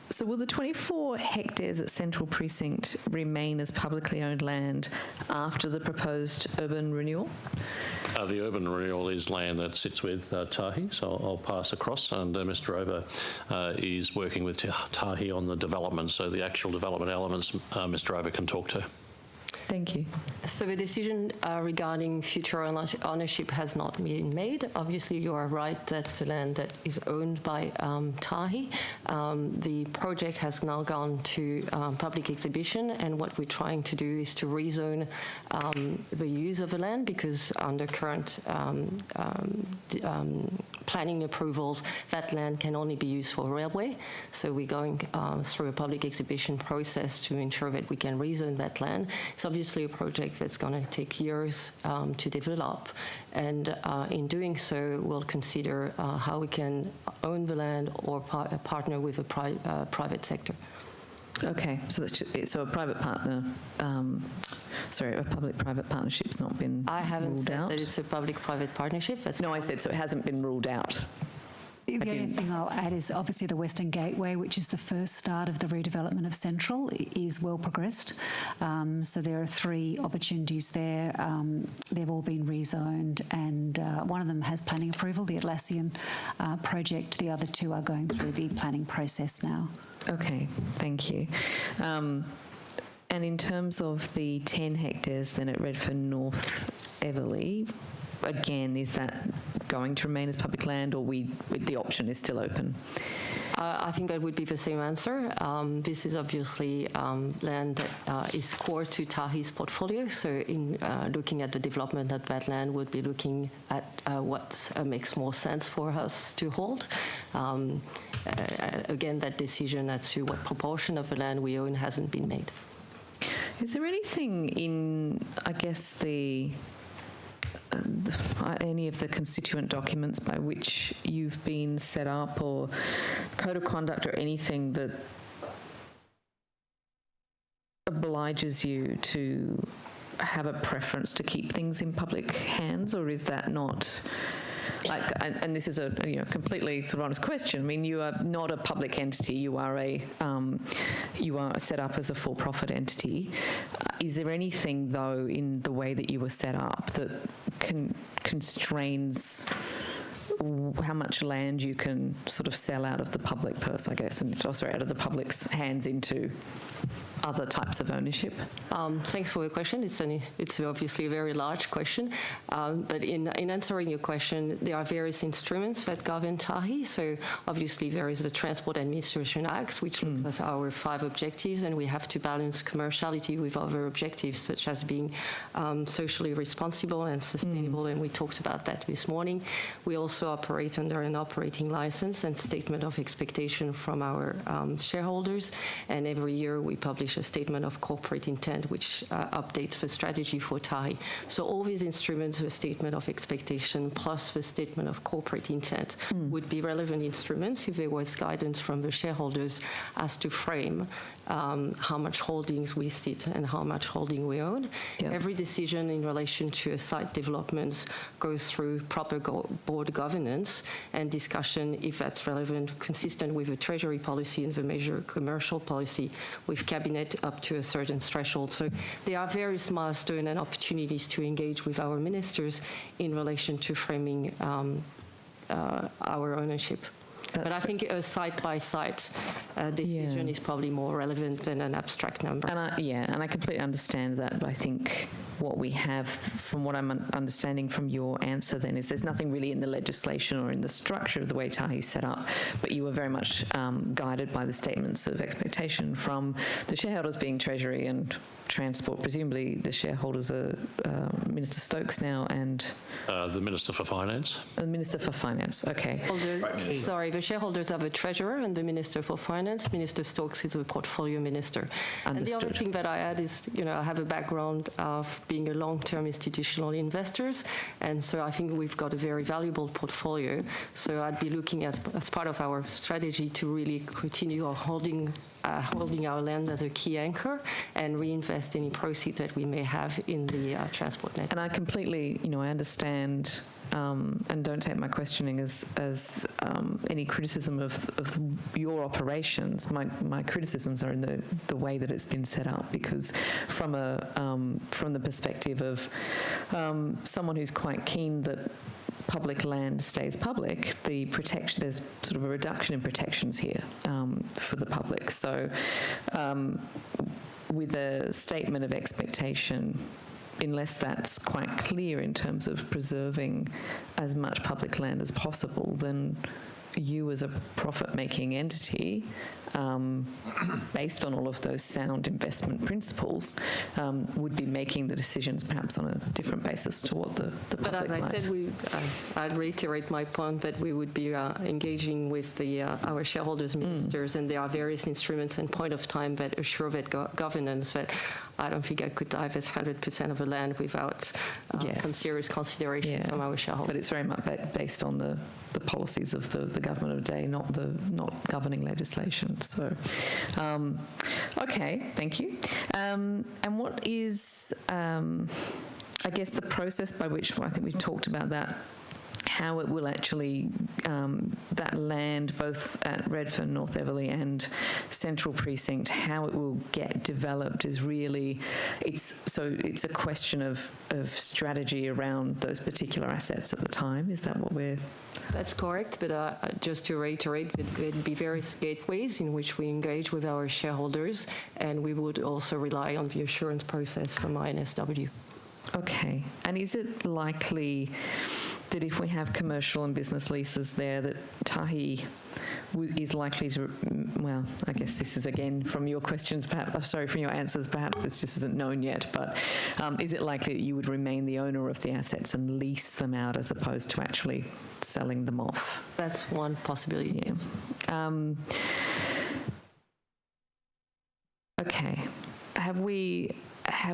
Speaker 1: So will the 24 hectares at Central Precinct remain as publicly owned land after the proposed urban renewal?
Speaker 9: The urban renewal is land that sits with Tahi, so I'll pass across, and Mr. Drover is working with Tahi on the development, so the actual development elements Mr. Drover can talk to.
Speaker 1: Thank you. So
Speaker 5: the decision regarding future ownership has not been made. Obviously, you are right, that's the land that is owned by Tahi. The project has now gone to public exhibition, and what we're trying to do is to rezone the use of the land, because under current planning approvals, that land can only be used for railway. So we're going through a public exhibition process to ensure that we can rezone that land. It's obviously a project that's going to take years to develop, and in doing so, we'll consider how we can own the land or partner with a private sector.
Speaker 1: Okay, so so a private partner, a public-private partnership's not been ruled out?
Speaker 5: I haven't said that it's a public-private partnership.
Speaker 1: No, I said so it hasn't been ruled out.
Speaker 11: The only thing I'll add is obviously the Western Gateway, which is the first start of the redevelopment of Central, is well progressed. So there are 3 opportunities there. They've all been rezoned, and one of them has planning approval, the Atlassian project. The other 2 are going through the planning process now.
Speaker 1: Okay, thank you. And in terms of the 10 hectares then at Redfern North Everleigh, again, is that going to remain as public land, or the option is still open?
Speaker 5: I think that would be the same answer. This is obviously land that is core to Tahi's portfolio. So in looking at the development of that land, would be looking at what makes more sense for us to hold. Again, that decision as to what proportion of the land we own hasn't been made.
Speaker 1: Is there anything in, I guess, any of the constituent documents by which you've been set up, or code of conduct, or anything that obliges you to have a preference to keep things in public hands, or is that not? Like, and this is a completely sort of honest question. I mean, you are not a public entity. You are set up as a for-profit entity. Is there anything, though, in the way that you were set up that constrains how much land you can sort of sell out of the public purse, I guess, and also out of the public's hands into other types of ownership?
Speaker 5: Thanks for your question. It's obviously a very large question. But in answering your question, there are various instruments that govern Tahi. So obviously there is the Transport Administration Act, which looks at our 5 objectives, and we have to balance commerciality with other objectives, such as being socially responsible and sustainable, and we talked about that this morning. We also operate under an operating license and statement of expectation from our shareholders, and every year we publish a statement of corporate intent, which updates the strategy for Tahi. So all these instruments, the statement of expectation plus the statement of corporate intent, would be relevant instruments if there was guidance from the shareholders as to frame how much holdings we sit and how much holding we own. Yep. Every decision in relation to a site development goes through proper board governance and discussion, if that's relevant, consistent with the Treasury policy and the major commercial policy with Cabinet up to a certain threshold. So there are various milestones and opportunities to engage with our ministers in relation to framing our ownership. But I think a site-by-site decision is probably more relevant than an abstract number.
Speaker 1: And I completely understand that. But I think what we have, from what I'm understanding from your answer then, is there's nothing really in the legislation or in the structure of the way Tahi's set up, but you were very much guided by the statements of expectation from the shareholders, being Treasury and Transport. Presumably the shareholders are Minister Stokes now and...
Speaker 9: the Minister for Finance.
Speaker 1: The Minister for Finance, okay.
Speaker 5: Sorry, the shareholders are the Treasurer and the Minister for Finance. Minister Stokes is the Portfolio Minister.
Speaker 1: Understood.
Speaker 5: And the other thing that I add is, I have a background of being a long-term institutional investors, and so I think we've got a very valuable portfolio. So I'd be looking at, as part of our strategy, to really continue holding our land as a key anchor and reinvest any proceeds that we may have in the transport network.
Speaker 1: And I completely, I understand, and don't take my questioning as any criticism of your operations. My criticisms are in the way that it's been set up, because from the perspective of someone who's quite keen that public land stays public, there's sort of a reduction in protections here for the public. So with a statement of expectation, unless that's quite clear in terms of preserving as much public land as possible, then you as a profit-making entity, based on all of those sound investment principles, would be making the decisions perhaps on a different basis to what the public
Speaker 5: But as I
Speaker 1: might.
Speaker 5: said, I'd reiterate my point that we would be engaging with our shareholders, ministers, and there are various instruments and point of time that assure that governance, that I don't think I could divest 100% of the land without some serious consideration from our shareholders.
Speaker 1: But it's very much based on the policies of the government of the day, not governing legislation. So, okay, thank you. And what is, I guess, the process by which, I think we've talked about that, how it will actually, that land, both at Redfern, North Everleigh and Central Precinct, how it will get developed is really, it's a question of strategy around those particular assets at the time. Is that what we're...
Speaker 5: That's correct, but just to reiterate, there'd be various gateways in which we engage with our shareholders, and we would also rely on the assurance process from INSW.
Speaker 1: Okay. And is it likely that if we have commercial and business leases there, that Tahi is likely to, well, I guess this is again from your questions, perhaps, sorry, from your answers, perhaps this just isn't known yet, but is it likely that you would remain the owner of the assets and lease them out as opposed to actually selling them off?
Speaker 5: That's one possibility.
Speaker 1: Yeah. Okay. Have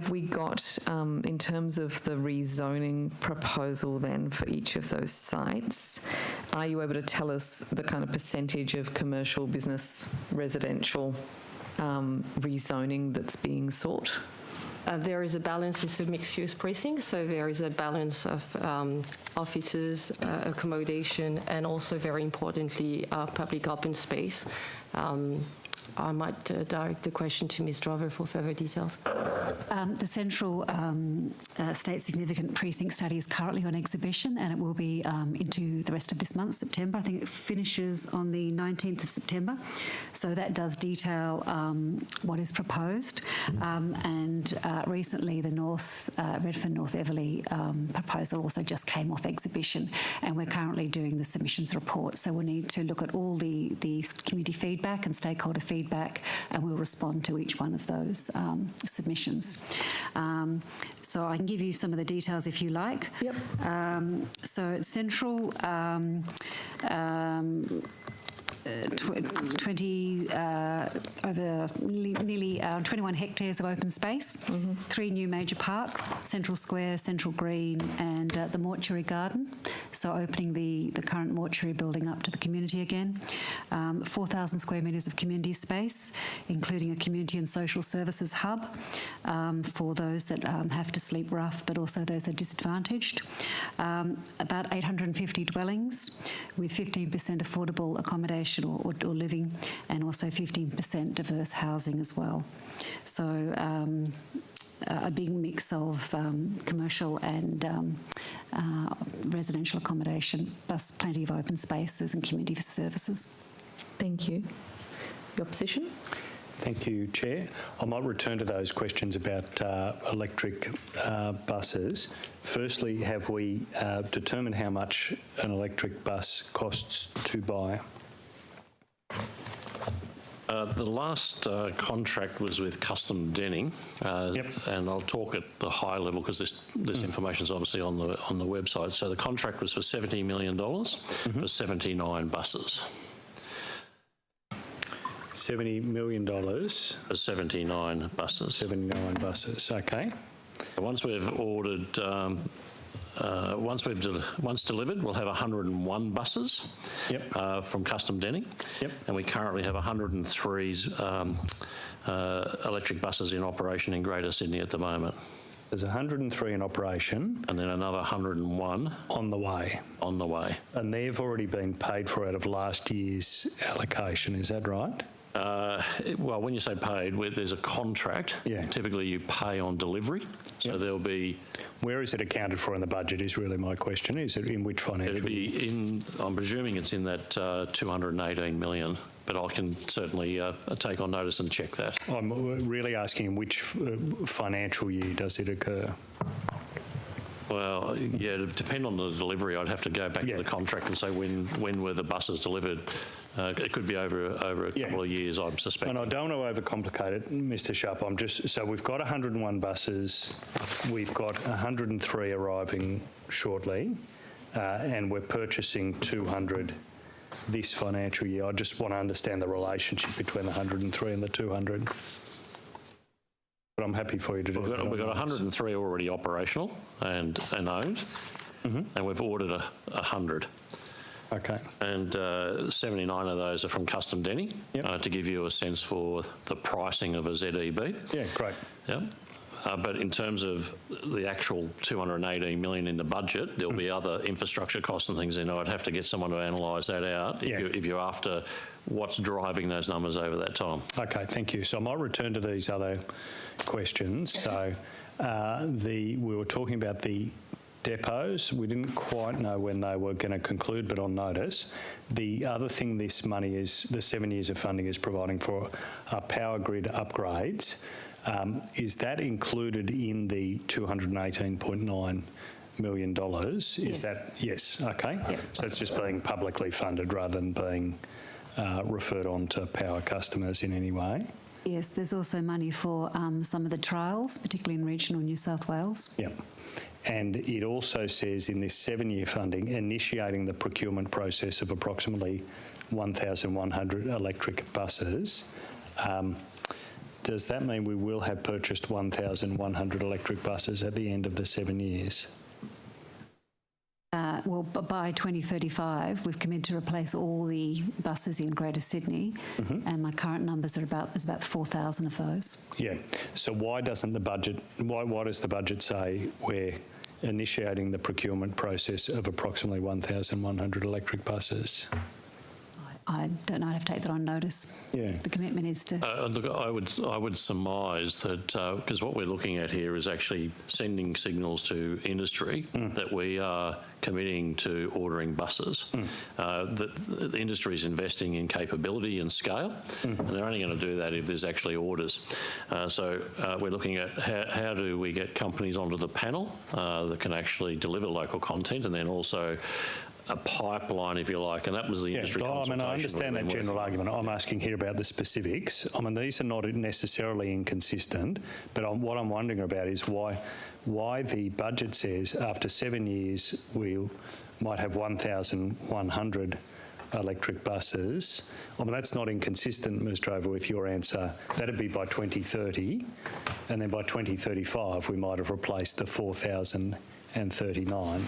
Speaker 1: we got, in terms of the rezoning proposal then for each of those sites, are you able to tell us the kind of percentage of commercial, business, residential rezoning that's being sought?
Speaker 5: There is a balance. It's a mixed-use precinct, so there is a balance of offices, accommodation, and also, very importantly, public open space. I might direct the question to Ms. Drover for further details.
Speaker 11: The Central State Significant Precinct Study is currently on exhibition, and it will be into the rest of this month, September. I think it finishes on the 19th of September. So that does detail what is proposed. And recently, the Redfern North Everleigh proposal also just came off exhibition, and we're currently doing the submissions report. So we'll need to look at all the community feedback and stakeholder feedback, and we'll respond to each one of those submissions. So I can give you some of the details if you like.
Speaker 1: Yep.
Speaker 11: So at Central, 21 hectares of open space, 3 new major parks, Central Square, Central Green, and the mortuary garden. So opening the current mortuary building up to the community again. 4,000 square metres of community space, including a community and social services hub for those that have to sleep rough, but also those that are disadvantaged. About 850 dwellings with 15% affordable accommodation or living, and also 15% diverse housing as well. So a big mix of commercial and residential accommodation, plus plenty of open spaces and community services.
Speaker 1: Thank you. Your position?
Speaker 8: Thank you, Chair. I might return to those questions about electric buses. Firstly, have we determined how much an electric bus costs to buy?
Speaker 9: The last contract was with Custom Denning, and I'll talk at the high level because this information is obviously on the website. So the contract was for $70 million for 79 buses.
Speaker 8: $70 million
Speaker 9: for 79 buses.
Speaker 8: 79 buses. Okay.
Speaker 9: Once we've ordered, once delivered, we'll have 101 buses from Custom Denning. And we currently have 103 electric buses in operation in Greater Sydney at the moment.
Speaker 8: There's 103 in operation.
Speaker 9: And then another 101.
Speaker 8: On the way.
Speaker 9: On the way.
Speaker 8: And they've already been paid for out of last year's allocation, is that right?
Speaker 9: Well, when you say paid, there's a contract. Typically you pay on delivery. So there'll be...
Speaker 8: Where is it accounted for in the budget is really my question. Is it in which financial
Speaker 9: year? It'll be in, I'm presuming it's in that 218 million, but I can certainly take on notice and check that.
Speaker 8: I'm really asking in which financial year does it occur?
Speaker 9: Well, yeah, to depend on the delivery, I'd have to go back to the contract and say when were the buses delivered. It could be over a couple of years, I'm suspecting.
Speaker 8: And I don't want to overcomplicate it, Mr. Sharp. So we've got 101 buses, we've got 103 arriving shortly, and we're purchasing 200 this financial year. I just want to understand the relationship between the 103 and the 200. But I'm happy for you to do it.
Speaker 9: We've got 103 already operational and owned, and we've ordered 100.
Speaker 8: Okay.
Speaker 9: And 79 of those are from Custom Denning, to give you a sense for the pricing of a ZEB.
Speaker 8: Yeah, great.
Speaker 9: Yeah. But in terms of the actual 218 million in the budget, there'll be other infrastructure costs and things in. I'd have to get someone to analyse that out if you're after what's driving those numbers over that time.
Speaker 8: Okay, thank you. So I might return to these other questions. So we were talking about the depots. We didn't quite know when they were going to conclude, but on notice. The other thing this money is, the 7 years of funding is providing for power grid upgrades. Is that included in the $218.9 million? Is
Speaker 11: Yes.
Speaker 8: that, yes, okay.
Speaker 11: Yep.
Speaker 8: So it's just being publicly funded rather than being referred on to power customers in any way?
Speaker 11: Yes, there's also money for some of the trials, particularly in regional New South Wales.
Speaker 8: Yep. And it also says in this 7-year funding, initiating the procurement process of approximately 1,100 electric buses. Does that mean we will have purchased 1,100 electric buses at the end of the 7 years?
Speaker 11: Well, by 2035, we've committed to replace all the buses in Greater Sydney, and my current numbers are there's about 4,000 of those.
Speaker 8: Yeah. So why doesn't the budget? Why does the budget say we're initiating the procurement process of approximately 1,100 electric buses?
Speaker 11: I don't know. I'd have to take that on notice.
Speaker 8: Yeah.
Speaker 11: The commitment is to.
Speaker 9: Look, I would surmise that because what we're looking at here is actually sending signals to industry that we are committing to ordering buses. The industry is investing in capability and scale, and they're only going to do that if there's actually orders. So we're looking at how do we get companies onto the panel that can actually deliver local content, and then also a pipeline, if you like, and that was the industry consultation.
Speaker 8: I understand that general argument. I'm asking here about the specifics. I mean, these are not necessarily inconsistent, but what I'm wondering about is why the budget says after 7 years we might have 1,100 electric buses. I mean, that's not inconsistent, Ms. Drover, with your answer. That'd be by 2030, and then by 2035 we might have replaced the 4,039.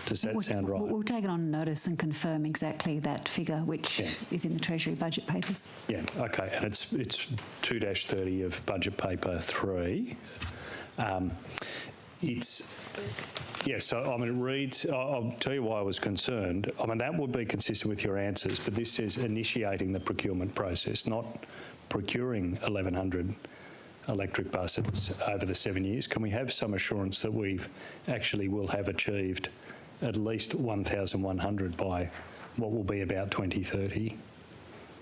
Speaker 8: Does that sound right?
Speaker 11: We'll take it on notice and confirm exactly that figure, which is in the Treasury budget papers.
Speaker 8: Yeah, okay, and it's 2-30 of budget paper 3. So I mean, it reads, I'll tell you why I was concerned. I mean, that would be consistent with your answers, but this says initiating the procurement process, not procuring 1,100 electric buses over the 7 years. Can we have some assurance that we will have achieved at least 1,100 by what will be about 2030?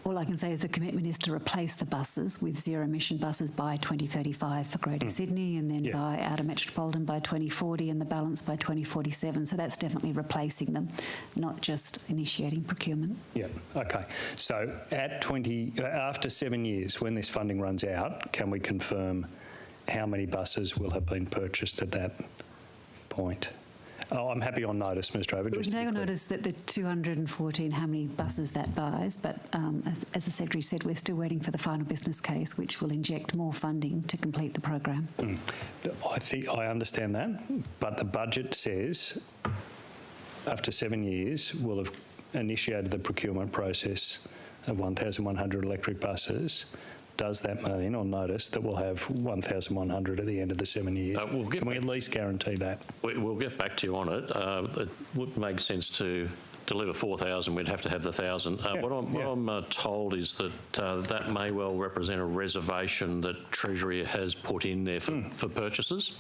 Speaker 11: All I can say is the commitment is to replace the buses with zero-emission buses by 2035 for Greater Sydney, and then by outer metropolitan by 2040, and the balance by 2047. So that's definitely replacing them, not just initiating procurement.
Speaker 8: Yeah, okay. So after 7 years, when this funding runs out, can we confirm how many buses will have been purchased at that point? Oh, I'm happy on notice, Ms. Drover.
Speaker 11: We can take on notice that the 214, how many buses that buys, but as the Secretary said, we're still waiting for the final business case, which will inject more funding to complete the program.
Speaker 8: I think I understand that, but the budget says after 7 years we'll have initiated the procurement process of 1,100 electric buses. Does that mean, on notice, that we'll have 1,100 at the end of the 7 years? Can we at least guarantee that?
Speaker 9: We'll get back to you on it. It would make sense to deliver 4,000, we'd have to have the 1,000. What I'm told is that that may well represent a reservation that Treasury has put in there for purchases,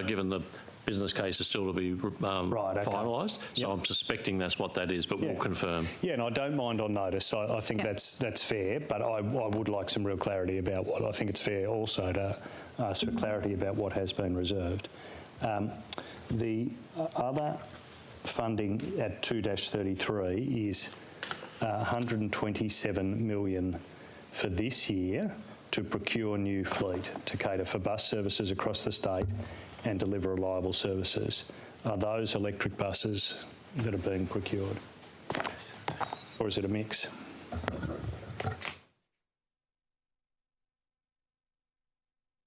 Speaker 9: given the business case is still to be finalised. So I'm suspecting that's what that is, but we'll confirm.
Speaker 8: Yeah, and I don't mind on notice. I think that's fair, but I would like some real clarity about what. I think it's fair also to ask for clarity about what has been reserved. The other funding at 2-33 is 127 million for this year to procure new fleet to cater for bus services across the state and deliver reliable services. Are those electric buses that are being procured? Or is it a mix?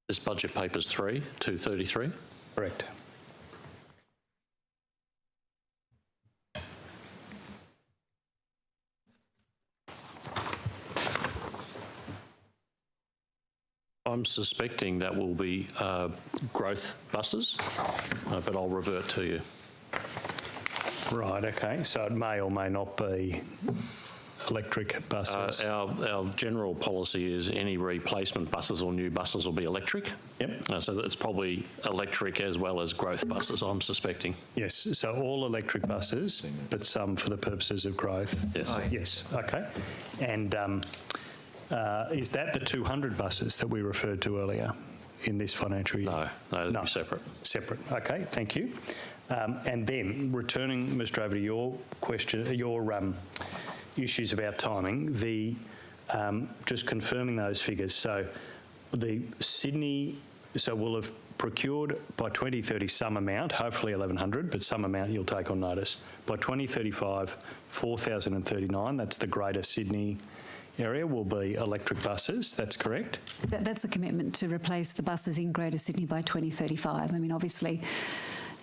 Speaker 9: This budget paper's 233?
Speaker 8: Correct.
Speaker 9: I'm suspecting that will be growth buses, but I'll revert to you.
Speaker 8: Right, okay. So it may or may not be electric buses.
Speaker 9: Our general policy is any replacement buses or new buses will be electric.
Speaker 8: Yep.
Speaker 9: So it's probably electric as well as growth buses, I'm suspecting.
Speaker 8: Yes, so all electric buses, but some for the purposes of growth.
Speaker 9: Yes.
Speaker 8: Yes, okay. And Is that the 200 buses that we referred to earlier in this financial year?
Speaker 9: No, they're separate.
Speaker 8: Separate. Okay, thank you. And then returning, Mr. Over to your question, your issues about timing. Just confirming those figures. So the Sydney, we'll have procured by 2030 some amount, hopefully 1,100, but some amount you'll take on notice. By 2035, 4,039. That's the Greater Sydney area will be electric buses. That's correct.
Speaker 11: That's a commitment to replace the buses in Greater Sydney by 2035. I mean, obviously,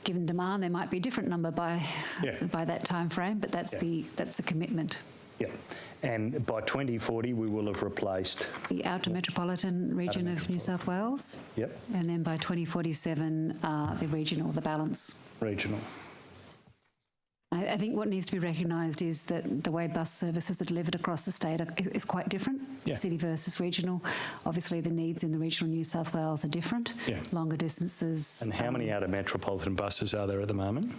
Speaker 11: given demand, there might be a different number by that time frame, but that's the commitment.
Speaker 8: Yeah. And by 2040, we will have replaced
Speaker 11: the outer metropolitan region of New South Wales.
Speaker 8: Yep.
Speaker 11: And then by 2047, the regional, the balance.
Speaker 8: Regional.
Speaker 11: I think what needs to be recognised is that the way bus services are delivered across the state is quite different, city versus regional. Obviously, the needs in the regional New South Wales are different, longer distances.
Speaker 8: And how many outer metropolitan buses are there at the moment?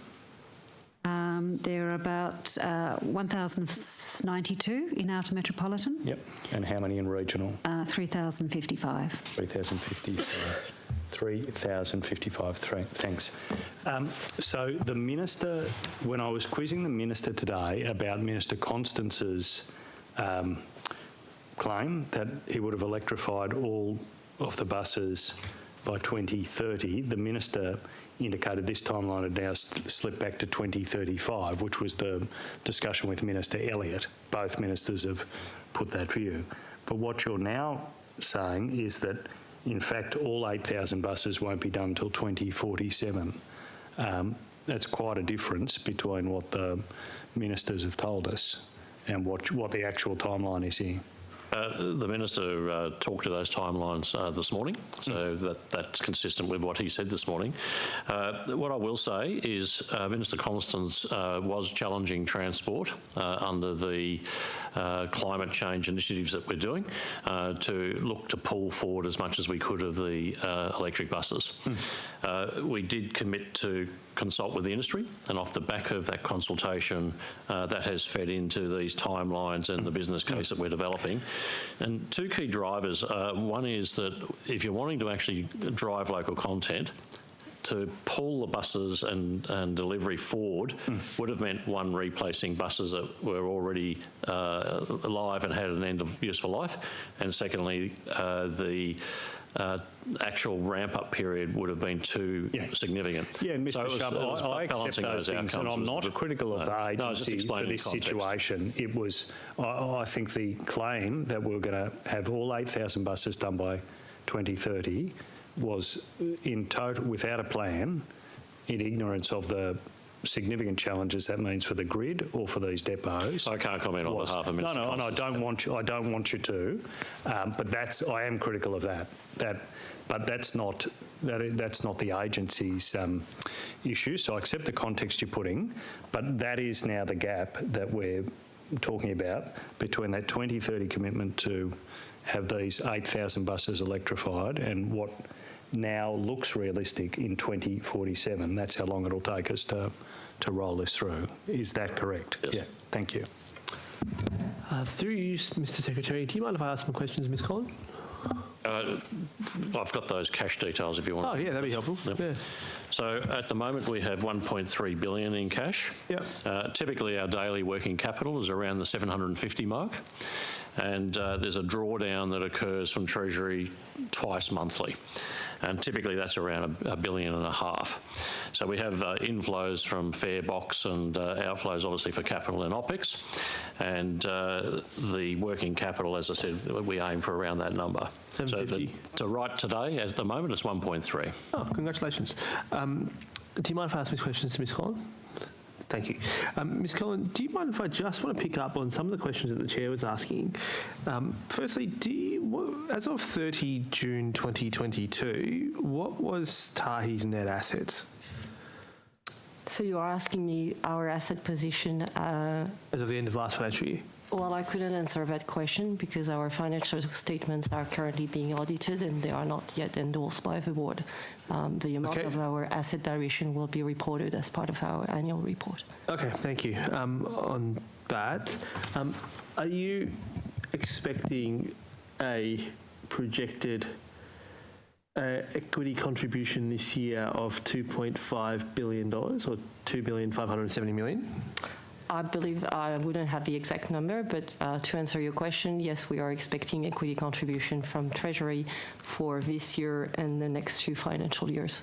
Speaker 11: There are about 1,092 in outer metropolitan.
Speaker 8: Yep. And how many in regional?
Speaker 11: 3,055.
Speaker 8: 3,055. 3,055. Thanks. So the Minister, when I was quizzing the Minister today about Minister Constance's claim that he would have electrified all of the buses by 2030, the Minister indicated this timeline had now slipped back to 2035, which was the discussion with Minister Elliott. Both ministers have put that view. But what you're now saying is that, in fact, all 8,000 buses won't be done until 2047. That's quite a difference between what the ministers have told us and what the actual timeline is here.
Speaker 9: The Minister talked to those timelines this morning, so that's consistent with what he said this morning. What I will say is Minister Constance was challenging transport under the climate change initiatives that we're doing to look to pull forward as much as we could of the electric buses. We did commit to consult with the industry, and off the back of that consultation, that has fed into these timelines and the business case that we're developing. And two key drivers. One is that if you're wanting to actually drive local content, to pull the buses and delivery forward would have meant, one, replacing buses that were already alive and had an end of useful life, and secondly, the actual ramp-up period would have been too significant.
Speaker 8: Yeah, and Mr. Sharp, I accept those things, and I'm not critical of the agency for this situation. It was, I think the claim that we're going to have all 8,000 buses done by 2030 was in total, without a plan, in ignorance of the significant challenges that means for the grid or for these depots.
Speaker 9: I can't comment on behalf of Minister Constance.
Speaker 8: No, I don't want you to. But I am critical of that. But that's not the agency's issue. So I accept the context you're putting, but that is now the gap that we're talking about between that 2030 commitment to have these 8,000 buses electrified and what now looks realistic in 2047. That's how long it'll take us to roll this through. Is that correct?
Speaker 9: Yes.
Speaker 8: Yeah, thank you.
Speaker 6: Through you, Mr. Secretary, do you mind if I ask some questions, Ms. Collin?
Speaker 9: I've got those cash details if you want.
Speaker 6: Oh, yeah, that'd be helpful.
Speaker 9: Yep.
Speaker 6: Yeah.
Speaker 9: So at the moment we have 1.3 billion in cash.
Speaker 6: Yep.
Speaker 9: Typically our daily working capital is around the 750 mark, and there's a drawdown that occurs from Treasury twice monthly, and typically that's around $1.5 billion. So we have inflows from fare box and outflows obviously for capital and OPEX, and the working capital, as I said, we aim for around that number.
Speaker 6: 750.
Speaker 9: So to right today, at the moment, it's 1.3.
Speaker 6: Oh, congratulations. Do you mind if I ask these questions to Ms. Collin? Thank you. Ms. Collin, do you mind if I just want to pick up on some of the questions that the Chair was asking? Firstly, as of 30 June 2022, what was Tahi's net assets?
Speaker 5: So you are asking me our asset position?
Speaker 6: As of the end of last financial year?
Speaker 5: Well, I couldn't answer that question because our financial statements are currently being audited and they are not yet endorsed by the board. The amount of our asset variation will be reported as part of our annual report.
Speaker 6: Okay, thank you. On that, are you expecting a projected equity contribution this year of $2.5 billion or $2,570,000,000?
Speaker 5: I believe I wouldn't have the exact number, but to answer your question, yes, we are expecting equity contribution from Treasury for this year and the next 2 financial years.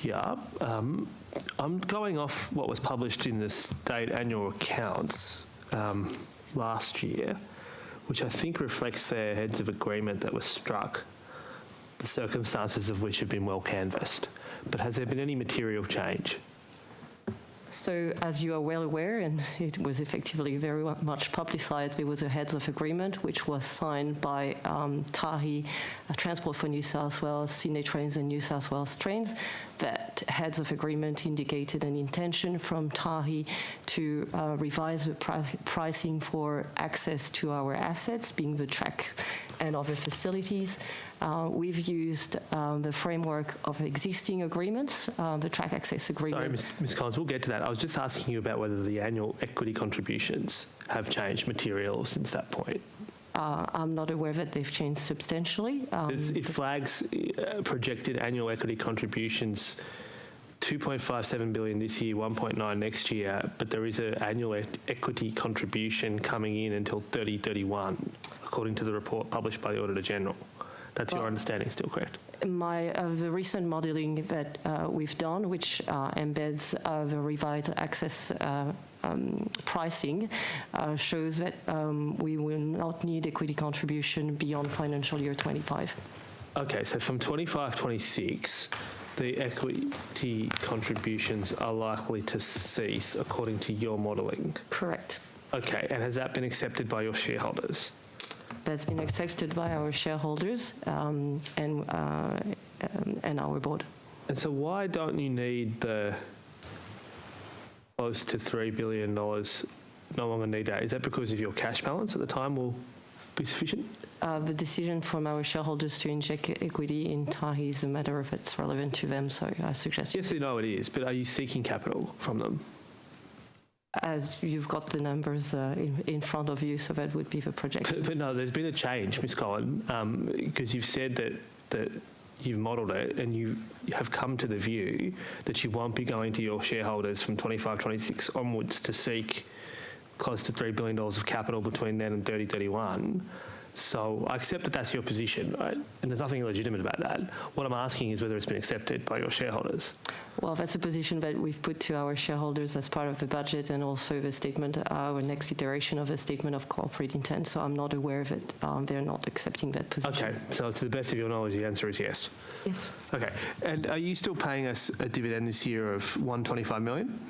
Speaker 6: Yeah. I'm going off what was published in the state annual accounts last year, which I think reflects their heads of agreement that was struck, the circumstances of which have been well canvassed. But has there been any material change?
Speaker 5: So, as you are well aware, and it was effectively very much publicised, there was a heads of agreement which was signed by Tahi, Transport for New South Wales, Sydney Trains and New South Wales Trains. That heads of agreement indicated an intention from Tahi to revise the pricing for access to our assets, being the track and other facilities. We've used the framework of existing agreements, the track access agreement.
Speaker 6: Sorry, Ms. Collins, we'll get to that. I was just asking you about whether the annual equity contributions have changed material since that point.
Speaker 5: I'm not aware that they've changed substantially.
Speaker 6: It flags projected annual equity contributions, $2.57 billion this year, 1.9 next year, but there is an annual equity contribution coming in until 2031, according to the report published by the Auditor General. That's your understanding still, correct?
Speaker 5: The recent modelling that we've done, which embeds the revised access pricing, shows that we will not need equity contribution beyond financial year 25.
Speaker 6: Okay, so from 25-26, the equity contributions are likely to cease according to your modelling?
Speaker 5: Correct.
Speaker 6: Okay, and has that been accepted by your shareholders?
Speaker 5: That's been accepted by our shareholders and our board.
Speaker 6: And so why don't you need the close to $3 billion, no longer need that? Is that because of your cash balance at the time will be sufficient?
Speaker 5: The decision from our shareholders to inject equity in Tahi is a matter of it's relevant to them, so I suggest...
Speaker 6: Yes, no, it is, but are you seeking capital from them?
Speaker 5: As you've got the numbers in front of you, so that would be the projection.
Speaker 6: But no, there's been a change, Ms. Collins, because you've said that you've modelled it and you have come to the view that you won't be going to your shareholders from 25-26 onwards to seek close to $3 billion of capital between then and 30-31. So I accept that that's your position, right? And there's nothing illegitimate about that. What I'm asking is whether it's been accepted by your shareholders.
Speaker 5: Well, that's a position that we've put to our shareholders as part of the budget and also the statement, our next iteration of a statement of corporate intent. So I'm not aware of it. They're not accepting that position.
Speaker 6: Okay, so to the best of your knowledge, the answer is yes.
Speaker 5: Yes.
Speaker 6: Okay, and are you still paying us a dividend this year of $125 million?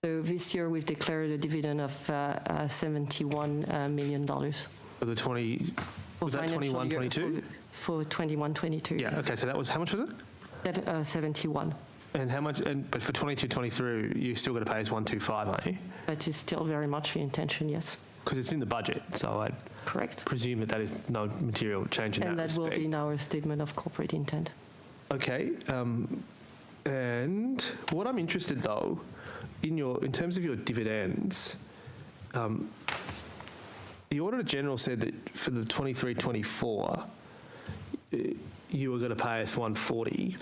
Speaker 5: So this year we've declared a dividend of $71 million.
Speaker 6: For the 20, was that 21-22?
Speaker 5: For 21-22.
Speaker 6: Yeah.
Speaker 5: Yes.
Speaker 6: Okay. So that was, how much was it?
Speaker 5: 71.
Speaker 6: And how much? But for 22-23, you're still going to pay us 125, aren't you?
Speaker 5: That is still very much the intention. Yes.
Speaker 6: Because it's in the budget, so I
Speaker 5: correct.
Speaker 6: Presume that is no material change in that.
Speaker 5: And that
Speaker 6: respect.
Speaker 5: will be in our statement of corporate intent.
Speaker 6: Okay. And what I'm interested though, in terms of your dividends. The Auditor General said that for the 23-24, you were going to pay us 140.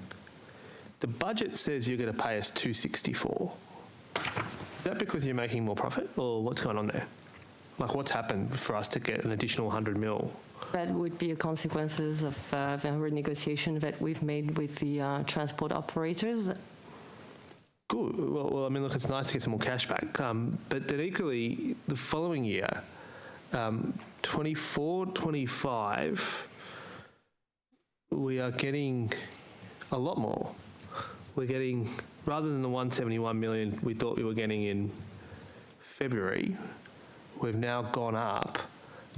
Speaker 6: The budget says you're going to pay us 264. Is that because you're making more profit, or what's going on there? Like, what's happened for us to get an additional 100 mil?
Speaker 5: That would be a consequences of the renegotiation that we've made with the transport operators.
Speaker 6: Good. Well, I mean, look, it's nice to get some more cash back. But then equally, the following year, 24-25, we are getting a lot more. We're getting, rather than the 171 million we thought we were getting in February, we've now gone up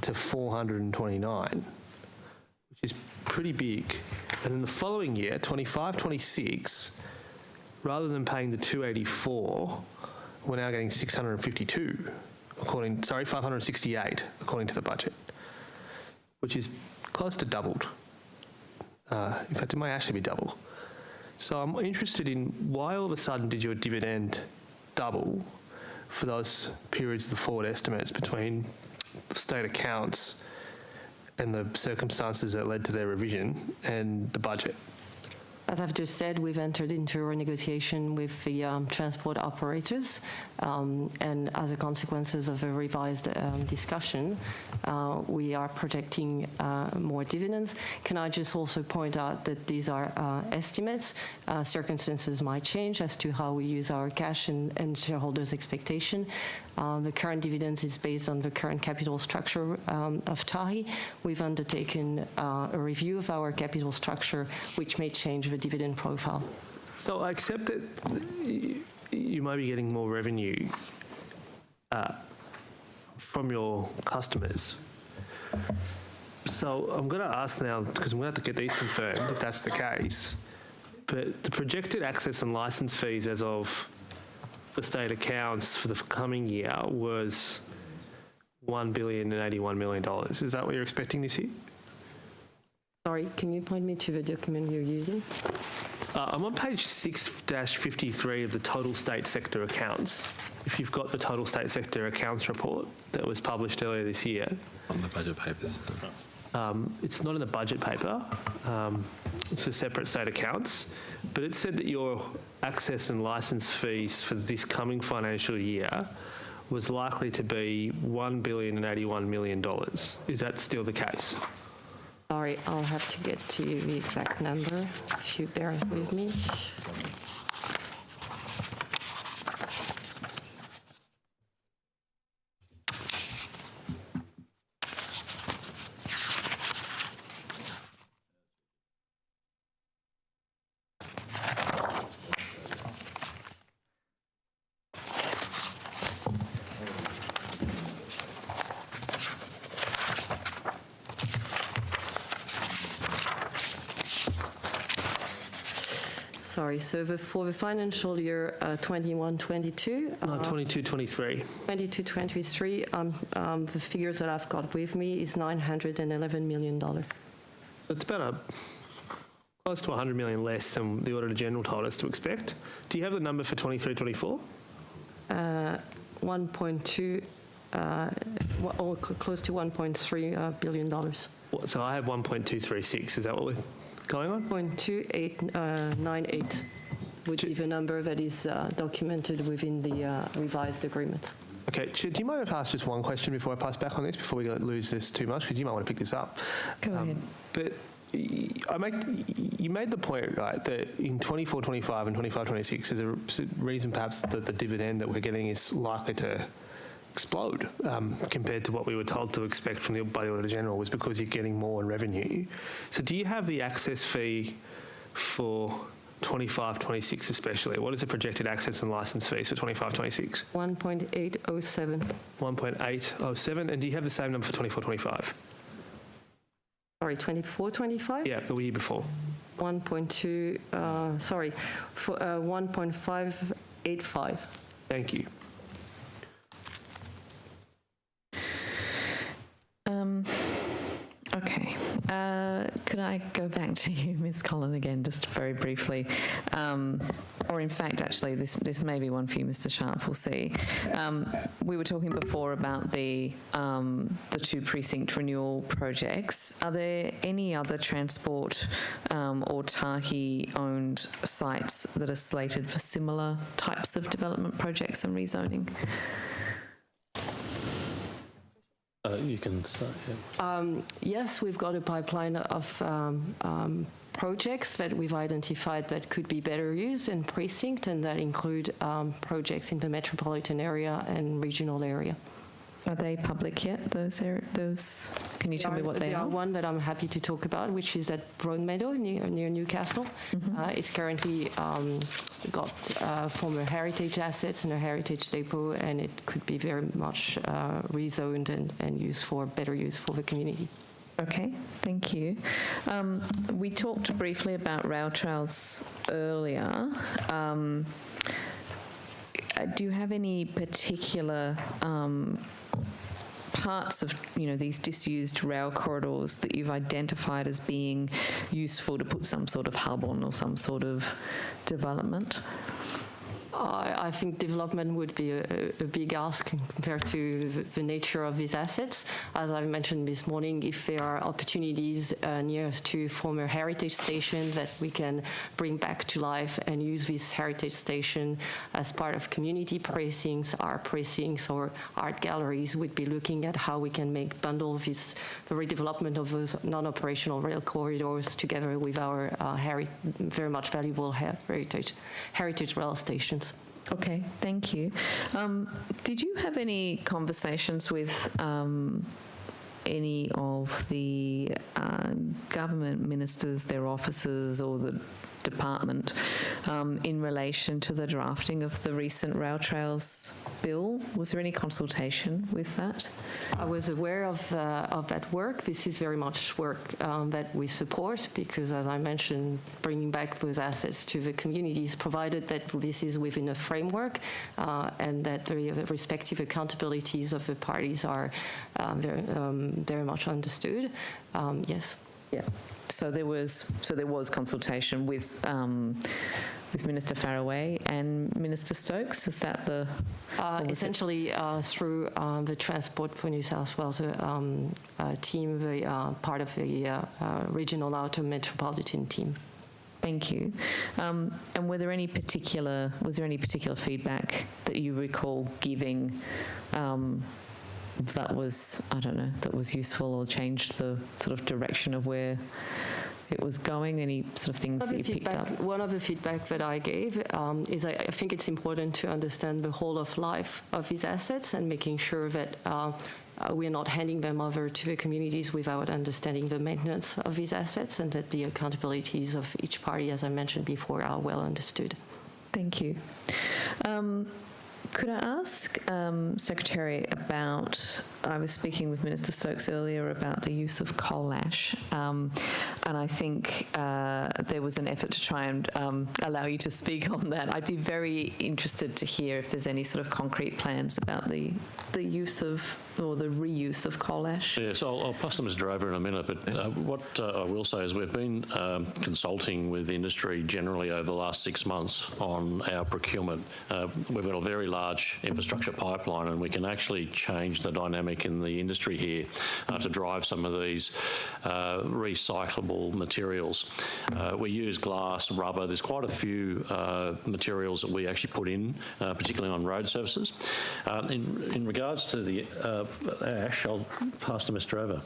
Speaker 6: to 429, which is pretty big. And in the following year, 25-26, rather than paying the 284, we're now getting 652. 568 according to the budget, which is close to doubled. In fact, it may actually be double. So I'm interested in why all of a sudden did your dividend double for those periods of the forward estimates between the state accounts and the circumstances that led to their revision and the budget?
Speaker 5: As I've just said, we've entered into a negotiation with the transport operators, and as a consequence of a revised discussion, we are projecting more dividends. Can I just also point out that these are estimates? Circumstances might change as to how we use our cash and shareholders' expectation. The current dividends is based on the current capital structure of TAHI. We've undertaken a review of our capital structure, which may change the dividend profile.
Speaker 6: So I accept that you might be getting more revenue from your customers. So I'm going to ask now, because I'm going to have to get these confirmed if that's the case, but the projected access and licence fees as of the state accounts for the coming year was $1.081 billion. Is that what you're expecting this year?
Speaker 5: Sorry, can you point me to the document you're using?
Speaker 6: I'm on page 6-53 of the total state sector accounts. If you've got the total state sector accounts report that was published earlier this year.
Speaker 10: On the budget papers.
Speaker 6: It's not in the budget paper. It's a separate state accounts. But it said that your access and licence fees for this coming financial year was likely to be $1.081 billion. Is that still the case?
Speaker 5: Sorry, I'll have to get to you the exact number, if you bear with me. Sorry, so for the financial year 21-22...
Speaker 6: No, 22-23.
Speaker 5: 22-23, the figures that I've got with me is $911 million.
Speaker 6: It's about close to 100 million less than the Auditor General told us to expect. Do you have the number for 23-24?
Speaker 5: 1.2, or close to $1.3 billion.
Speaker 6: So I have 1.236. Is that what we're going on?
Speaker 5: 0.2898 would be the number that is documented within the revised agreement.
Speaker 6: Okay, do you mind if I ask just one question before I pass back on this, before we lose this too much, because you might want to pick this up.
Speaker 1: Go ahead.
Speaker 6: But you made the point, right, that in 24-25 and 25-26, there's a reason perhaps that the dividend that we're getting is likely to explode compared to what we were told to expect by the Auditor General, was because you're getting more in revenue. So do you have the access fee for 25-26 especially? What is the projected access and licence fees for 25-26?
Speaker 5: 1.807.
Speaker 6: 1.807. And do you have the same number for 24-25?
Speaker 5: Sorry, 24-25?
Speaker 6: Yeah, the year before.
Speaker 5: 1.2, sorry, for 1.585.
Speaker 6: Thank you.
Speaker 1: Okay. Could I go back to you, Ms. Collin, again, just very briefly? Or in fact, actually, this may be one for you, Mr. Sharp, we'll see. We were talking before about the two precinct renewal projects. Are there any other transport or TAHI-owned sites that are slated for similar types of development projects and rezoning?
Speaker 9: You can start, yeah.
Speaker 5: Yes, we've got a pipeline of projects that we've identified that could be better used in precinct, and that include projects in the metropolitan area and regional area.
Speaker 1: Are they public yet, those? Can you tell me what they are?
Speaker 5: There are one that I'm happy to talk about, which is at Broadmeadow near Newcastle. Mm-hmm. It's currently got former heritage assets and a heritage depot, and it could be very much rezoned and used for better use for the community.
Speaker 1: Okay, thank you. We talked briefly about rail trails earlier. Do you have any particular parts of these disused rail corridors that you've identified as being useful to put some sort of hub on or some sort of development?
Speaker 5: I think development would be a big ask compared to the nature of these assets. As I mentioned this morning, if there are opportunities near us to form a heritage station that we can bring back to life and use this heritage station as part of community precincts, art precincts, or art galleries, we'd be looking at how we can bundle the redevelopment of those non-operational rail corridors together with our very much valuable heritage rail stations.
Speaker 1: Okay, thank you. Did you have any conversations with any of the government ministers, their officers, or the department in relation to the drafting of the recent rail trails bill? Was there any consultation with that?
Speaker 5: I was aware of that work. This is very much work that we support because, as I mentioned, bringing back those assets to the communities, provided that this is within a framework and that the respective accountabilities of the parties are very much understood. Yes.
Speaker 1: Yeah. So there was consultation with Minister Faraway and Minister Stokes. Was that the
Speaker 5: essentially through the Transport for New South Wales team, part of the regional outer metropolitan team.
Speaker 1: Thank you. And was there any particular feedback that you recall giving? That was, I don't know, that was useful or changed the sort of direction of where it was going? Any sort of things that you picked up?
Speaker 5: One of the feedback that I gave is I think it's important to understand the whole of life of these assets and making sure that we're not handing them over to the communities without understanding the maintenance of these assets and that the accountabilities of each party, as I mentioned before, are well understood.
Speaker 1: Thank you. Could I ask, Secretary, about, I was speaking with Minister Stokes earlier about the use of coal ash, and I think there was an effort to try and allow you to speak on that. I'd be very interested to hear if there's any sort of concrete plans about the use of or the reuse of coal ash.
Speaker 9: Yes, I'll pass to Mr. Drover in a minute, but what I will say is we've been consulting with industry generally over the last 6 months on our procurement. We've got a very large infrastructure pipeline and we can actually change the dynamic in the industry here to drive some of these recyclable materials. We use glass, rubber. There's quite a few materials that we actually put in, particularly on road surfaces. In regards to the ash, I'll pass to Mr. Drover.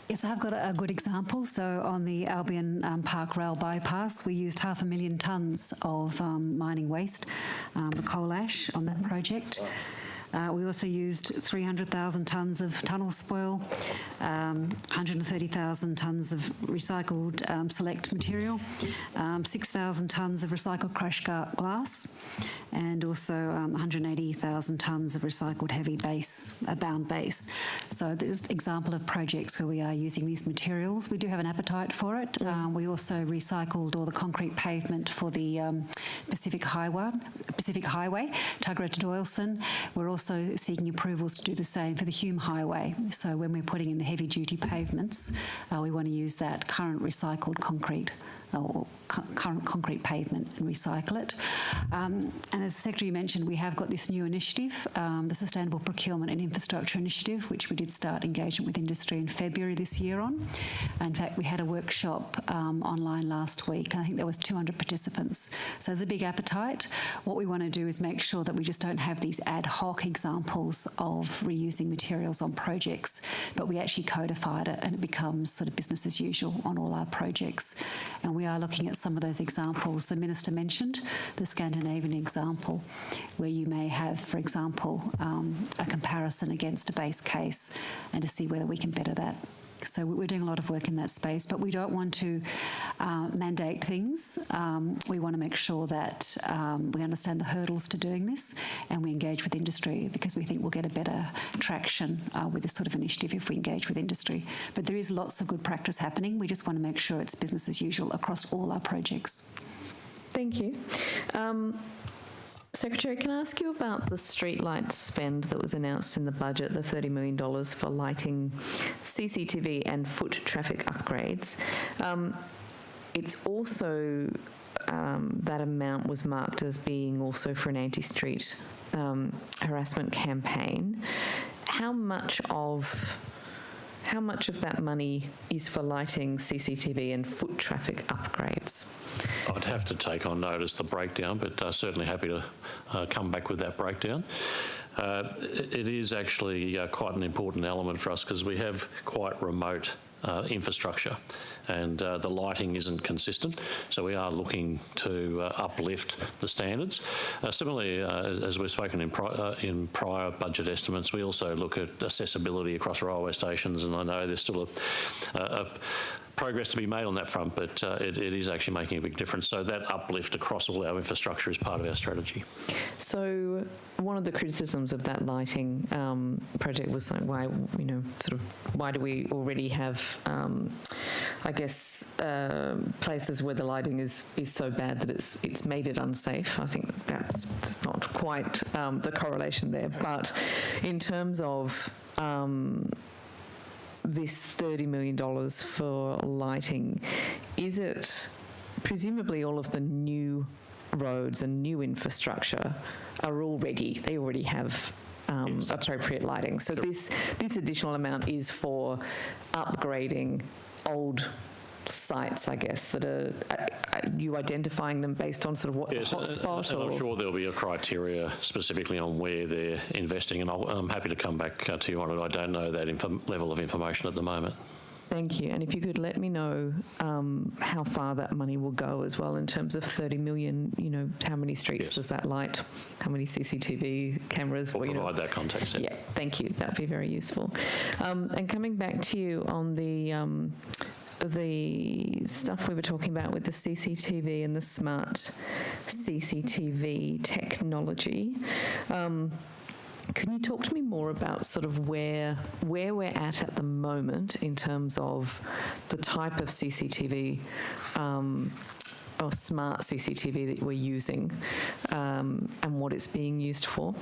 Speaker 11: Yes, I've got a good example. So on the Albion Park Rail Bypass, we used 500,000 tonnes of mining waste, coal ash, on that project. We also used 300,000 tonnes of tunnel spoil, 130,000 tonnes of recycled select material, 6,000 tonnes of recycled crushed glass, and also 180,000 tonnes of recycled heavy bound base. So there's an example of projects where we are using these materials. We do have an appetite for it. We also recycled all the concrete pavement for the Pacific Highway, Tuggerah to Doyleson. We're also seeking approvals to do the same for the Hume Highway. So when we're putting in the heavy-duty pavements, we want to use that current recycled concrete or current concrete pavement and recycle it. And as the Secretary mentioned, we have got this new initiative, the Sustainable Procurement and Infrastructure Initiative, which we did start engagement with industry in February this year on. In fact, we had a workshop online last week, and I think there was 200 participants. So there's a big appetite. What we want to do is make sure that we just don't have these ad hoc examples of reusing materials on projects, but we actually codified it and it becomes sort of business as usual on all our projects. And we are looking at some of those examples the Minister mentioned, the Scandinavian example, where you may have, for example, a comparison against a base case and to see whether we can better that. So we're doing a lot of work in that space, but we don't want to mandate things. We want to make sure that we understand the hurdles to doing this and we engage with industry, because we think we'll get a better traction with this sort of initiative if we engage with industry. But there is lots of good practice happening. We just want to make sure it's business as usual across all our projects.
Speaker 1: Thank you. Secretary, can I ask you about the streetlight spend that was announced in the budget, the $30 million for lighting, CCTV and foot traffic upgrades? It's also that amount was marked as being also for an anti-street harassment campaign. How much of that money is for lighting, CCTV and foot traffic upgrades?
Speaker 9: I'd have to take on notice the breakdown, but certainly happy to come back with that breakdown. It is actually quite an important element for us because we have quite remote infrastructure and the lighting isn't consistent, so we are looking to uplift the standards. Similarly, as we've spoken in prior budget estimates, we also look at accessibility across railway stations, and I know there's still a progress to be made on that front, but it is actually making a big difference. So that uplift across all our infrastructure is part of our strategy.
Speaker 1: So one of the criticisms of that lighting project was like, why do we already have, places where the lighting is so bad that it's made it unsafe? I think that's not quite the correlation there. But in terms of this $30 million for lighting, is it presumably all of the new roads and new infrastructure are they already have appropriate lighting? So this additional amount is for upgrading old sites, I guess, that are you identifying them based on sort of what's a hotspot?
Speaker 9: And I'm sure there'll be a criteria specifically on where they're investing, and I'm happy to come back to you on it. I don't know that level of information at the moment.
Speaker 1: Thank you. And if you could let me know how far that money will go as well in terms of 30 million, how many streets does that light? How many CCTV cameras?
Speaker 9: We'll provide that context.
Speaker 1: Yeah, thank you. That would be very useful. And coming back to you on the stuff we were talking about with the CCTV and the smart CCTV technology, can you talk to me more about sort of where we're at the moment in terms of the type of CCTV or smart CCTV that we're using and what it's being used for?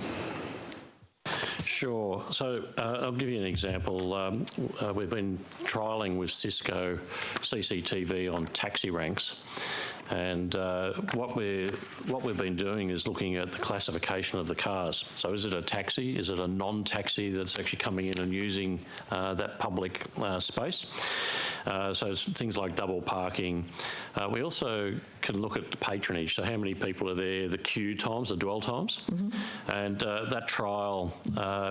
Speaker 9: Sure. So I'll give you an example. We've been trialling with Cisco CCTV on taxi ranks. And what we've been doing is looking at the classification of the cars. So is it a taxi? Is it a non-taxi that's actually coming in and using that public space? So it's things like double parking. We also can look at the patronage, so how many people are there, the queue times, the dwell times. Mm-hmm. And that trial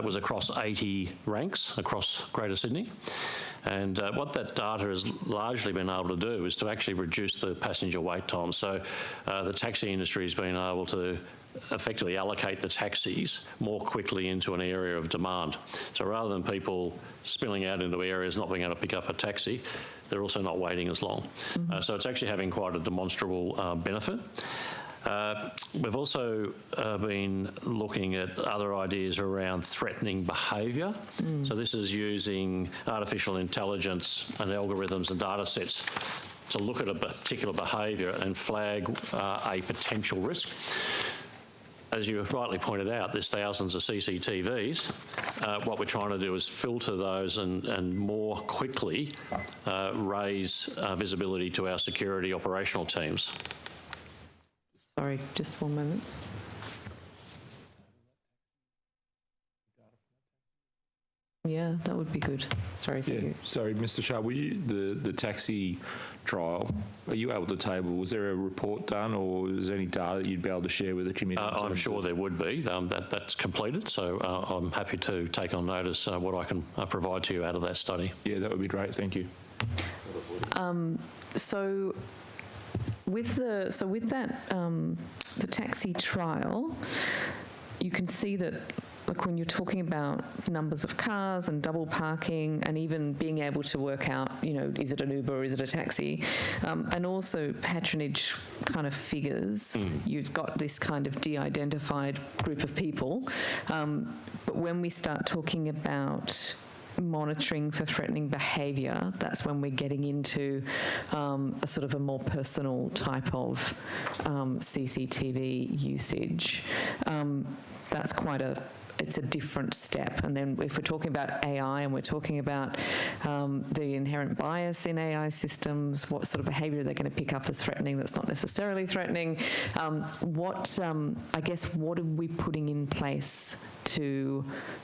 Speaker 9: was across 80 ranks across Greater Sydney. And what that data has largely been able to do is to actually reduce the passenger wait time. So the taxi industry has been able to effectively allocate the taxis more quickly into an area of demand. So rather than people spilling out into areas not being able to pick up a taxi, they're also not waiting as long. Mm-hmm. So it's actually having quite a demonstrable benefit. We've also been looking at other ideas around threatening behaviour. Mm. So this is using artificial intelligence and algorithms and data sets to look at a particular behaviour and flag a potential risk. As you rightly pointed out, there's thousands of CCTVs. What we're trying to do is filter those and more quickly raise visibility to our security operational teams.
Speaker 1: Sorry, just one moment. Yeah, that would be good. Sorry.
Speaker 10: Sorry, Mr. Shah, were you, the taxi trial, are you able to table, was there a report done or is there any data that you'd be able to share with the community?
Speaker 9: I'm sure there would be. That's completed, so I'm happy to take on notice what I can provide to you out of that study.
Speaker 10: Yeah, that would be great. Thank you.
Speaker 1: So with that the taxi trial, you can see that, like, when you're talking about numbers of cars and double parking and even being able to work out, is it an Uber or is it a taxi, and also patronage kind of figures, you've got this kind of de-identified group of people. But when we start talking about monitoring for threatening behaviour, that's when we're getting into a sort of a more personal type of CCTV usage. That's quite a it's a different step. And then if we're talking about AI and we're talking about the inherent bias in AI systems, what sort of behaviour are they going to pick up as threatening that's not necessarily threatening? I guess, what are we putting in place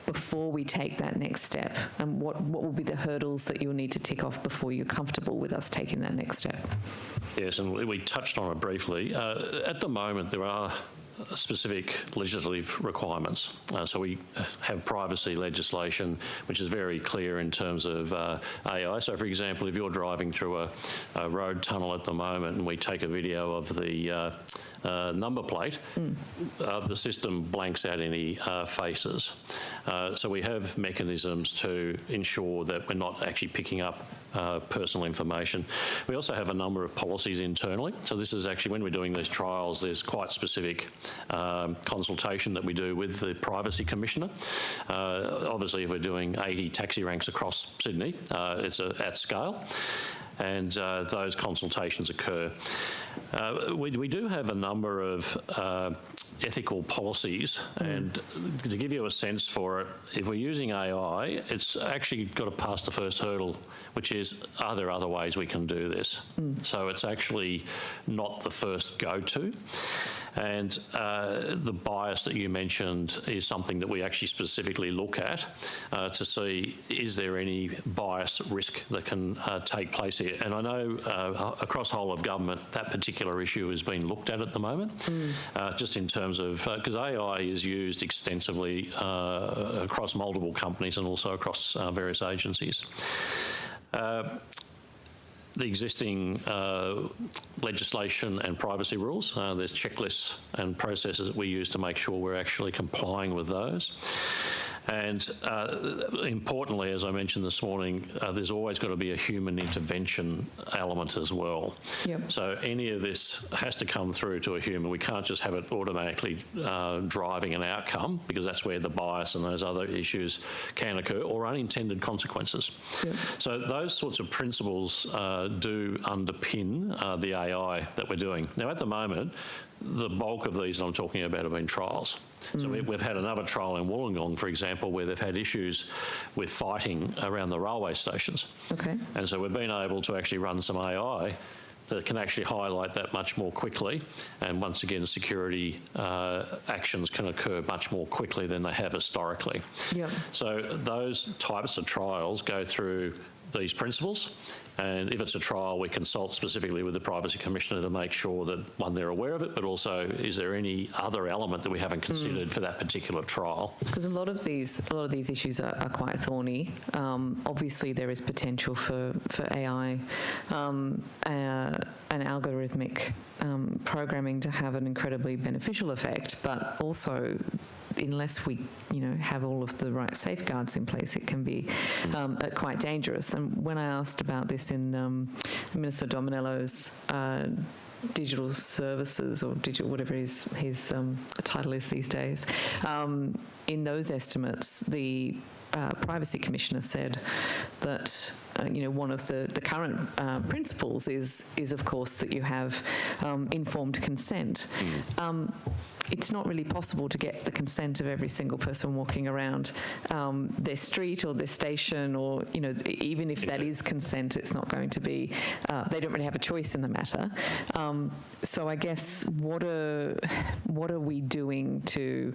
Speaker 1: before we take that next step? And what will be the hurdles that you'll need to tick off before you're comfortable with us taking that next step?
Speaker 9: Yes, and we touched on it briefly. At the moment, there are specific legislative requirements. So we have privacy legislation, which is very clear in terms of AI. So, for example, if you're driving through a road tunnel at the moment and we take a video of the number plate, the system blanks out any faces. So we have mechanisms to ensure that we're not actually picking up personal information. We also have a number of policies internally. So this is actually, when we're doing these trials, there's quite specific consultation that we do with the Privacy Commissioner. Obviously, if we're doing 80 taxi ranks across Sydney, it's at scale. And those consultations occur. We do have a number of ethical policies, and to give you a sense for it, if we're using AI, it's actually got to pass the first hurdle, which is, are there other ways we can do this? So it's actually not the first go-to. And the bias that you mentioned is something that we actually specifically look at to see, is there any bias risk that can take place here? And I know across whole of government, that particular issue is being looked at the moment, just in terms of, because AI is used extensively across multiple companies and also across various agencies. The existing legislation and privacy rules, there's checklists and processes that we use to make sure we're actually complying with those. And importantly, as I mentioned this morning, there's always got to be a human intervention element as well.
Speaker 1: Yep.
Speaker 9: So any of this has to come through to a human. We can't just have it automatically driving an outcome, because that's where the bias and those other issues can occur, or unintended consequences.
Speaker 1: Yep.
Speaker 9: So those sorts of principles do underpin the AI that we're doing. Now, at the moment, the bulk of these I'm talking about have been trials. So we've had another trial in Wollongong, for example, where they've had issues with fighting around the railway stations.
Speaker 1: Okay.
Speaker 9: And so we've been able to actually run some AI that can actually highlight that much more quickly. And once again, security actions can occur much more quickly than they have historically.
Speaker 1: Yep.
Speaker 9: So those types of trials go through these principles, and if it's a trial, we consult specifically with the Privacy Commissioner to make sure that, one, they're aware of it, but also, is there any other element that we haven't considered for that particular trial? Because
Speaker 1: a lot of these issues are quite thorny. Obviously, there is potential for AI and algorithmic programming to have an incredibly beneficial effect, but also, unless we, have all of the right safeguards in place, it can be quite dangerous. And when I asked about this in Minister Dominello's digital services, or digital, whatever his title is these days, in those estimates, the Privacy Commissioner said that one of the current principles is of course that you have informed consent. It's not really possible to get the consent of every single person walking around their street or their station, or even if that is consent, it's not going to be. They don't really have a choice in the matter. So I guess what are we doing to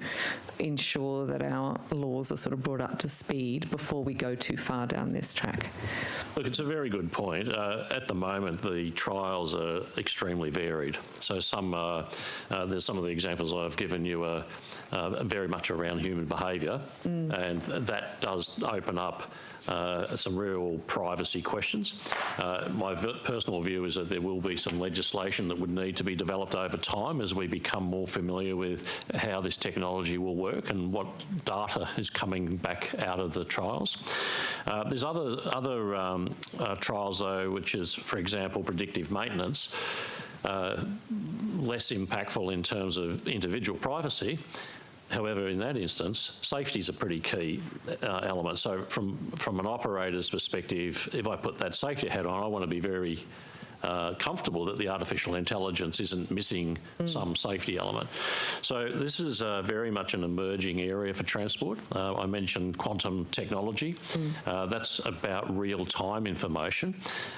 Speaker 1: ensure that our laws are sort of brought up to speed before we go too far down this track?
Speaker 9: Look, it's a very good point. At the moment, the trials are extremely varied. So there's some of the examples I've given you are very much around human behaviour, and that does open up some real privacy questions. My personal view is that there will be some legislation that would need to be developed over time as we become more familiar with how this technology will work and what data is coming back out of the trials. There's other trials, though, which is, for example, predictive maintenance, less impactful in terms of individual privacy. However, in that instance, safety is a pretty key element. So from an operator's perspective, if I put that safety hat on, I want to be very comfortable that the artificial intelligence isn't missing some safety element. So this is very much an emerging area for transport. I mentioned quantum technology. That's about real-time information,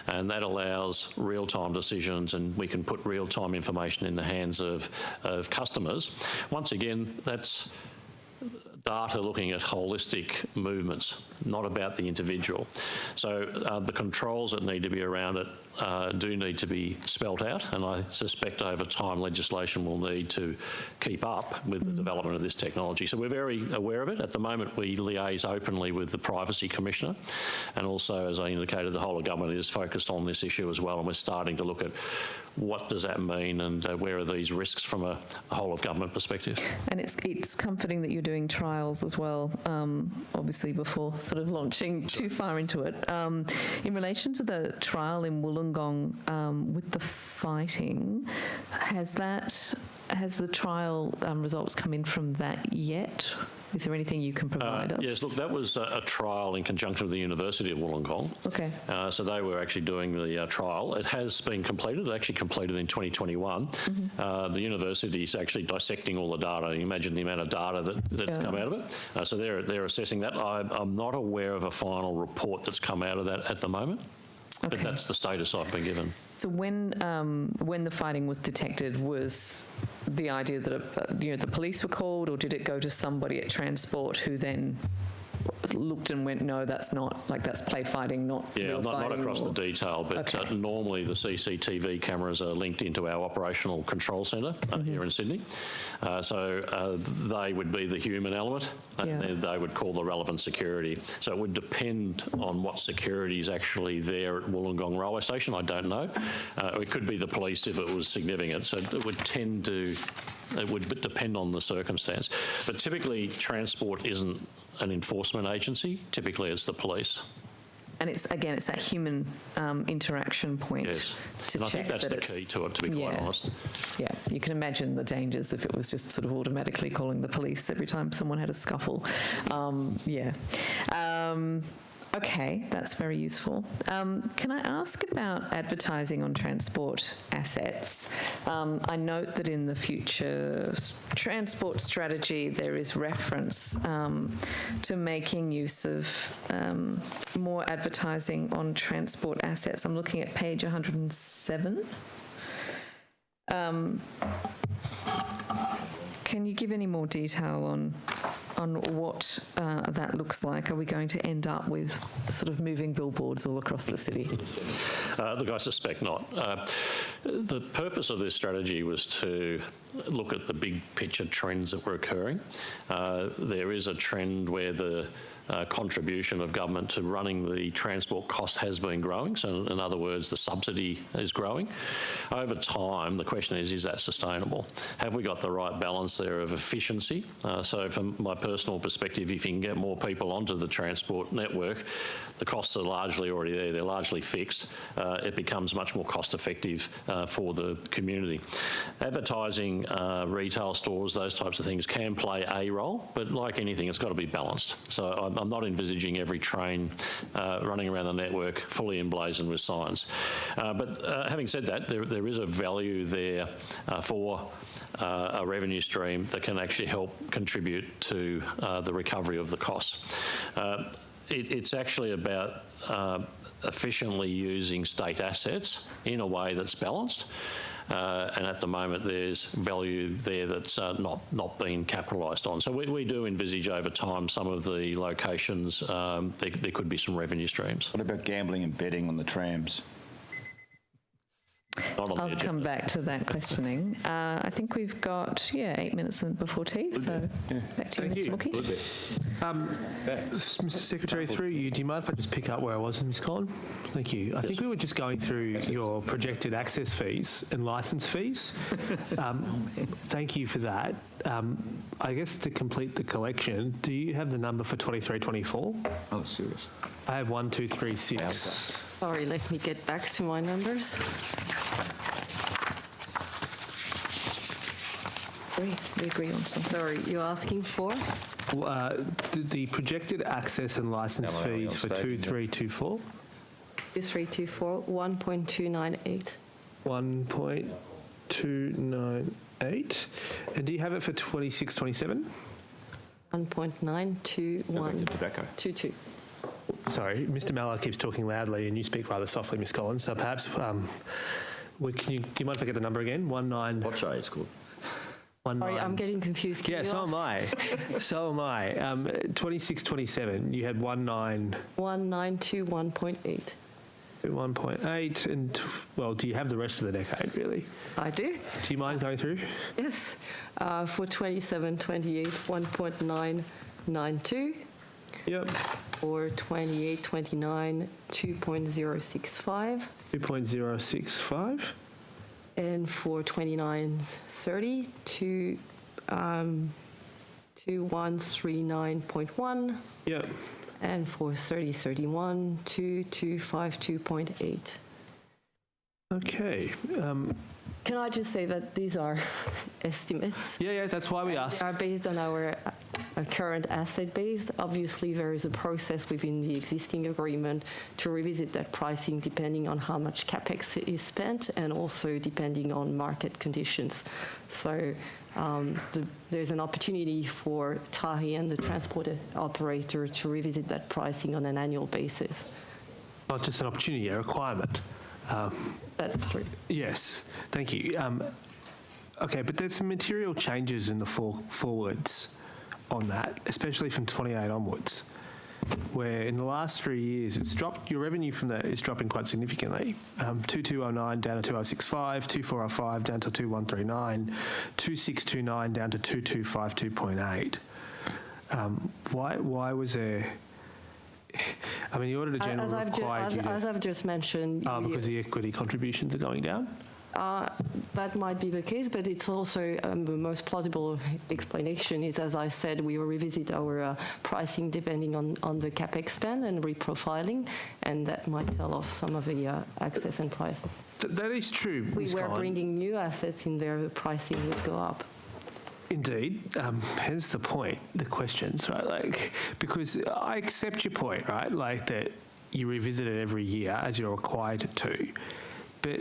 Speaker 9: and that allows real-time decisions, and we can put real-time information in the hands of customers. Once again, that's data looking at holistic movements, not about the individual. So the controls that need to be around it do need to be spelt out, and I suspect over time legislation will need to keep up with the development of this technology. So we're very aware of it. At the moment we liaise openly with the Privacy Commissioner, and also, as I indicated, the whole of government is focused on this issue as well, and we're starting to look at what does that mean and where are these risks from a whole of government perspective. And
Speaker 1: it's comforting that you're doing trials as well, obviously before sort of launching too far into it. In relation to the trial in Wollongong with the fighting, has the trial results come in from that yet? Is there anything you can provide us?
Speaker 9: Yes, look, that was a trial in conjunction with the University of Wollongong.
Speaker 1: Okay.
Speaker 9: So they were actually doing the trial. It has been completed. It actually completed in 2021. The university is actually dissecting all the data. You imagine the amount of data that's come out of it. So they're assessing that. I'm not aware of a final report that's come out of that at the moment, but that's the status I've been given.
Speaker 1: So when the fighting was detected, was the idea that the police were called, or did it go to somebody at Transport who then looked and went, no, that's not, like, that's play fighting, not real
Speaker 9: not
Speaker 1: fighting,
Speaker 9: across
Speaker 1: or...
Speaker 9: the detail, but normally the CCTV cameras are linked into our operational control centre here in Sydney. So they would be the human element, and then they would call the relevant security. So it would depend on what security is actually there at Wollongong Railway Station. I don't know. It could be the police if it was significant. So it would it would depend on the circumstance. But typically Transport isn't an enforcement agency. Typically it's the police.
Speaker 1: And it's that human interaction point.
Speaker 9: Yes,
Speaker 1: to
Speaker 9: and I
Speaker 1: check
Speaker 9: think that's the key to it, to be quite honest.
Speaker 1: Yeah, you can imagine the dangers if it was just sort of automatically calling the police every time someone had a scuffle. Okay, that's very useful. Can I ask about advertising on transport assets? I note that in the future transport strategy there is reference to making use of more advertising on transport assets. I'm looking at page 107. Can you give any more detail on what that looks like? Are we going to end up with sort of moving billboards all across the city?
Speaker 9: Look, I suspect not. The purpose of this strategy was to look at the big picture trends that were occurring. There is a trend where the contribution of government to running the transport cost has been growing. So in other words, the subsidy is growing. Over time, the question is that sustainable? Have we got the right balance there of efficiency? So from my personal perspective, if you can get more people onto the transport network, the costs are largely already there. They're largely fixed. It becomes much more cost effective for the community. Advertising, retail stores, those types of things can play a role, but like anything, it's got to be balanced. So I'm not envisaging every train running around the network fully emblazoned with signs. But having said that, there is a value there for a revenue stream that can actually help contribute to the recovery of the costs. It's actually about efficiently using state assets in a way that's balanced. And at the moment there's value there that's not being capitalised on. So we do envisage over time some of the locations, there could be some revenue streams.
Speaker 12: What about gambling and betting on the trams?
Speaker 1: I'll come back to that questioning. I think we've got, 8 minutes before tea, so back to you, Mr. Mookie.
Speaker 6: Mr. Secretary, through you, do you mind if I just pick up where I was, Ms. Collin? Thank you. I think we were just going through your projected access fees and licence fees. Thank you for that. I guess to complete the collection, do you have the number for 23-24?
Speaker 12: Oh, serious.
Speaker 6: I have 1, 2, 3, 6.
Speaker 5: Sorry, let me get back to my numbers.
Speaker 1: We agree on something.
Speaker 5: Sorry, you're asking for?
Speaker 6: The projected access and licence fees for 2324?
Speaker 5: 2324, 1.298.
Speaker 6: 1.298. And do you have it for 26-27?
Speaker 5: 1.92122.
Speaker 6: Sorry, Mr. Mallard keeps talking loudly and you speak rather softly, Ms. Collins. So perhaps, do you mind if I get the number again? 19.
Speaker 12: What trade it's called?
Speaker 5: Sorry, I'm getting confused. Can
Speaker 6: Yeah,
Speaker 5: you
Speaker 6: so
Speaker 5: ask?
Speaker 6: am I. So am I. 26-27, you had
Speaker 5: 1921.8.
Speaker 6: 1.8 and, well, do you have the rest of the decade, really?
Speaker 5: I do.
Speaker 6: Do you mind going through?
Speaker 5: Yes. For 27-28, 1.992.
Speaker 6: Yep.
Speaker 5: For 28-29, 2.065.
Speaker 6: 2.065.
Speaker 5: And for 29-30, 2139.1.
Speaker 6: Yep.
Speaker 5: And for 30-31, 2252.8.
Speaker 6: Okay.
Speaker 5: Can I just say that these are estimates?
Speaker 6: Yeah, that's why we asked.
Speaker 5: They are based on our current asset base. Obviously, there is a process within the existing agreement to revisit that pricing depending on how much capex is spent and also depending on market conditions. So there's an opportunity for Tahi and the transport operator to revisit that pricing on an annual basis.
Speaker 6: Not just an opportunity, a requirement.
Speaker 5: That's true.
Speaker 6: Yes, thank you. Okay, but there's some material changes in the forwards on that, especially from 28 onwards, where in the last 3 years it's dropped. Your revenue from that is dropping quite significantly. 2209 down to 2065, 2405 down to 2139, 2629 down to 2252.8. Why was there? I mean, the Auditor General required you to...
Speaker 5: As I've just mentioned...
Speaker 6: because the equity contributions are going down?
Speaker 5: That might be the case, but it's also the most plausible explanation is, as I said, we will revisit our pricing depending on the capex spend and reprofiling, and that might tell off some of the access and prices.
Speaker 6: That is true,
Speaker 5: We
Speaker 6: Ms.
Speaker 5: were
Speaker 6: Collins.
Speaker 5: bringing new assets in there, the pricing would go up.
Speaker 6: Indeed. Hence the point, the questions, right? Like, because I accept your point, right? Like that you revisit it every year as you're required to. But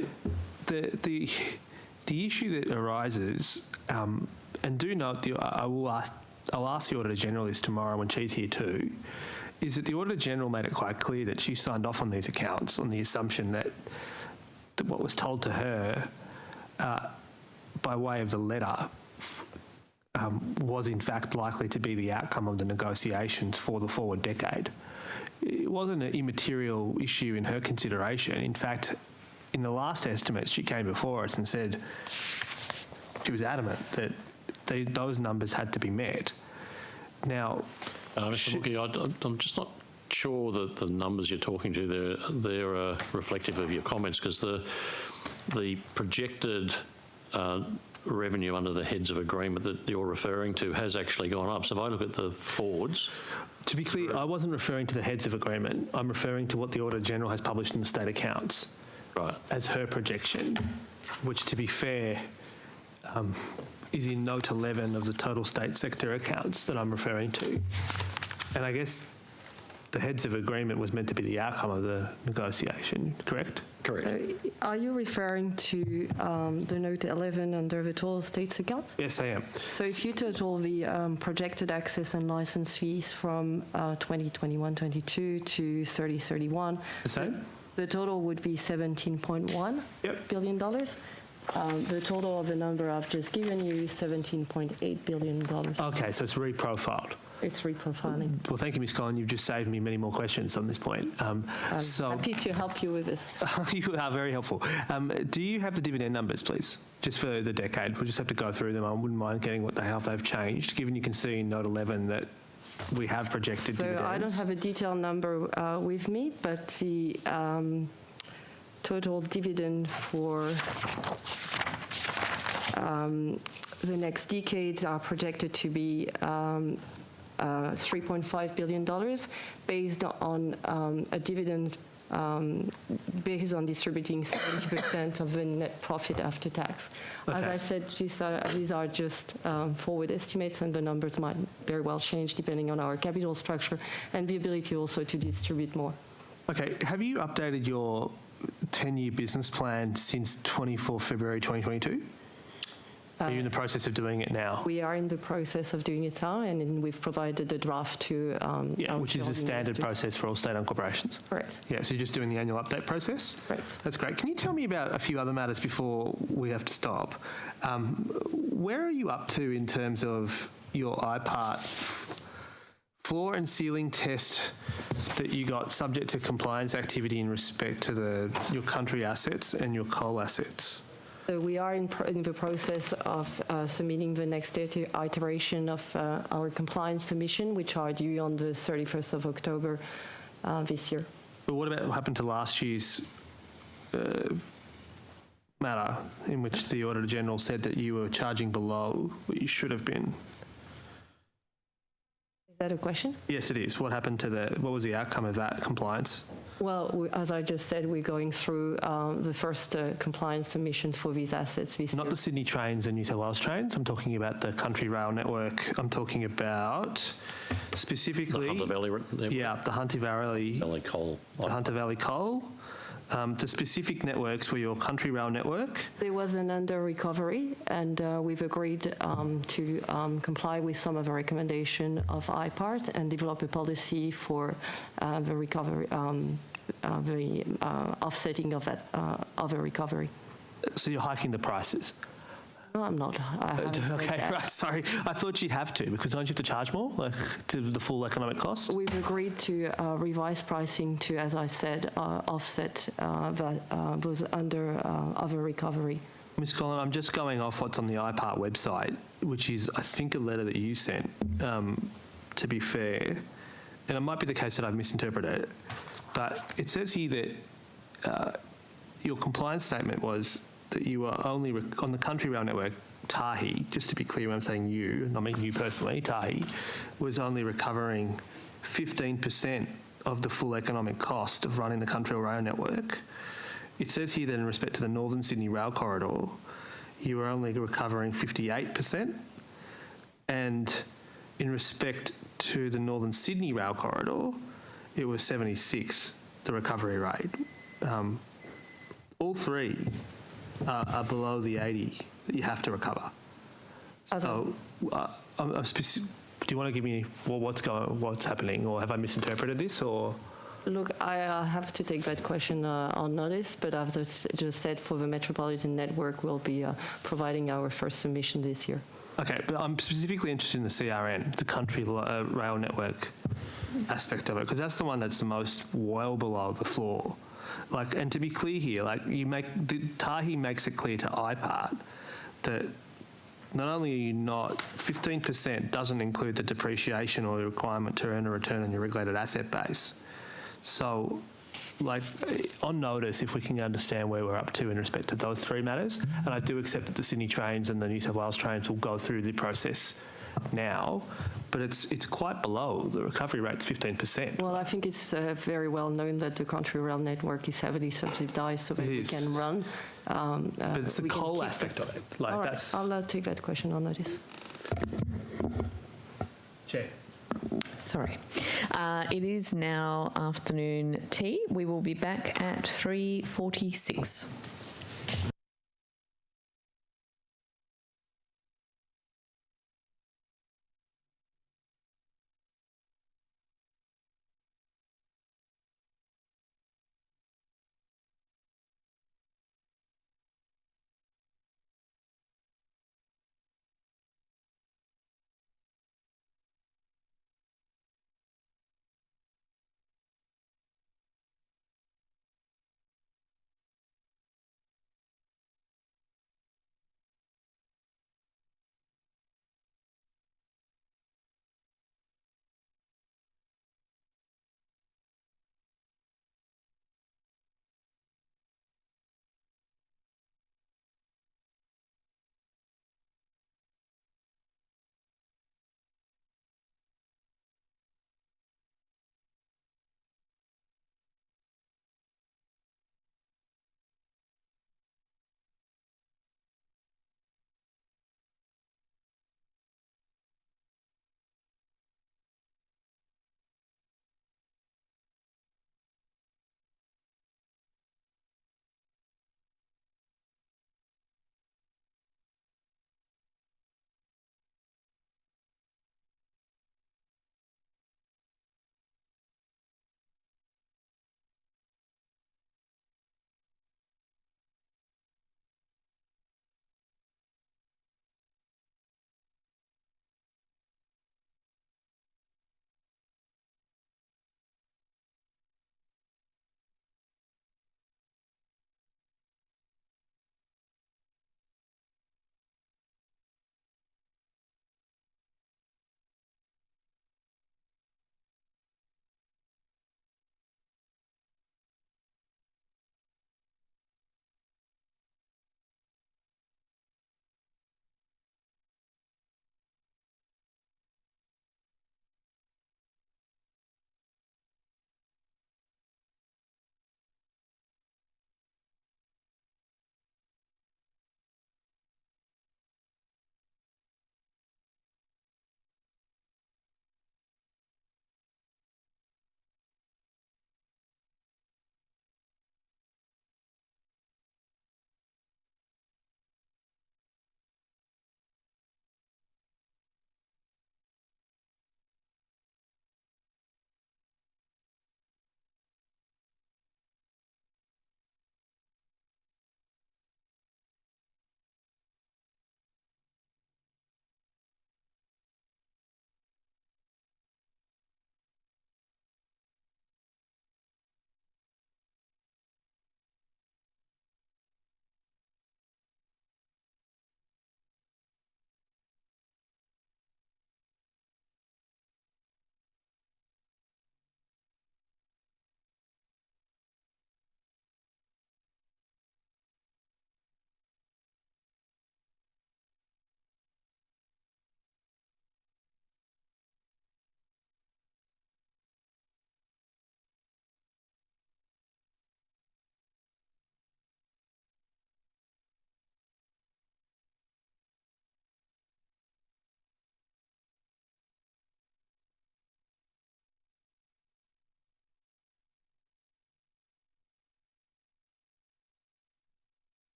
Speaker 6: the issue that arises, and do note, I'll ask the Auditor General this tomorrow when she's here too, is that the Auditor General made it quite clear that she signed off on these accounts on the assumption that what was told to her by way of the letter was in fact likely to be the outcome of the negotiations for the forward decade. It wasn't an immaterial issue in her consideration. In fact, in the last estimates, she came before us and said she was adamant that those numbers had to be met. Now,
Speaker 9: Mr. Mookie, I'm just not sure that the numbers you're talking to, they're reflective of your comments, because the projected revenue under the heads of agreement that you're referring to has actually gone up. So if I look at the forwards...
Speaker 6: To be clear, I wasn't referring to the heads of agreement. I'm referring to what the Auditor General has published in the state accounts as her projection, which, to be fair, is in note 11 of the total state sector accounts that I'm referring to. And I guess the heads of agreement was meant to be the outcome of the negotiation, correct?
Speaker 9: Correct.
Speaker 5: Are you referring to the note 11 under the total states account?
Speaker 6: Yes, I am.
Speaker 5: So if you total the projected access and license fees from 2021-22 to 30-31,
Speaker 6: The same?
Speaker 5: the total would be $17.1 billion. The total of the number I've just given you is $17.8 billion.
Speaker 6: Okay, so it's reprofiled.
Speaker 5: It's reprofiling.
Speaker 6: Well, thank you, Ms. Collins. You've just saved me many more questions on this point.
Speaker 5: I'm happy to help you with this.
Speaker 6: You are very helpful. Do you have the dividend numbers, please, just for the decade? We'll just have to go through them. I wouldn't mind getting how they've changed, given you can see in note 11 that we have projected dividends.
Speaker 5: So I don't have a detailed number with me, but the total dividend for the next decades are projected to be $3.5 billion, based on a dividend based on distributing 70% of the net profit after tax.
Speaker 6: Okay.
Speaker 5: As I said, these are just forward estimates, and the numbers might very well change depending on our capital structure and the ability also to distribute more.
Speaker 6: Okay, have you updated your 10-year business plan since 24 February 2022? Are you in the process of doing it now?
Speaker 5: We are in the process of doing it now, and then we've provided the draft to our
Speaker 6: which is the standard process for all state-owned corporations.
Speaker 5: Correct.
Speaker 6: Yeah, so you're just doing the annual update process?
Speaker 5: Correct.
Speaker 6: That's great. Can you tell me about a few other matters before we have to stop? Where are you up to in terms of your IPART floor and ceiling test that you got subject to compliance activity in respect to your country assets and your coal assets?
Speaker 5: So we are in the process of submitting the next iteration of our compliance submission, which are due on the 31st of October this year.
Speaker 6: But what about what happened to last year's matter in which the Auditor General said that you were charging below what you should have been?
Speaker 5: Is that a question?
Speaker 6: Yes, it is. What happened to what was the outcome of that compliance?
Speaker 5: Well, as I just said, we're going through the first compliance submissions for these assets this year.
Speaker 6: Not the Sydney trains and New South Wales trains. I'm talking about the Country Rail network. I'm talking about specifically...
Speaker 9: The Hunter Valley network?
Speaker 6: Yeah, the Hunter Valley...
Speaker 9: Coal.
Speaker 6: The Hunter Valley Coal. The specific networks were your Country Rail network.
Speaker 5: There was an under-recovery, and we've agreed to comply with some of the recommendation of IPART and develop a policy for the recovery, the offsetting of that of a recovery.
Speaker 6: So you're hiking the prices?
Speaker 5: No, I'm not. I haven't said
Speaker 6: Okay,
Speaker 5: that.
Speaker 6: right, sorry. I thought you'd have to, because don't you have to charge more, like, to the full economic cost?
Speaker 5: We've agreed to revise pricing to, as I said, offset those under other recovery.
Speaker 6: Ms. Collin, I'm just going off what's on the IPART website, which is, I think, a letter that you sent, to be fair. And it might be the case that I've misinterpreted it, but it says here that your compliance statement was that you were only, on the Country Rail network, Tahi, just to be clear when I'm saying you, not mean you personally, Tahi, was only recovering 15% of the full economic cost of running the Country Rail network. It says here that in respect to the Northern Sydney Rail Corridor, you were only recovering 58%, and in respect to the Northern Sydney Rail Corridor, it was 76, the recovery rate. All three are below the 80 that you have to recover. So, do you want to give me what's happening, or have I misinterpreted this, or?
Speaker 5: Look, I have to take that question on notice, but I've just said for the Metropolitan Network, we'll be providing our first submission this year.
Speaker 6: Okay, but I'm specifically interested in the CRN, the Country Rail Network aspect of it, because that's the one that's the most well below the floor. Like, and to be clear here, like Tahi makes it clear to IPART that not only are you not, 15% doesn't include the depreciation or the requirement to earn a return on your regulated asset base. So, like, on notice, if we can understand where we're up to in respect to those three matters, and I do accept that the Sydney trains and the New South Wales trains will go through the process now, but it's quite below. The recovery rate's 15%.
Speaker 5: Well, I think it's very well known that the Country Rail network is heavily subsidised so that we can run.
Speaker 6: But it's the coal aspect of it. Like,
Speaker 5: all right,
Speaker 6: that's...
Speaker 5: I'll take that question on notice.
Speaker 6: Chair.
Speaker 1: Sorry. It is now afternoon tea. We will be back at 3:46.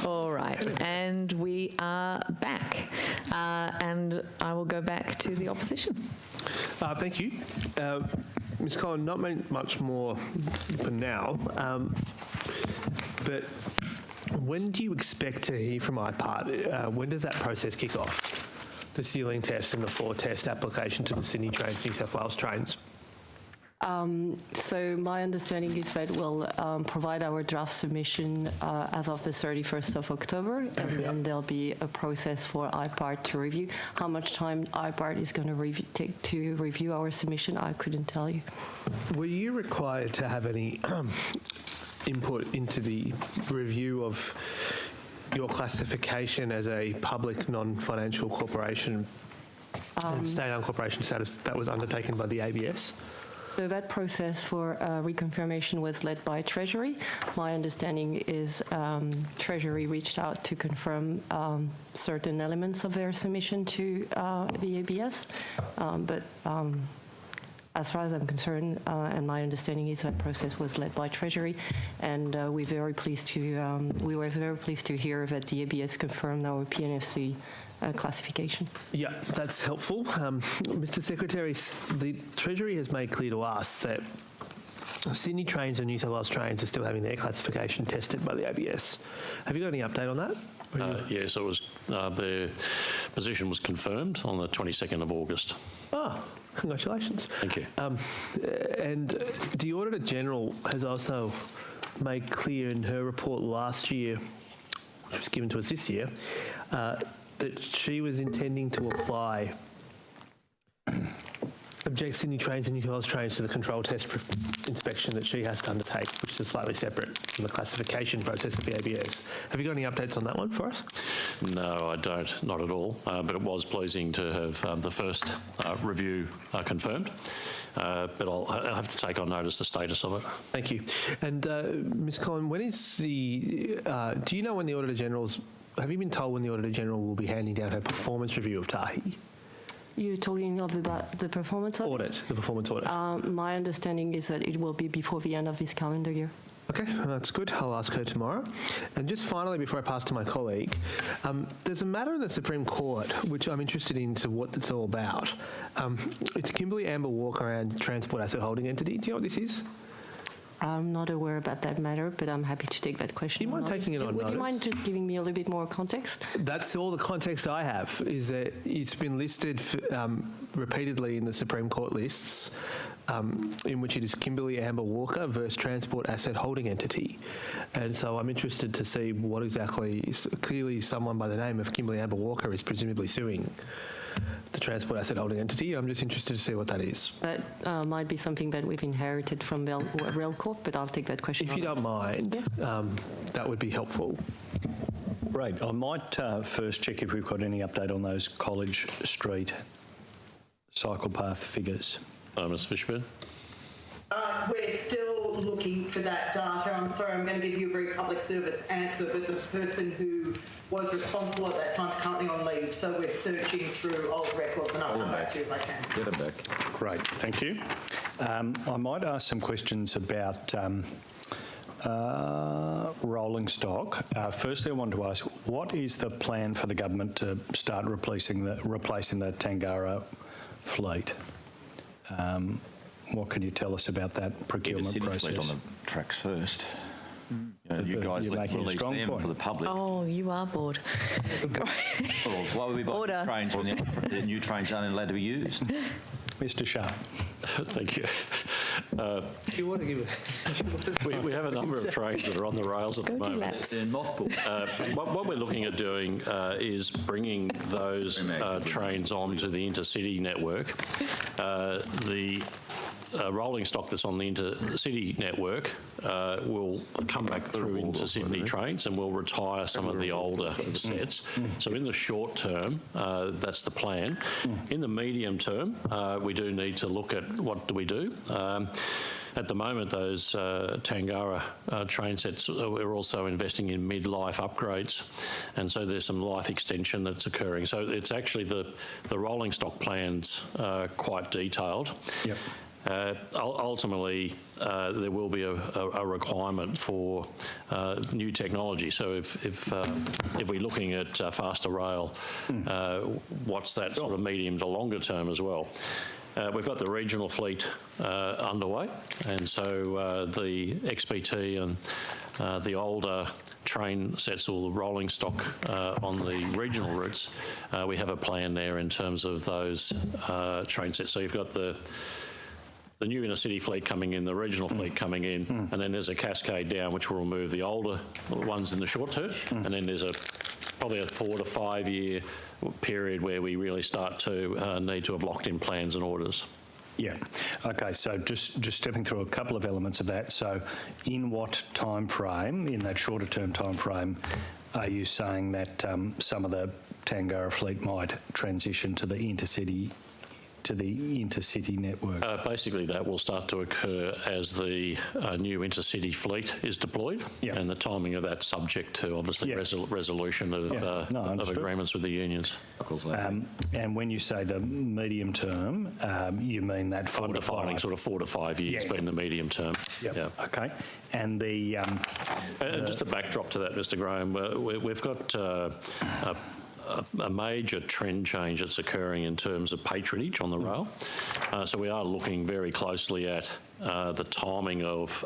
Speaker 1: All right, and we are back. And I will go back to the opposition.
Speaker 6: Thank you. Ms Collin, not much more for now, but when do you expect to hear from IPART? When does that process kick off? The ceiling test and the floor test application to the Sydney Trains, New South Wales Trains?
Speaker 5: So my understanding is that we'll provide our draft submission as of the 31st of October, and then there'll be a process for IPART to review. How much time IPART is going to take to review our submission, I couldn't tell you.
Speaker 6: Were you required to have any input into the review of your classification as a public non-financial corporation, state-owned corporation status that was undertaken by the ABS?
Speaker 5: So that process for reconfirmation was led by Treasury. My understanding is Treasury reached out to confirm certain elements of their submission to the ABS, but as far as I'm concerned, and my understanding is that process was led by Treasury, and we were very pleased to hear that the ABS confirmed our PNFC classification.
Speaker 6: Yeah, that's helpful. Mr Secretary, the Treasury has made clear to us that Sydney Trains and New South Wales Trains are still having their classification tested by the ABS. Have you got any update on that?
Speaker 9: Yes, it was. Their position was confirmed on the 22nd of August.
Speaker 6: Oh, congratulations.
Speaker 9: Thank you.
Speaker 6: And the Auditor General has also made clear in her report last year, which was given to us this year, that she was intending to apply Sydney Trains and New South Wales Trains to the control test inspection that she has to undertake, which is slightly separate from the classification process of the ABS. Have you got any updates on that one for us?
Speaker 9: No, I don't, not at all. But it was pleasing to have the first review confirmed. But I'll have to take on notice the status of it.
Speaker 6: Thank you. And Ms Collin, when is the, do you know when the Auditor General's, have you been told when the Auditor General will be handing down her performance review of Tahi?
Speaker 5: You're talking about the performance audit?
Speaker 6: The performance audit.
Speaker 5: My understanding is that it will be before the end of this calendar year.
Speaker 6: Okay, that's good. I'll ask her tomorrow. And just finally, before I pass to my colleague, there's a matter in the Supreme Court which I'm interested in to what it's all about. It's Kimberley Amber Walker and Transport Asset Holding Entity. Do you know what this is?
Speaker 5: I'm not aware about that matter, but I'm happy to take that question.
Speaker 6: Do you mind taking it on notice?
Speaker 5: Would you mind just giving me a little bit more context?
Speaker 6: That's all the context I have, is that it's been listed repeatedly in the Supreme Court lists, in which it is Kimberley Amber Walker versus Transport Asset Holding Entity. And so I'm interested to see what exactly, clearly someone by the name of Kimberley Amber Walker is presumably suing the Transport Asset Holding Entity. I'm just interested to see what that is.
Speaker 5: That might be something that we've inherited from Railcorp, but I'll take that question.
Speaker 6: If you don't mind, that would be helpful.
Speaker 8: Right. I might first check if we've got any update on those College Street cycle path figures.
Speaker 9: Ms Fishburn?
Speaker 4: We're still looking for that data. I'm sorry, I'm going to give you a very public service answer, but the person who was responsible at that time is currently on leave, so we're searching through old records, and I'll come back to you if I can.
Speaker 12: Get it back.
Speaker 8: Great, thank you. I might ask some questions about rolling stock. Firstly, I wanted to ask, what is the plan for the government to start replacing the Tangara fleet? What can you tell us about that procurement process?
Speaker 12: Fleet on the tracks first. You guys release them for the public.
Speaker 1: Oh, you are bored.
Speaker 12: Well, why would we buy trains when the new trains aren't allowed to be used?
Speaker 8: Mr. Sharp.
Speaker 9: Thank you.
Speaker 6: You want to give it?
Speaker 9: We have a number of trains that are on the rails at the moment.
Speaker 12: They're in mothballs.
Speaker 9: What we're looking at doing is bringing those trains onto the intercity network. The rolling stock that's on the intercity network will come back through into Sydney trains, and we'll retire some of the older sets. So in the short term, that's the plan. In the medium term, we do need to look at what do we do. At the moment, those Tangara train sets, we're also investing in mid-life upgrades, and so there's some life extension that's occurring. So it's actually the rolling stock plan's quite detailed.
Speaker 8: Yep.
Speaker 9: Ultimately, there will be a requirement for new technology. So if we're looking at faster rail, what's that sort of medium to longer term as well? We've got the regional fleet underway, and so the XPT and the older train sets or the rolling stock on the regional routes, we have a plan there in terms of those train sets. So you've got the new inner city fleet coming in, the regional fleet coming in, and then there's a cascade down which will remove the older ones in the short term, and then there's probably a 4 to 5 year period where we really start to need to have locked in plans and orders.
Speaker 8: Yeah. Okay. So just stepping through a couple of elements of that. So, in what time frame, in that shorter term time frame, are you saying that some of the Tangara fleet might transition to the intercity network?
Speaker 9: Basically, that will start to occur as the new intercity fleet is deployed, and the timing of that subject to obviously resolution of agreements with the unions.
Speaker 8: And when you say the medium term, you mean that 4
Speaker 9: I'm
Speaker 8: to
Speaker 9: defining
Speaker 8: 5?
Speaker 9: sort of 4 to 5 years being the medium term.
Speaker 8: Yeah. Okay. And the
Speaker 9: and just a backdrop to that, Mr. Graham, we've got a major trend change that's occurring in terms of patronage on the rail. So we are looking very closely at the timing of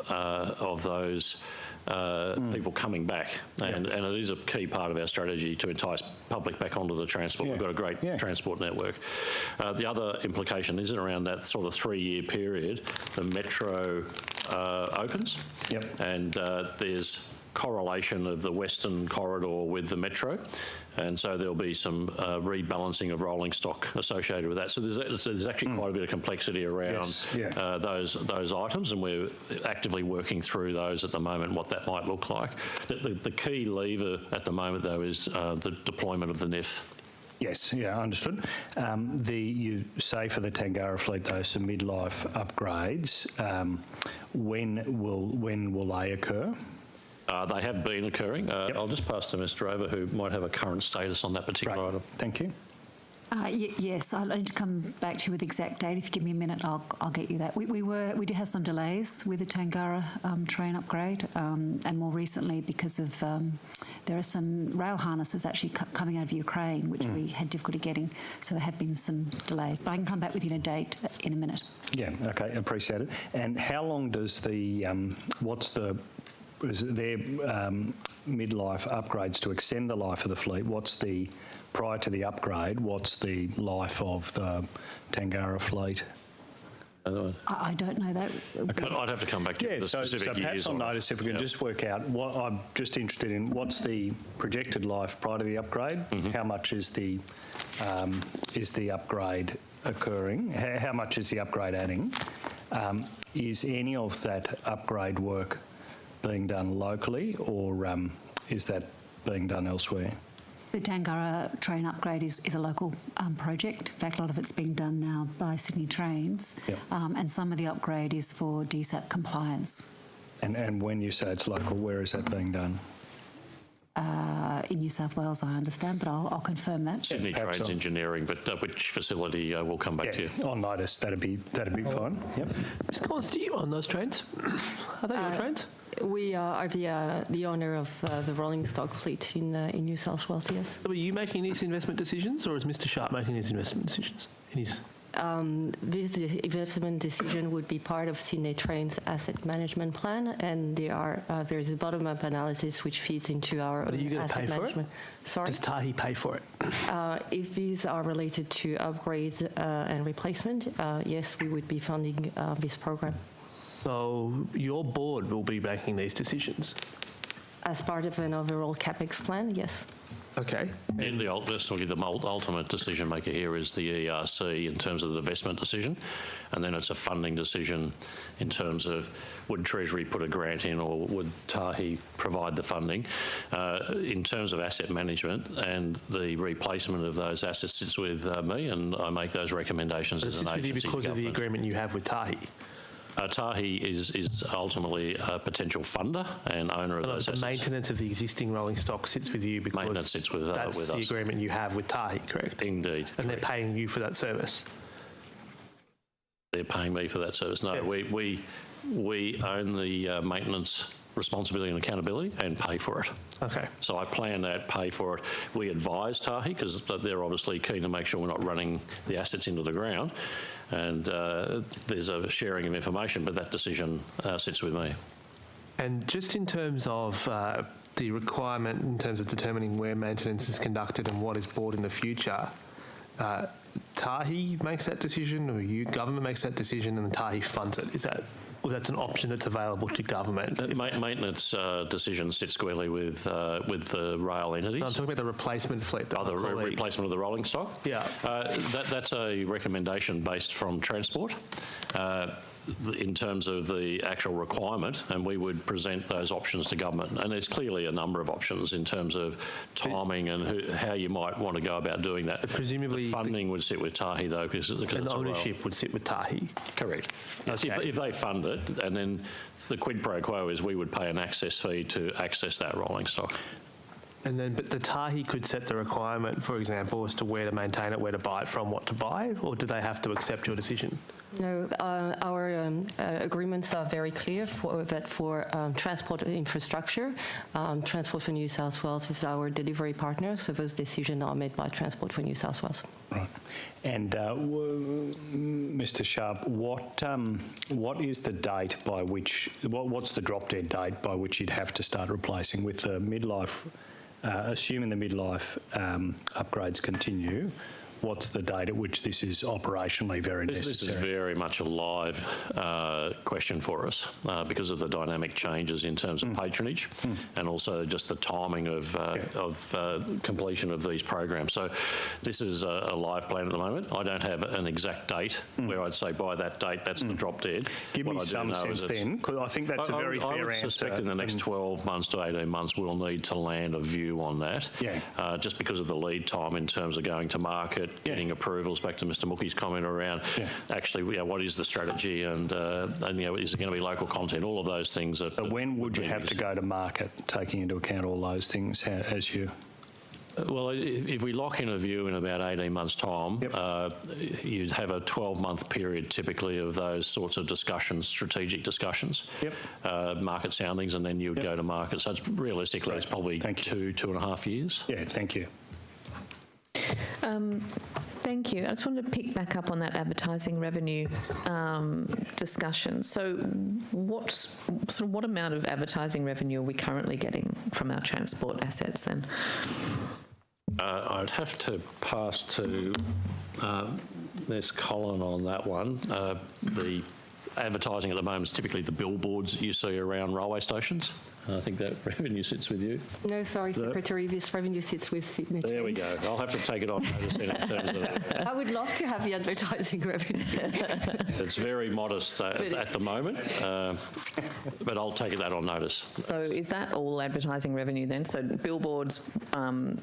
Speaker 9: those people coming back, and it is a key part of our strategy to entice public back onto the transport. We've got a great transport network. The other implication is around that sort of 3 year period, the metro opens, and there's correlation of the western corridor with the metro, and so there'll be some rebalancing of rolling stock associated with that. So there's actually quite a bit of complexity around those items, and we're actively working through those at the moment, what that might look like. The key lever at the moment, though, is the deployment of the NIF.
Speaker 8: Yes, understood. You say for the Tangara fleet, though, some midlife upgrades. When will they occur?
Speaker 9: They have been occurring. I'll just pass to Ms. Drover, who might have a current status on that particular item.
Speaker 8: Thank you.
Speaker 11: Yes, I'll need to come back to you with the exact date. If you give me a minute, I'll get you that. We did have some delays with the Tangara train upgrade, and more recently because of there are some rail harnesses actually coming out of Ukraine, which we had difficulty getting. So there have been some delays, but I can come back with you a date in a minute.
Speaker 8: Yeah. Okay. Appreciate it. And how long does is their midlife upgrades to extend the life of the fleet? Prior to the upgrade, what's the life of the Tangara fleet?
Speaker 11: I don't know that.
Speaker 9: I'd have to come back to the specific years.
Speaker 8: Perhaps on notice, if we can just work out what I'm just interested in, what's the projected life prior to the upgrade? How much is the upgrade occurring? How much is the upgrade adding? Is any of that upgrade work being done locally, or is that being done elsewhere?
Speaker 11: The Tangara train upgrade is a local project. In fact, a lot of it's being done now by Sydney Trains, and some of the upgrade is for DSAT compliance.
Speaker 8: And when you say it's local, where is that being done?
Speaker 11: In New South Wales, I understand, but I'll confirm that.
Speaker 9: Sydney Trains Engineering, but which facility we'll come back to you.
Speaker 8: On notice, that'd be fine. Yep.
Speaker 6: Ms. Collins, do you own those trains? Are they your trains?
Speaker 5: We are the owner of the rolling stock fleet in New South Wales, yes.
Speaker 6: So are you making these investment decisions, or is Mr. Sharp making these investment decisions?
Speaker 5: This investment decision would be part of Sydney Trains' asset management plan, and there's a bottom-up analysis which feeds into our
Speaker 6: But are you going to pay for it?
Speaker 5: Sorry?
Speaker 6: Does Tahi pay for it?
Speaker 5: If these are related to upgrades and replacement, yes, we would be funding this program.
Speaker 6: So your board will be making these decisions?
Speaker 5: As part of an overall CapEx plan, yes.
Speaker 6: Okay.
Speaker 9: And the ultimate decision maker here is the ERC in terms of the divestment decision, and then it's a funding decision in terms of would Treasury put a grant in or would Tahi provide the funding. In terms of asset management and the replacement of those assets sits with me, and I make those recommendations as an agency.
Speaker 6: With you because of the agreement you have with Tahi?
Speaker 9: Tahi is ultimately a potential funder and owner of those assets.
Speaker 6: The maintenance of the existing rolling stock sits with you because
Speaker 9: maintenance sits with
Speaker 6: that's
Speaker 9: with
Speaker 6: the
Speaker 9: us.
Speaker 6: agreement you have with Tahi, correct?
Speaker 9: Indeed.
Speaker 6: And they're paying you for that service?
Speaker 9: they're paying me for that service. No, we own the maintenance responsibility and accountability and pay for it.
Speaker 6: Okay.
Speaker 9: So I plan that, pay for it. We advise Tahi because they're obviously keen to make sure we're not running the assets into the ground, and there's a sharing of information, but that decision sits with me.
Speaker 6: And just in terms of the requirement, in terms of determining where maintenance is conducted and what is bought in the future, Tahi makes that decision, or government makes that decision, and Tahi funds it. Is that? Well, that's an option that's available to government.
Speaker 9: Maintenance decisions sit squarely with the rail entities.
Speaker 6: No, I'm talking about the replacement fleet.
Speaker 9: The replacement of the rolling stock?
Speaker 6: Yeah.
Speaker 9: That's a recommendation based from Transport in terms of the actual requirement, and we would present those options to government. And there's clearly a number of options in terms of timing and how you might want to go about doing that.
Speaker 6: Presumably,
Speaker 9: the funding would sit with Tahi, though, because
Speaker 6: and ownership would sit with Tahi.
Speaker 9: Correct. Yes,
Speaker 6: Okay.
Speaker 9: if they fund it, and then the quid pro quo is we would pay an access fee to access that rolling stock.
Speaker 6: And then, but the Tahi could set the requirement, for example, as to where to maintain it, where to buy it from, what to buy, or do they have to accept your decision?
Speaker 5: No, our agreements are very clear for transport infrastructure. Transport for New South Wales is our delivery partner, so those decisions are made by Transport for New South Wales.
Speaker 8: Right. And Mr. Sharp, what is the date by which, what's the drop-dead date by which you'd have to start replacing with the midlife, assuming the midlife upgrades continue? What's the date at which this is operationally very necessary?
Speaker 9: This is very much a live question for us because of the dynamic changes in terms of patronage and also just the timing of completion of these programs. So this is a live plan at the moment. I don't have an exact date where I'd say by that date that's the drop dead.
Speaker 8: Give me some sense then, because I think that's a very fair answer.
Speaker 9: I would suspect in the next 12 months to 18 months we'll need to land a view on that.
Speaker 8: Yeah.
Speaker 9: Just because of the lead time in terms of going to market, getting approvals, back to Mr. Mookie's comment around actually what is the strategy and is it going to be local content, all of those things.
Speaker 8: But when would you have to go to market, taking into account all those things as you...
Speaker 9: Well, if we lock in a view in about 18 months' time, you'd have a 12-month period typically of those sorts of discussions, strategic discussions, market soundings, and then you would go to market. So it's realistically, it's probably 2.5 years.
Speaker 8: Yeah, thank you.
Speaker 1: Thank you. I just wanted to pick back up on that advertising revenue discussion. So what amount of advertising revenue are we currently getting from our transport assets then?
Speaker 9: I'd have to pass to there's Colin on that one. The advertising at the moment is typically the billboards that you see around railway stations. I think that revenue sits with you.
Speaker 5: No, sorry, Secretary, this revenue sits with signatories.
Speaker 9: There we go. I'll have to take it on notice in terms of that.
Speaker 5: I would love to have the advertising revenue.
Speaker 9: It's very modest at the moment, but I'll take that on notice.
Speaker 1: So is that all advertising revenue then? So billboards,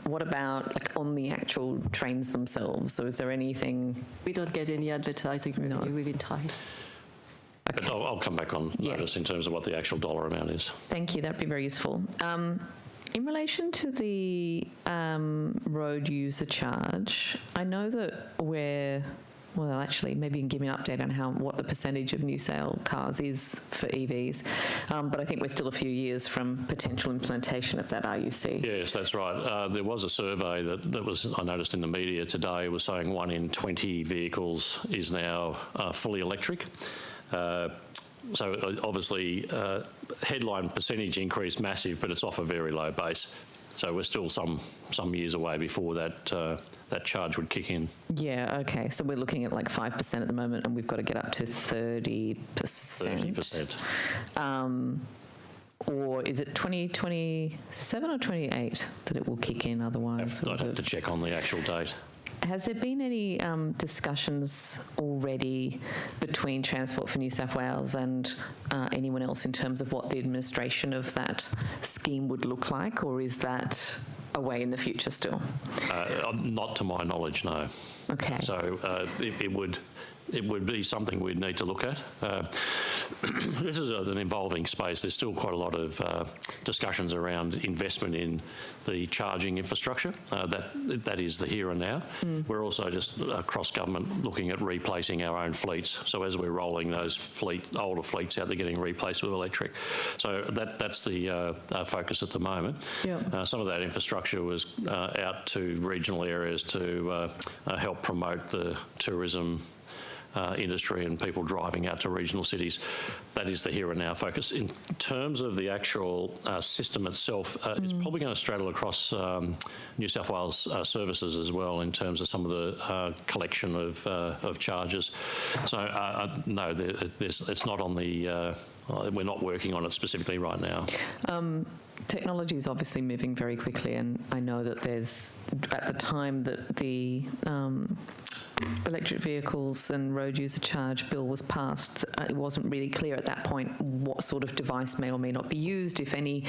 Speaker 1: what about like on the actual trains themselves? So is there anything?
Speaker 5: We don't get any advertising revenue within Tahi.
Speaker 9: But I'll come back on notice in terms of what the actual dollar amount is.
Speaker 1: Thank you. That'd be very useful. In relation to the road user charge, I know that well, actually, maybe you can give me an update on what the percentage of new sale cars is for EVs. But I think we're still a few years from potential implementation of that RUC.
Speaker 9: Yes, that's right. There was a survey that was, I noticed in the media today, was saying 1 in 20 vehicles is now fully electric. So obviously, headline percentage increase massive, but it's off a very low base. So we're still some years away before that charge would kick in.
Speaker 1: Yeah, okay. So we're looking at like 5% at the moment, and we've got to get up to 30%. 30%. Or is it 2027 or 28 that it will kick in otherwise?
Speaker 9: I'd have to check on the actual date.
Speaker 1: Has there been any discussions already between Transport for New South Wales and anyone else in terms of what the administration of that scheme would look like, or is that away in the future still?
Speaker 9: Not to my knowledge, no.
Speaker 1: Okay.
Speaker 9: So it would... it would be something we'd need to look at. This is an evolving space. There's still quite a lot of discussions around investment in the charging infrastructure. That is the here and now. We're also just across government looking at replacing our own fleets. So as we're rolling those older fleets out, they're getting replaced with electric. So that's the focus at the moment.
Speaker 1: Yep.
Speaker 9: Some of that infrastructure was out to regional areas to help promote the tourism industry and people driving out to regional cities. That is the here and now focus. In terms of the actual system itself, it's probably going to straddle across New South Wales services as well in terms of some of the collection of charges. So no, it's not on the. We're not working on it specifically right now.
Speaker 1: Technology is obviously moving very quickly, and I know that there's, at the time that the electric vehicles and road user charge bill was passed, it wasn't really clear at that point what sort of device may or may not be used, if any,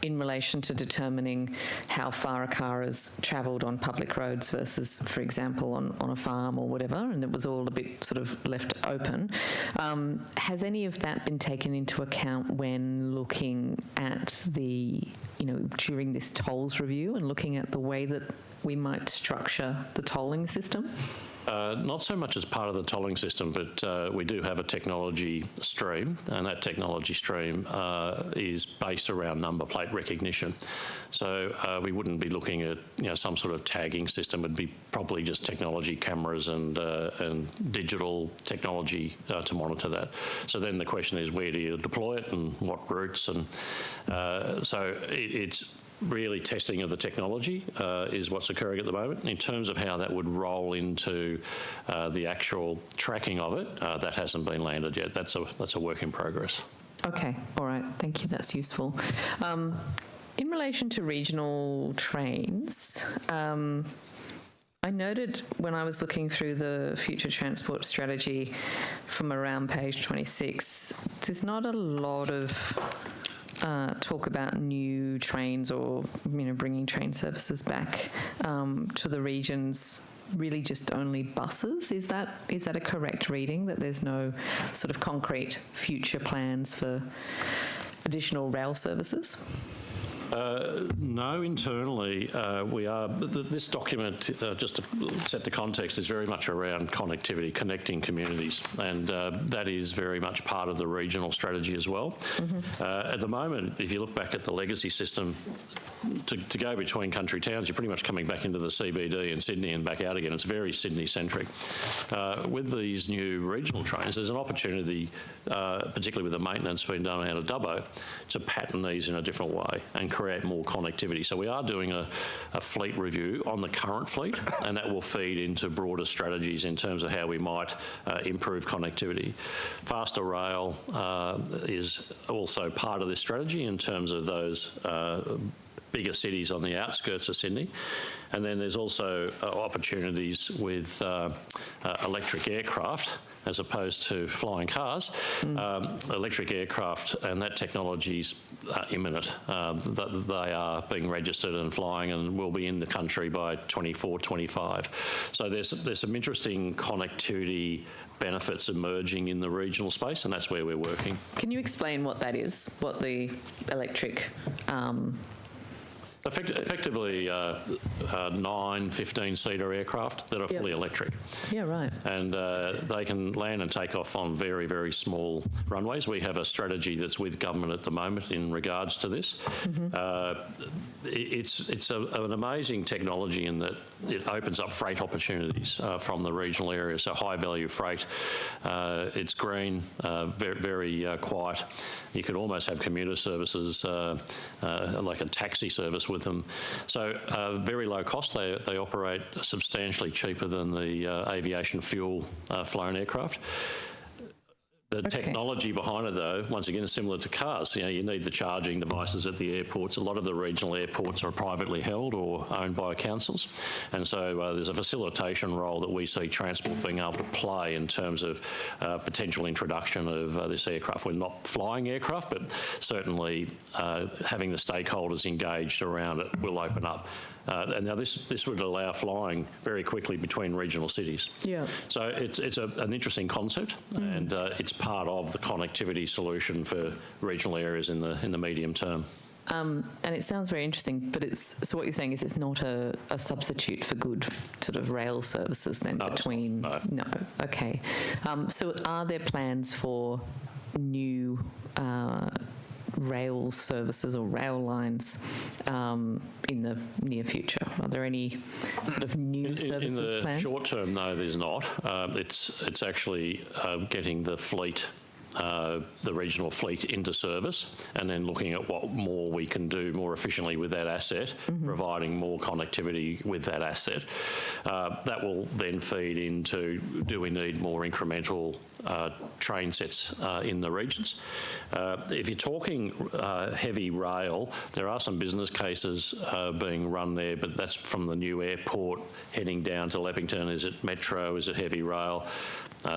Speaker 1: in relation to determining how far a car has travelled on public roads versus, for example, on a farm or whatever, and it was all a bit sort of left open. Has any of that been taken into account when looking at the, during this tolls review and looking at the way that we might structure the tolling system?
Speaker 9: Not so much as part of the tolling system, but we do have a technology stream, and that technology stream is based around number plate recognition. So we wouldn't be looking at some sort of tagging system. It'd be probably just technology cameras and digital technology to monitor that. So then the question is, where do you deploy it and what routes? And so it's really testing of the technology is what's occurring at the moment. In terms of how that would roll into the actual tracking of it, that hasn't been landed yet. That's a work in progress.
Speaker 1: Okay, all right, thank you, that's useful. In relation to regional trains, I noted when I was looking through the future transport strategy from around page 26, there's not a lot of talk about new trains or bringing train services back to the regions. Really, just only buses. Is that a correct reading, that there's no sort of concrete future plans for additional rail services?
Speaker 9: No, internally we are. This document, just to set the context, is very much around connectivity, connecting communities, and that is very much part of the regional strategy as well. At the moment, if you look back at the legacy system, to go between country towns, you're pretty much coming back into the CBD in Sydney and back out again. It's very Sydney-centric. With these new regional trains, there's an opportunity, particularly with the maintenance being done out of Dubbo, to pattern these in a different way and create more connectivity. So we are doing a fleet review on the current fleet, and that will feed into broader strategies in terms of how we might improve connectivity. Faster rail is also part of this strategy in terms of those bigger cities on the outskirts of Sydney. And then there's also opportunities with electric aircraft as opposed to flying cars. Electric aircraft, and that technology's imminent. They are being registered and flying and will be in the country by 24, 25. So there's some interesting connectivity benefits emerging in the regional space, and that's where we're working.
Speaker 1: Can you explain what that is, what the electric...
Speaker 9: Effectively, 9 15-seater aircraft that are fully electric.
Speaker 1: Yeah, right.
Speaker 9: And they can land and take off on very, very small runways. We have a strategy that's with government at the moment in regards to this. It's an amazing technology in that it opens up freight opportunities from the regional area. So high-value freight. It's green, very, very quiet. You could almost have commuter services like a taxi service with them. So very low cost. They operate substantially cheaper than the aviation fuel flown aircraft. The technology behind it, though, once again, is similar to cars. You need the charging devices at the airports. A lot of the regional airports are privately held or owned by councils. And so there's a facilitation role that we see transport being able to play in terms of potential introduction of this aircraft. We're not flying aircraft, but certainly having the stakeholders engaged around it will open up And now this would allow flying very quickly between regional cities.
Speaker 1: Yeah.
Speaker 9: So it's an interesting concept, and it's part of the connectivity solution for regional areas in the medium term.
Speaker 1: And it sounds very interesting, but so what you're saying is it's not a substitute for good sort of rail services then between... No. Okay. So are there plans for new rail services or rail lines in the near future? Are there any sort of new services
Speaker 9: planned? In the short term, no, there's not. It's actually getting the fleet, the regional fleet into service, and then looking at what more we can do more efficiently with that asset, providing more connectivity with that asset. That will then feed into, do we need more incremental train sets in the regions? If you're talking heavy rail, there are some business cases being run there, but that's from the new airport heading down to Leppington. Is it metro? Is it heavy rail?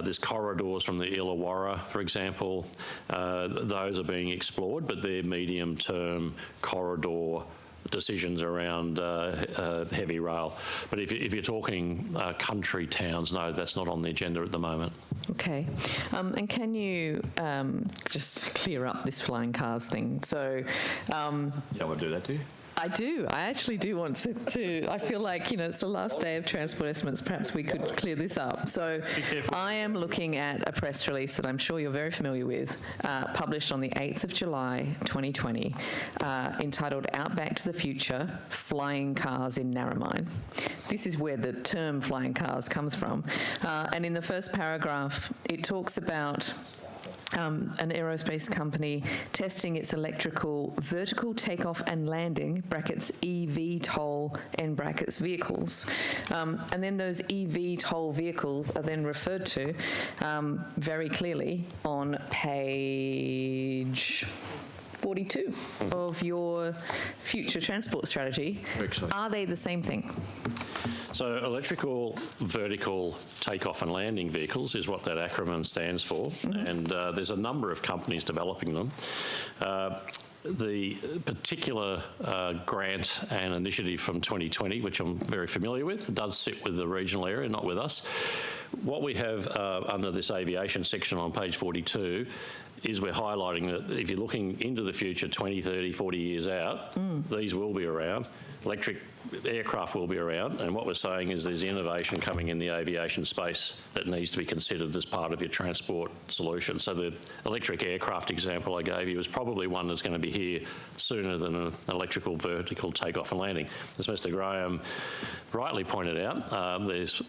Speaker 9: There's corridors from the Illawarra, for example. Those are being explored, but they're medium-term corridor decisions around heavy rail. But if you're talking country towns, no, that's not on the agenda at the moment.
Speaker 1: Okay. And can you just clear up this flying cars thing? So,
Speaker 12: you don't want to do that, do you?
Speaker 1: I do. I actually do want to. I feel like, it's the last day of transport estimates. Perhaps we could clear this up. So I am looking at a press release that I'm sure you're very familiar with, published on the 8th of July 2020, entitled Outback to the Future, Flying Cars in Narromine. This is where the term flying cars comes from. And in the first paragraph, it talks about an aerospace company testing its electrical vertical takeoff and landing (brackets eVTOL end brackets) vehicles, and then those eVTOL vehicles are then referred to very clearly on page 42 of your future transport strategy. Are they the same thing?
Speaker 9: So electrical vertical takeoff and landing vehicles is what that acronym stands for, and there's a number of companies developing them. The particular grant and initiative from 2020, which I'm very familiar with, does sit with the regional area, not with us. What we have under this aviation section on page 42 is we're highlighting that if you're looking into the future, 20, 30, 40 years out, these will be around. Electric aircraft will be around, and what we're saying is there's innovation coming in the aviation space that needs to be considered as part of your transport solution. So the electric aircraft example I gave you is probably one that's going to be here sooner than an electrical vertical takeoff and landing. As Mr. Graham rightly pointed out, there's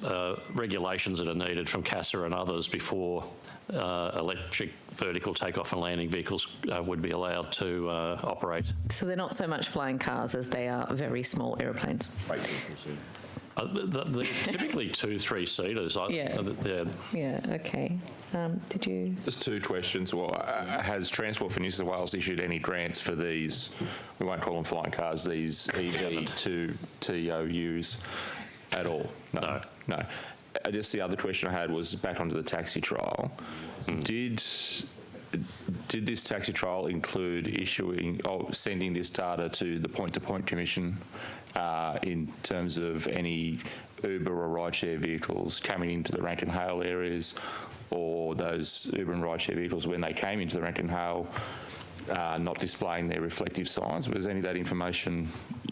Speaker 9: regulations that are needed from CASA and others before electric vertical takeoff and landing vehicles would be allowed to operate.
Speaker 1: So they're not so much flying cars as they are very small aeroplanes.
Speaker 9: They're typically 2-3-seaters.
Speaker 1: Yeah, okay. Did you...
Speaker 10: Just two questions. Well, has Transport for New South Wales issued any grants for these, we won't call them flying cars, these EV2TOUs at all? No. Just the other question I had was back onto the taxi trial. Did this taxi trial include sending this data to the Point-to-Point Commission in terms of any Uber or rideshare vehicles coming into the Rankine Hale areas, or those Uber and rideshare vehicles when they came into the Rankine Hale not displaying their reflective signs? Was any of that information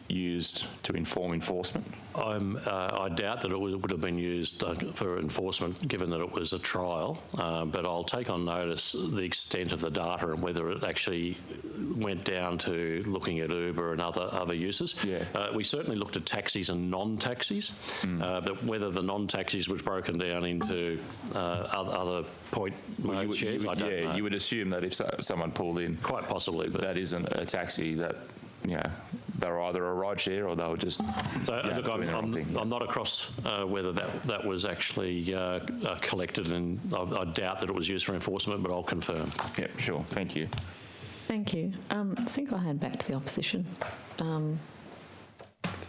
Speaker 10: used to inform enforcement?
Speaker 9: I doubt that it would have been used for enforcement, given that it was a trial, but I'll take on notice the extent of the data and whether it actually went down to looking at Uber and other uses. We certainly looked at taxis and non-taxis, but whether the non-taxis was broken down into other point mode shares, I don't know.
Speaker 10: You would assume that if someone pulled in...
Speaker 9: Quite possibly. But
Speaker 10: that isn't a taxi, that... they're either a rideshare or they were just...
Speaker 9: look, I'm not across whether that was actually collected, and I doubt that it was used for enforcement, but I'll confirm.
Speaker 10: Yep, sure. Thank you.
Speaker 1: Thank you. I think I'll hand back to the opposition.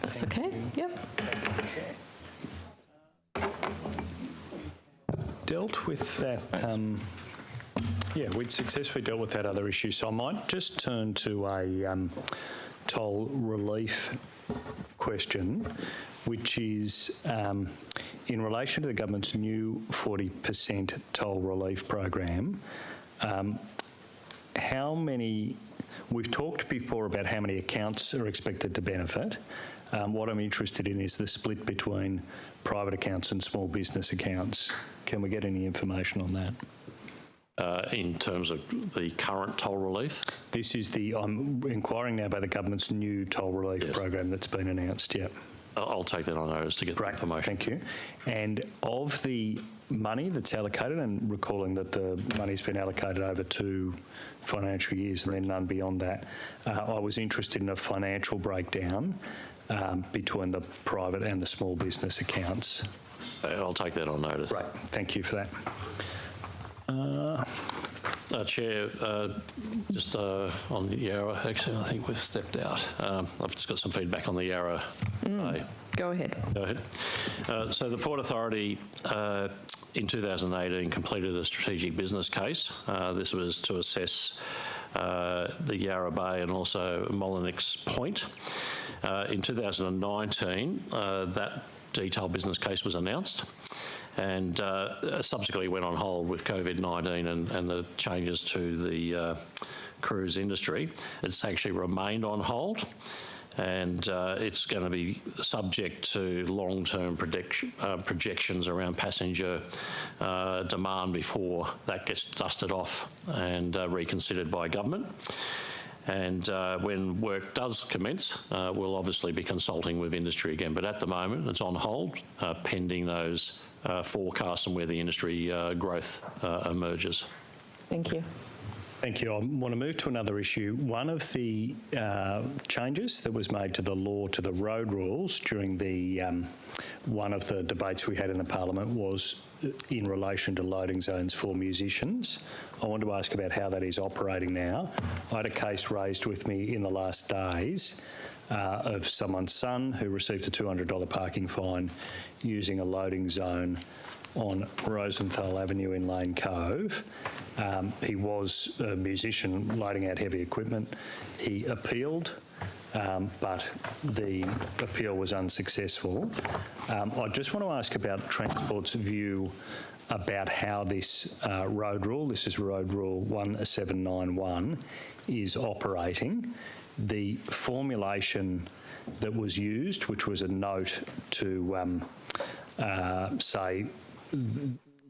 Speaker 1: That's okay? Yep.
Speaker 8: Dealt with that... we'd successfully dealt with that other issue. So I might just turn to a toll relief question, which is in relation to the government's new 40% toll relief program. How many? We've talked before about how many accounts are expected to benefit. What I'm interested in is the split between private accounts and small business accounts. Can we get any information on that?
Speaker 9: In terms of the current toll relief?
Speaker 8: This is I'm inquiring now about the government's new toll relief program that's been announced, yeah.
Speaker 9: I'll take that on notice to get that information.
Speaker 8: Thank you. And of the money that's allocated, and recalling that the money's been allocated over 2 financial years and then none beyond that, I was interested in a financial breakdown between the private and the small business accounts.
Speaker 9: I'll take that on notice.
Speaker 8: Right, thank you for that.
Speaker 9: Chair, just on the Yarra, actually, I think we've stepped out. I've just got some feedback on the Yarra.
Speaker 1: Go ahead.
Speaker 9: Go ahead. So the Port Authority in 2018 completed a strategic business case. This was to assess the Yarra Bay and also Molyneux Point. In 2019, that detailed business case was announced and subsequently went on hold with COVID-19 and the changes to the cruise industry. It's actually remained on hold, and it's going to be subject to long-term projections around passenger demand before that gets dusted off and reconsidered by government. And when work does commence, we'll obviously be consulting with industry again. But at the moment, it's on hold, pending those forecasts and where the industry growth emerges.
Speaker 1: Thank you.
Speaker 8: Thank you. I want to move to another issue. One of the changes that was made to the law, to the road rules during the one of the debates we had in the Parliament was in relation to loading zones for musicians. I want to ask about how that is operating now. I had a case raised with me in the last days of someone's son who received a $200 parking fine using a loading zone on Rosenthal Avenue in Lane Cove. He was a musician loading out heavy equipment. He appealed, but the appeal was unsuccessful. I just want to ask about Transport's view about how this road rule, this is Road Rule 1791, is operating. The formulation that was used, which was a note to say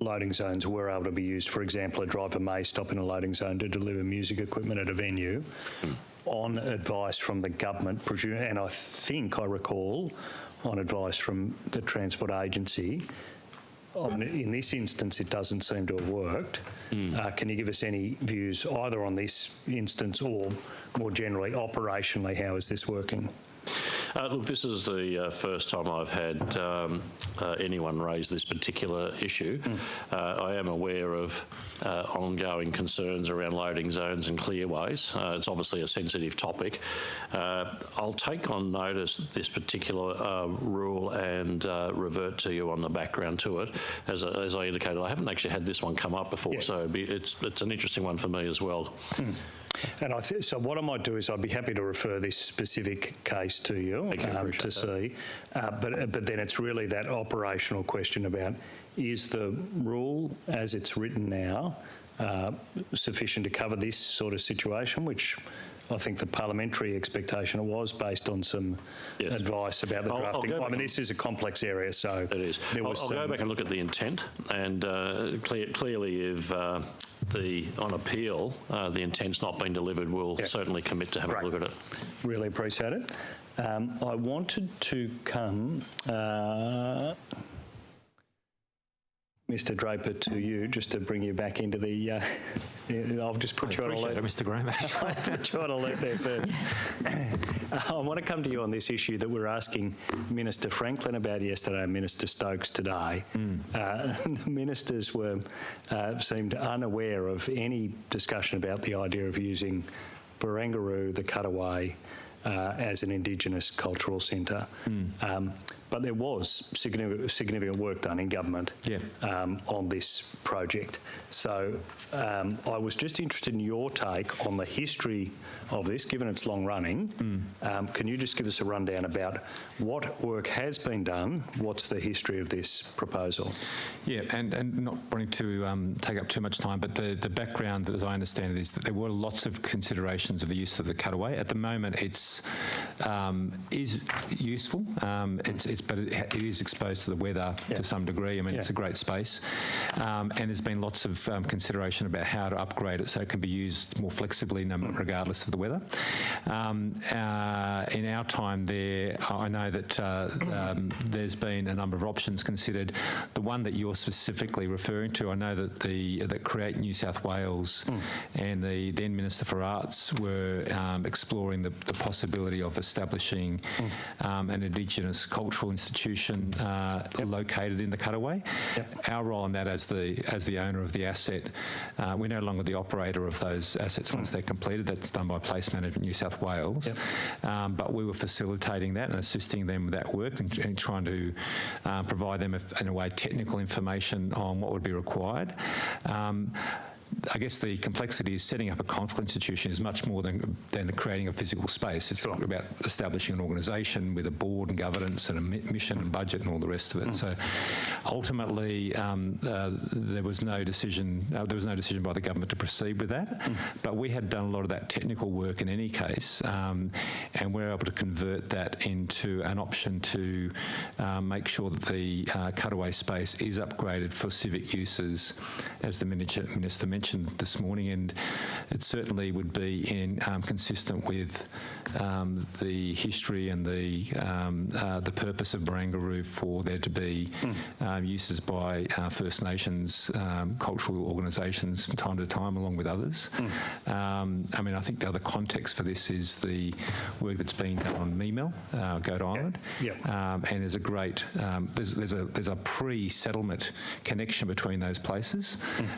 Speaker 8: loading zones were able to be used. For example, a driver may stop in a loading zone to deliver music equipment at a venue on advice from the government, and I think I recall on advice from the Transport Agency. In this instance, it doesn't seem to have worked. Can you give us any views either on this instance or more generally, operationally, how is this working?
Speaker 9: Look, this is the first time I've had anyone raise this particular issue. I am aware of ongoing concerns around loading zones and clearways. It's obviously a sensitive topic. I'll take on notice this particular rule and revert to you on the background to it. As I indicated, I haven't actually had this one come up before, so it's an interesting one for me as well.
Speaker 8: And so what I might do is I'd be happy to refer this specific case to you to see. But then it's really that operational question about, is the rule as it's written now sufficient to cover this sort of situation, which I think the parliamentary expectation was based on some advice about the drafting. I mean, this is a complex area, so
Speaker 9: it is. I'll go back and look at the intent, and clearly, if on appeal the intent's not been delivered, we'll certainly commit to having a look at it.
Speaker 8: Really appreciate it. I wanted to come, Mr. Draper, to you, just to bring you back into the. I'll just put you on alert,
Speaker 3: Mr. Graham.
Speaker 8: I'll put you on alert there first. I want to come to you on this issue that we're asking Minister Franklin about yesterday and Minister Stokes today. The ministers seemed unaware of any discussion about the idea of using Barangaroo, the Cutaway, as an Indigenous cultural centre. but there was significant work done in government on this project. So I was just interested in your take on the history of this, given it's long running. Can you just give us a rundown about what work has been done? What's the history of this proposal?
Speaker 3: Yeah, and not wanting to take up too much time, but the background, as I understand it, is that there were lots of considerations of the use of the cutaway. At the moment, it's is useful, but it is exposed to the weather to some degree. I mean, it's a great space, and there's been lots of consideration about how to upgrade it so it can be used more flexibly, regardless of the weather. In our time there, I know that there's been a number of options considered. The one that you're specifically referring to, I know that that Create New South Wales and the then Minister for Arts were exploring the possibility of establishing an Indigenous cultural institution located in the cutaway. Our role in that as the owner of the asset, we're no longer the operator of those assets once they're completed. That's done by Place Management New South Wales. But we were facilitating that and assisting them with that work and trying to provide them, in a way, technical information on what would be required. I guess the complexity is setting up a cultural institution is much more than creating a physical space. It's about establishing an organisation with a board and governance and a mission and budget and all the rest of it. So ultimately, there was no decision. There was no decision by the government to proceed with that. But we had done a lot of that technical work in any case, and we're able to convert that into an option to make sure that the cutaway space is upgraded for civic uses, as the Minister mentioned this morning, and it certainly would be consistent with the history and the purpose of Barangaroo for there to be uses by First Nations cultural organisations from time to time, along with others. I mean, I think the other context for this is the work that's been done on Memel, Goat Island, and there's a great there's a pre-settlement connection between those places,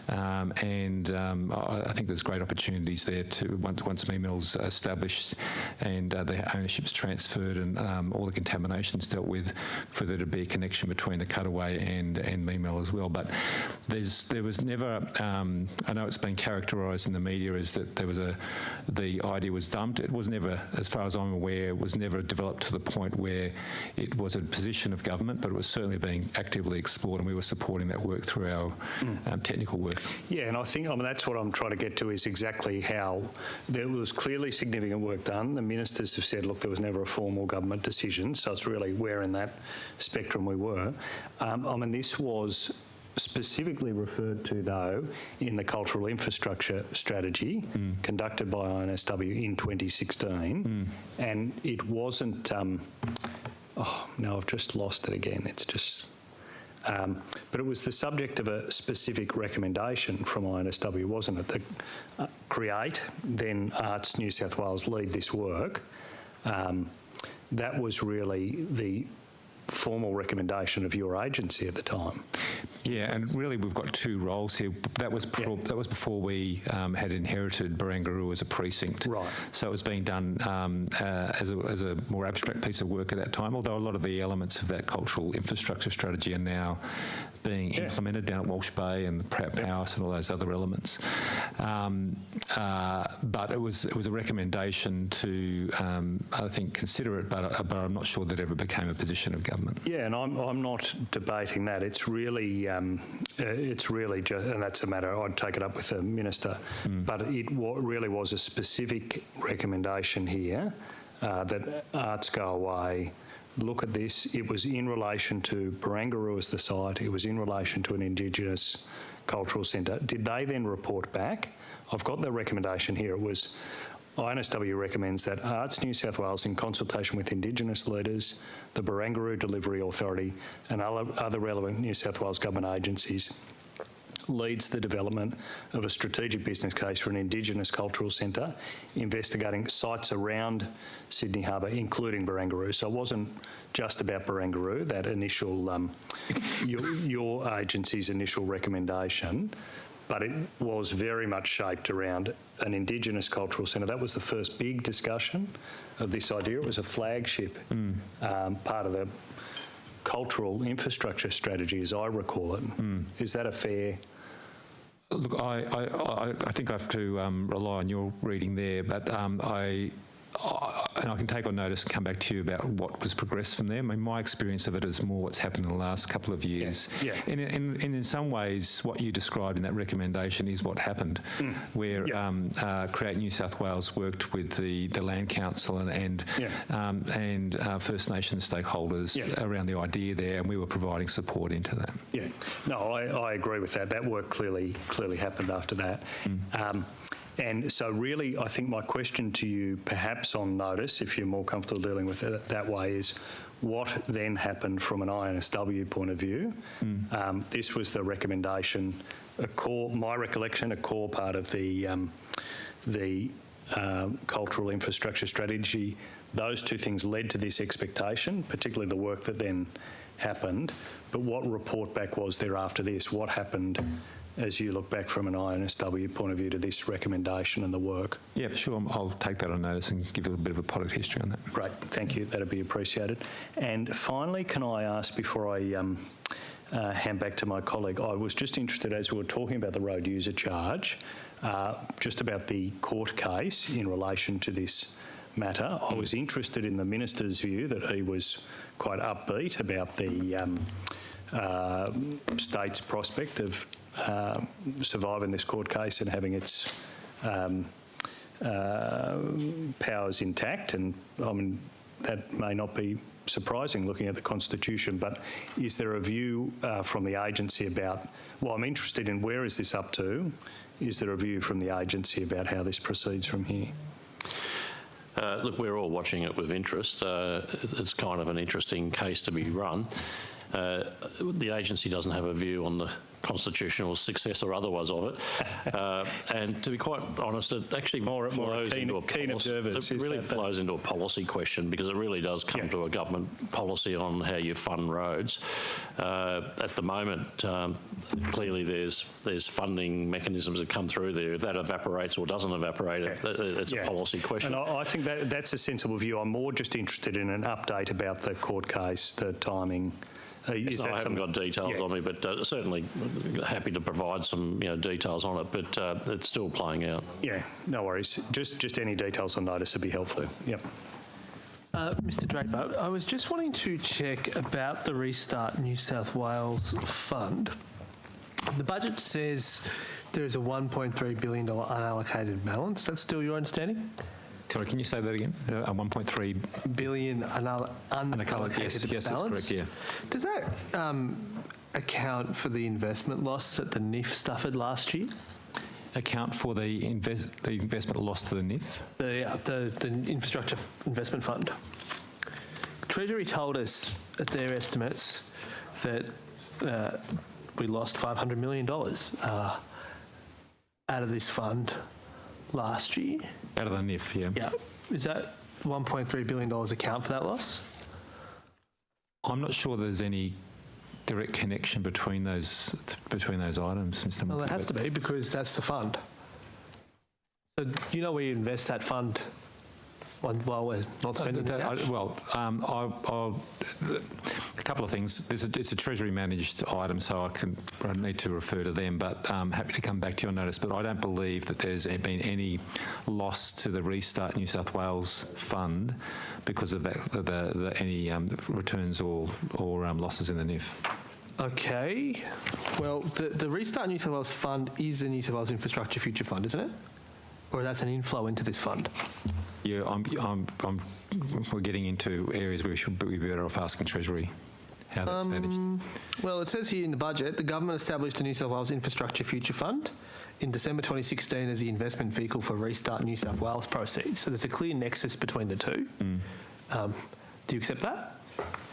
Speaker 3: and I think there's great opportunities there to once Memel's established and the ownership's transferred and all the contaminations dealt with, for there to be a connection between the cutaway and Memel as well. But there was never. I know it's been characterised in the media as that the idea was dumped. It was never, as far as I'm aware, was never developed to the point where it was a position of government, but it was certainly being actively explored, and we were supporting that work through our technical work.
Speaker 8: Yeah, and I think that's what I'm trying to get to, is exactly how there was clearly significant work done. The ministers have said, look, there was never a formal government decision, so it's really where in that spectrum we were. I mean, this was specifically referred to, though, in the cultural infrastructure strategy conducted by INSW in 2016, and it wasn't. Oh no, I've just lost it again. It's just. But it was the subject of a specific recommendation from INSW, wasn't it? That Create, then Arts New South Wales, lead this work. That was really the formal recommendation of your agency at the time.
Speaker 3: Yeah, and really we've got two roles here. That was before we had inherited Barangaroo as a precinct. Right. So it was being done as a more abstract piece of work at that time, although a lot of the elements of that cultural infrastructure strategy are now being implemented down at Walsh Bay and the Powis and all those other elements. But it was a recommendation to, I think, consider it, but I'm not sure that ever became a position of government.
Speaker 8: Yeah, and I'm not debating that. It's really just, and that's a matter, I'd take it up with the Minister, but it really was a specific recommendation here that Arts go away, look at this. It was in relation to Barangaroo as the site. It was in relation to an Indigenous cultural centre. Did they then report back? I've got the recommendation here. It was INSW recommends that Arts New South Wales, in consultation with Indigenous leaders, the Barangaroo Delivery Authority and other relevant New South Wales government agencies, leads the development of a strategic business case for an Indigenous cultural centre, investigating sites around Sydney Harbour, including Barangaroo. So it wasn't just about Barangaroo, that initial, your agency's initial recommendation, but it was very much shaped around an Indigenous cultural centre. That was the first big discussion of this idea. It was a flagship part of the cultural infrastructure strategy, as I recall it. Is that a fair...
Speaker 3: Look, I think I have to rely on your reading there, but and I can take on notice and come back to you about what was progressed from there. I mean, my experience of it is more what's happened in the last couple of years.
Speaker 8: Yeah.
Speaker 3: And in some ways, what you described in that recommendation is what happened, where Create New South Wales worked with the Land Council and First Nations stakeholders around the idea there, and we were providing support into that.
Speaker 8: Yeah. No, I agree with that. That work clearly happened after that. And so really, I think my question to you, perhaps on notice, if you're more comfortable dealing with it that way, is what then happened from an INSW point of view? This was the recommendation, my recollection, a core part of the cultural infrastructure strategy. Those two things led to this expectation, particularly the work that then happened. But what report back was there after this? What happened as you look back from an INSW point of view to this recommendation and the work?
Speaker 3: Yeah, sure. I'll take that on notice and give you a bit of a product history on that.
Speaker 8: Great, thank you. That'd be appreciated. And finally, can I ask, before I hand back to my colleague, I was just interested, as we were talking about the road user charge, just about the court case in relation to this matter. I was interested in the Minister's view that he was quite upbeat about the state's prospect of surviving this court case and having its powers intact. And I mean, that may not be surprising looking at the Constitution, but is there a view from the agency about, well, I'm interested in where is this up to? Is there a view from the agency about how this proceeds from here?
Speaker 9: Look, we're all watching it with interest. It's kind of an interesting case to be run. The agency doesn't have a view on the constitutional success or otherwise of it, and to be quite honest, it actually flows into a policy question, because it really does come to a government policy on how you fund roads. At the moment, clearly there's funding mechanisms that come through there. If that evaporates or doesn't evaporate, it's a policy question.
Speaker 8: And I think that's a sensible view. I'm more just interested in an update about the court case, the timing.
Speaker 9: I haven't got details on me, but certainly happy to provide some details on it, but it's still playing out.
Speaker 8: Yeah, no worries. Just any details on notice would be helpful. Yep.
Speaker 13: Mr Draper, I was just wanting to check about the Restart New South Wales fund. The budget says there is a $1.3 billion unallocated balance. That's still your understanding?
Speaker 3: Sorry, can you say that again? A 1.3
Speaker 13: billion unallocated
Speaker 3: yes,
Speaker 13: balance.
Speaker 3: That's correct. Yeah.
Speaker 13: Does that account for the investment loss at the NIF Stafford last year?
Speaker 3: Account for the investment loss to the NIF?
Speaker 13: The Infrastructure Investment Fund. Treasury told us at their estimates that we lost $500 million out of this fund last year.
Speaker 3: Out of the NIF, yeah.
Speaker 13: Yeah. Is that $1.3 billion account for that loss?
Speaker 3: I'm not sure there's any direct connection between those items, Mr.
Speaker 13: Well, there has to be, because that's the fund. So do you know where you invest that fund while we're not spending the cash?
Speaker 3: A couple of things. It's a Treasury managed item, so I need to refer to them, but I'm happy to come back to your notice. But I don't believe that there's been any loss to the Restart New South Wales fund because of that, any returns or losses in the NIF.
Speaker 13: Okay. Well, the Restart New South Wales fund is the New South Wales Infrastructure Future Fund, isn't it? Or that's an inflow into this fund?
Speaker 3: Yeah, we're getting into areas where we should be better off asking Treasury how that's managed.
Speaker 13: Well, it says here in the budget, the government established the New South Wales Infrastructure Future Fund in December 2016 as the investment vehicle for Restart New South Wales proceeds. So there's a clear nexus between the two. Do you accept that?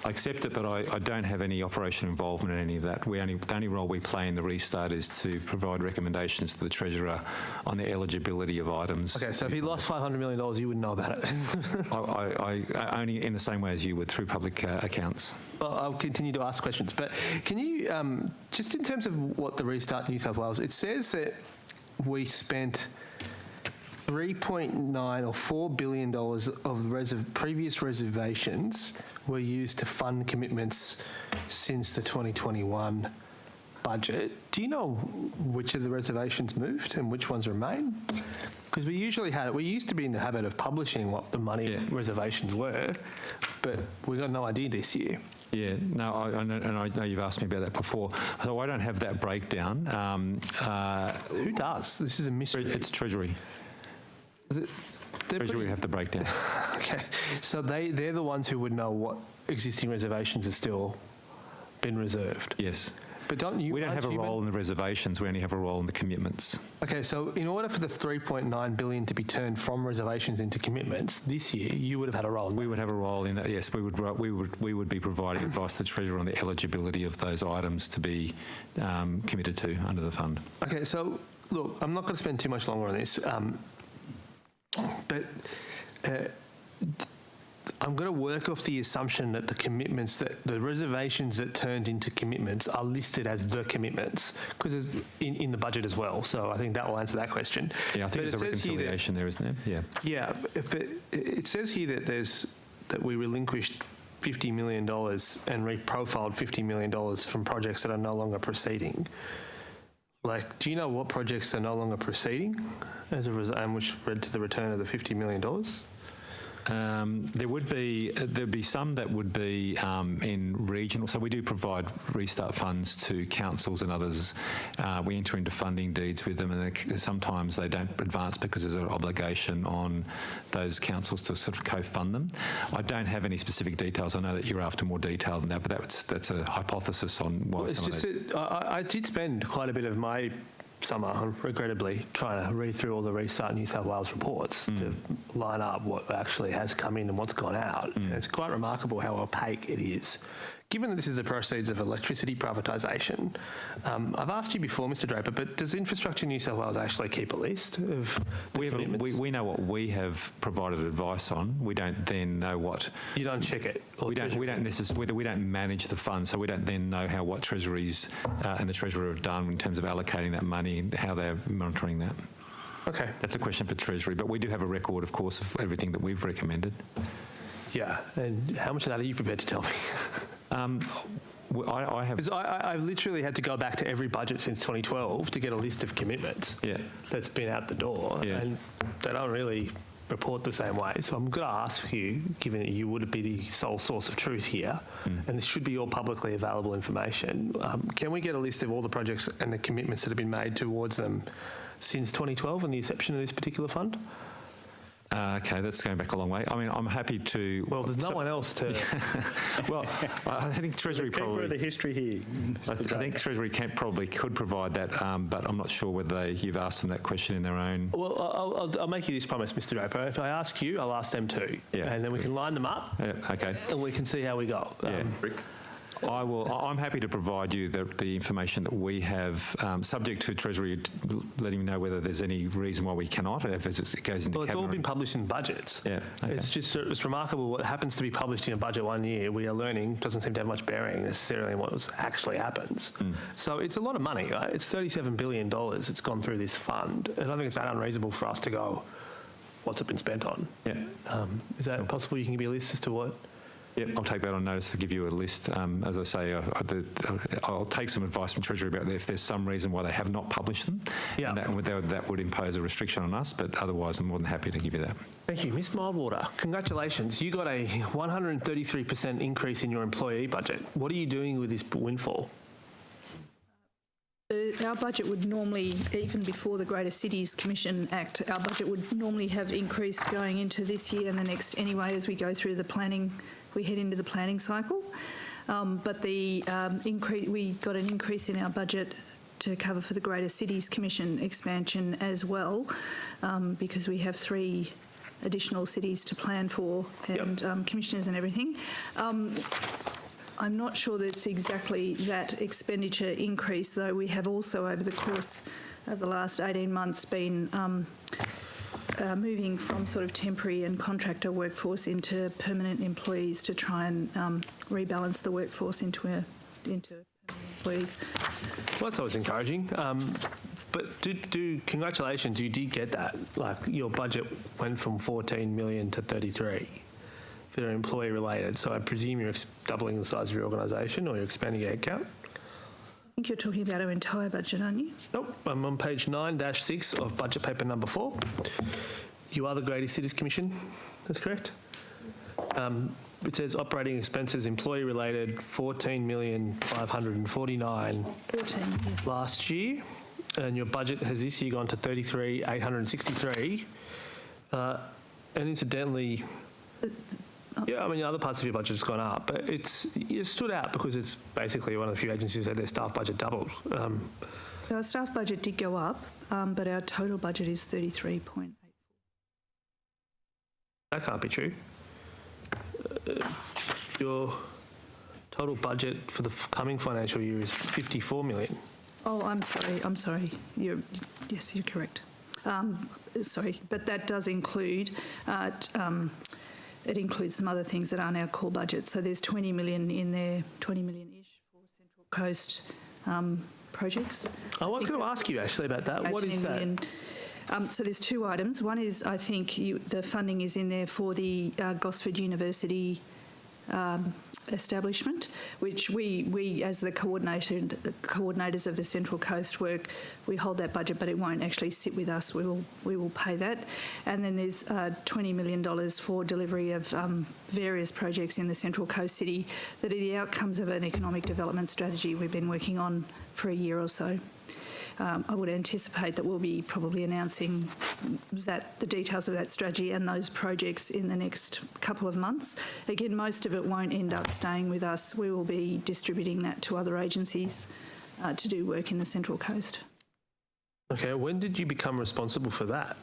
Speaker 3: I accept it, but I don't have any operational involvement in any of that. The only role we play in the Restart is to provide recommendations to the Treasurer on the eligibility of items.
Speaker 13: Okay, so if he lost $500 million, you wouldn't know about it?
Speaker 3: I only in the same way as you would, through public accounts.
Speaker 13: Well, I'll continue to ask questions, but can you, just in terms of what the Restart New South Wales, it says that we spent 3.9 or $4 billion of previous reservations were used to fund commitments since the 2021 budget. Do you know which of the reservations moved and which ones remain? Because we used to be in the habit of publishing what the money reservations were, but we got no idea this year.
Speaker 3: Yeah, no, I know you've asked me about that before, so I don't have that breakdown.
Speaker 13: Who does? This is a mystery.
Speaker 3: It's Treasury. Treasury have the breakdown.
Speaker 13: Okay, so they're the ones who would know what existing reservations are still been reserved.
Speaker 3: Yes.
Speaker 13: But
Speaker 3: we don't have a role in the reservations, we only have a role in the commitments.
Speaker 13: Okay, so in order for the $3.9 billion to be turned from reservations into commitments this year, you would have had a role in that.
Speaker 3: We would have a role in that, yes. We would be providing advice to the Treasurer on the eligibility of those items to be committed to under the fund.
Speaker 13: Okay, so look, I'm not going to spend too much longer on this, but I'm going to work off the assumption that the reservations that turned into commitments are listed as the commitments, because in the budget as well. So I think that will answer that question.
Speaker 3: Yeah, I think there's a reconciliation there, isn't there? Yeah.
Speaker 13: Yeah, but it says here that we relinquished $50 million and reprofiled $50 million from projects that are no longer proceeding. Like, do you know what projects are no longer proceeding as a result, and which led to the return of the $50 million?
Speaker 3: There'd be some that would be in regional. So we do provide restart funds to councils and others. We enter into funding deeds with them, and sometimes they don't advance because there's an obligation on those councils to sort of co-fund them. I don't have any specific details. I know that you're after more detail than that, but that's a hypothesis on why.
Speaker 13: Well, it's just I did spend quite a bit of my summer, regrettably, trying to read through all the Restart New South Wales reports to line up what actually has come in and what's gone out. And it's quite remarkable how opaque it is. Given that this is the proceeds of electricity privatisation, I've asked you before, Mr Draper, but does Infrastructure New South Wales actually keep a list of commitments?
Speaker 3: We know what we have provided advice on. We don't then know what...
Speaker 13: You don't check it?
Speaker 3: We don't necessarily... We don't manage the fund, so we don't then know what Treasuries and the Treasurer have done in terms of allocating that money and how they're monitoring that.
Speaker 13: Okay.
Speaker 3: That's a question for Treasury, but we do have a record, of course, of everything that we've recommended.
Speaker 13: Yeah, and how much of that are you prepared to tell me?
Speaker 3: I have...
Speaker 13: Because I've literally had to go back to every budget since 2012 to get a list of commitments that's been out the door, and they don't really report the same way. So I'm going to ask you, given that you would be the sole source of truth here, and this should be all publicly available information, can we get a list of all the projects and the commitments that have been made towards them since 2012 and the inception of this particular fund?
Speaker 3: Okay, that's going back a long way. I mean, I'm happy to...
Speaker 13: Well, there's no one else to...
Speaker 3: Well, I think Treasury probably...
Speaker 8: the history here.
Speaker 3: I think Treasury probably could provide that, but I'm not sure whether you've asked them that question in their own...
Speaker 13: Well, I'll make you this promise, Mr Draper. If I ask you, I'll ask them too.
Speaker 3: Yeah.
Speaker 13: And then we can line them up.
Speaker 3: Yeah, okay.
Speaker 13: And we can see how we go.
Speaker 3: Yeah. Rick? I'm happy to provide you the information that we have, subject to Treasury letting me know whether there's any reason why we cannot, if it goes into...
Speaker 13: Well, it's all been published in budgets.
Speaker 3: Yeah. Okay.
Speaker 13: It's remarkable what happens to be published in a budget one year. We are learning doesn't seem to have much bearing necessarily on what actually happens. So it's a lot of money, right? It's $37 billion. It's gone through this fund. I don't think it's that unreasonable for us to go, what's it been spent on?
Speaker 3: Yeah.
Speaker 13: Is that possible? You can give me a list as to what?
Speaker 3: Yep, I'll take that on notice to give you a list. As I say, I'll take some advice from Treasury about if there's some reason why they have not published them.
Speaker 13: Yeah.
Speaker 3: And that would impose a restriction on us, but otherwise I'm more than happy to give you that.
Speaker 13: Thank you. Ms Mildwater, congratulations. You got a 133% increase in your employee budget. What are you doing with this windfall?
Speaker 2: Our budget would normally, even before the Greater Cities Commission Act, our budget would normally have increased going into this year and the next anyway as we go through the planning, we head into the planning cycle. But the we got an increase in our budget to cover for the Greater Cities Commission expansion as well, because we have 3 additional cities to plan for and commissioners and everything. I'm not sure that it's exactly that expenditure increase, though we have also over the course of the last 18 months been moving from sort of temporary and contractor workforce into permanent employees to try and rebalance the workforce into permanent employees.
Speaker 13: Well, that's always encouraging.
Speaker 6: But congratulations, you did get that. Like, your budget went from 14 million to 33 for employee related. So I presume you're doubling the size of your organisation, or you're expanding your headcount?
Speaker 2: I think you're talking about our entire budget, aren't you?
Speaker 6: Nope, I'm on page 9-6 of budget paper number 4. You are the Greater Cities Commission, that's correct? It says operating expenses, employee related, 14,549,000
Speaker 2: yes.
Speaker 6: last year, and your budget has this year gone to 33,863. And incidentally, yeah, I mean, other parts of your budget has gone up, but you stood out because it's basically one of the few agencies that their staff budget doubled.
Speaker 2: So our staff budget did go up, but our total budget is 33.8.
Speaker 6: That can't be true. Your total budget for the coming financial year is 54 million.
Speaker 2: Oh, I'm sorry. Yes, you're correct. Sorry, but that does include, it includes some other things that aren't our core budget. So there's 20 million in there, 20 million-ish for Central Coast projects.
Speaker 6: I was going to ask you actually about that. What is that?
Speaker 2: So there's two items. One is, I think the funding is in there for the Gosford University establishment, which we as the coordinators of the Central Coast work, we hold that budget, but it won't actually sit with us. We will pay that. And then there's $20 million for delivery of various projects in the Central Coast City that are the outcomes of an economic development strategy we've been working on for a year or so. I would anticipate that we'll be probably announcing the details of that strategy and those projects in the next couple of months. Again, most of it won't end up staying with us. We will be distributing that to other agencies to do work in the Central Coast.
Speaker 6: Okay, when did you become responsible for that?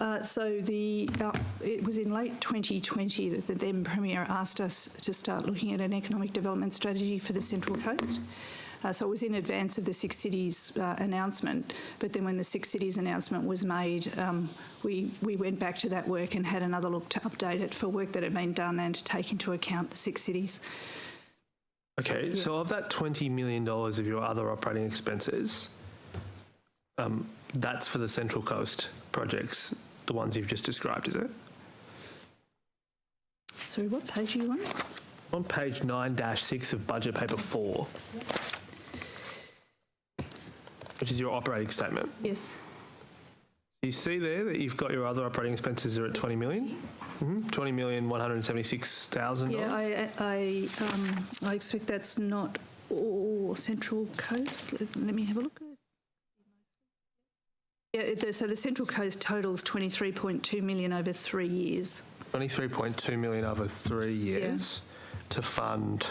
Speaker 2: It was in late 2020 that the then Premier asked us to start looking at an economic development strategy for the Central Coast. So it was in advance of the Six Cities announcement, but then when the Six Cities announcement was made, we went back to that work and had another look to update it for work that had been done and to take into account the Six Cities.
Speaker 6: Okay, yeah. So of that $20 million of your other operating expenses, that's for the Central Coast projects, the ones you've just described, is it?
Speaker 2: Sorry, what page are you on?
Speaker 6: On page 9-6 of budget paper 4. Which is your operating statement.
Speaker 2: Yes.
Speaker 6: You see there that you've got your other operating expenses are at 20 million? Mm-hmm. 20,176,000.
Speaker 2: Yeah, I expect that's not all Central Coast. Let me have a look at it. Yeah, so the Central Coast totals 23.2 million over 3 years. 23.2
Speaker 6: million over 3 years to fund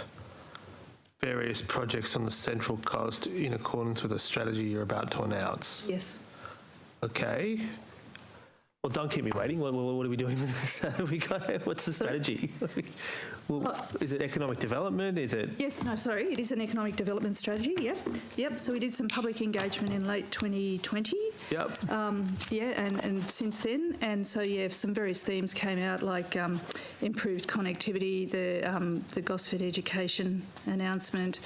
Speaker 6: various projects on the Central Coast in accordance with a strategy you're about to announce.
Speaker 2: Yes.
Speaker 6: Okay. Well, don't keep me waiting. What are we doing with this? What's the strategy? Is it economic development? Is it?
Speaker 2: Yes, no, sorry. It is an economic development strategy, yep. So we did some public engagement in late 2020.
Speaker 6: Yep.
Speaker 2: And since then. And so, some various themes came out like improved connectivity, the Gosford education announcement,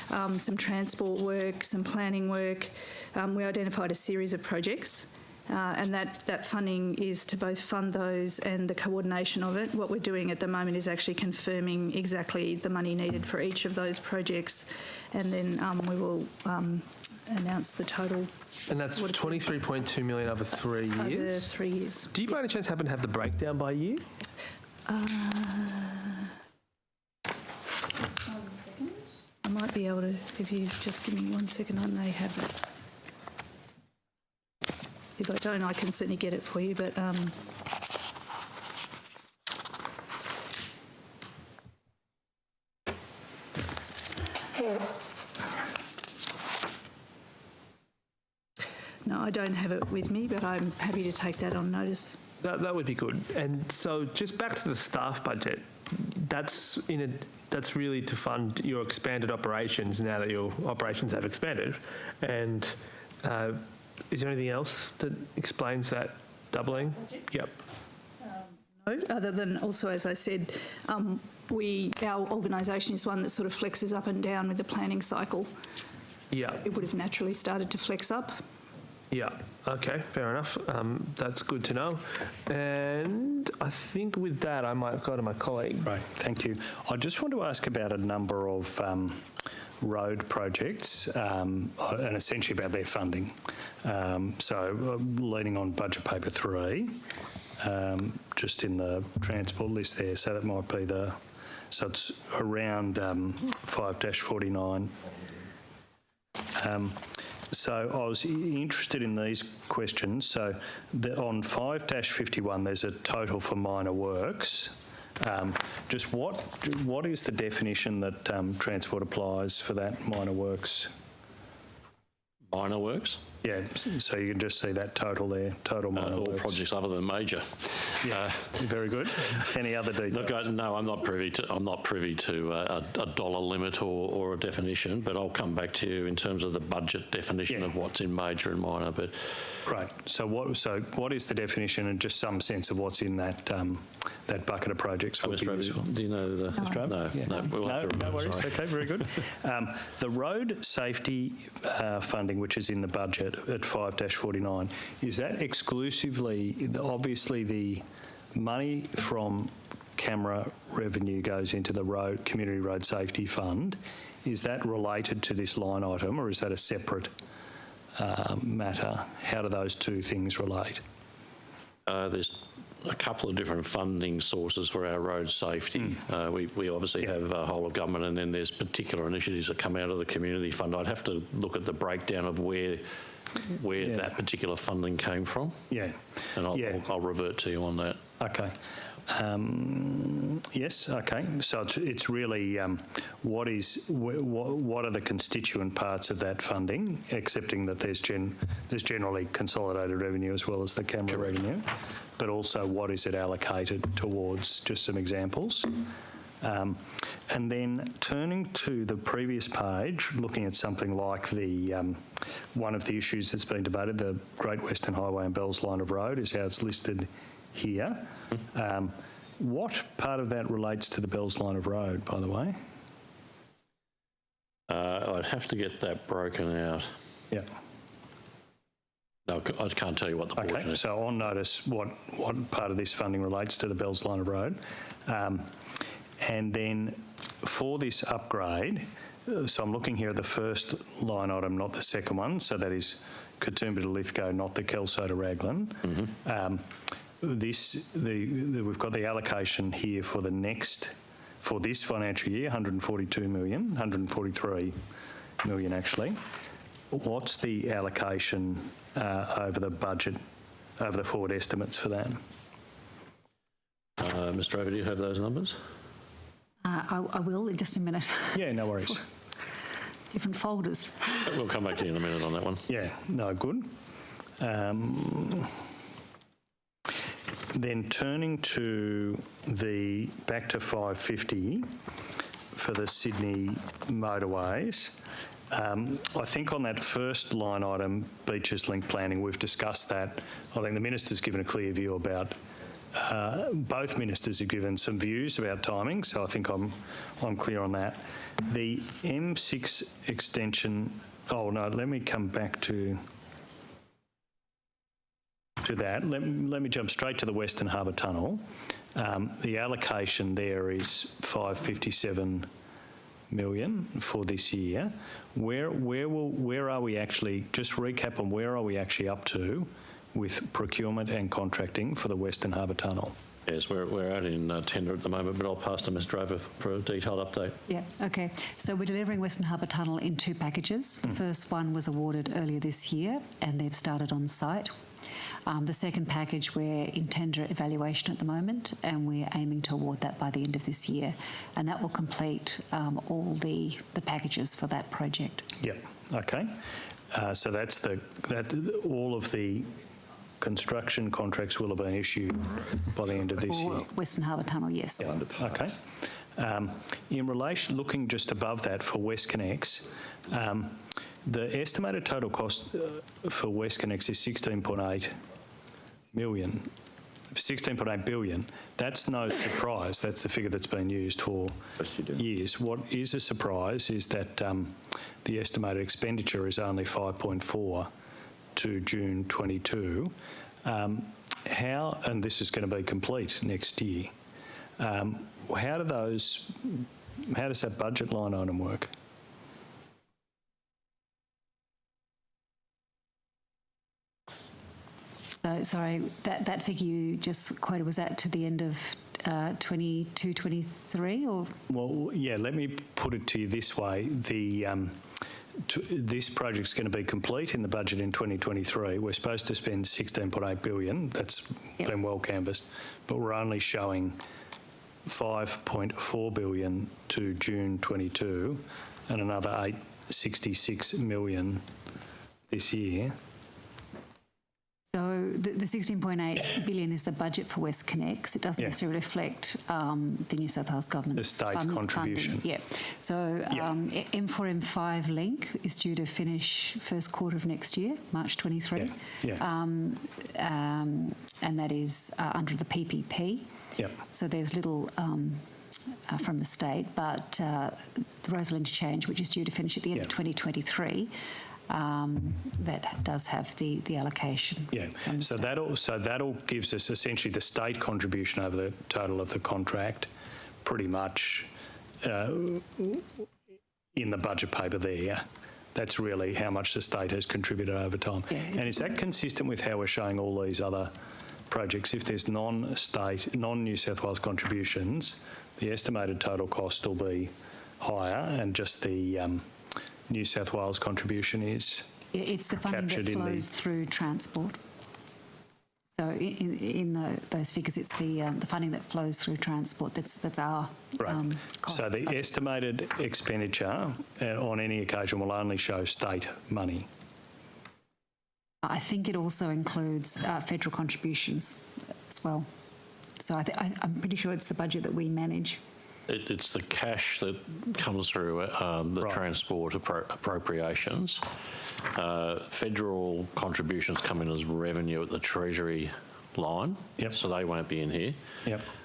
Speaker 2: some transport work, some planning work. We identified a series of projects. And that funding is to both fund those and the coordination of it. What we're doing at the moment is actually confirming exactly the money needed for each of those projects, and then we will announce the total.
Speaker 6: And that's 23.2 million over 3 years?
Speaker 2: Over 3 years.
Speaker 6: Do you by any chance happen to have the breakdown by year?
Speaker 2: I might be able to, if you just give me 1 second, I may have it. If I don't, I can certainly get it for you, but no, I don't have it with me, but I'm happy to take that on notice.
Speaker 6: That would be good. And so just back to the staff budget, that's really to fund your expanded operations now that your operations have expanded. And is there anything else that explains that doubling? Yep.
Speaker 2: No, other than also, as I said, our organisation is one that sort of flexes up and down with the planning cycle.
Speaker 6: Yeah.
Speaker 2: It would have naturally started to flex up.
Speaker 13: Yeah, okay, fair enough. That's good to know. And I think with that, I might go to my colleague.
Speaker 8: Right, thank you. I just want to ask about a number of road projects and essentially about their funding. So leaning on budget paper 3, just in the transport list there, so that might be so it's around 5-49. So I was interested in these questions. So on 5-51, there's a total for minor works. Just what is the definition that Transport applies for that minor works?
Speaker 9: Minor works?
Speaker 8: Yeah, so you can just see that total there, total minor
Speaker 9: all
Speaker 8: works.
Speaker 9: projects other than major.
Speaker 8: Yeah, very good. Any other details?
Speaker 9: Look, no, I'm not privy to a dollar limit or a definition, but I'll come back to you in terms of the budget definition of what's in major and minor. But
Speaker 8: right. So what is the definition and just some sense of what's in that that bucket of projects?
Speaker 9: Mr. Rabbit, do you know the? No, we'll have to
Speaker 8: no worries.
Speaker 9: sorry.
Speaker 8: Okay, very good. The road safety funding, which is in the budget at 5-49, is that exclusively, obviously the money from camera revenue goes into the community road safety fund. Is that related to this line item, or is that a separate matter? How do those two things relate?
Speaker 9: There's a couple of different funding sources for our road safety. We obviously have a whole of government, and then there's particular initiatives that come out of the community fund. I'd have to look at the breakdown of where that particular funding came from. Yeah. And I'll revert to you on that.
Speaker 8: Okay. Yes. Okay. So it's really what are the constituent parts of that funding, accepting that there's generally consolidated revenue as well as the camera revenue, but also what is it allocated towards? Just some examples. And then turning to the previous page, looking at something like the one of the issues that's been debated, the Great Western Highway and Bells line of road, is how it's listed here. What part of that relates to the Bells line of road, by the way?
Speaker 9: I'd have to get that broken out.
Speaker 8: Yeah.
Speaker 9: No, I can't tell you what the portion is.
Speaker 8: So on notice, what part of this funding relates to the Bells line of road. And then for this upgrade, so I'm looking here at the first line item, not the second one, so that is Katoomba to Lithgow, not the Kelso to Raglan. We've got the allocation here for this financial year, 143 million actually. What's the allocation over the budget, over the forward estimates for that?
Speaker 9: Mr. Over, do you have those numbers?
Speaker 11: I will in just a minute.
Speaker 8: Yeah, no worries.
Speaker 11: Different folders.
Speaker 9: We'll come back to you in a minute on that one.
Speaker 8: Yeah, no, good. Then turning to back to 550 for the Sydney motorways. I think on that first line item, beaches link planning, we've discussed that. I think the Minister's given a clear view about, both Ministers have given some views about timing, so I think I'm clear on that. The M6 extension, let me come back to that. Let me jump straight to the Western Harbour Tunnel. The allocation there is 557 million for this year. Where are we actually, just recap on where are we actually up to with procurement and contracting for the Western Harbour Tunnel?
Speaker 9: Yes, we're out in tender at the moment, but I'll pass to Mr. Drover for a detailed update.
Speaker 11: Yeah, okay. So we're delivering Western Harbour Tunnel in 2 packages. The first one was awarded earlier this year and they've started on site. The second package, we're in tender evaluation at the moment and we're aiming to award that by the end of this year. And that will complete all the packages for that project.
Speaker 8: Yep, okay. So that's all of the construction contracts will have been issued by the end of this year.
Speaker 11: Western Harbour Tunnel, yes.
Speaker 8: Yeah, okay. In relation, looking just above that for WestConnex, the estimated total cost for WestConnex is 16.8 billion. That's no surprise. That's the figure that's been used for years. What is a surprise is that the estimated expenditure is only 5.4 to June 22, how, and this is going to be complete next year, how does that budget line item work?
Speaker 11: So, sorry, that figure you just quoted, was that to the end of 22, 23, or?
Speaker 8: Well, yeah, let me put it to you this way. This project's going to be complete in the budget in 2023. We're supposed to spend $16.8 billion. That's been well canvassed, but we're only showing $5.4 billion to June 22 and another $866 million this year.
Speaker 11: So the 16.8 billion is the budget for WestConnex. It doesn't necessarily reflect the New South Wales government's
Speaker 8: the state contribution.
Speaker 11: Funding. Yeah. So M4, M5 link is due to finish first quarter of next year, March 23. And that is under the PPP.
Speaker 8: Yep.
Speaker 11: So there's little from the state, but the Rosal Interchange, which is due to finish at the end of 2023, that does have the allocation.
Speaker 8: Yeah, so that'll gives us essentially the state contribution over the total of the contract, pretty much in the budget paper there. That's really how much the state has contributed over time. Yeah, and is that consistent with how we're showing all these other projects? If there's non-state, non-New South Wales contributions, the estimated total cost will be higher, and just the New South Wales contribution is
Speaker 11: it's the funding that flows through transport. So in those figures, it's the funding that flows through transport. That's our cost.
Speaker 8: So the estimated expenditure on any occasion will only show state money.
Speaker 11: I think it also includes federal contributions as well. So I'm pretty sure it's the budget that we manage.
Speaker 9: It's the cash that comes through the transport appropriations. Federal contributions come in as revenue at the Treasury line, so they won't be in here.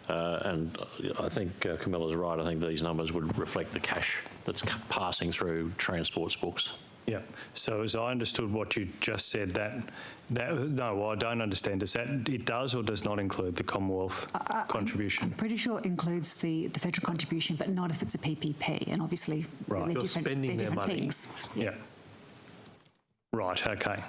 Speaker 9: And I think Camilla's right. I think these numbers would reflect the cash that's passing through transport's books.
Speaker 8: Yeah. So as I understood what you just said, no, I don't understand. It does or does not include the Commonwealth contribution?
Speaker 11: I'm pretty sure it includes the federal contribution, but not if it's a PPP. And obviously, they're different things.
Speaker 8: Yeah. Right. Okay.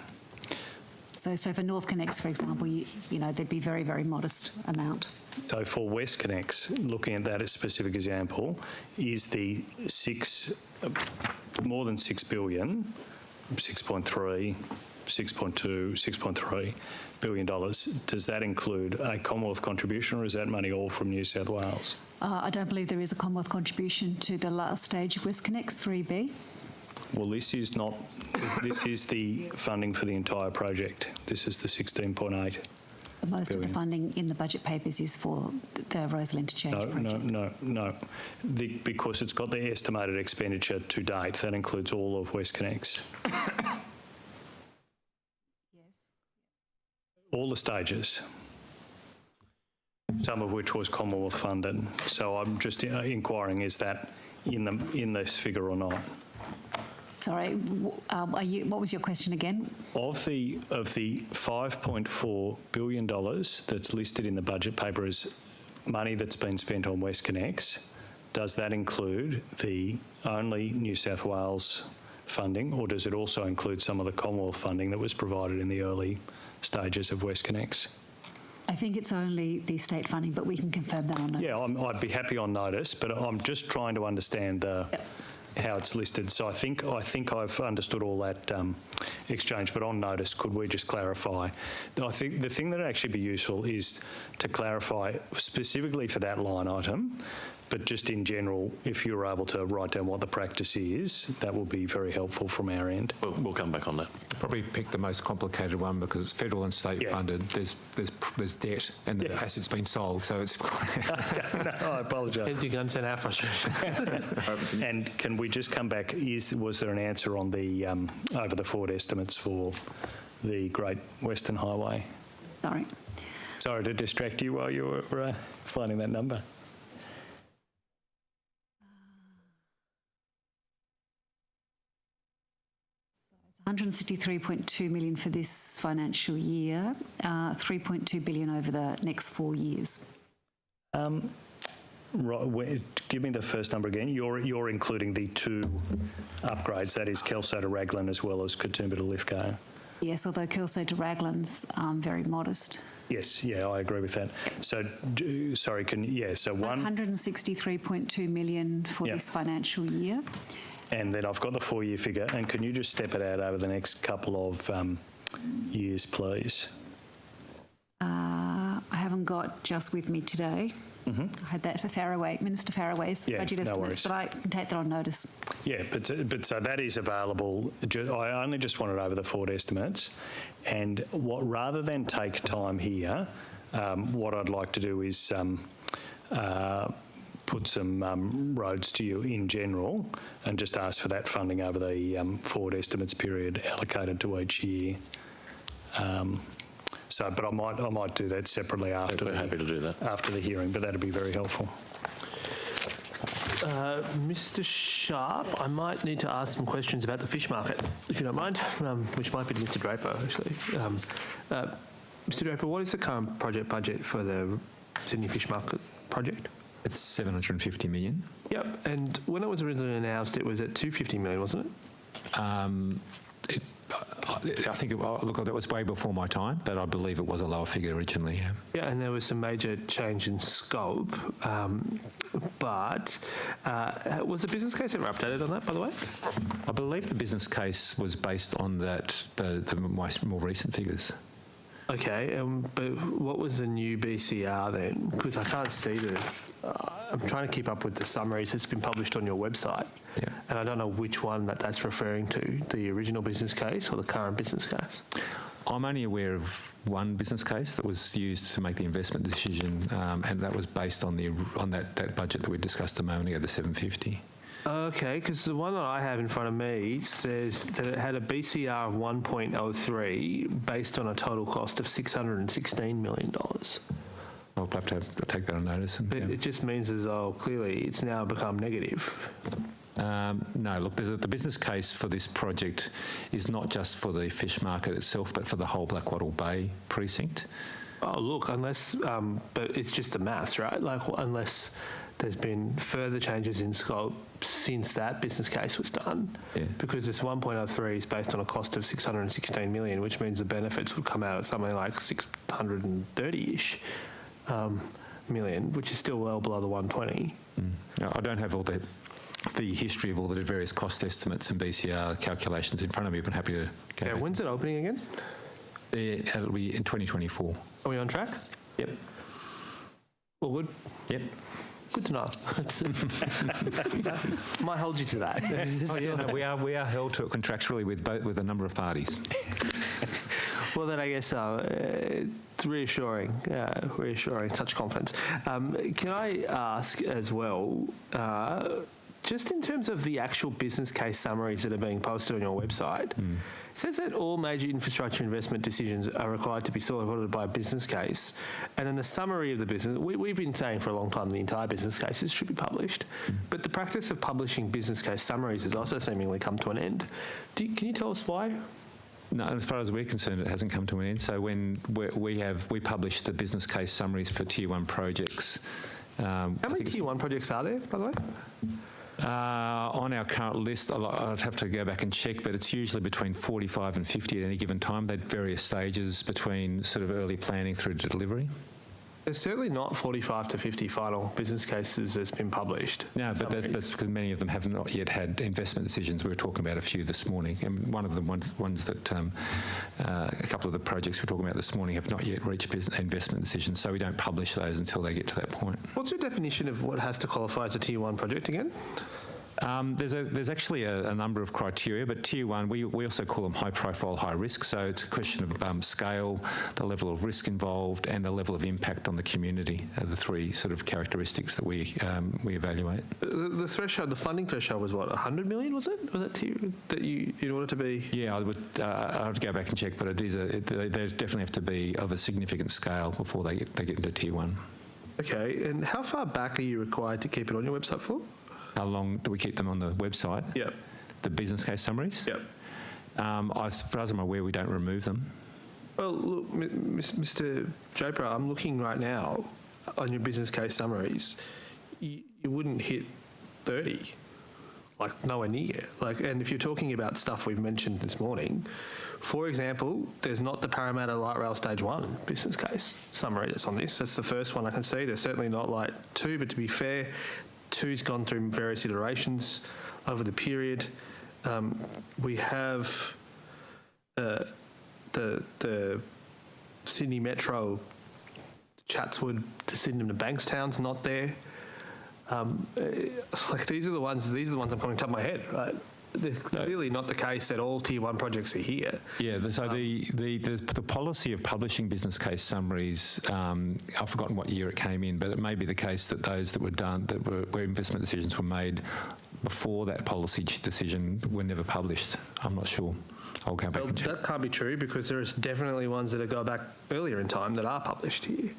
Speaker 11: So for NorthConnex, for example, you know, there'd be very, very modest amount.
Speaker 8: So for WestConnex, looking at that as a specific example, is the more than $6 billion, 6.3, 6.2, $6.3 billion, does that include a Commonwealth contribution, or is that money all from New South Wales?
Speaker 11: I don't believe there is a Commonwealth contribution to the last stage of WestConnex 3B.
Speaker 8: Well, this is not. This is the funding for the entire project. This is the 16.8.
Speaker 11: Most of the funding in the budget papers is for the Rosal Interchange project.
Speaker 8: No. Because it's got the estimated expenditure to date. That includes all of WestConnex.
Speaker 11: Yes.
Speaker 8: All the stages, some of which was Commonwealth funded. So I'm just inquiring, is that in this figure or not?
Speaker 11: Sorry, what was your question again?
Speaker 8: Of the $5.4 billion that's listed in the budget paper as money that's been spent on WestConnex, does that include the only New South Wales funding, or does it also include some of the Commonwealth funding that was provided in the early stages of WestConnex?
Speaker 11: I think it's only the state funding, but we can confirm that on notice.
Speaker 8: Yeah, I'd be happy on notice, but I'm just trying to understand how it's listed. So I think I've understood all that exchange, but on notice, could we just clarify? I think the thing that would actually be useful is to clarify specifically for that line item, but just in general, if you're able to write down what the practice is, that will be very helpful from our end.
Speaker 9: We'll come back on that.
Speaker 3: Probably pick the most complicated one because it's federal and state funded. There's debt and the asset's been sold, so it's.
Speaker 8: No, I apologise.
Speaker 13: Heads your guns and our frustration.
Speaker 8: And can we just come back? Was there an answer on the over the forward estimates for the Great Western Highway? Sorry to distract you while you were finding that number.
Speaker 11: 163.2 million for this financial year, 3.2 billion over the next 4 years.
Speaker 8: Right, give me the first number again. You're including the two upgrades, that is Kelso to Raglan as well as Katoomba to Lithgow.
Speaker 11: Yes, although Kelso to Raglan's very modest.
Speaker 8: Yes, yeah, I agree with that. So, sorry, so
Speaker 11: 163.2 million for this financial year.
Speaker 8: And then I've got the 4-year figure, and can you just step it out over the next couple of years, please?
Speaker 11: I haven't got just with me today. I had that for Minister Faraway's budget estimates, but I can take that on notice.
Speaker 8: Yeah, but so that is available. I only just wanted over the forward estimates, and rather than take time here, what I'd like to do is put some roads to you in general, and just ask for that funding over the forward estimates period allocated to each year. But I might do that separately after.
Speaker 9: We're happy to do that
Speaker 8: after the hearing, but that'd be very helpful.
Speaker 13: Mr. Sharp, I might need to ask some questions about the fish market, if you don't mind, which might be to Mr. Draper, actually. Mr. Draper, what is the current project budget for the Sydney Fish Market project?
Speaker 3: It's 750 million.
Speaker 13: Yep, and when it was originally announced, it was at 250 million, wasn't it?
Speaker 3: I think, look, that was way before my time, but I believe it was a lower figure originally, yeah.
Speaker 13: Yeah, and there was some major change in scope, but was the business case ever updated on that, by the way?
Speaker 3: I believe the business case was based on that, the more recent figures.
Speaker 13: Okay, but what was the new BCR then? Because I can't see I'm trying to keep up with the summaries that's been published on your website.
Speaker 3: Yeah.
Speaker 13: And I don't know which one that's referring to, the original business case or the current business case.
Speaker 3: I'm only aware of one business case that was used to make the investment decision, and that was based on that budget that we discussed a moment ago, the 750.
Speaker 13: Okay, because the one that I have in front of me says that it had a BCR of 1.03 based on a total cost of $616 million.
Speaker 3: I'll have to take that on notice.
Speaker 13: But it just means as though clearly it's now become negative.
Speaker 3: No, look, the business case for this project is not just for the fish market itself, but for the whole Blackwattle Bay precinct.
Speaker 13: Oh, look, unless, but it's just the maths, right? Like, unless there's been further changes in scope since that business case was done, because this 1.03 is based on a cost of 616 million, which means the benefits would come out at something like 630-ish million, which is still well below the 120.
Speaker 3: I don't have all the history of all the various cost estimates and BCR calculations in front of me, but happy to go back.
Speaker 13: When's it opening again?
Speaker 3: It'll be in 2024.
Speaker 13: Are we on track?
Speaker 3: Yep.
Speaker 13: All good?
Speaker 3: Yep.
Speaker 13: Good to know. Might hold you to that.
Speaker 3: No, we are held to it contractually with a number of parties.
Speaker 13: Well, then I guess it's reassuring, such confidence. Can I ask as well, just in terms of the actual business case summaries that are being posted on your website, it says that all major infrastructure investment decisions are required to be supported by a business case. And in the summary of the business, we've been saying for a long time the entire business cases should be published. But the practice of publishing business case summaries has also seemingly come to an end. Can you tell us why?
Speaker 3: No, as far as we're concerned, it hasn't come to an end. So when we publish the business case summaries for Tier 1 projects.
Speaker 13: How many Tier 1 projects are there, by the way?
Speaker 3: On our current list, I'd have to go back and check, but it's usually between 45 and 50 at any given time. They're at various stages between sort of early planning through to delivery.
Speaker 13: There's certainly not 45 to 50 final business cases that's been published.
Speaker 3: No, but that's because many of them have not yet had investment decisions. We were talking about a few this morning, and one of the ones that a couple of the projects we're talking about this morning have not yet reached investment decisions, so we don't publish those until they get to that point.
Speaker 13: What's your definition of what has to qualify as a Tier 1 project again?
Speaker 3: There's actually a number of criteria, but Tier 1, we also call them high profile, high risk. So it's a question of scale, the level of risk involved, and the level of impact on the community are the three sort of characteristics that we evaluate.
Speaker 13: The threshold, the funding threshold was what, 100 million, was it? Was that that you, in order to be?
Speaker 3: Yeah, I'd have to go back and check, but they definitely have to be of a significant scale before they get into Tier 1.
Speaker 13: Okay, and how far back are you required to keep it on your website for?
Speaker 3: How long do we keep them on the website?
Speaker 13: Yep.
Speaker 3: The business case summaries?
Speaker 13: Yep.
Speaker 3: As far as I'm aware, we don't remove them.
Speaker 6: Well, look, Mr. Draper, I'm looking right now on your business case summaries. You wouldn't hit 30, like nowhere near. And if you're talking about stuff we've mentioned this morning, for example, there's not the Parramatta Light Rail Stage 1 business case summary that's on this. That's the first one I can see. There's certainly not Light 2, but to be fair, 2's gone through various iterations over the period. We have the Sydney Metro, Chatswood to Sydenham to Bankstown's not there. These are the ones I'm coming top of my head, right? They're clearly not the case that all Tier 1 projects are here.
Speaker 3: Yeah, so the policy of publishing business case summaries, I've forgotten what year it came in, but it may be the case that those that were done, where investment decisions were made before that policy decision were never published. I'm not sure. I'll go back and check.
Speaker 6: That can't be true, because there is definitely ones that go back earlier in time that are published here.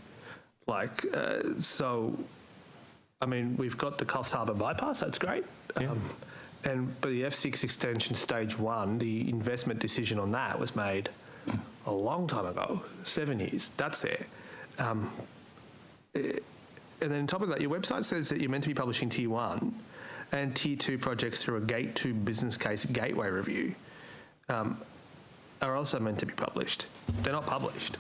Speaker 6: We've got the Coffs Harbour bypass, that's great.
Speaker 3: Yeah.
Speaker 6: But the F6 extension stage 1, the investment decision on that was made a long time ago, 7 years. That's there. And then on top of that, your website says that you're meant to be publishing Tier 1 and Tier 2 projects through a Gate 2 business case gateway review are also meant to be published. They're not published.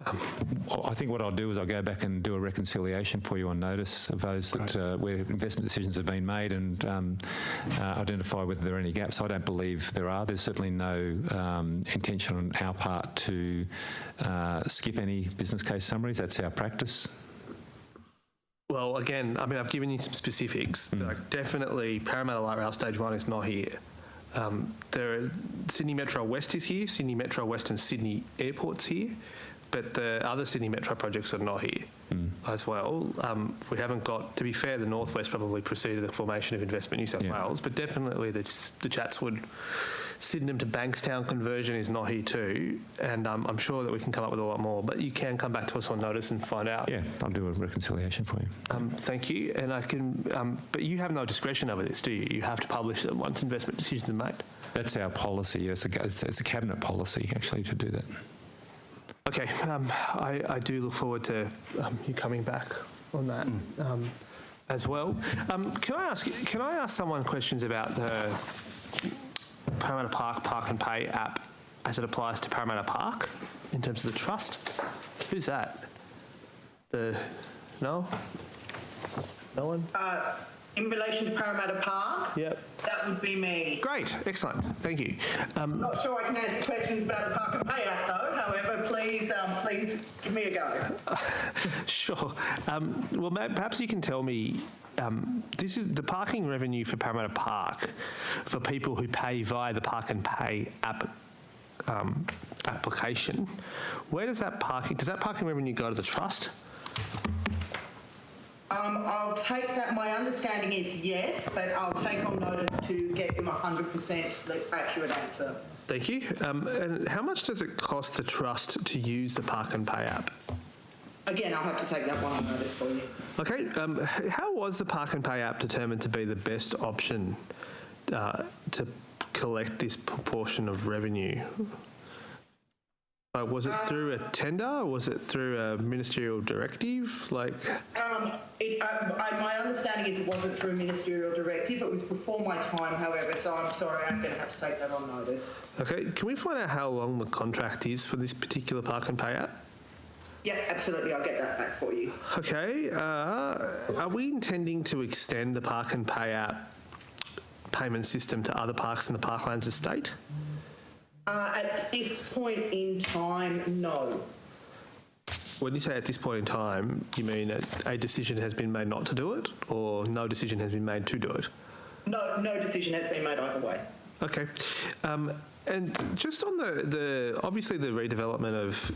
Speaker 3: I think what I'll do is I'll go back and do a reconciliation for you on notice of those that where investment decisions have been made and identify whether there are any gaps. I don't believe there are. There's certainly no intention on our part to skip any business case summaries. That's our practice.
Speaker 6: Well, again, I've given you some specifics. Definitely Parramatta Light Rail Stage 1 is not here. Sydney Metro West is here. Sydney Metro West and Sydney Airport's here. But the other Sydney Metro projects are not here as well. We haven't got, to be fair, the Northwest probably preceded the formation of Investment New South Wales, but definitely the Chatswood Sydenham to Bankstown conversion is not here too, and I'm sure that we can come up with a lot more, but you can come back to us on notice and find out.
Speaker 3: Yeah, I'll do a reconciliation for you.
Speaker 6: Thank you, and I can, but you have no discretion over this, do you? You have to publish them once investment decisions are made.
Speaker 3: That's our policy. It's a cabinet policy, actually, to do that.
Speaker 6: Okay, I do look forward to you coming back on that as well. Can I ask someone questions about the Parramatta Park and Pay app as it applies to Parramatta Park in terms of the trust? Who's that? No one?
Speaker 4: In relation to Parramatta Park?
Speaker 6: Yep.
Speaker 4: That would be me.
Speaker 6: Great, excellent, thank you.
Speaker 4: I'm not sure I can answer questions about the Park and Pay Act though, however, please give me a go.
Speaker 6: Sure. Well, perhaps you can tell me, this is the parking revenue for Parramatta Park for people who pay via the Park and Pay app application. Where does that parking revenue go to the trust?
Speaker 4: I'll take that. My understanding is yes, but I'll take on notice to get him 100% accurate answer.
Speaker 6: Thank you. And how much does it cost the trust to use the Park and Pay app?
Speaker 4: Again, I'll have to take that one on notice for you.
Speaker 6: Okay. How was the Park and Pay app determined to be the best option to collect this proportion of revenue? Was it through a tender? Or was it through a ministerial directive? My
Speaker 4: understanding is it wasn't through a ministerial directive. It was before my time, however, so I'm sorry, I'm going to have to take that on notice.
Speaker 6: Okay, can we find out how long the contract is for this particular Park and Pay app?
Speaker 4: Yeah, absolutely, I'll get that back for you.
Speaker 6: Okay, are we intending to extend the Park and Pay app payment system to other parks in the Parklands estate?
Speaker 4: At this point in time, no.
Speaker 6: When you say at this point in time, you mean a decision has been made not to do it, or no decision has been made to do it?
Speaker 4: No decision has been made either way.
Speaker 6: Okay. And just on obviously the redevelopment of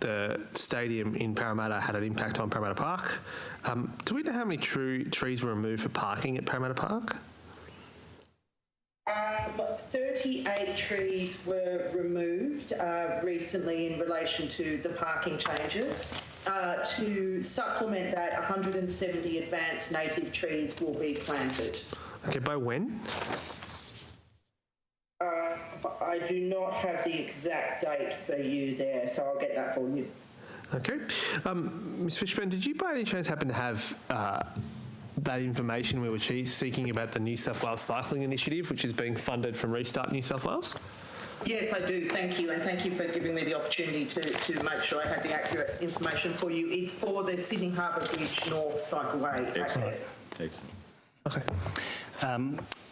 Speaker 6: the stadium in Parramatta had an impact on Parramatta Park. Do we know how many trees were removed for parking at Parramatta Park?
Speaker 4: 38 trees were removed recently in relation to the parking changes. To supplement that, 170 advanced native trees will be planted.
Speaker 6: Okay, by when?
Speaker 4: I do not have the exact date for you there, so I'll get that for you.
Speaker 13: Okay. Ms Fishburn, did you by any chance happen to have that information we were seeking about the New South Wales Cycling Initiative, which is being funded from Restart New South Wales?
Speaker 4: Yes, I do. Thank you. And thank you for giving me the opportunity to make sure I had the accurate information for you. It's for the Sydney Harbour Bridge North Cycleway access.
Speaker 12: Excellent.
Speaker 13: Okay.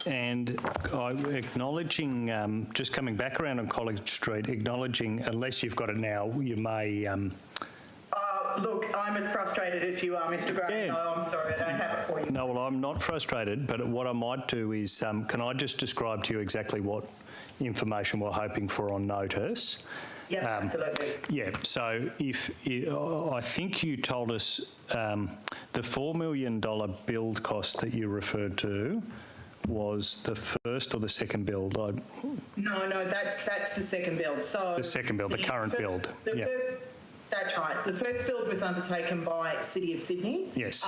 Speaker 8: And acknowledging, just coming back around on College Street, acknowledging, unless you've got it now, you may...
Speaker 4: Look, I'm as frustrated as you are, Mr Gray.
Speaker 8: Yeah.
Speaker 4: No, I'm sorry, I don't have it for you.
Speaker 8: No, well, I'm not frustrated, but what I might do is, can I just describe to you exactly what information we're hoping for on notice?
Speaker 4: Yeah, absolutely.
Speaker 8: Yeah, so I think you told us the $4 million build cost that you referred to was the first or the second build?
Speaker 4: No, that's the second build. So
Speaker 8: the second build, the current build.
Speaker 4: The first, that's right. The first build was undertaken by City of Sydney.
Speaker 8: Yes.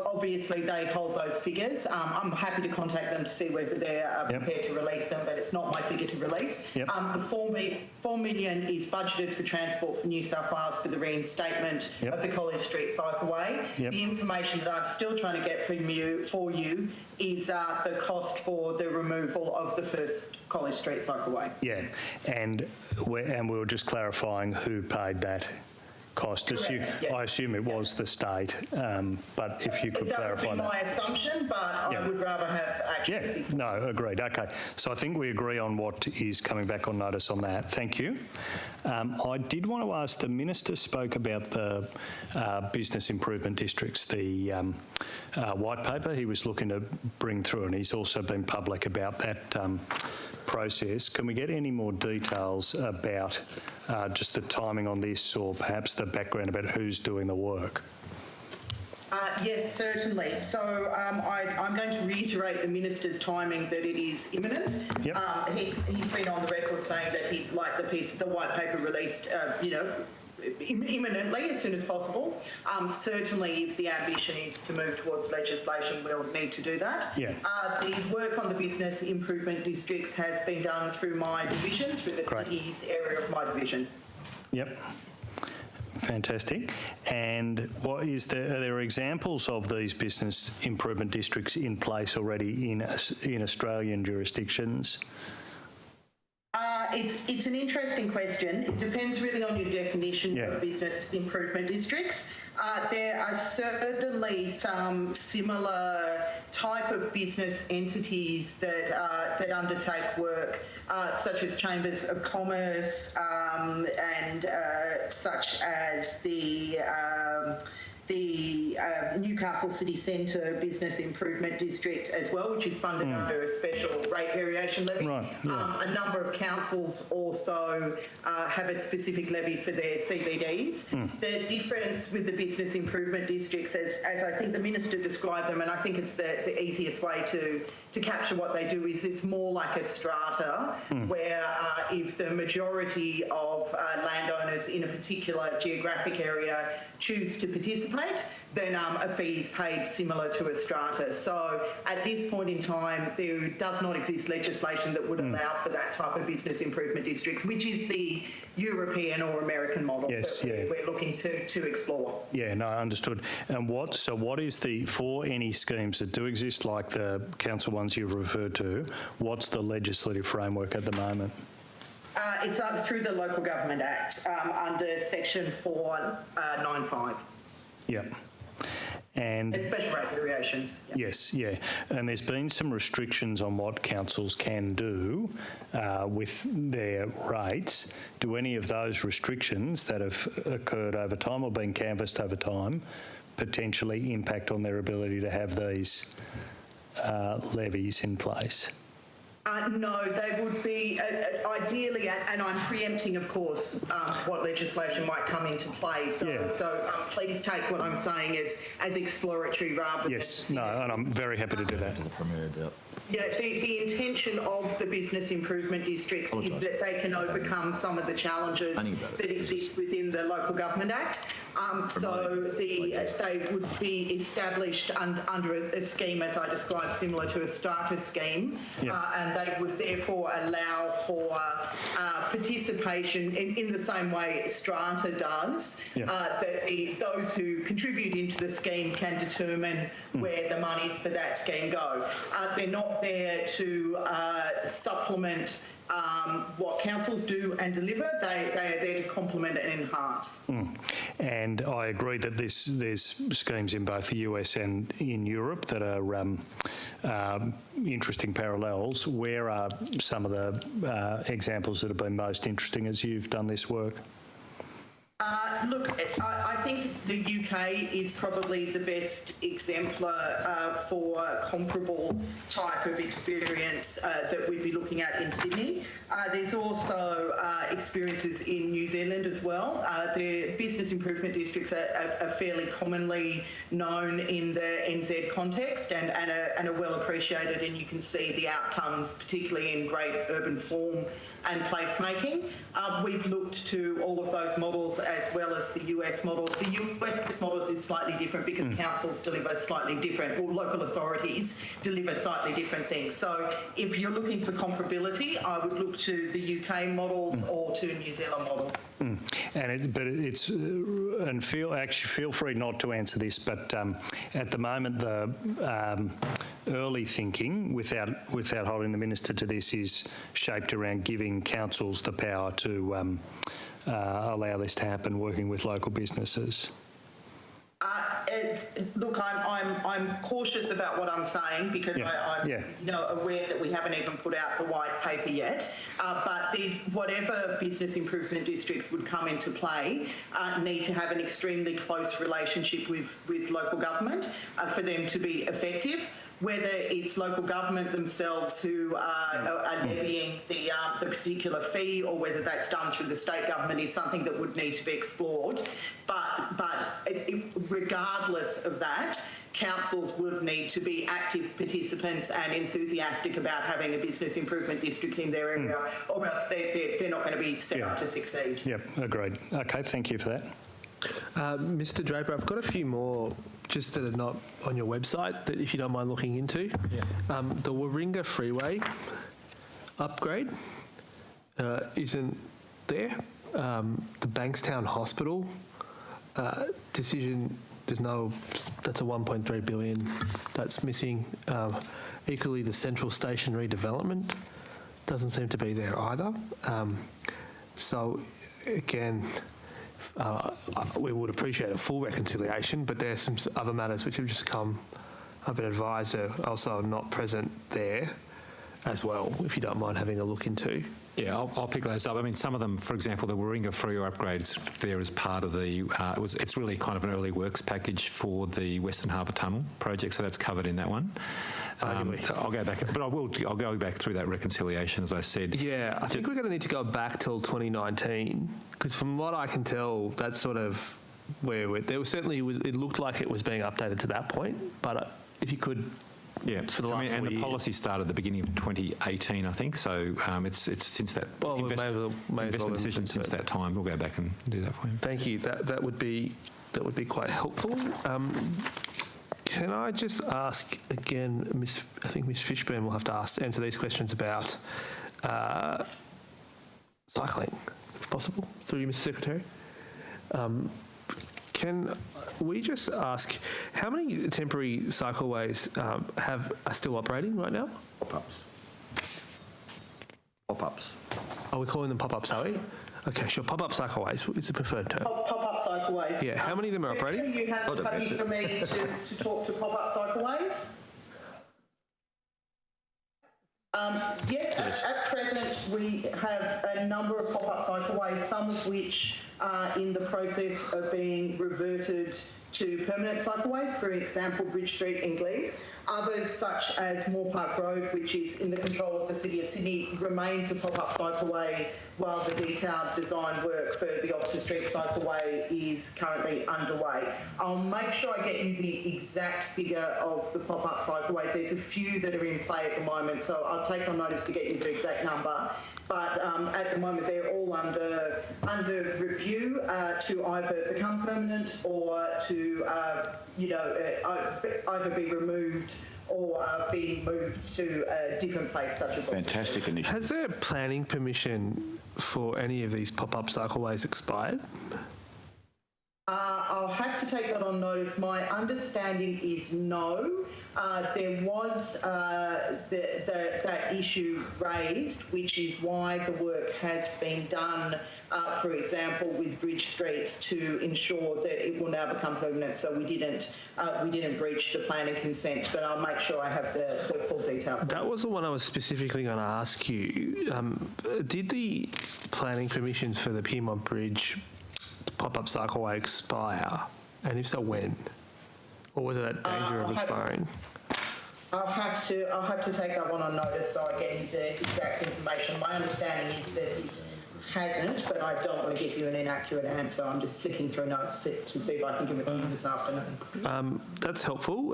Speaker 4: Obviously, they hold those figures. I'm happy to contact them to see whether they're prepared to release them, but it's not my figure to release.
Speaker 8: Yep.
Speaker 4: The $4 million is budgeted for Transport for New South Wales for the reinstatement of the College Street Cycleway.
Speaker 8: Yep.
Speaker 4: The information that I'm still trying to get from you is the cost for the removal of the first College Street Cycleway.
Speaker 8: Yeah, and we were just clarifying who paid that cost.
Speaker 4: Correct, yes.
Speaker 8: I assume it was the state, but if you could clarify that.
Speaker 4: That would be my assumption, but I would rather have accuracy.
Speaker 8: Yeah, no, agreed. Okay, so I think we agree on what is coming back on notice on that. Thank you. I did want to ask, the Minister spoke about the business improvement districts, the white paper he was looking to bring through, and he's also been public about that process. Can we get any more details about just the timing on this, or perhaps the background about who's doing the work?
Speaker 4: Yes, certainly. So I'm going to reiterate the Minister's timing that it is imminent.
Speaker 8: Yep.
Speaker 4: He's been on the record saying that he'd like the white paper released, imminently, as soon as possible. Certainly, if the ambition is to move towards legislation, we'll need to do that.
Speaker 8: Yeah.
Speaker 4: The work on the business improvement districts has been done through my division, through the city's area of my division.
Speaker 8: Yep. Fantastic. And are there examples of these business improvement districts in place already in Australian jurisdictions?
Speaker 4: It's an interesting question. It depends really on your definition of business improvement districts. There are certainly some similar type of business entities that undertake work, such as chambers of commerce and such as the Newcastle City Centre Business Improvement District as well, which is funded under a special rate variation levy.
Speaker 8: Right, yeah.
Speaker 4: A number of councils also have a specific levy for their CBDs. The difference with the business improvement districts, as I think the Minister described them, and I think it's the easiest way to capture what they do, is it's more like a strata where if the majority of landowners in a particular geographic area choose to participate, then a fee is paid similar to a strata. So at this point in time, there does not exist legislation that would allow for that type of business improvement districts, which is the European or American model that we're looking to explore.
Speaker 8: Yeah, no, understood. And what is for any schemes that do exist, like the council ones you've referred to, what's the legislative framework at the moment?
Speaker 4: It's up through the Local Government Act under Section 495.
Speaker 8: Yeah. And
Speaker 4: it's special rate variations. Yeah.
Speaker 8: Yes, yeah. And there's been some restrictions on what councils can do with their rates. Do any of those restrictions that have occurred over time or been canvassed over time potentially impact on their ability to have these levies in place?
Speaker 4: No, they would be ideally, and I'm preempting, of course, what legislation might come into play. So please take what I'm saying as exploratory rather than...
Speaker 8: Yes, no, and I'm very happy to do that.
Speaker 4: Yeah, the intention of the business improvement districts is that they can overcome some of the challenges that exist within the Local Government Act. So they would be established under a scheme, as I described, similar to a strata scheme, and they would therefore allow for participation in the same way strata does, that those who contribute into the scheme can determine where the monies for that scheme go. They're not there to supplement what councils do and deliver. They are there to complement and enhance.
Speaker 8: And I agree that there's schemes in both the US and in Europe that are interesting parallels. Where are some of the examples that have been most interesting as you've done this work?
Speaker 4: Look, I think the UK is probably the best exemplar for comparable type of experience that we'd be looking at in Sydney. There's also experiences in New Zealand as well. The business improvement districts are fairly commonly known in the NZ context and are well appreciated, and you can see the outcomes, particularly in great urban form and placemaking. We've looked to all of those models as well as the US models. The US models is slightly different because councils deliver slightly different, or local authorities deliver slightly different things. So if you're looking for comparability, I would look to the UK models or to New Zealand models. And feel free not to answer this, but at the moment the early thinking, without holding the minister to this, is shaped around giving councils the power to allow this to happen, working with local businesses. Look, I'm cautious about what I'm saying because I'm aware that we haven't even put out the white paper yet. But whatever business improvement districts would come into play need to have an extremely close relationship with local government for them to be effective. Whether it's local government themselves who are levying the particular fee, or whether that's done through the state government, is something that would need to be explored. But regardless of that, councils would need to be active participants and enthusiastic about having a business improvement district in their area, or else they're not going to be set up to succeed.
Speaker 8: Yep, agreed. Okay, thank you for that.
Speaker 13: Mr. Draper, I've got a few more just that are not on your website that, if you don't mind looking into. The Warringah Freeway upgrade isn't there. The Bankstown Hospital decision, that's a 1.3 billion that's missing. Equally, the Central Station redevelopment doesn't seem to be there either. So again, we would appreciate a full reconciliation, but there's some other matters which have just come, I've been advised, are also not present there as well, if you don't mind having a look into.
Speaker 3: Yeah, I'll pick those up. I mean, some of them, for example, the Warringah Freeway upgrades there as part of the, it's really kind of an early works package for the Western Harbour Tunnel project, so that's covered in that one. I'll go back, but I'll go back through that reconciliation, as I said.
Speaker 13: Yeah, I think we're going to need to go back till 2019, because from what I can tell, that's sort of where there was certainly, it looked like it was being updated to that point, but if you could.
Speaker 3: Yeah, for the last 4 years. The policy started at the beginning of 2018, I think. So it's since that investment decision since that time. We'll go back and do that for you.
Speaker 13: Thank you. That would be quite helpful. Can I just ask again, I think Ms. Fishburn will have to answer these questions about cycling, if possible, through you, Mr. Secretary. Can we just ask how many temporary cycleways are still operating right now?
Speaker 12: Pop-ups.
Speaker 13: Are we calling them pop-ups, are we? Okay, sure. Pop-up cycleways is the preferred term.
Speaker 4: Pop-up cycleways.
Speaker 13: Yeah, how many of them are operating?
Speaker 4: You have the capacity for me to talk to pop-up cycleways? Yes, at present we have a number of pop-up cycleways, some of which are in the process of being reverted to permanent cycleways, for example, Bridge Street in Glebe. Others, such as Moore Park Road, which is in the control of the City of Sydney, remains a pop-up cycleway while the detailed design work for the Oxford Street cycleway is currently underway. I'll make sure I get you the exact figure of the pop-up cycleways. There's a few that are in play at the moment, so I'll take on notice to get you the exact number. But at the moment, they're all under review to either become permanent or to, either be removed or be moved to a different place, such as
Speaker 12: Fantastic initiative.
Speaker 13: Has their planning permission for any of these pop-up cycleways expired?
Speaker 4: I'll have to take that on notice. My understanding is no. There was that issue raised, which is why the work has been done, for example, with Bridge Street to ensure that it will now become permanent. So we didn't breach the planning consent, but I'll make sure I have the full detail.
Speaker 13: That was the one I was specifically going to ask you. Did the planning permissions for the Piedmont Bridge pop-up cycleway expire? And if so, when? Or was it at danger of expiring?
Speaker 4: I'll have to take that one on notice so I get you the exact information. My understanding is that it hasn't, but I don't want to give you an inaccurate answer. I'm just flicking through notes to see if I can give it to you this afternoon.
Speaker 13: That's helpful.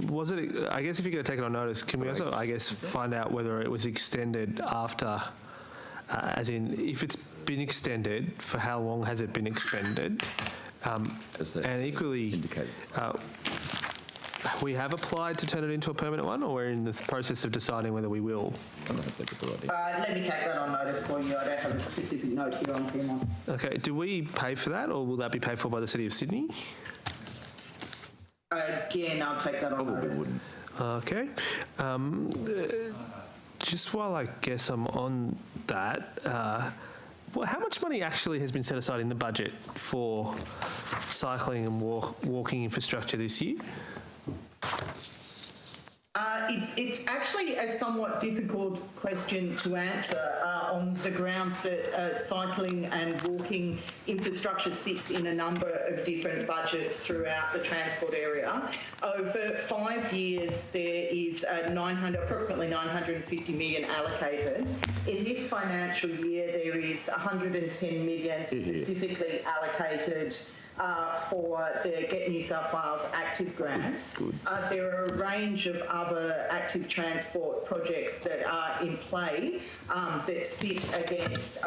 Speaker 13: Was it? I guess if you're going to take it on notice, can we also, I guess, find out whether it was extended after, as in, if it's been extended, for how long has it been extended? And equally, we have applied to turn it into a permanent one, or we're in the process of deciding whether we will?
Speaker 4: Let me take that on notice for you. I don't have a specific note here on Piedmont.
Speaker 13: Okay. Do we pay for that, or will that be paid for by the City of Sydney?
Speaker 4: Again, I'll take that on notice.
Speaker 13: Okay. Just while I guess I'm on that, how much money actually has been set aside in the budget for cycling and walking infrastructure this year?
Speaker 4: It's actually a somewhat difficult question to answer on the grounds that cycling and walking infrastructure sits in a number of different budgets throughout the transport area. Over 5 years, there is approximately 950 million allocated. In this financial year, there is 110 million specifically allocated for the Get New South Wales active grants. There are a range of other active transport projects that are in play that sit against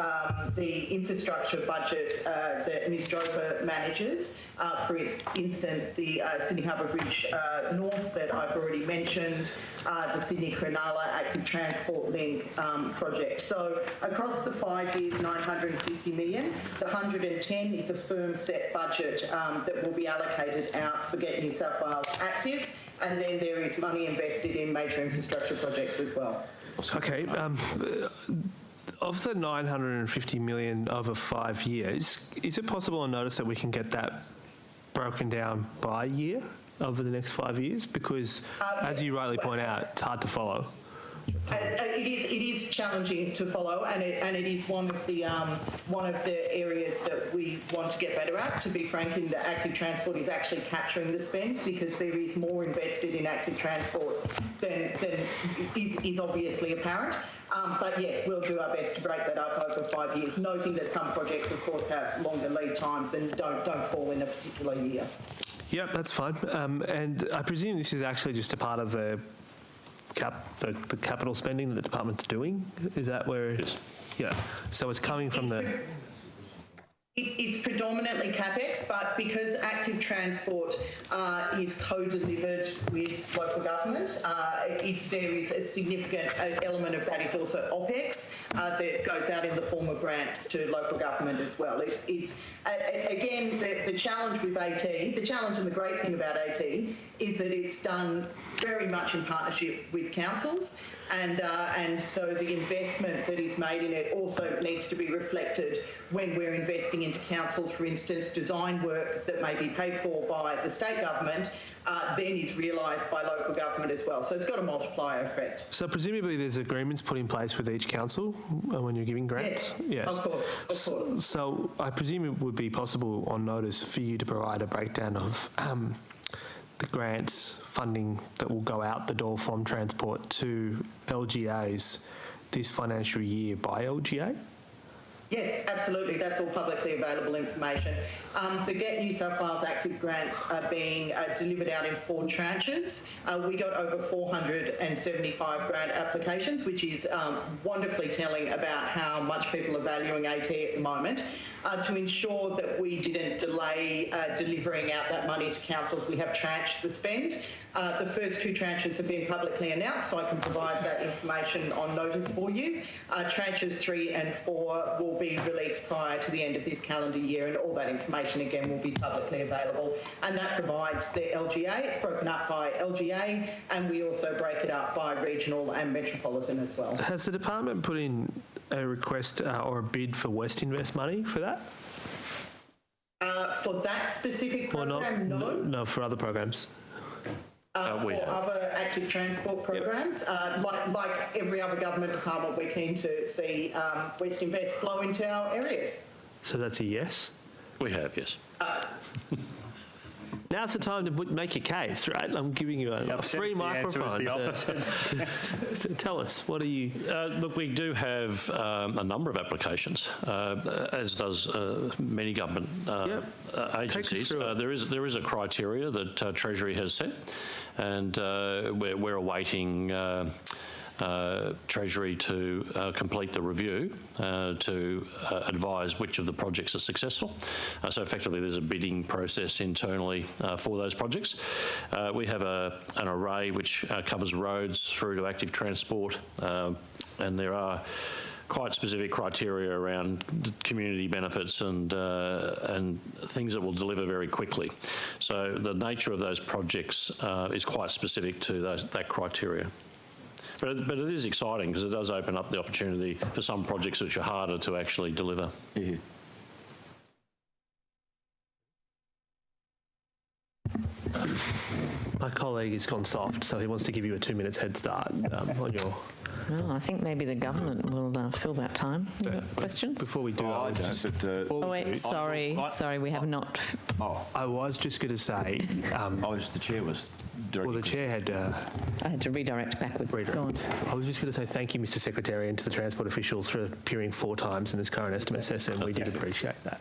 Speaker 4: the infrastructure budget that Ms Drover manages. For instance, the Sydney Harbour Bridge North that I've already mentioned, the Sydney Cronulla Active Transport Link project. So across the 5 years, 950 million. The 110 is a firm set budget that will be allocated out for Get New South Wales active, and then there is money invested in major infrastructure projects as well.
Speaker 13: Okay. Of the 950 million over 5 years, is it possible to notice that we can get that broken down by year over the next 5 years? Because, as you rightly point out, it's hard to follow.
Speaker 4: It is challenging to follow, and it is one of the areas that we want to get better at. To be frank, in the active transport is actually capturing the spend, because there is more invested in active transport than is obviously apparent. But yes, we'll do our best to break that up over 5 years, noting that some projects, of course, have longer lead times and don't fall in a particular year.
Speaker 13: Yep, that's fine. And I presume this is actually just a part of the capital spending that the department's doing? Is that where?
Speaker 9: Yes.
Speaker 13: Yeah. So it's coming from the.
Speaker 4: It's predominantly CapEx, but because active transport is co-delivered with local government, there is a significant element of that is also OPEX that goes out in the form of grants to local government as well. It's again, the challenge with AT, the challenge and the great thing about AT is that it's done very much in partnership with councils. And so the investment that is made in it also needs to be reflected when we're investing into councils, for instance, design work that may be paid for by the state government, then is realised by local government as well. So it's got a multiplier effect.
Speaker 13: So presumably there's agreements put in place with each council when you're giving grants?
Speaker 4: Yes, of course.
Speaker 13: So I presume it would be possible on notice for you to provide a breakdown of the grants funding that will go out the door from Transport to LGAs this financial year by LGA?
Speaker 4: Yes, absolutely. That's all publicly available information. The Get New South Wales active grants are being delivered out in 4 tranches. We got over 475 grant applications, which is wonderfully telling about how much people are valuing AT at the moment. To ensure that we didn't delay delivering out that money to councils, we have tranched the spend. The first 2 tranches have been publicly announced, so I can provide that information on notice for you. Tranches 3 and 4 will be released prior to the end of this calendar year, and all that information again will be publicly available. And that provides the LGA. It's broken up by LGA, and we also break it up by regional and metropolitan as well.
Speaker 13: Has the department put in a request or a bid for West Invest money for that?
Speaker 4: For that specific program, no.
Speaker 13: No, for other programs.
Speaker 4: For other active transport programs, like every other government department, we're keen to see West Invest flow into our areas.
Speaker 13: So that's a yes?
Speaker 9: We have, yes.
Speaker 13: Now's the time to make your case, right? I'm giving you a free microphone.
Speaker 8: The opposite.
Speaker 13: Tell us, what are you...
Speaker 9: Look, we do have a number of applications, as does many government agencies. There is a criteria that Treasury has set, and we're awaiting Treasury to complete the review to advise which of the projects are successful. So effectively there's a bidding process internally for those projects. We have an array which covers roads through to active transport, and there are quite specific criteria around community benefits and things that will deliver very quickly. So the nature of those projects is quite specific to that criteria. But it is exciting because it does open up the opportunity for some projects which are harder to actually deliver.
Speaker 12: Yeah.
Speaker 13: My colleague has gone soft, so he wants to give you a 2 minutes head start on your...
Speaker 1: Well, I think maybe the government will fill that time. You got questions?
Speaker 13: Before we do...
Speaker 1: Oh, wait, sorry, we have not...
Speaker 13: I was just going to say...
Speaker 12: the chair was...
Speaker 13: Well, the chair had...
Speaker 1: I had to redirect backwards. Go on.
Speaker 13: I was just going to say thank you, Mr Secretary, and to the transport officials for appearing 4 times in this current estimate session. We did appreciate that.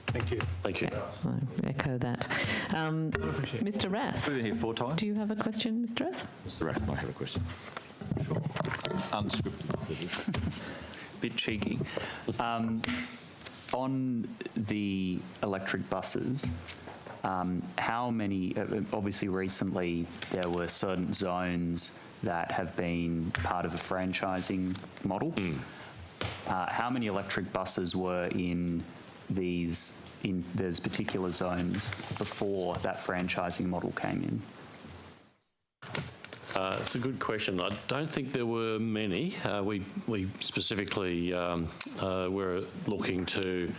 Speaker 13: Thank you.
Speaker 9: Thank you.
Speaker 1: I echo that. Mr Rath.
Speaker 12: We've been here 4 times.
Speaker 1: Do you have a question, Mr Rath?
Speaker 12: Mr Rath might have a question. Sure. Unscripted.
Speaker 14: Bit cheeky. On the electric buses, how many, obviously recently there were certain zones that have been part of a franchising model. How many electric buses were in those particular zones before that franchising model came in?
Speaker 9: It's a good question. I don't think there were many. We specifically were looking to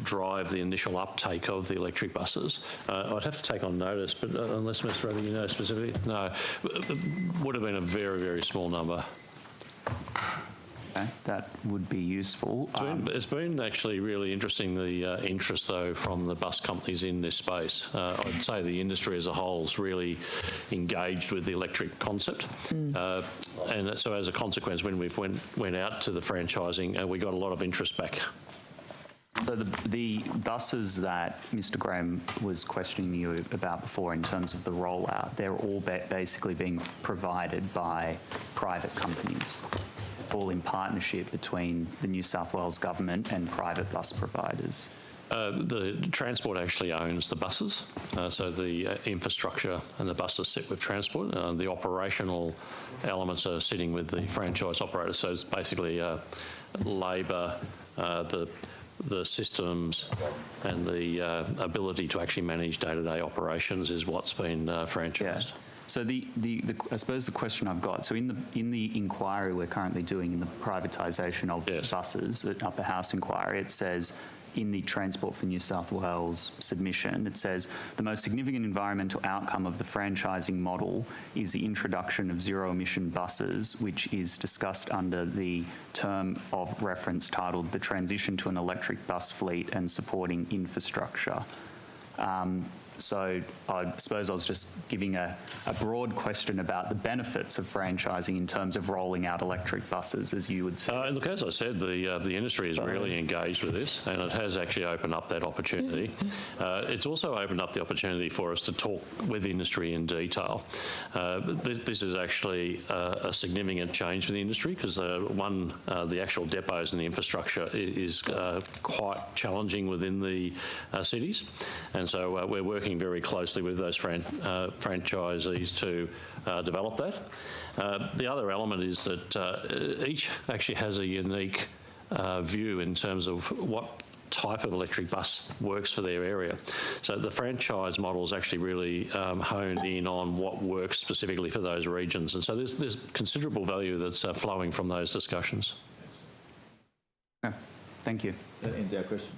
Speaker 9: drive the initial uptake of the electric buses. I'd have to take on notice, but unless Mr. Ravi, you know specifically, no, it would have been a very, very small number.
Speaker 14: Okay, that would be useful.
Speaker 9: It's been actually really interesting, the interest, though, from the bus companies in this space. I'd say the industry as a whole is really engaged with the electric concept. And so as a consequence, when we went out to the franchising, we got a lot of interest back.
Speaker 14: So the buses that Mr Graham was questioning you about before in terms of the rollout, they're all basically being provided by private companies. All in partnership between the New South Wales government and private bus providers.
Speaker 9: The Transport actually owns the buses, so the infrastructure and the buses sit with Transport. The operational elements are sitting with the franchise operators, so it's basically labour, the systems and the ability to actually manage day-to-day operations is what's been franchised.
Speaker 14: Yeah. So I suppose the question I've got, so in the inquiry we're currently doing in the privatisation of buses, the Upper House inquiry, it says in the Transport for New South Wales submission, it says the most significant environmental outcome of the franchising model is the introduction of zero-emission buses, which is discussed under the term of reference titled the transition to an electric bus fleet and supporting infrastructure. So I suppose I was just giving a broad question about the benefits of franchising in terms of rolling out electric buses, as you would say.
Speaker 9: Look, as I said, the industry is really engaged with this, and it has actually opened up that opportunity. It's also opened up the opportunity for us to talk with industry in detail. This is actually a significant change for the industry because, the actual depots and the infrastructure is quite challenging within the cities, and so we're working very closely with those franchisees to develop that. The other element is that each actually has a unique view in terms of what type of electric bus works for their area. So the franchise model is actually really honed in on what works specifically for those regions, and so there's considerable value that's flowing from those discussions.
Speaker 14: Okay. Thank you.
Speaker 12: That ends our questions.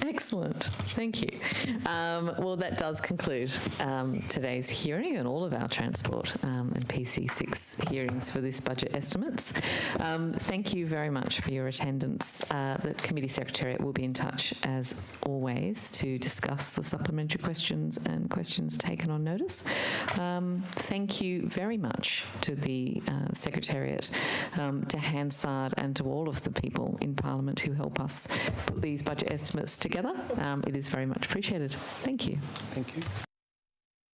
Speaker 1: Excellent. Thank you. Well, that does conclude today's hearing and all of our transport and PC6 hearings for this budget estimates. Thank you very much for your attendance. The Committee Secretariat will be in touch, as always, to discuss the supplementary questions and questions taken on notice. Thank you very much to the Secretariat, to Hansard and to all of the people in Parliament who help us put these budget estimates together. It is very much appreciated. Thank you.
Speaker 6: Thank you.